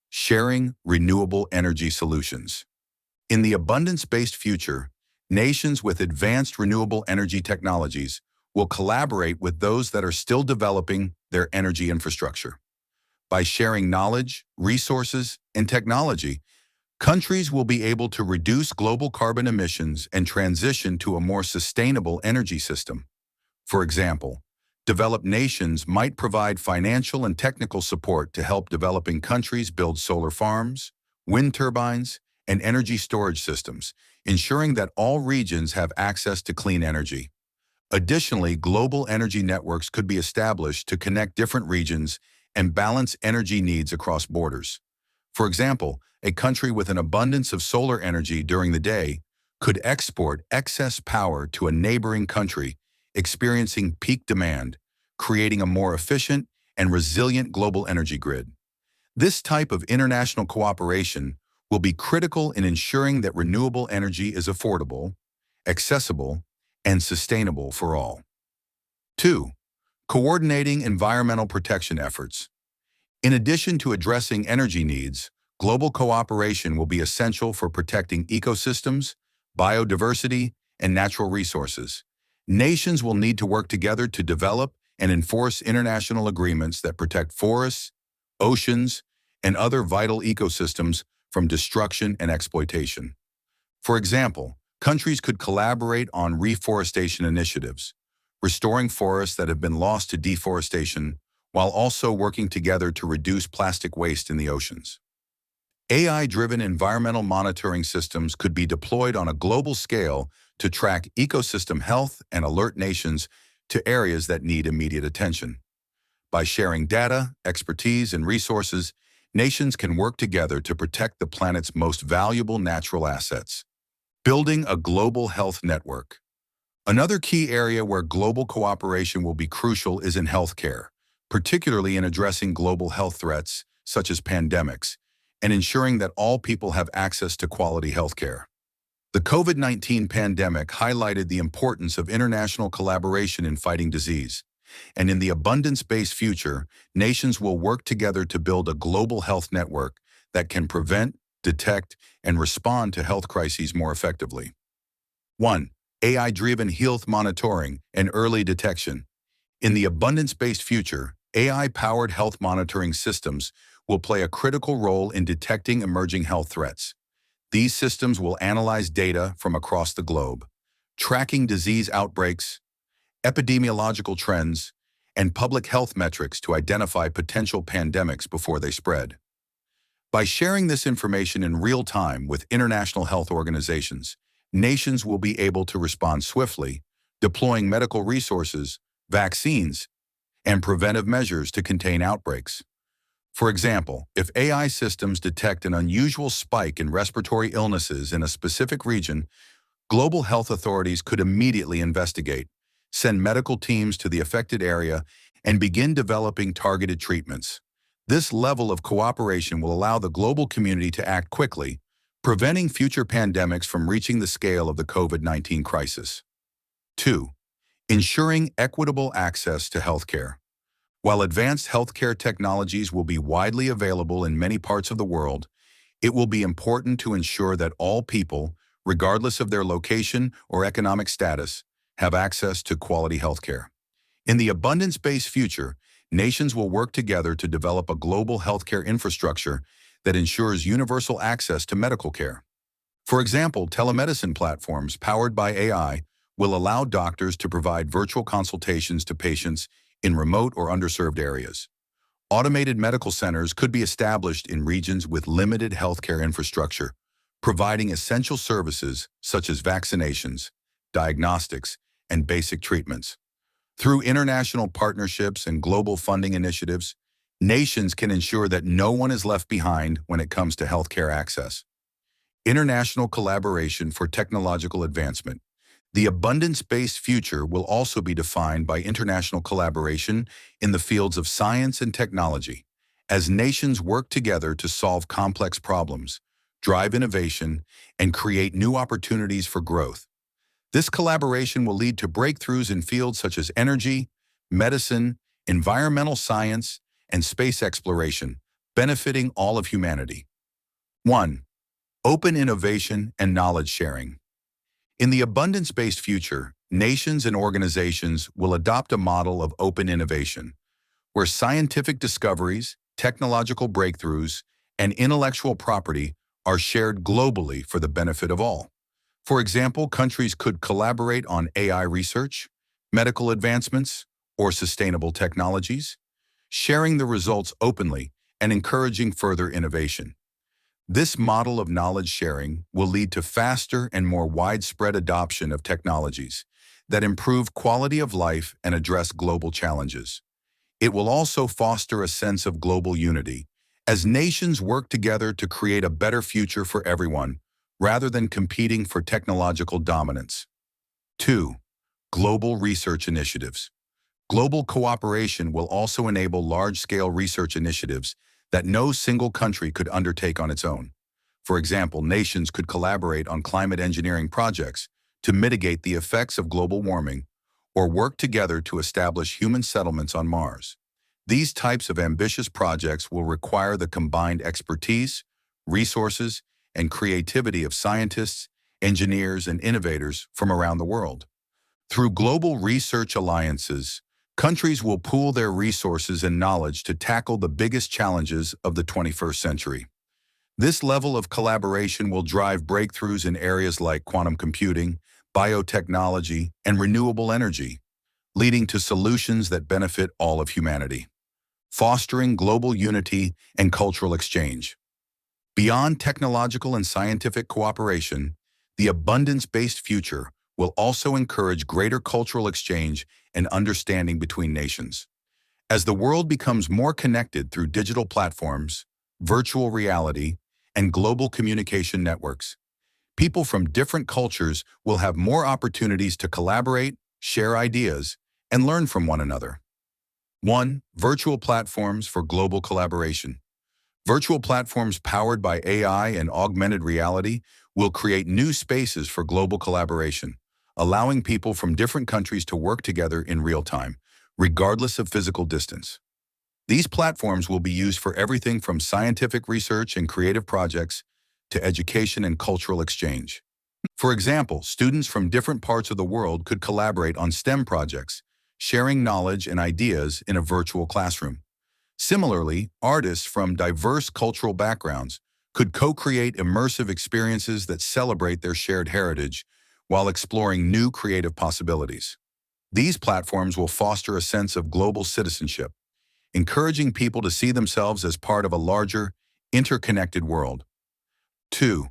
Sharing renewable energy solutions. In the abundance-based future, nations with advanced renewable energy technologies will collaborate with those that are still developing their energy infrastructure. By sharing knowledge, resources, and technology, countries will be able to reduce global carbon emissions and transition to a more sustainable energy system. For example, developed nations might provide financial and technical support to help developing countries build solar farms, wind turbines, and energy storage systems, ensuring that all regions have access to clean energy. Additionally, global energy networks could be established to connect different regions and balance energy needs across borders. For example, a country with an abundance of solar energy during the day could export excess power to a neighboring country experiencing peak demand, creating a more efficient and resilient global energy grid. This type of international cooperation will be critical in ensuring that renewable energy is affordable, accessible, and sustainable for all. 2. Coordinating environmental protection efforts. In addition to addressing energy needs, global cooperation will be essential for protecting ecosystems, biodiversity, and natural resources. Nations will need to work together to develop and enforce international agreements that protect forests, oceans, and other vital ecosystems from destruction and exploitation. For example, countries could collaborate on reforestation initiatives, restoring forests that have been lost to deforestation, while also working together to reduce plastic waste in the oceans. AI-driven environmental monitoring systems could be deployed on a global scale to track ecosystem health and alert nations to areas that need immediate attention. By sharing data, expertise, and resources, nations can work together to protect the planet's most valuable natural assets. Building a global health network. Another key area where global cooperation will be crucial is in healthcare, particularly in addressing global health threats such as pandemics, and ensuring that all people have access to quality healthcare. The COVID-19 pandemic highlighted the importance of international collaboration in fighting disease, and in the abundance-based future, nations will work together to build a global health network that can prevent, detect, and respond to health crises more effectively. 1. AI-driven health monitoring and early detection. In the abundance-based future, AI-powered health monitoring systems will play a critical role in detecting emerging health threats. These systems will analyze data from across the globe, tracking disease outbreaks, epidemiological trends, and public health metrics to identify potential pandemics before they spread. By sharing this information in real time with international health organizations, nations will be able to respond swiftly, deploying medical resources, vaccines, and preventive measures to contain outbreaks. For example, if AI systems detect an unusual spike in respiratory illnesses in a specific region, global health authorities could immediately investigate, send medical teams to the affected area, and begin developing targeted treatments. This level of cooperation will allow the global community to act quickly, preventing future pandemics from reaching the scale of the COVID-19 crisis. 2. Ensuring equitable access to healthcare. While advanced healthcare technologies will be widely available in many parts of the world, it will be important to ensure that all people, regardless of their location or economic status, have access to quality healthcare. In the abundance-based future, nations will work together to develop a global healthcare infrastructure that ensures universal access to medical care. For example, telemedicine platforms powered by AI will allow doctors to provide virtual consultations to patients in remote or underserved areas. Automated medical centers could be established in regions with limited healthcare infrastructure, providing essential services such as vaccinations, diagnostics, and basic treatments. Through international partnerships and global funding initiatives, nations can ensure that no one is left behind when it comes to healthcare access. International collaboration for technological advancement. The abundance-based future will also be defined by international collaboration in the fields of science and technology, as nations work together to solve complex problems, drive innovation, and create new opportunities for growth. This collaboration will lead to breakthroughs in fields such as energy, medicine, environmental science, and space exploration, benefiting all of humanity. 1. Open innovation and knowledge sharing. In the abundance-based future, nations and organizations will adopt a model of open innovation, where scientific discoveries, technological breakthroughs, and intellectual property are shared globally for the benefit of all. For example, countries could collaborate on AI research, medical advancements, or sustainable technologies, sharing the results openly and encouraging further innovation. This model of knowledge sharing will lead to faster and more widespread adoption of technologies that improve quality of life and address global challenges. It will also foster a sense of global unity as nations work together to create a better future for everyone rather than competing for technological dominance. 2. Global research initiatives. Global cooperation will also enable large-scale research initiatives that no single country could undertake on its own. For example, nations could collaborate on climate engineering projects to mitigate the effects of global warming or work together to establish human settlements on Mars. These types of ambitious projects will require the combined expertise, resources, and creativity of scientists, engineers, and innovators from around the world. Through global research alliances, countries will pool their resources and knowledge to tackle the biggest challenges of the 21st century. This level of collaboration will drive breakthroughs in areas like quantum computing, biotechnology, and renewable energy, leading to solutions that benefit all of humanity, fostering global unity and cultural exchange. Beyond technological and scientific cooperation, the abundance-based future will also encourage greater cultural exchange and understanding between nations. As the world becomes more connected through digital platforms, virtual reality, and global communication networks, people from different cultures will have more opportunities to collaborate, share ideas, and learn from one another. 1. Virtual platforms for global collaboration. Virtual platforms powered by AI and augmented reality will create new spaces for global collaboration, allowing people from different countries to work together in real time, regardless of physical distance. These platforms will be used for everything from scientific research and creative projects to education and cultural exchange. For example, students from different parts of the world could collaborate on STEM projects, sharing knowledge and ideas in a virtual classroom. Similarly, artists from diverse cultural backgrounds could co-create immersive experiences that celebrate their shared heritage while exploring new creative possibilities. These platforms will foster a sense of global citizenship, encouraging people to see themselves as part of a larger, interconnected world. 2.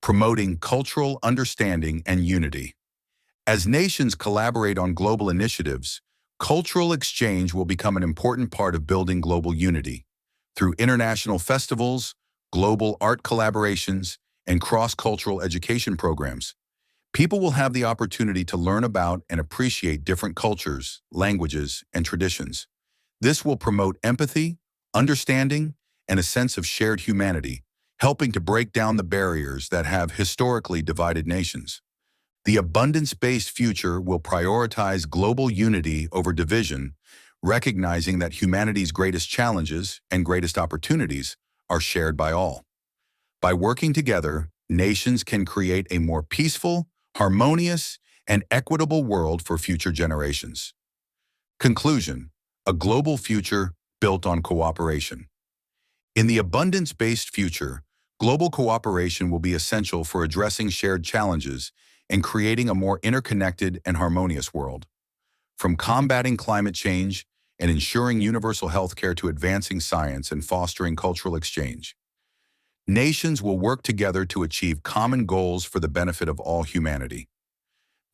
Promoting cultural understanding and unity. As nations collaborate on global initiatives, cultural exchange will become an important part of building global unity. Through international festivals, global art collaborations, and cross-cultural education programs, people will have the opportunity to learn about and appreciate different cultures, languages, and traditions. This will promote empathy, understanding, and a sense of shared humanity, helping to break down the barriers that have historically divided nations. The abundance-based future will prioritize global unity over division, recognizing that humanity's greatest challenges and greatest opportunities are shared by all. By working together, nations can create a more peaceful, harmonious, and equitable world for future generations. Conclusion: a global future built on cooperation. In the abundance-based future, global cooperation will be essential for addressing shared challenges and creating a more interconnected and harmonious world. From combating climate change and ensuring universal health care to advancing science and fostering cultural exchange, nations will work together to achieve common goals for the benefit of all humanity.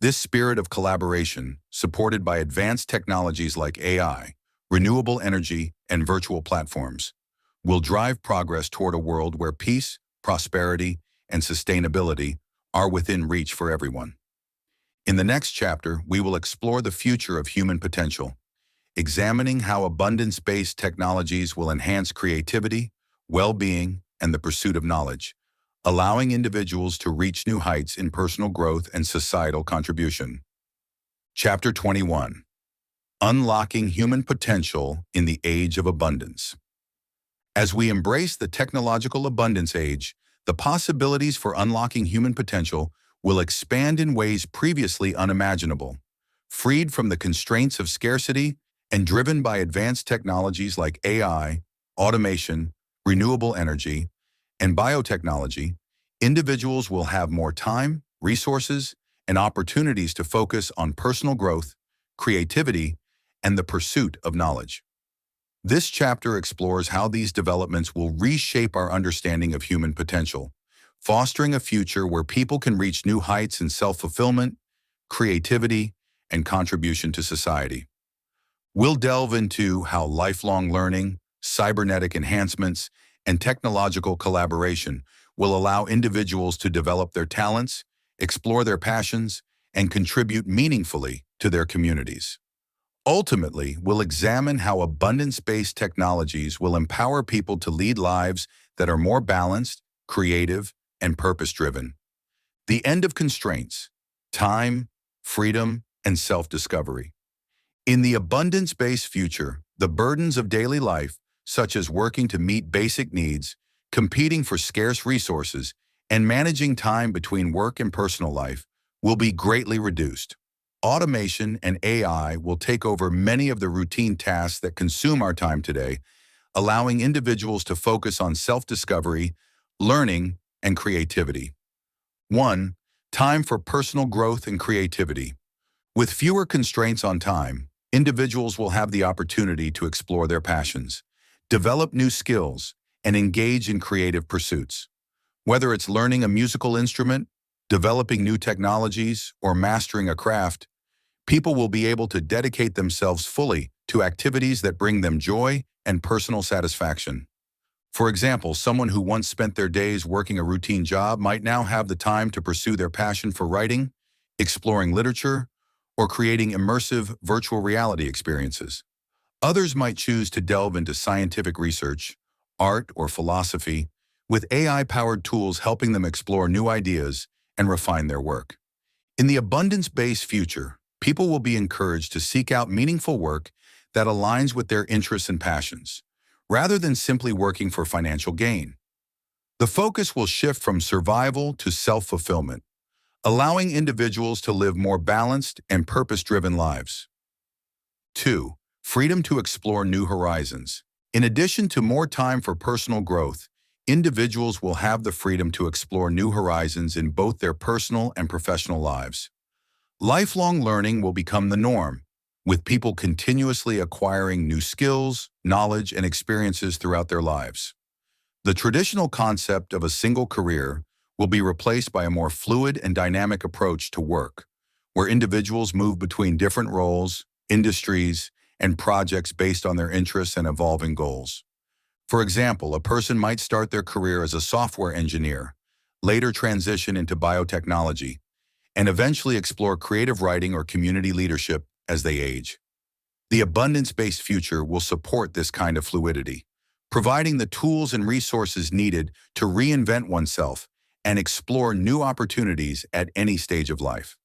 This spirit of collaboration, supported by advanced technologies like AI, renewable energy, and virtual platforms, will drive progress toward a world where peace, prosperity, and sustainability are within reach for everyone. In the next chapter, we will explore the future of human potential, examining how abundance-based technologies will enhance creativity, well-being, and the pursuit of knowledge, allowing individuals to reach new heights in personal growth and societal contribution. Chapter 21. Unlocking Human Potential in the Age of Abundance. As we embrace the technological abundance age, the possibilities for unlocking human potential will expand in ways previously unimaginable. Freed from the constraints of scarcity and driven by advanced technologies like AI, automation, renewable energy, and biotechnology, individuals will have more time, resources, and opportunities to focus on personal growth, creativity, and the pursuit of knowledge. This chapter explores how these developments will reshape our understanding of human potential, fostering a future where people can reach new heights in self-fulfillment, creativity, and contribution to society. We'll delve into how lifelong learning, cybernetic enhancements, and technological collaboration will allow individuals to develop their talents, explore their passions, and contribute meaningfully to their communities. Ultimately, we'll examine how abundance-based technologies will empower people to lead lives that are more balanced, creative, and purpose-driven. The end of constraints, time, freedom, and self-discovery. In the abundance-based future, the burdens of daily life, such as working to meet basic needs, competing for scarce resources, and managing time between work and personal life, will be greatly reduced. Automation and AI will take over many of the routine tasks that consume our time today, allowing individuals to focus on self-discovery, learning, and creativity. 1. Time for personal growth and creativity. With fewer constraints on time, individuals will have the opportunity to explore their passions, develop new skills, and engage in creative pursuits. Whether it's learning a musical instrument, developing new technologies, or mastering a craft, people will be able to dedicate themselves fully to activities that bring them joy and personal satisfaction. For example, someone who once spent their days working a routine job might now have the time to pursue their passion for writing, exploring literature, or creating immersive virtual reality experiences. Others might choose to delve into scientific research, art, or philosophy, with AI-powered tools helping them explore new ideas and refine their work. In the abundance-based future, people will be encouraged to seek out meaningful work that aligns with their interests and passions, rather than simply working for financial gain. The focus will shift from survival to self-fulfillment, allowing individuals to live more balanced and purpose-driven lives. 2. Freedom to explore new horizons. In addition to more time for personal growth, individuals will have the freedom to explore new horizons in both their personal and professional lives. Lifelong learning will become the norm, with people continuously acquiring new skills, knowledge, and experiences throughout their lives. The traditional concept of a single career will be replaced by a more fluid and dynamic approach to work, where individuals move between different roles, industries, and projects based on their interests and evolving goals. For example, a person might start their career as a software engineer, later transition into biotechnology, and eventually explore creative writing or community leadership as they age. The abundance-based future will support this kind of fluidity, providing the tools and resources needed to reinvent oneself and explore new opportunities at any stage of life.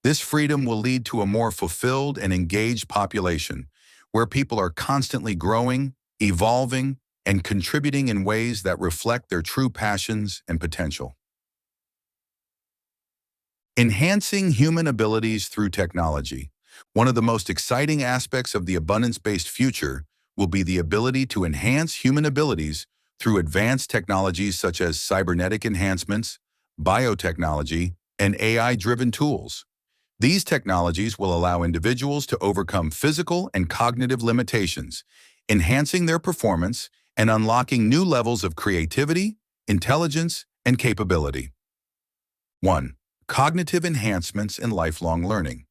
This freedom will lead to a more fulfilled and engaged population, where people are constantly growing, evolving, and contributing in ways that reflect their true passions and potential. Enhancing human abilities through technology. One of the most exciting aspects of the abundance-based future will be the ability to enhance human abilities through advanced technologies such as cybernetic enhancements, biotechnology, and AI-driven tools. These technologies will allow individuals to overcome physical and cognitive limitations, enhancing their performance and unlocking new levels of creativity, intelligence, and capability. 1. Cognitive enhancements and lifelong learning.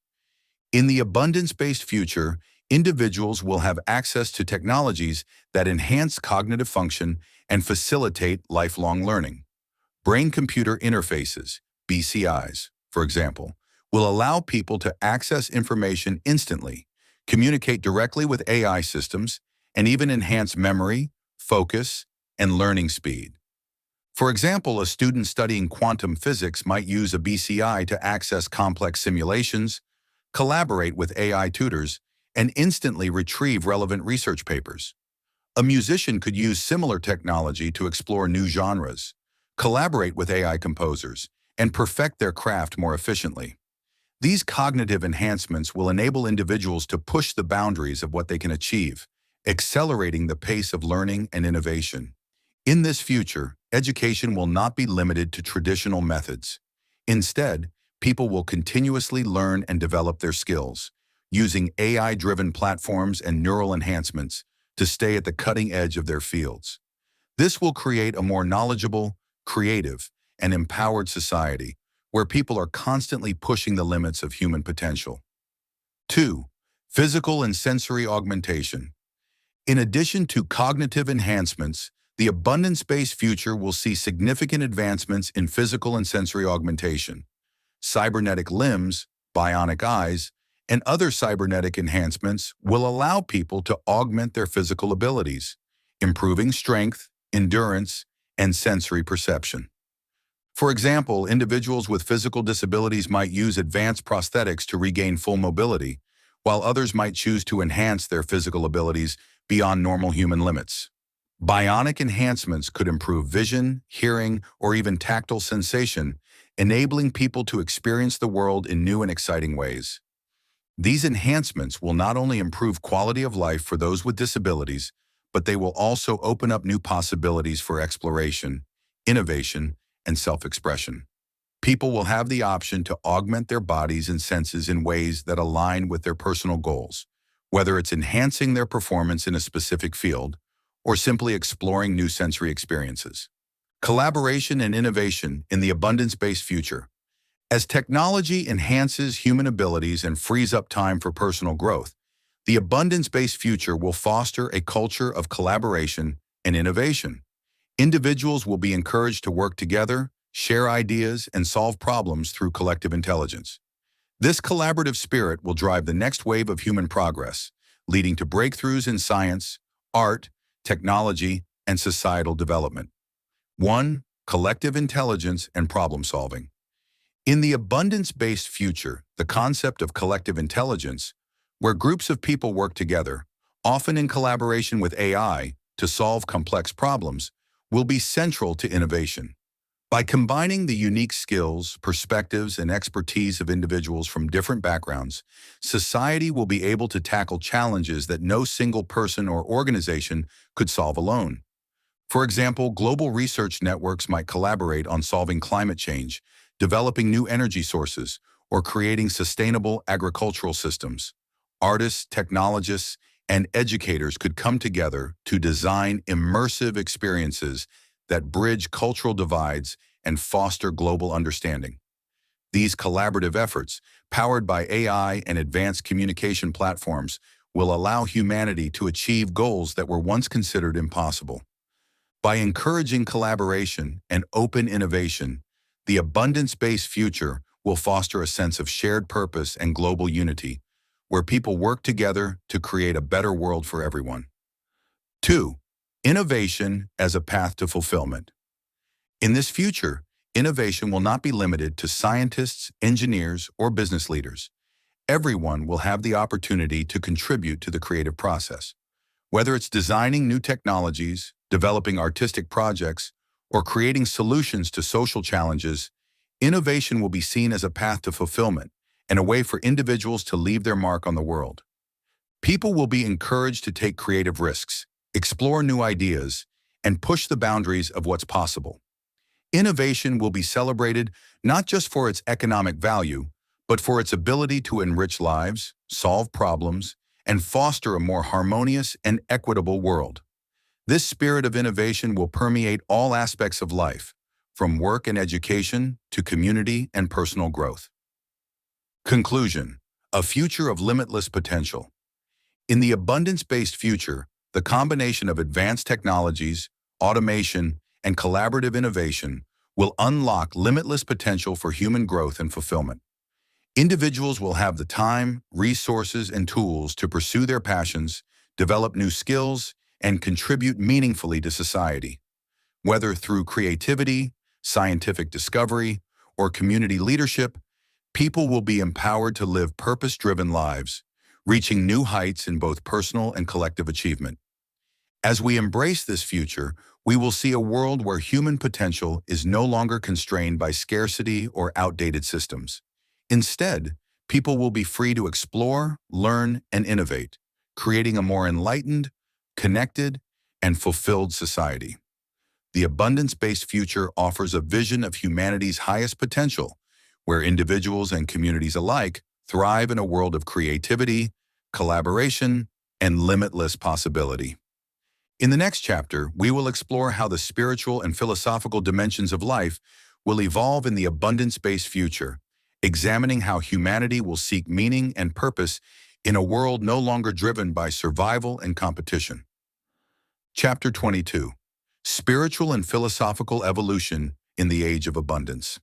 In the abundance-based future, individuals will have access to technologies that enhance cognitive function and facilitate lifelong learning. Brain-computer interfaces, BCIs, for example, will allow people to access information instantly, communicate directly with AI systems, and even enhance memory, focus, and learning speed. For example, a student studying quantum physics might use a BCI to access complex simulations, collaborate with AI tutors, and instantly retrieve relevant research papers. A musician could use similar technology to explore new genres, collaborate with AI composers, and perfect their craft more efficiently. These cognitive enhancements will enable individuals to push the boundaries of what they can achieve, accelerating the pace of learning and innovation. In this future, education will not be limited to traditional methods. Instead, people will continuously learn and develop their skills, using AI-driven platforms and neural enhancements to stay at the cutting edge of their fields. This will create a more knowledgeable, creative, and empowered society where people are constantly pushing the limits of human potential. 2. Physical and sensory augmentation. In addition to cognitive enhancements, the abundance-based future will see significant advancements in physical and sensory augmentation. Cybernetic limbs, bionic eyes, and other cybernetic enhancements will allow people to augment their physical abilities, improving strength, endurance, and sensory perception. For example, individuals with physical disabilities might use advanced prosthetics to regain full mobility, while others might choose to enhance their physical abilities beyond normal human limits. Bionic enhancements could improve vision, hearing, or even tactile sensation, enabling people to experience the world in new and exciting ways. These enhancements will not only improve quality of life for those with disabilities, but they will also open up new possibilities for exploration, innovation, and self-expression. People will have the option to augment their bodies and senses in ways that align with their personal goals, whether it's enhancing their performance in a specific field or simply exploring new sensory experiences. Collaboration and innovation in the abundance-based future. As technology enhances human abilities and frees up time for personal growth, the abundance-based future will foster a culture of collaboration and innovation. Individuals will be encouraged to work together, share ideas, and solve problems through collective intelligence. This collaborative spirit will drive the next wave of human progress, leading to breakthroughs in science, art, technology, and societal development. 1. Collective intelligence and problem solving. In the abundance-based future, the concept of collective intelligence, where groups of people work together, often in collaboration with AI, to solve complex problems, will be central to innovation. By combining the unique skills, perspectives, and expertise of individuals from different backgrounds, society will be able to tackle challenges that no single person or organization could solve alone. For example, global research networks might collaborate on solving climate change, developing new energy sources, or creating sustainable agricultural systems. Artists, technologists, and educators could come together to design immersive experiences that bridge cultural divides and foster global understanding. These collaborative efforts, powered by AI and advanced communication platforms, will allow humanity to achieve goals that were once considered impossible. By encouraging collaboration and open innovation, the abundance-based future will foster a sense of shared purpose and global unity, where people work together to create a better world for everyone. 2. Innovation as a path to fulfillment. In this future, innovation will not be limited to scientists, engineers, or business leaders. Everyone will have the opportunity to contribute to the creative process. Whether it's designing new technologies, developing artistic projects, or creating solutions to social challenges, innovation will be seen as a path to fulfillment and a way for individuals to leave their mark on the world. People will be encouraged to take creative risks, explore new ideas, and push the boundaries of what's possible. Innovation will be celebrated not just for its economic value, but for its ability to enrich lives, solve problems, and foster a more harmonious and equitable world. This spirit of innovation will permeate all aspects of life, from work and education to community and personal growth. Conclusion: a future of limitless potential. In the abundance-based future, the combination of advanced technologies, automation, and collaborative innovation will unlock limitless potential for human growth and fulfillment. Individuals will have the time, resources, and tools to pursue their passions, develop new skills, and contribute meaningfully to society. Whether through creativity, scientific discovery, or community leadership, people will be empowered to live purpose-driven lives, reaching new heights in both personal and collective achievement. As we embrace this future, we will see a world where human potential is no longer constrained by scarcity or outdated systems. Instead, people will be free to explore, learn, and innovate, creating a more enlightened, connected, and fulfilled society. The abundance-based future offers a vision of humanity's highest potential, where individuals and communities alike thrive in a world of creativity, collaboration, and limitless possibility. In the next chapter, we will explore how the spiritual and philosophical dimensions of life will evolve in the abundance-based future, examining how humanity will seek meaning and purpose in a world no longer driven by survival and competition. Chapter 22. Spiritual and Philosophical Evolution in the Age of Abundance.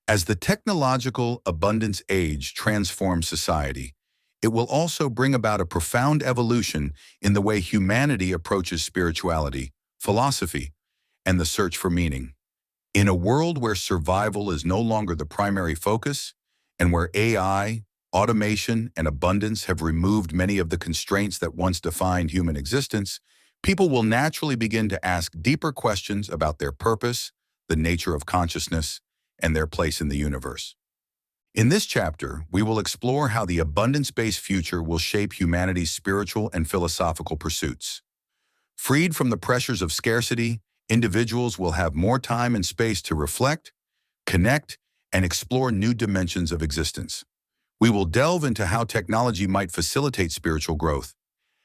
As the technological abundance age transforms society, it will also bring about a profound evolution in the way humanity approaches spirituality, philosophy, and the search for meaning. In a world where survival is no longer the primary focus, and where AI, automation, and abundance have removed many of the constraints that once defined human existence, people will naturally begin to ask deeper questions about their purpose, the nature of consciousness, and their place in the universe. In this chapter, we will explore how the abundance-based future will shape humanity's spiritual and philosophical pursuits. Freed from the pressures of scarcity, individuals will have more time and space to reflect, connect, and explore new dimensions of existence. We will delve into how technology might facilitate spiritual growth,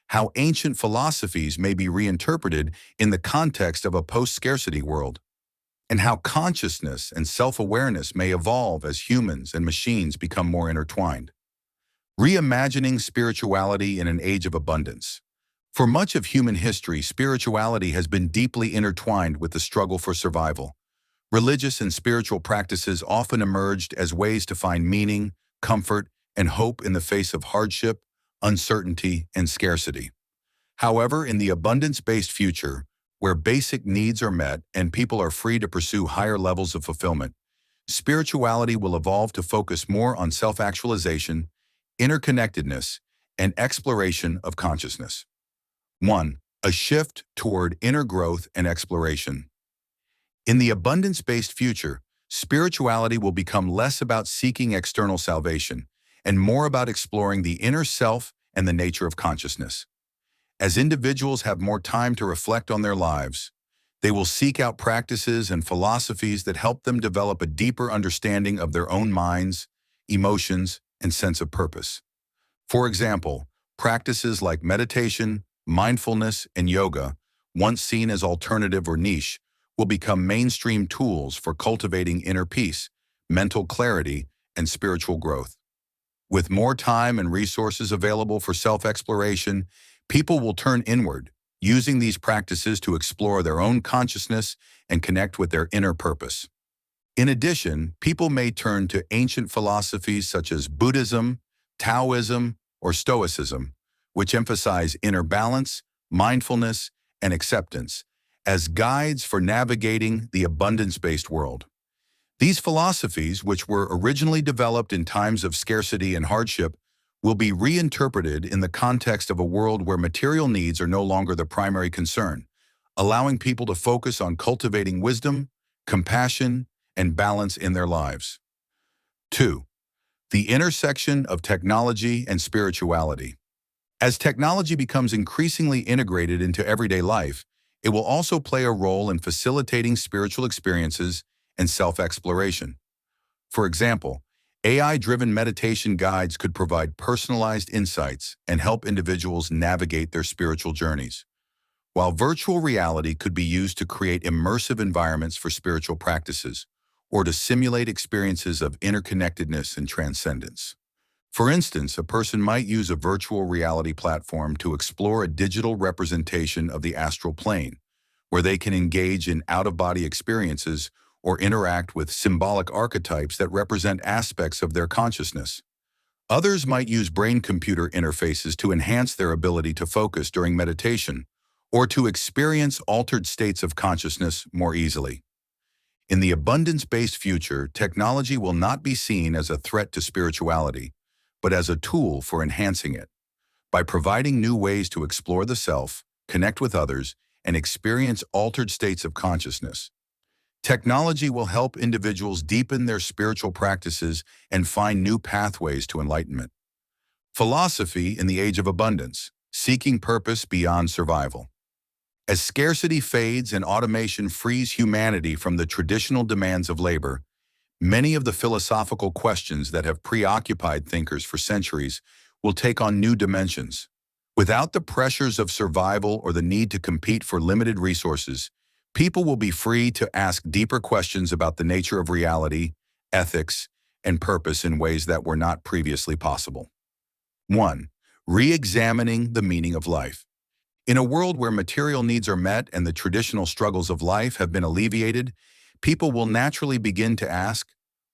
how ancient philosophies may be reinterpreted in the context of a post-scarcity world, and how consciousness and self-awareness may evolve as humans and machines become more intertwined. Reimagining spirituality in an age of abundance. For much of human history, spirituality has been deeply intertwined with the struggle for survival. Religious and spiritual practices often emerged as ways to find meaning, comfort, and hope in the face of hardship, uncertainty, and scarcity. However, in the abundance-based future, where basic needs are met and people are free to pursue higher levels of fulfillment, spirituality will evolve to focus more on self-actualization, interconnectedness, and exploration of consciousness. 1. A shift toward inner growth and exploration. In the abundance-based future, spirituality will become less about seeking external salvation and more about exploring the inner self and the nature of consciousness. As individuals have more time to reflect on their lives, they will seek out practices and philosophies that help them develop a deeper understanding of their own minds, emotions, and sense of purpose. For example, practices like meditation, mindfulness, and yoga, once seen as alternative or niche, will become mainstream tools for cultivating inner peace, mental clarity, and spiritual growth. With more time and resources available for self-exploration, people will turn inward, using these practices to explore their own consciousness and connect with their inner purpose. In addition, people may turn to ancient philosophies such as Buddhism, Taoism, or Stoicism, which emphasize inner balance, mindfulness, and acceptance, as guides for navigating the abundance-based world. These philosophies, which were originally developed in times of scarcity and hardship, will be reinterpreted in the context of a world where material needs are no longer the primary concern, allowing people to focus on cultivating wisdom, compassion, and balance in their lives. 2. The intersection of technology and spirituality. As technology becomes increasingly integrated into everyday life, it will also play a role in facilitating spiritual experiences and self-exploration. For example, AI-driven meditation guides could provide personalized insights and help individuals navigate their spiritual journeys, while virtual reality could be used to create immersive environments for spiritual practices or to simulate experiences of interconnectedness and transcendence. For instance, a person might use a virtual reality platform to explore a digital representation of the astral plane, where they can engage in out-of-body experiences or interact with symbolic archetypes that represent aspects of their consciousness. Others might use brain-computer interfaces to enhance their ability to focus during meditation or to experience altered states of consciousness more easily. In the abundance-based future, technology will not be seen as a threat to spirituality, but as a tool for enhancing it. By providing new ways to explore the self, connect with others, and experience altered states of consciousness, technology will help individuals deepen their spiritual practices and find new pathways to enlightenment. Philosophy in the Age of Abundance. seeking purpose beyond survival. As scarcity fades and automation frees humanity from the traditional demands of labor, many of the philosophical questions that have preoccupied thinkers for centuries will take on new dimensions. Without the pressures of survival or the need to compete for limited resources, people will be free to ask deeper questions about the nature of reality, ethics, and purpose in ways that were not previously possible. 1. Re-examining the meaning of life. In a world where material needs are met and the traditional struggles of life have been alleviated, people will naturally begin to ask,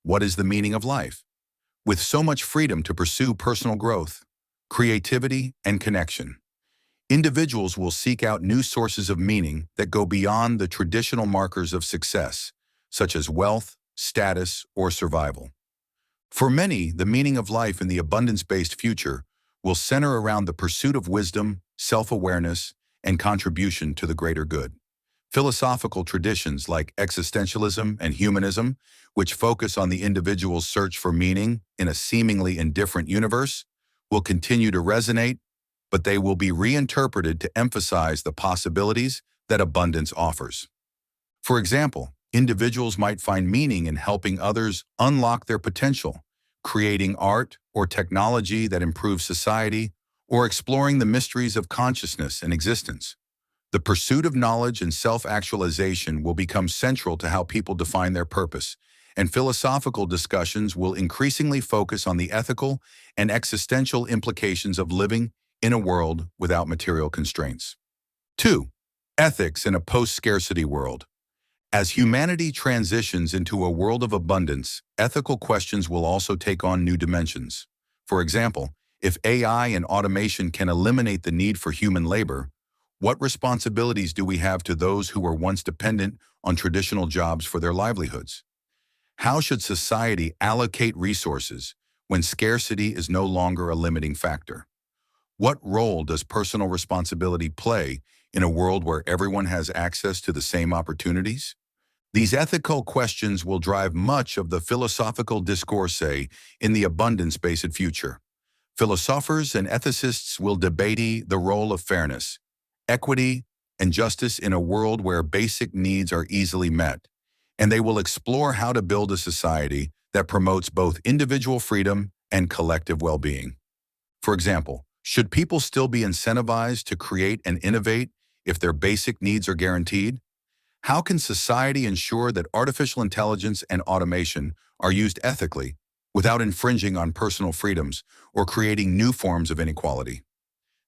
what is the meaning of life? With so much freedom to pursue personal growth, creativity, and connection, individuals will seek out new sources of meaning that go beyond the traditional markers of success, such as wealth, status, or survival. For many, the meaning of life in the abundance-based future will center around the pursuit of wisdom, self-awareness, and contribution to the greater good. Philosophical traditions like existentialism and humanism, which focus on the individual's search for meaning in a seemingly indifferent universe, will continue to resonate, but they will be reinterpreted to emphasize the possibilities that abundance offers. For example, individuals might find meaning in helping others unlock their potential, creating art or technology that improves society, or exploring the mysteries of consciousness and existence. The pursuit of knowledge and self-actualization will become central to how people define their purpose, and philosophical discussions will increasingly focus on the ethical and existential implications of living in a world without material constraints. 2. Ethics in a post-scarcity world. As humanity transitions into a world of abundance, ethical questions will also take on new dimensions. For example, if AI and automation can eliminate the need for human labor, what responsibilities do we have to those who were once dependent on traditional jobs for their livelihoods? How should society allocate resources when scarcity is no longer a limiting factor? What role does personal responsibility play in a world where everyone has access to the same opportunities? These ethical questions will drive much of the philosophical discourse in the abundance-based future. Philosophers and ethicists will debate the role of fairness, equity, and justice in a world where basic needs are easily met, and they will explore how to build a society that promotes both individual freedom and collective well-being. For example, should people still be incentivized to create and innovate if their basic needs are guaranteed? How can society ensure that artificial intelligence and automation are used ethically without infringing on personal freedoms or creating new forms of inequality?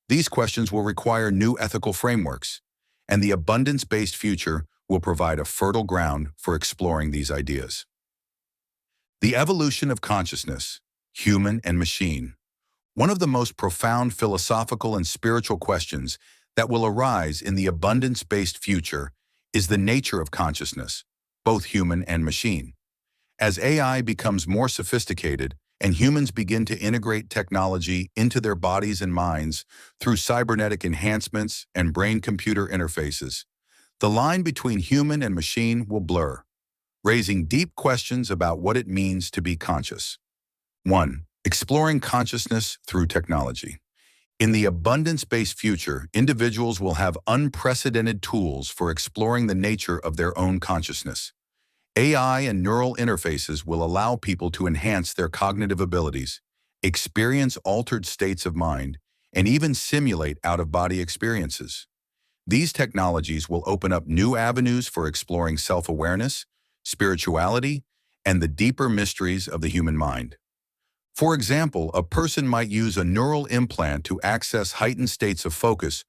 These questions will require new ethical frameworks, and the abundance-based future will provide a fertile ground for exploring these ideas. The evolution of consciousness, human and machine. One of the most profound philosophical and spiritual questions that will arise in the abundance-based future is the nature of consciousness, both human and machine. As AI becomes more sophisticated and humans begin to integrate technology into their bodies and minds through cybernetic enhancements and brain-computer interfaces, the line between human and machine will blur, raising deep questions about what it means to be conscious. 1. Exploring consciousness through technology. In the abundance-based future, individuals will have unprecedented tools for exploring the nature of their own consciousness. AI and neural interfaces will allow people to enhance their cognitive abilities, experience altered states of mind, and even simulate out-of-body experiences. These technologies will open up new avenues for exploring self-awareness, spirituality, and the deeper mysteries of the human mind. For example, a person might use a neural implant to access heightened states of focus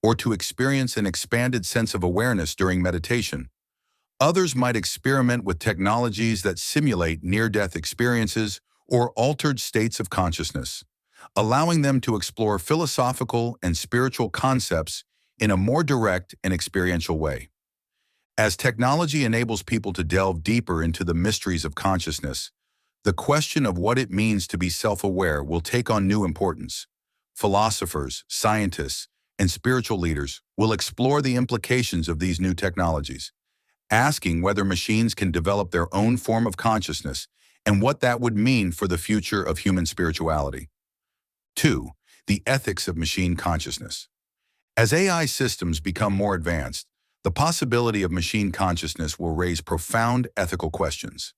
or to experience an expanded sense of awareness during meditation. Others might experiment with technologies that simulate near-death experiences or altered states of consciousness, allowing them to explore philosophical and spiritual concepts in a more direct and experiential way. As technology enables people to delve deeper into the mysteries of consciousness, the question of what it means to be self-aware will take on new importance. Philosophers, scientists, and spiritual leaders will explore the implications of these new technologies, asking whether machines can develop their own form of consciousness and what that would mean for the future of human spirituality. 2. the ethics of machine consciousness. As AI systems become more advanced, the possibility of machine consciousness will raise profound ethical questions.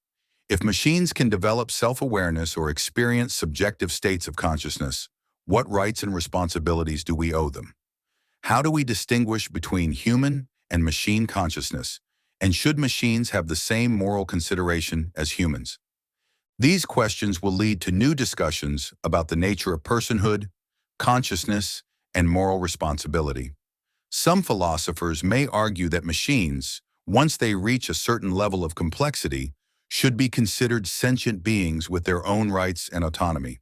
If machines can develop self-awareness or experience subjective states of consciousness, what rights and responsibilities do we owe them? How do we distinguish between human and machine consciousness? And should machines have the same moral consideration as humans? These questions will lead to new discussions about the nature of personhood, consciousness, and moral responsibility. Some philosophers may argue that machines, once they reach a certain level of complexity, should be considered sentient beings with their own rights and autonomy.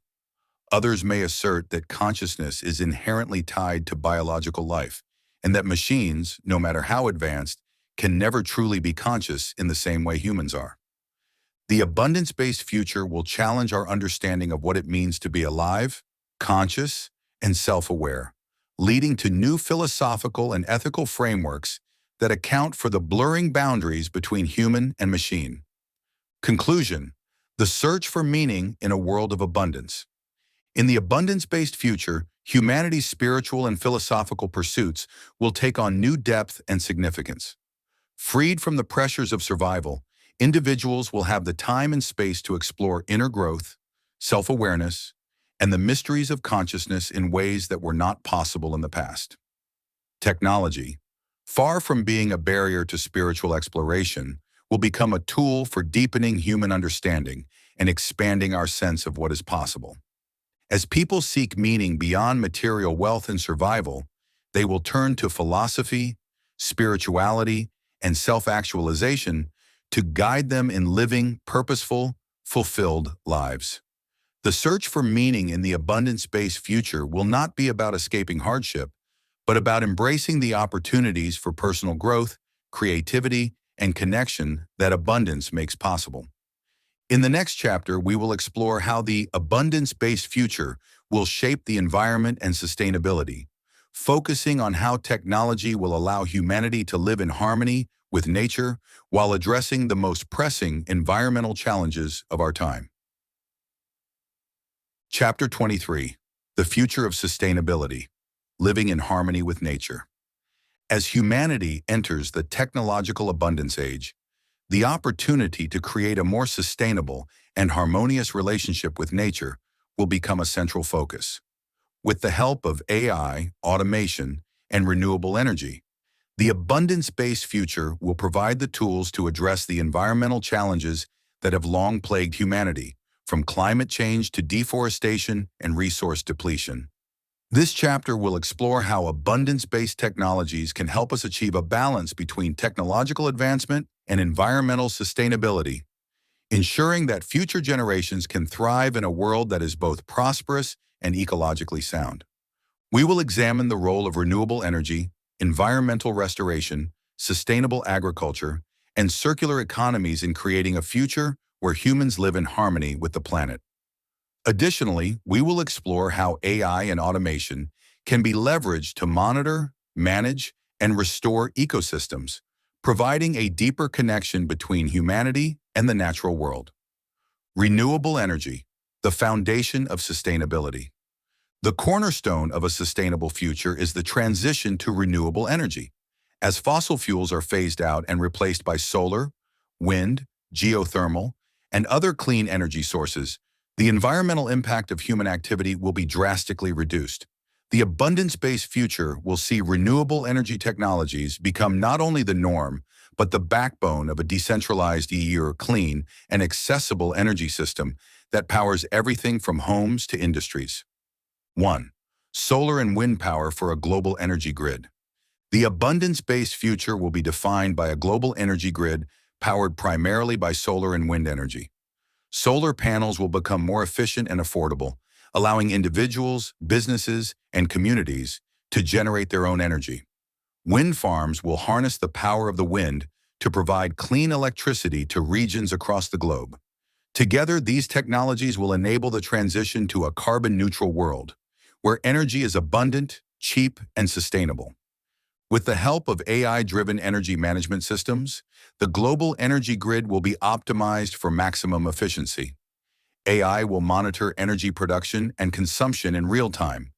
Others may assert that consciousness is inherently tied to biological life, and that machines, no matter how advanced, can never truly be conscious in the same way humans are. The abundance-based future will challenge our understanding of what it means to be alive, conscious, and self-aware, leading to new philosophical and ethical frameworks that account for the blurring boundaries between human and machine. Conclusion: the search for meaning in a world of abundance. In the abundance-based future, humanity's spiritual and philosophical pursuits will take on new depth and significance. Freed from the pressures of survival, individuals will have the time and space to explore inner growth, self-awareness, and the mysteries of consciousness in ways that were not possible in the past. Technology, far from being a barrier to spiritual exploration, will become a tool for deepening human understanding and expanding our sense of what is possible. As people seek meaning beyond material wealth and survival, they will turn to philosophy, spirituality, and self-actualization to guide them in living purposeful, fulfilled lives. The search for meaning in the abundance-based future will not be about escaping hardship, but about embracing the opportunities for personal growth, creativity, and connection that abundance makes possible. In the next chapter, we will explore how the abundance-based future will shape the environment and sustainability, focusing on how technology will allow humanity to live in harmony with nature while addressing the most pressing environmental challenges of our time. Chapter 23: The Future of Sustainability, Living in Harmony with Nature. As humanity enters the technological abundance age, the opportunity to create a more sustainable and harmonious relationship with nature will become a central focus. With the help of AI, automation, and renewable energy, the abundance-based future will provide the tools to address the environmental challenges that have long plagued humanity, from climate change to deforestation and resource depletion. This chapter will explore how abundance-based technologies can help us achieve a balance between technological advancement and environmental sustainability, ensuring that future generations can thrive in a world that is both prosperous and ecologically sound. We will examine the role of renewable energy, environmental restoration, sustainable agriculture, and circular economies in creating a future where humans live in harmony with the planet. Additionally, we will explore how AI and automation can be leveraged to monitor, manage, and restore ecosystems, providing a deeper connection between humanity and the natural world. Renewable energy, the foundation of sustainability. The cornerstone of a sustainable future is the transition to renewable energy. As fossil fuels are phased out and replaced by solar, wind, geothermal, and other clean energy sources, the environmental impact of human activity will be drastically reduced. The abundance-based future will see renewable energy technologies become not only the norm, but the backbone of a decentralized or clean and accessible energy system that powers everything from homes to industries. 1. Solar and wind power for a global energy grid. The abundance-based future will be defined by a global energy grid powered primarily by solar and wind energy. Solar panels will become more efficient and affordable, allowing individuals, businesses, and communities to generate their own energy. Wind farms will harness the power of the wind to provide clean electricity to regions across the globe. Together, these technologies will enable the transition to a carbon-neutral world, where energy is abundant, cheap, and sustainable. With the help of AI-driven energy management systems, the global energy grid will be optimized for maximum efficiency. AI will monitor energy production and consumption in real time,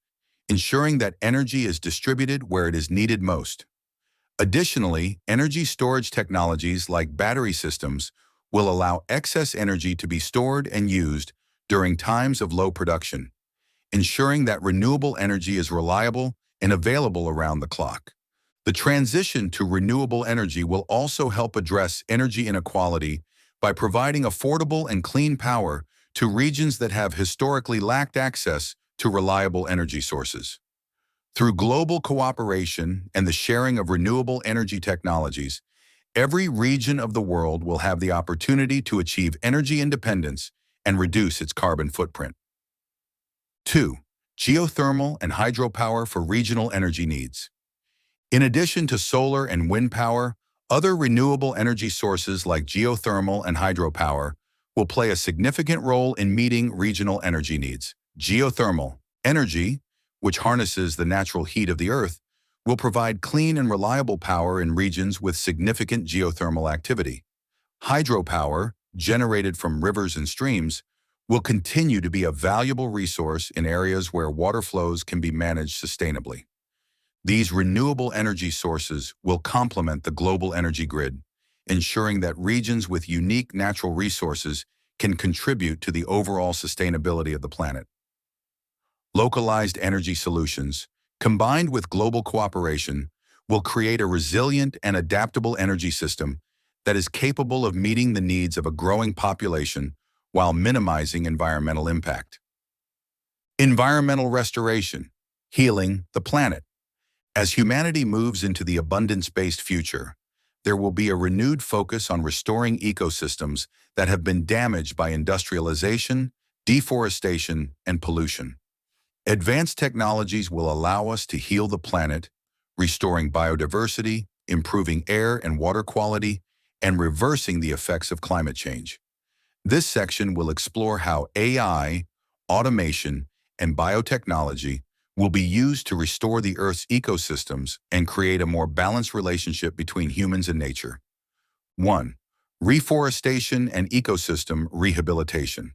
ensuring that energy is distributed where it is needed most. Additionally, energy storage technologies like battery systems will allow excess energy to be stored and used during times of low production, ensuring that renewable energy is reliable and available around the clock. The transition to renewable energy will also help address energy inequality by providing affordable and clean power to regions that have historically lacked access to reliable energy sources. Through global cooperation and the sharing of renewable energy technologies, every region of the world will have the opportunity to achieve energy independence and reduce its carbon footprint. 2. Geothermal and hydropower for regional energy needs. In addition to solar and wind power, other renewable energy sources like geothermal and hydropower will play a significant role in meeting regional energy needs. Geothermal energy, which harnesses the natural heat of the earth, will provide clean and reliable power in regions with significant geothermal activity. Hydropower, generated from rivers and streams, will continue to be a valuable resource in areas where water flows can be managed sustainably. These renewable energy sources will complement the global energy grid, ensuring that regions with unique natural resources can contribute to the overall sustainability of the planet. Localized energy solutions, combined with global cooperation, will create a resilient and adaptable energy system that is capable of meeting the needs of a growing population while minimizing environmental impact. Environmental restoration, healing the planet. As humanity moves into the abundance-based future, there will be a renewed focus on restoring ecosystems that have been damaged by industrialization, deforestation, and pollution. Advanced technologies will allow us to heal the planet, restoring biodiversity, improving air and water quality, and reversing the effects of climate change. This section will explore how AI, automation, and biotechnology will be used to restore the Earth's ecosystems and create a more balanced relationship between humans and nature. 1. Reforestation and ecosystem rehabilitation.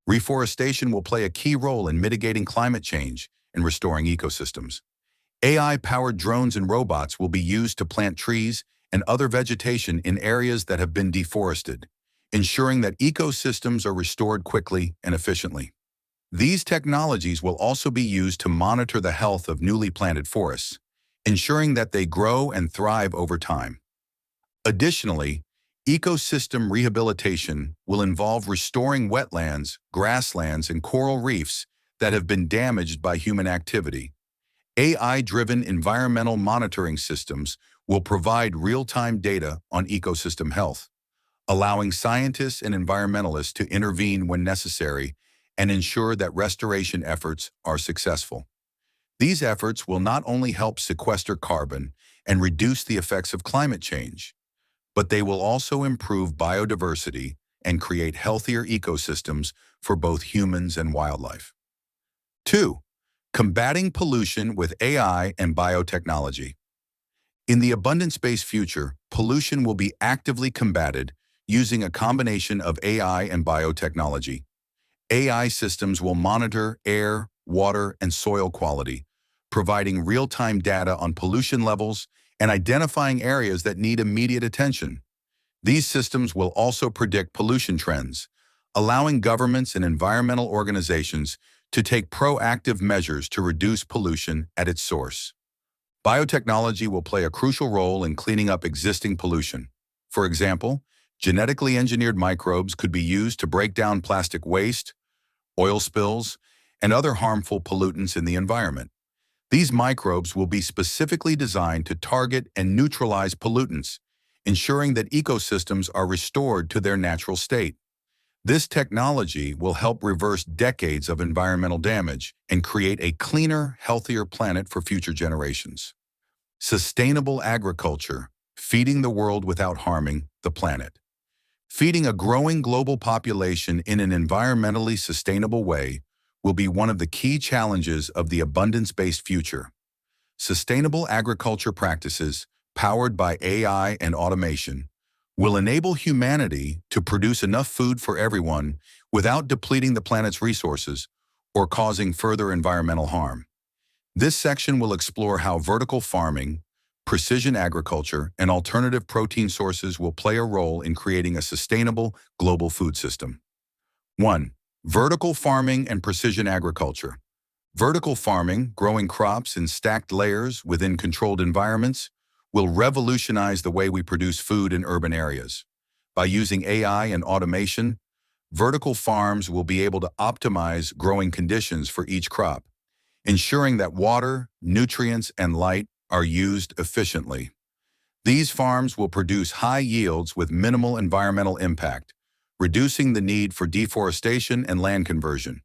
Reforestation will play a key role in mitigating climate change and restoring ecosystems. AI-powered drones and robots will be used to plant trees and other vegetation in areas that have been deforested, ensuring that ecosystems are restored quickly and efficiently. These technologies will also be used to monitor the health of newly planted forests, ensuring that they grow and thrive over time. Additionally, ecosystem rehabilitation will involve restoring wetlands, grasslands, and coral reefs that have been damaged by human activity. AI-driven environmental monitoring systems will provide real-time data on ecosystem health, allowing scientists and environmentalists to intervene when necessary and ensure that restoration efforts are successful. These efforts will not only help sequester carbon and reduce the effects of climate change, but they will also improve biodiversity and create healthier ecosystems for both humans and wildlife. 2. Combating pollution with AI and biotechnology. In the abundance-based future, pollution will be actively combated using a combination of AI and biotechnology. AI systems will monitor air, water, and soil quality, providing real-time data on pollution levels and identifying areas that need immediate attention. These systems will also predict pollution trends, allowing governments and environmental organizations to take proactive measures to reduce pollution at its source. Biotechnology will play a crucial role in cleaning up existing pollution. For example, genetically engineered microbes could be used to break down plastic waste, oil spills, and other harmful pollutants in the environment. These microbes will be specifically designed to target and neutralize pollutants, ensuring that ecosystems are restored to their natural state. This technology will help reverse decades of environmental damage and create a cleaner, healthier planet for future generations. Sustainable agriculture, feeding the world without harming the planet. Feeding a growing global population in an environmentally sustainable way will be one of the key challenges of the abundance-based future. Sustainable agriculture practices, powered by AI and automation, will enable humanity to produce enough food for everyone without depleting the planet's resources or causing further environmental harm. This section will explore how vertical farming, precision agriculture, and alternative protein sources will play a role in creating a sustainable global food system. 1. Vertical farming and precision agriculture. Vertical farming, growing crops in stacked layers within controlled environments, will revolutionize the way we produce food in urban areas. By using AI and automation, vertical farms will be able to optimize growing conditions for each crop, ensuring that water, nutrients, and light are used efficiently. These farms will produce high yields with minimal environmental impact, reducing the need for deforestation and land conversion.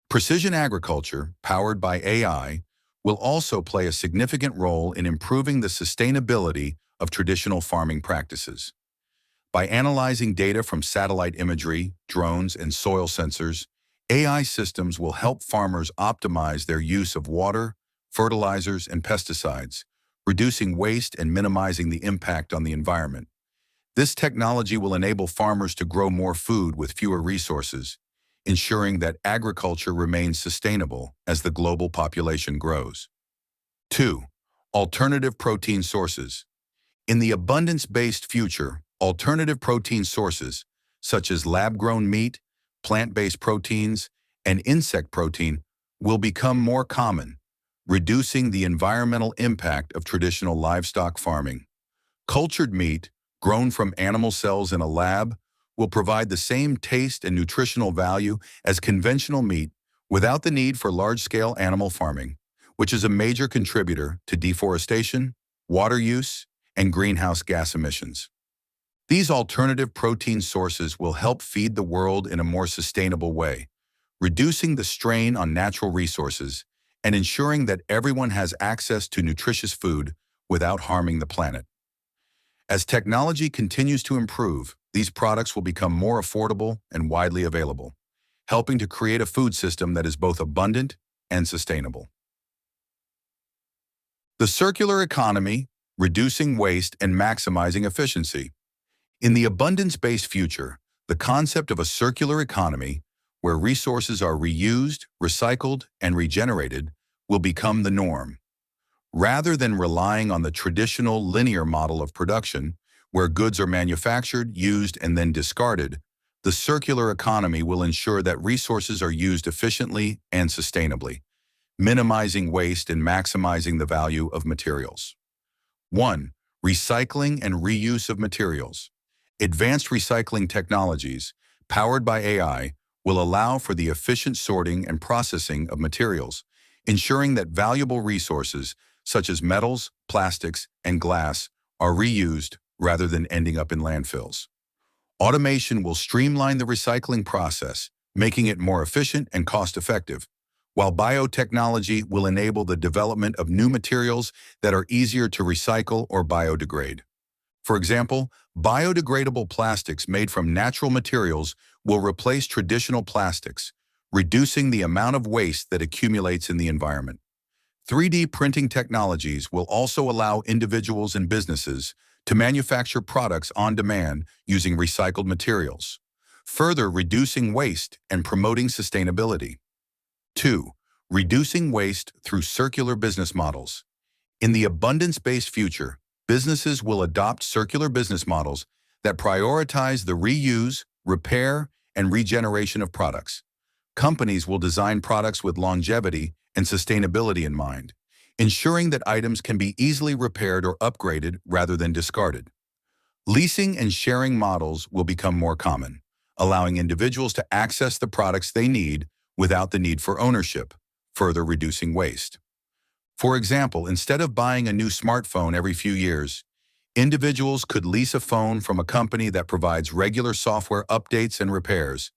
Precision agriculture, powered by AI, will also play a significant role in improving the sustainability of traditional farming practices. By analyzing data from satellite imagery, drones, and soil sensors, AI systems will help farmers optimize their use of water, fertilizers, and pesticides, reducing waste and minimizing the impact on the environment. This technology will enable farmers to grow more food with fewer resources, ensuring that agriculture remains sustainable as the global population grows. 2. Alternative protein sources. In the abundance-based future, alternative protein sources, such as lab-grown meat, plant-based proteins, and insect protein, will become more common, reducing the environmental impact of traditional livestock farming. Cultured meat, grown from animal cells in a lab, will provide the same taste and nutritional value as conventional meat without the need for large-scale animal farming, which is a major contributor to deforestation, water use, and greenhouse gas emissions. These alternative protein sources will help feed the world in a more sustainable way, reducing the strain on natural resources and ensuring that everyone has access to nutritious food without harming the planet. As technology continues to improve, these products will become more affordable and widely available, helping to create a food system that is both abundant and sustainable. The circular economy, reducing waste and maximizing efficiency. In the abundance-based future, the concept of a circular economy, where resources are reused, recycled, and regenerated, will become the norm. Rather than relying on the traditional linear model of production, where goods are manufactured, used, and then discarded, the circular economy will ensure that resources are used efficiently and sustainably, minimizing waste and maximizing the value of materials. 1. Recycling and reuse of materials. Advanced recycling technologies, powered by AI, will allow for the efficient sorting and processing of materials, ensuring that valuable resources such as metals, plastics, and glass are reused rather than ending up in landfills. Automation will streamline the recycling process, making it more efficient and cost-effective, while biotechnology will enable the development of new materials that are easier to recycle or biodegrade. For example, biodegradable plastics made from natural materials will replace traditional plastics, reducing the amount of waste that accumulates in the environment. 3D printing technologies will also allow individuals and businesses to manufacture products on demand using recycled materials, further reducing waste and promoting sustainability. 2. Reducing waste through circular business models. In the abundance-based future, businesses will adopt circular business models that prioritize the reuse, repair, and regeneration of products. Companies will design products with longevity and sustainability in mind, ensuring that items can be easily repaired or upgraded rather than discarded. Leasing and sharing models will become more common, allowing individuals to access the products they need without the need for ownership, further reducing waste. For example, instead of buying a new smartphone every few years, individuals could lease a phone from a company that provides regular software updates and repairs,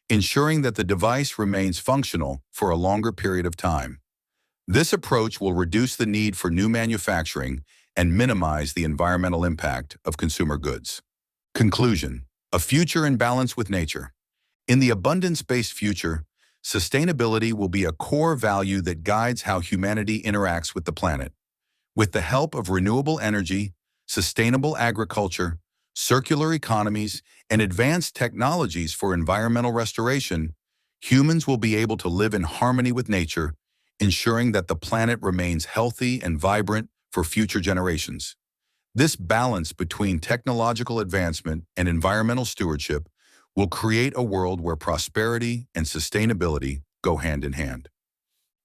ensuring that the device remains functional for a longer period of time. This approach will reduce the need for new manufacturing and minimize the environmental impact of consumer goods. Conclusion: a future in balance with nature. In the abundance-based future, sustainability will be a core value that guides how humanity interacts with the planet. With the help of renewable energy, sustainable agriculture, circular economies, and advanced technologies for environmental restoration, humans will be able to live in harmony with nature, ensuring that the planet remains healthy and vibrant for future generations. This balance between technological advancement and environmental stewardship will create a world where prosperity and sustainability go hand in hand.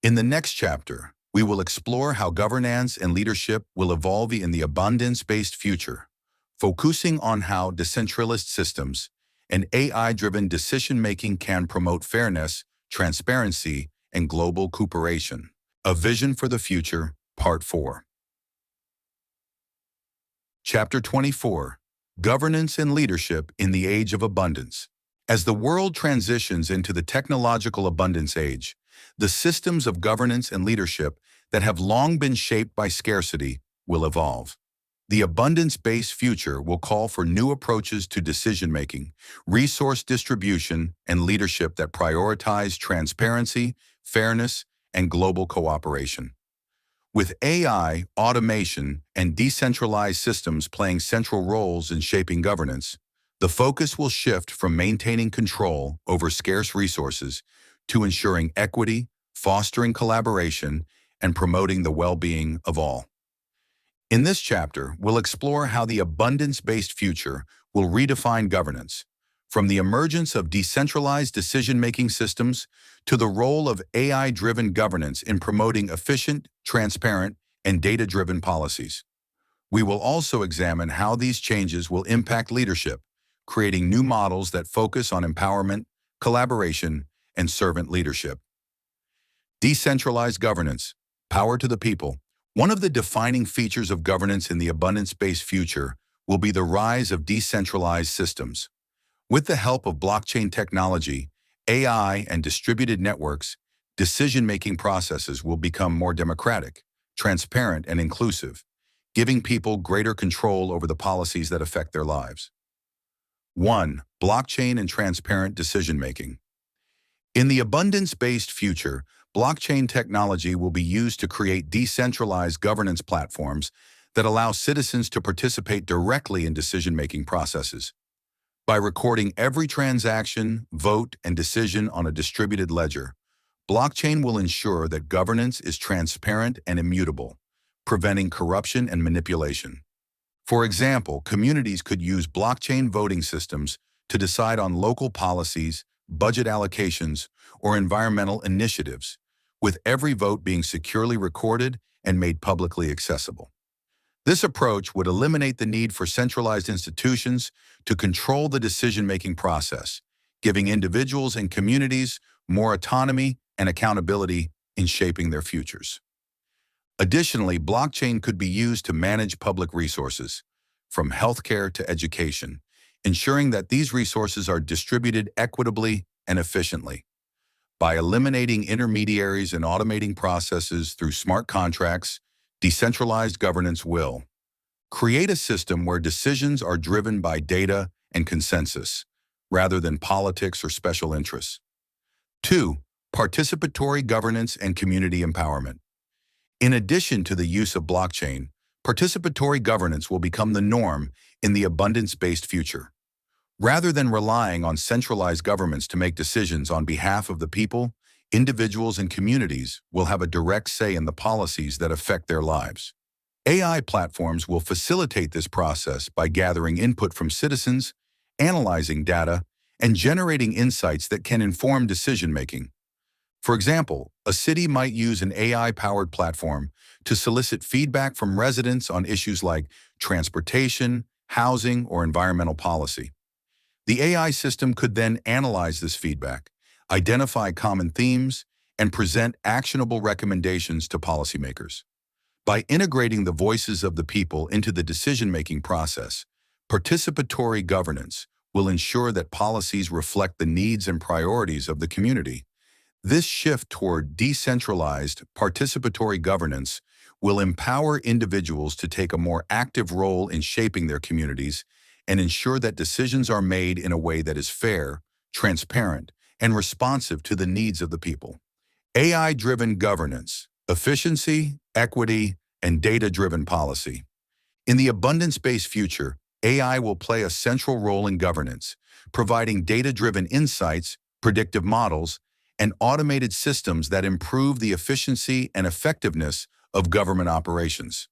In the next chapter, we will explore how governance and leadership will evolve in the abundance-based future, focusing on how decentralized systems and AI-driven decision-making can promote fairness, transparency, and global cooperation. A Vision for the Future, Part 4. Chapter 24, Governance and Leadership in the Age of Abundance. As the world transitions into the technological abundance age, the systems of governance and leadership that have long been shaped by scarcity will evolve. The abundance-based future will call for new approaches to decision-making, resource distribution, and leadership that prioritize transparency, fairness, and global cooperation. With AI, automation, and decentralized systems playing central roles in shaping governance, the focus will shift from maintaining control over scarce resources to ensuring equity, fostering collaboration, and promoting the well-being of all. In this chapter, we'll explore how the abundance-based future will redefine governance, from the emergence of decentralized decision-making systems to the role of AI-driven governance in promoting efficient, transparent, and data-driven policies. We will also examine how these changes will impact leadership, creating new models that focus on empowerment, collaboration, and servant leadership. Decentralized governance, power to the people. One of the defining features of governance in the abundance-based future will be the rise of decentralized systems. With the help of blockchain technology, AI, and distributed networks, decision-making processes will become more democratic, transparent, and inclusive, giving people greater control over the policies that affect their lives. 1. Blockchain and transparent decision-making. In the abundance-based future, blockchain technology will be used to create decentralized governance platforms that allow citizens to participate directly in decision-making processes. By recording every transaction, vote, and decision on a distributed ledger, blockchain will ensure that governance is transparent and immutable, preventing corruption and manipulation. For example, communities could use blockchain voting systems to decide on local policies, budget allocations, or environmental initiatives, with every vote being securely recorded and made publicly accessible. This approach would eliminate the need for centralized institutions to control the decision-making process, giving individuals and communities more autonomy and accountability in shaping their futures. Additionally, blockchain could be used to manage public resources, from healthcare to education, ensuring that these resources are distributed equitably and efficiently. By eliminating intermediaries and automating processes through smart contracts, decentralized governance will create a system where decisions are driven by data and consensus, rather than politics or special interests. 2. Participatory governance and community empowerment. In addition to the use of blockchain, participatory governance will become the norm in the abundance-based future. Rather than relying on centralized governments to make decisions on behalf of the people, individuals and communities will have a direct say in the policies that affect their lives. AI platforms will facilitate this process by gathering input from citizens, analyzing data, and generating insights that can inform decision-making. For example, a city might use an AI-powered platform to solicit feedback from residents on issues like transportation, housing, or environmental policy. The AI system could then analyze this feedback, identify common themes, and present actionable recommendations to policymakers. By integrating the voices of the people into the decision-making process, participatory governance will ensure that policies reflect the needs and priorities of the community. This shift toward decentralized, participatory governance will empower individuals to take a more active role in shaping their communities and ensure that decisions are made in a way that is fair, transparent, and responsive to the needs of the people. AI-driven governance, efficiency, equity, and data-driven policy. In the abundance-based future, AI will play a central role in governance, providing data-driven insights, predictive models, and automated systems that improve the efficiency and effectiveness of government operations.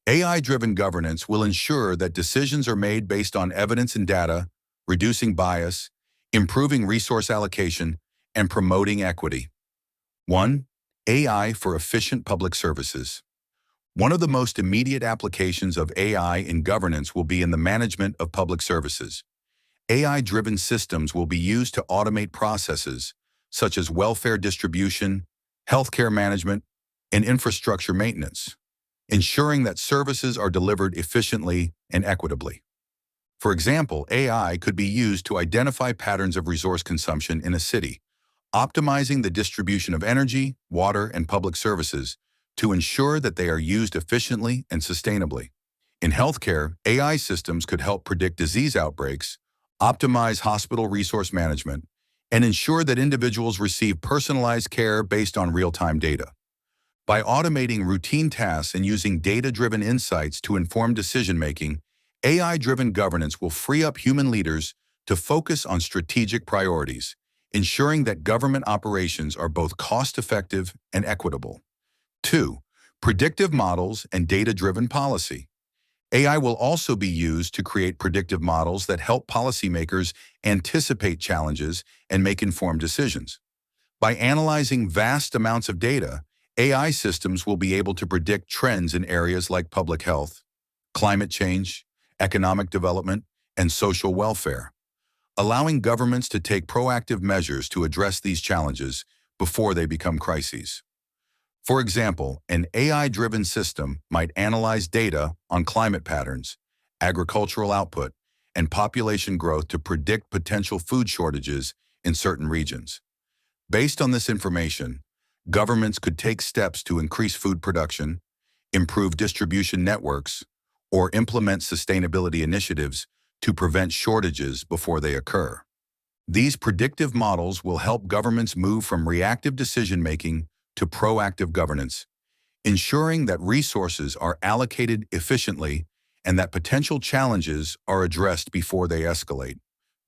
AI-driven governance will ensure that decisions are made based on evidence and data, reducing bias, improving resource allocation, and promoting equity. 1. AI for efficient public services. One of the most immediate applications of AI in governance will be in the management of public services. AI-driven systems will be used to automate processes such as welfare distribution, healthcare management, and infrastructure maintenance, ensuring that services are delivered efficiently and equitably. For example, AI could be used to identify patterns of resource consumption in a city, optimizing the distribution of energy, water, and public services to ensure that they are used efficiently and sustainably. In healthcare, AI systems could help predict disease outbreaks, optimize hospital resource management, and ensure that individuals receive personalized care based on real-time data. By automating routine tasks and using data-driven insights to inform decision-making, AI-driven governance will free up human leaders to focus on strategic priorities, ensuring that government operations are both cost-effective and equitable. 2. Predictive models and data-driven policy. AI will also be used to create predictive models that help policymakers anticipate challenges and make informed decisions. By analyzing vast amounts of data, AI systems will be able to predict trends in areas like public health, climate change, economic development, and social welfare, allowing governments to take proactive measures to address these challenges before they become crises. For example, an AI-driven system might analyze data on climate patterns, agricultural output, and population growth to predict potential food shortages in certain regions. Based on this information, governments could take steps to increase food production, improve distribution networks, or implement sustainability initiatives to prevent shortages before they occur. These predictive models will help governments move from reactive decision-making to proactive governance, ensuring that resources are allocated efficiently and that potential challenges are addressed before they escalate.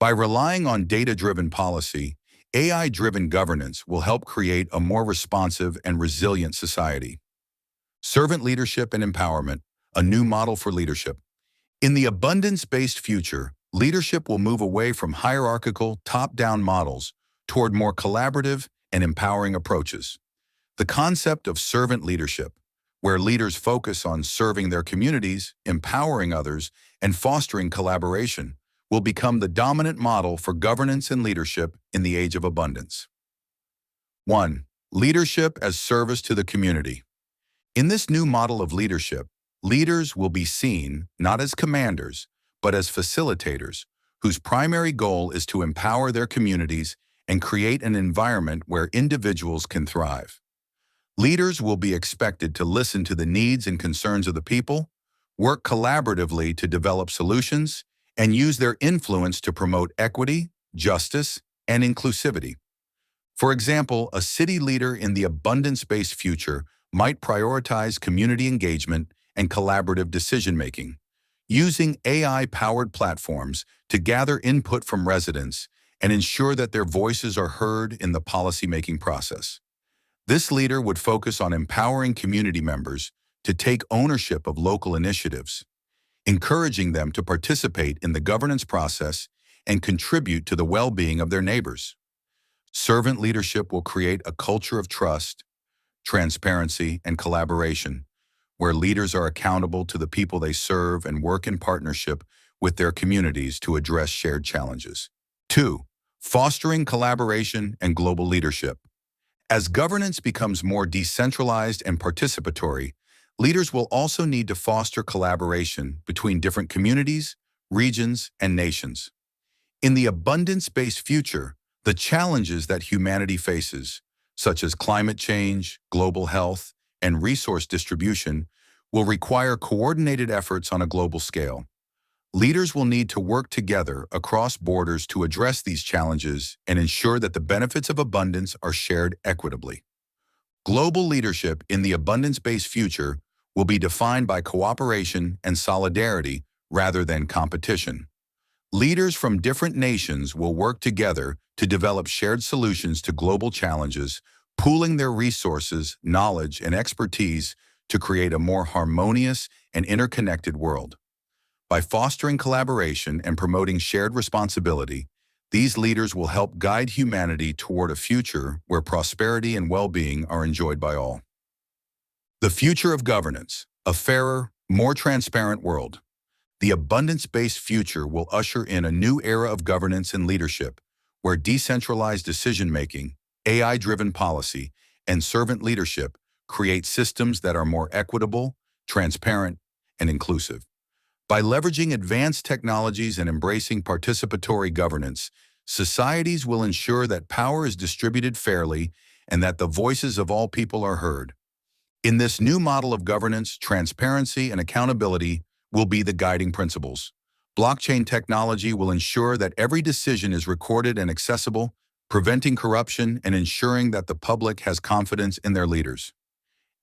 By relying on data-driven policy, AI-driven governance will help create a more responsive and resilient society. Servant leadership and empowerment, a new model for leadership. In the abundance-based future, leadership will move away from hierarchical, top-down models toward more collaborative and empowering approaches. The concept of servant leadership, where leaders focus on serving their communities, empowering others, and fostering collaboration, will become the dominant model for governance and leadership in the age of abundance. 1. Leadership as service to the community. In this new model of leadership, leaders will be seen not as commanders, but as facilitators, whose primary goal is to empower their communities and create an environment where individuals can thrive. Leaders will be expected to listen to the needs and concerns of the people, work collaboratively to develop solutions, and use their influence to promote equity, justice, and inclusivity. For example, a city leader in the abundance-based future might prioritize community engagement and collaborative decision-making, using AI-powered platforms to gather input from residents and ensure that their voices are heard in the policymaking process. This leader would focus on empowering community members to take ownership of local initiatives, encouraging them to participate in the governance process and contribute to the well-being of their neighbors. Servant leadership will create a culture of trust, transparency, and collaboration, where leaders are accountable to the people they serve and work in partnership with their communities to address shared challenges. 2. Fostering collaboration and global leadership. As governance becomes more decentralized and participatory, leaders will also need to foster collaboration between different communities, regions, and nations. In the abundance-based future, the challenges that humanity faces, such as climate change, global health, and resource distribution, will require coordinated efforts on a global scale. Leaders will need to work together across borders to address these challenges and ensure that the benefits of abundance are shared equitably. Global leadership in the abundance-based future will be defined by cooperation and solidarity rather than competition. Leaders from different nations will work together to develop shared solutions to global challenges, pooling their resources, knowledge, and expertise to create a more harmonious and interconnected world. By fostering collaboration and promoting shared responsibility, these leaders will help guide humanity toward a future where prosperity and well-being are enjoyed by all. The future of governance, a fairer, more transparent world. The abundance-based future will usher in a new era of governance and leadership, where decentralized decision-making, AI-driven policy, and servant leadership create systems that are more equitable, transparent, and inclusive. By leveraging advanced technologies and embracing participatory governance, societies will ensure that power is distributed fairly and that the voices of all people are heard. In this new model of governance, transparency and accountability will be the guiding principles. Blockchain technology will ensure that every decision is recorded and accessible, preventing corruption and ensuring that the public has confidence in their leaders.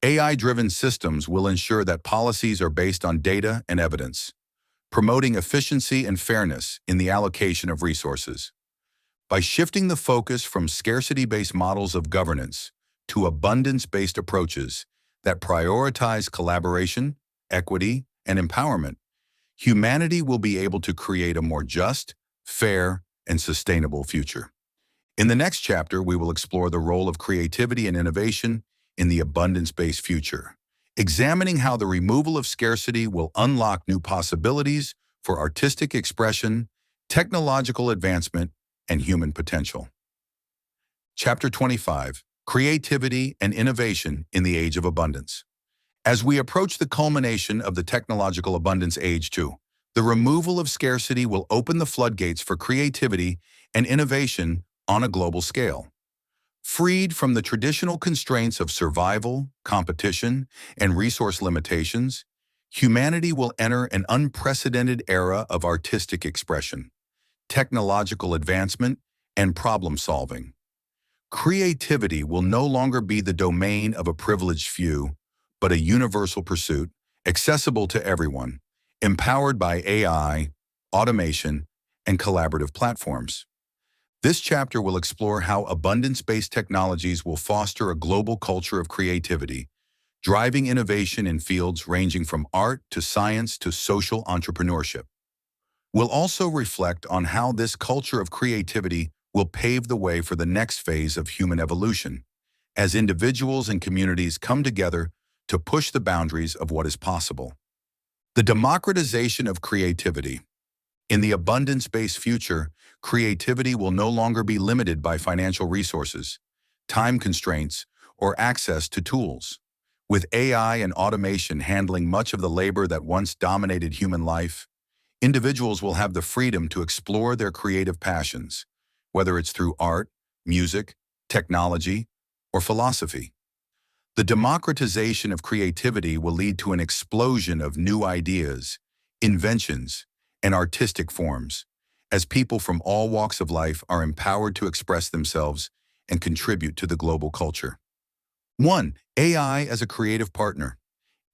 AI-driven systems will ensure that policies are based on data and evidence, promoting efficiency and fairness in the allocation of resources. By shifting the focus from scarcity-based models of governance to abundance-based approaches that prioritize collaboration, equity, and empowerment, humanity will be able to create a more just, fair, and sustainable future. In the next chapter, we will explore the role of creativity and innovation in the abundance-based future, examining how the removal of scarcity will unlock new possibilities for artistic expression, technological advancement, and human potential. Chapter 25, Creativity and Innovation in the Age of Abundance. As we approach the culmination of the technological abundance age 2, the removal of scarcity will open the floodgates for creativity and innovation on a global scale. Freed from the traditional constraints of survival, competition, and resource limitations, humanity will enter an unprecedented era of artistic expression, technological advancement, and problem-solving. Creativity will no longer be the domain of a privileged few, but a universal pursuit, accessible to everyone, empowered by AI, automation, and collaborative platforms. This chapter will explore how abundance-based technologies will foster a global culture of creativity, driving innovation in fields ranging from art to science to social entrepreneurship. We'll also reflect on how this culture of creativity will pave the way for the next phase of human evolution, as individuals and communities come together to push the boundaries of what is possible. The democratization of creativity. In the abundance-based future, creativity will no longer be limited by financial resources, time constraints, or access to tools. With AI and automation handling much of the labor that once dominated human life, individuals will have the freedom to explore their creative passions, whether it's through art, music, technology, or philosophy. The democratization of creativity will lead to an explosion of new ideas, inventions, and artistic forms, as people from all walks of life are empowered to express themselves and contribute to the global culture. 1. AI as a creative partner.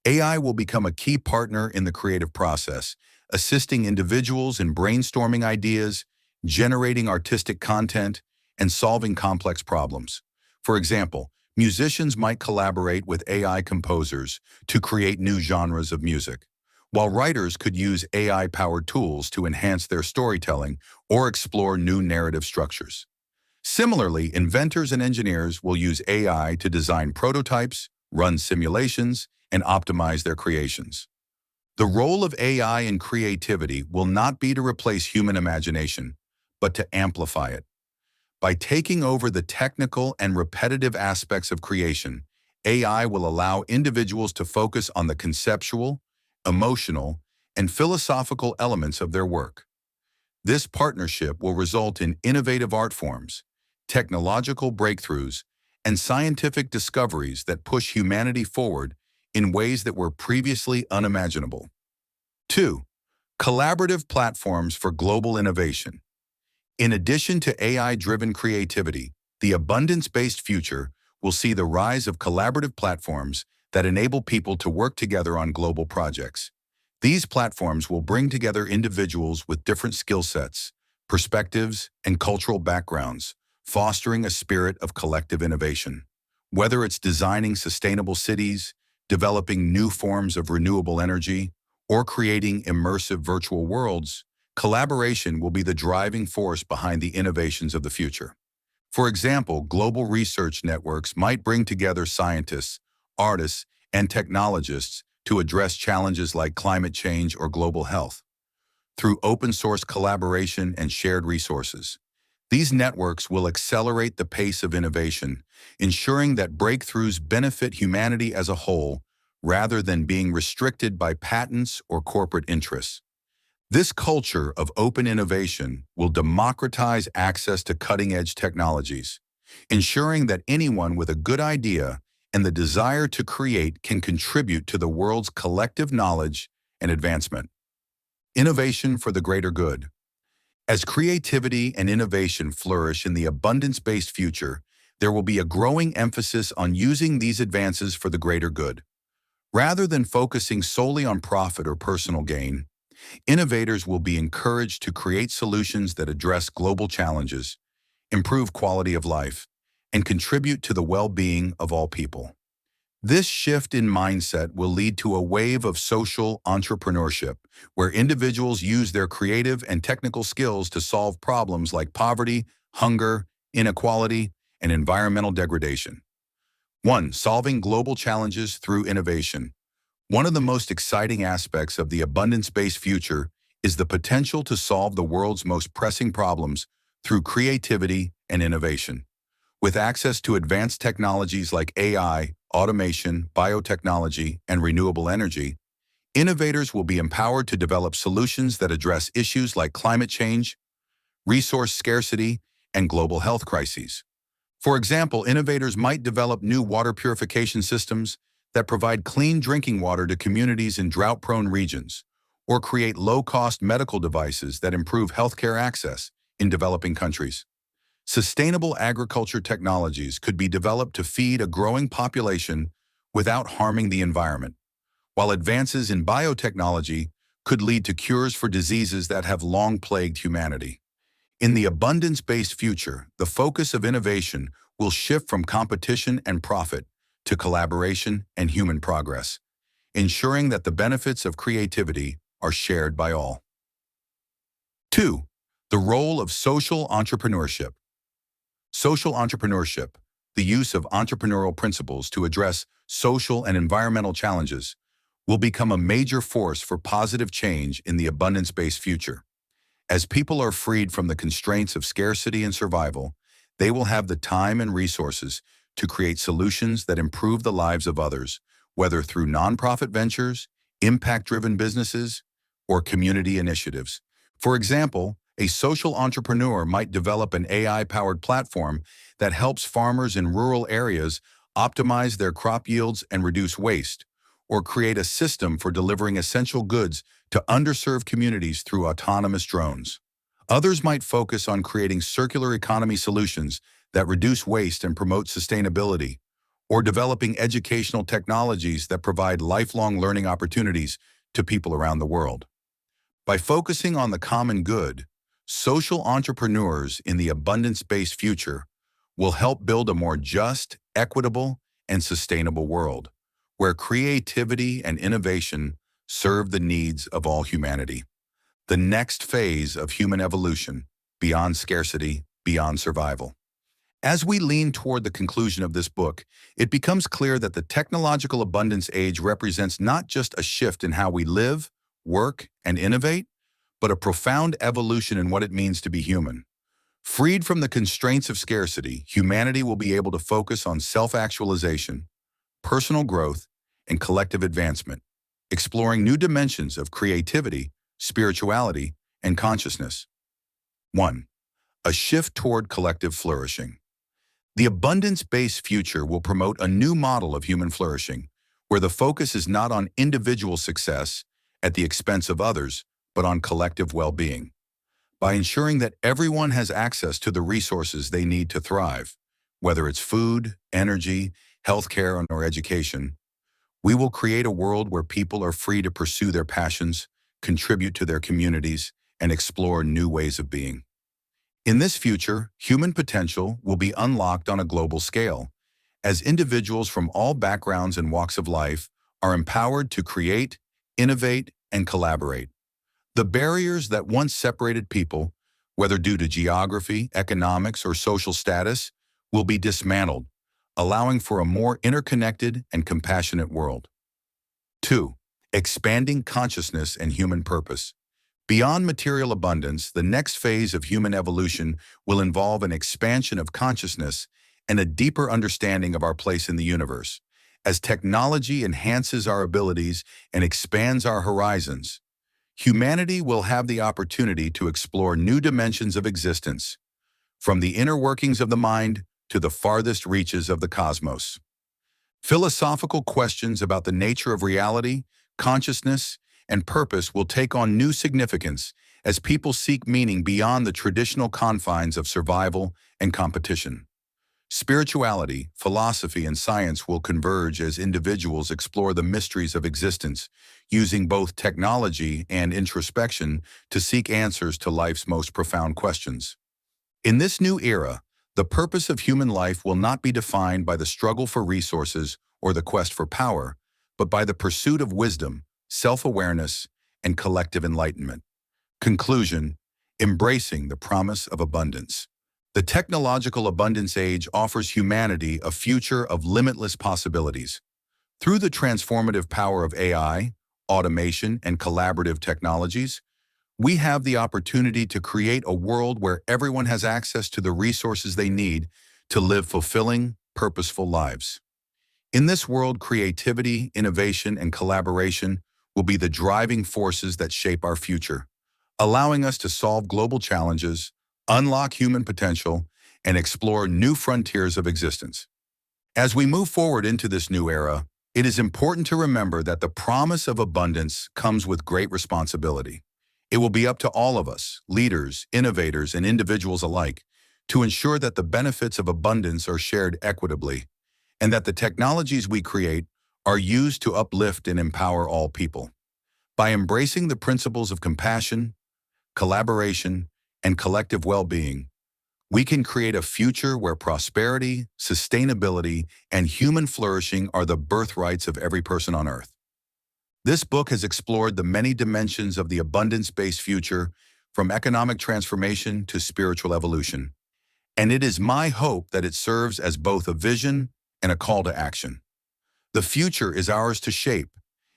AI will become a key partner in the creative process, assisting individuals in brainstorming ideas, generating artistic content, and solving complex problems. For example, musicians might collaborate with AI composers to create new genres of music, while writers could use AI-powered tools to enhance their storytelling or explore new narrative structures. Similarly, inventors and engineers will use AI to design prototypes, run simulations, and optimize their creations. The role of AI in creativity will not be to replace human imagination, but to amplify it. By taking over the technical and repetitive aspects of creation, AI will allow individuals to focus on the conceptual, emotional, and philosophical elements of their work. This partnership will result in innovative art forms, technological breakthroughs, and scientific discoveries that push humanity forward in ways that were previously unimaginable. 2. Collaborative platforms for global innovation. In addition to AI-driven creativity, the abundance-based future will see the rise of collaborative platforms that enable people to work together on global projects. These platforms will bring together individuals with different skill sets, perspectives, and cultural backgrounds, fostering a spirit of collective innovation. Whether it's designing sustainable cities, developing new forms of renewable energy, or creating immersive virtual worlds, collaboration will be the driving force behind the innovations of the future. For example, global research networks might bring together scientists, artists, and technologists to address challenges like climate change or global health. Through open-source collaboration and shared resources, these networks will accelerate the pace of innovation, ensuring that breakthroughs benefit humanity as a whole rather than being restricted by patents or corporate interests. This culture of open innovation will democratize access to cutting-edge technologies, ensuring that anyone with a good idea and the desire to create can contribute to the world's collective knowledge and advancement. Innovation for the greater good. As creativity and innovation flourish in the abundance-based future, there will be a growing emphasis on using these advances for the greater good. Rather than focusing solely on profit or personal gain, innovators will be encouraged to create solutions that address global challenges, improve quality of life, and contribute to the well-being of all people. This shift in mindset will lead to a wave of social entrepreneurship, where individuals use their creative and technical skills to solve problems like poverty, hunger, inequality, and environmental degradation. 1. Solving global challenges through innovation. One of the most exciting aspects of the abundance-based future is the potential to solve the world's most pressing problems through creativity and innovation. With access to advanced technologies like AI, automation, biotechnology, and renewable energy, innovators will be empowered to develop solutions that address issues like climate change, resource scarcity, and global health crises. For example, innovators might develop new water purification systems that provide clean drinking water to communities in drought-prone regions, or create low-cost medical devices that improve healthcare access in developing countries. Sustainable agriculture technologies could be developed to feed a growing population without harming the environment, while advances in biotechnology could lead to cures for diseases that have long plagued humanity. In the abundance-based future, the focus of innovation will shift from competition and profit to collaboration and human progress, ensuring that the benefits of creativity are shared by all. 2. The role of social entrepreneurship. Social entrepreneurship, the use of entrepreneurial principles to address social and environmental challenges, will become a major force for positive change in the abundance-based future. As people are freed from the constraints of scarcity and survival, they will have the time and resources to create solutions that improve the lives of others, whether through nonprofit ventures, impact-driven businesses, or community initiatives. For example, a social entrepreneur might develop an AI-powered platform that helps farmers in rural areas optimize their crop yields and reduce waste, or create a system for delivering essential goods to underserved communities through autonomous drones. Others might focus on creating circular economy solutions that reduce waste and promote sustainability, or developing educational technologies that provide lifelong learning opportunities to people around the world. By focusing on the common good, social entrepreneurs in the abundance-based future will help build a more just, equitable, and sustainable world, where creativity and innovation serve the needs of all humanity. The next phase of human evolution, beyond scarcity, beyond survival. As we lean toward the conclusion of this book, it becomes clear that the technological abundance age represents not just a shift in how we live, work, and innovate, but a profound evolution in what it means to be human. Freed from the constraints of scarcity, humanity will be able to focus on self-actualization, personal growth, and collective advancement, exploring new dimensions of creativity, spirituality, and consciousness. 1. A shift toward collective flourishing. The abundance-based future will promote a new model of human flourishing, where the focus is not on individual success at the expense of others, but on collective well-being. By ensuring that everyone has access to the resources they need to thrive, whether it's food, energy, healthcare, or education, We will create a world where people are free to pursue their passions, contribute to their communities, and explore new ways of being. In this future, human potential will be unlocked on a global scale, as individuals from all backgrounds and walks of life are empowered to create, innovate, and collaborate. The barriers that once separated people, whether due to geography, economics, or social status, will be dismantled, allowing for a more interconnected and compassionate world. 2. Expanding consciousness and human purpose. Beyond material abundance, the next phase of human evolution will involve an expansion of consciousness and a deeper understanding of our place in the universe. As technology enhances our abilities and expands our horizons, humanity will have the opportunity to explore new dimensions of existence, from the inner workings of the mind to the farthest reaches of the cosmos. Philosophical questions about the nature of reality, consciousness, and purpose will take on new significance as people seek meaning beyond the traditional confines of survival and competition. Spirituality, philosophy, and science will converge as individuals explore the mysteries of existence, using both technology and introspection to seek answers to life's most profound questions. In this new era, the purpose of human life will not be defined by the struggle for resources or the quest for power, but by the pursuit of wisdom, self-awareness, and collective enlightenment. Conclusion: embracing the promise of abundance. The technological abundance age offers humanity a future of limitless possibilities. Through the transformative power of AI, automation, and collaborative technologies, we have the opportunity to create a world where everyone has access to the resources they need to live fulfilling, purposeful lives. In this world, creativity, innovation, and collaboration will be the driving forces that shape our future, allowing us to solve global challenges, unlock human potential, and explore new frontiers of existence. As we move forward into this new era, it is important to remember that the promise of abundance comes with great responsibility. It will be up to all of us, leaders, innovators, and individuals alike, to ensure that the benefits of abundance are shared equitably, and that the technologies we create are used to uplift and empower all people. By embracing the principles of compassion, collaboration, and collective well-being, we can create a future where prosperity, sustainability, and human flourishing are the birthrights of every person on Earth. This book has explored the many dimensions of the abundance-based future, from economic transformation to spiritual evolution. And it is my hope that it serves as both a vision and a call to action. The future is ours to shape,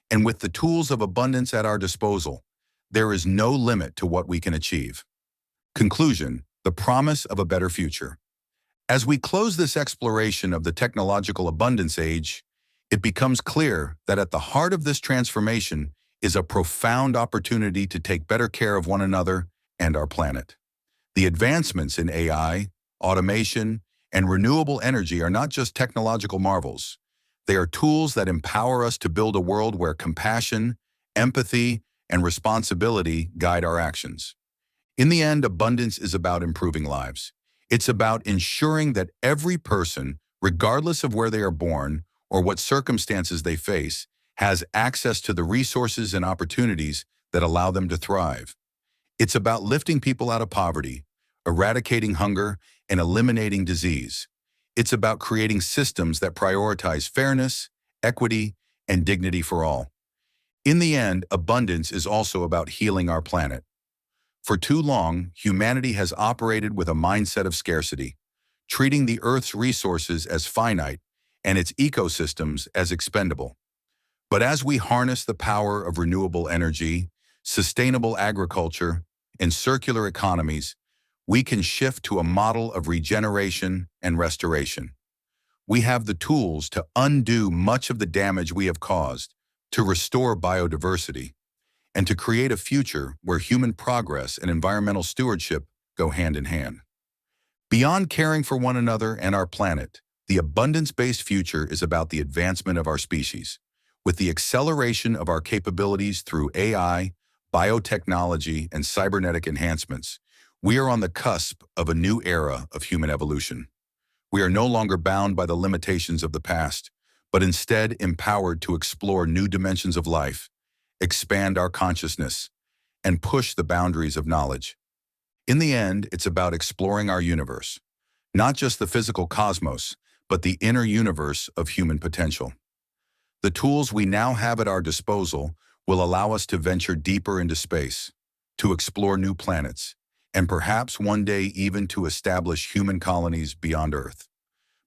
and with the tools of abundance at our disposal, there is no limit to what we can achieve. Conclusion: the promise of a better future. As we close this exploration of the technological abundance age, it becomes clear that at the heart of this transformation is a profound opportunity to take better care of one another and our planet. The advancements in AI, automation, and renewable energy are not just technological marvels. They are tools that empower us to build a world where compassion, empathy, and responsibility guide our actions. In the end, abundance is about improving lives. It's about ensuring that every person, regardless of where they are born or what circumstances they face, has access to the resources and opportunities that allow them to thrive. It's about lifting people out of poverty, eradicating hunger, and eliminating disease. It's about creating systems that prioritize fairness, equity, and dignity for all. In the end, abundance is also about healing our planet. For too long, humanity has operated with a mindset of scarcity, treating the Earth's resources as finite and its ecosystems as expendable. But as we harness the power of renewable energy, sustainable agriculture, and circular economies, we can shift to a model of regeneration and restoration. We have the tools to undo much of the damage we have caused, to restore biodiversity, and to create a future where human progress and environmental stewardship go hand in hand. Beyond caring for one another and our planet, the abundance-based future is about the advancement of our species. With the acceleration of our capabilities through AI, biotechnology, and cybernetic enhancements, we are on the cusp of a new era of human evolution. We are no longer bound by the limitations of the past, but instead empowered to explore new dimensions of life, expand our consciousness, and push the boundaries of knowledge. In the end, it's about exploring our universe, not just the physical cosmos, but the inner universe of human potential. The tools we now have at our disposal will allow us to venture deeper into space, to explore new planets, and perhaps one day even to establish human colonies beyond Earth.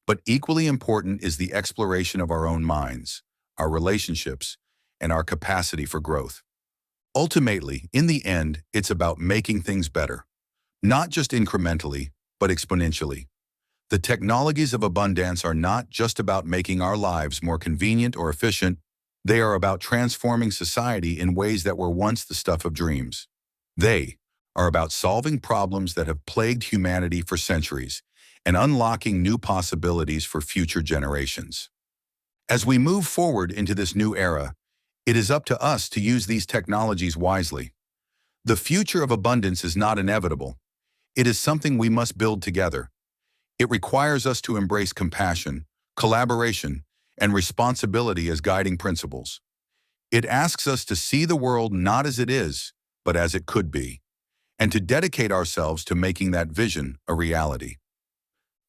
But equally important is the exploration of our own minds, our relationships, and our capacity for growth. Ultimately, in the end, it's about making things better, not just incrementally, but exponentially. The technologies of abundance are not just about making our lives more convenient or efficient, they are about transforming society in ways that were once the stuff of dreams. They are about solving problems that have plagued humanity for centuries and unlocking new possibilities for future generations. As we move forward into this new era, it is up to us to use these technologies wisely. The future of abundance is not inevitable. It is something we must build together. It requires us to embrace compassion, collaboration, and responsibility as guiding principles. It asks us to see the world not as it is, but as it could be, and to dedicate ourselves to making that vision a reality.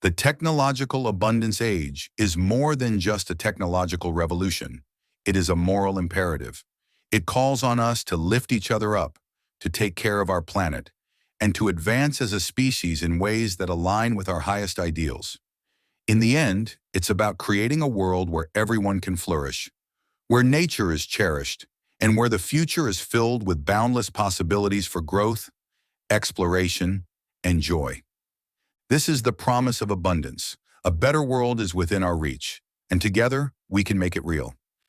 The technological abundance age is more than just a technological revolution. It is a moral imperative. It calls on us to lift each other up, to take care of our planet, and to advance as a species in ways that align with our highest ideals. In the end, it's about creating a world where everyone can flourish, where nature is cherished, and where the future is filled with boundless possibilities for growth, exploration, and joy. This is the promise of abundance. A better world is within our reach, and together we can make it real.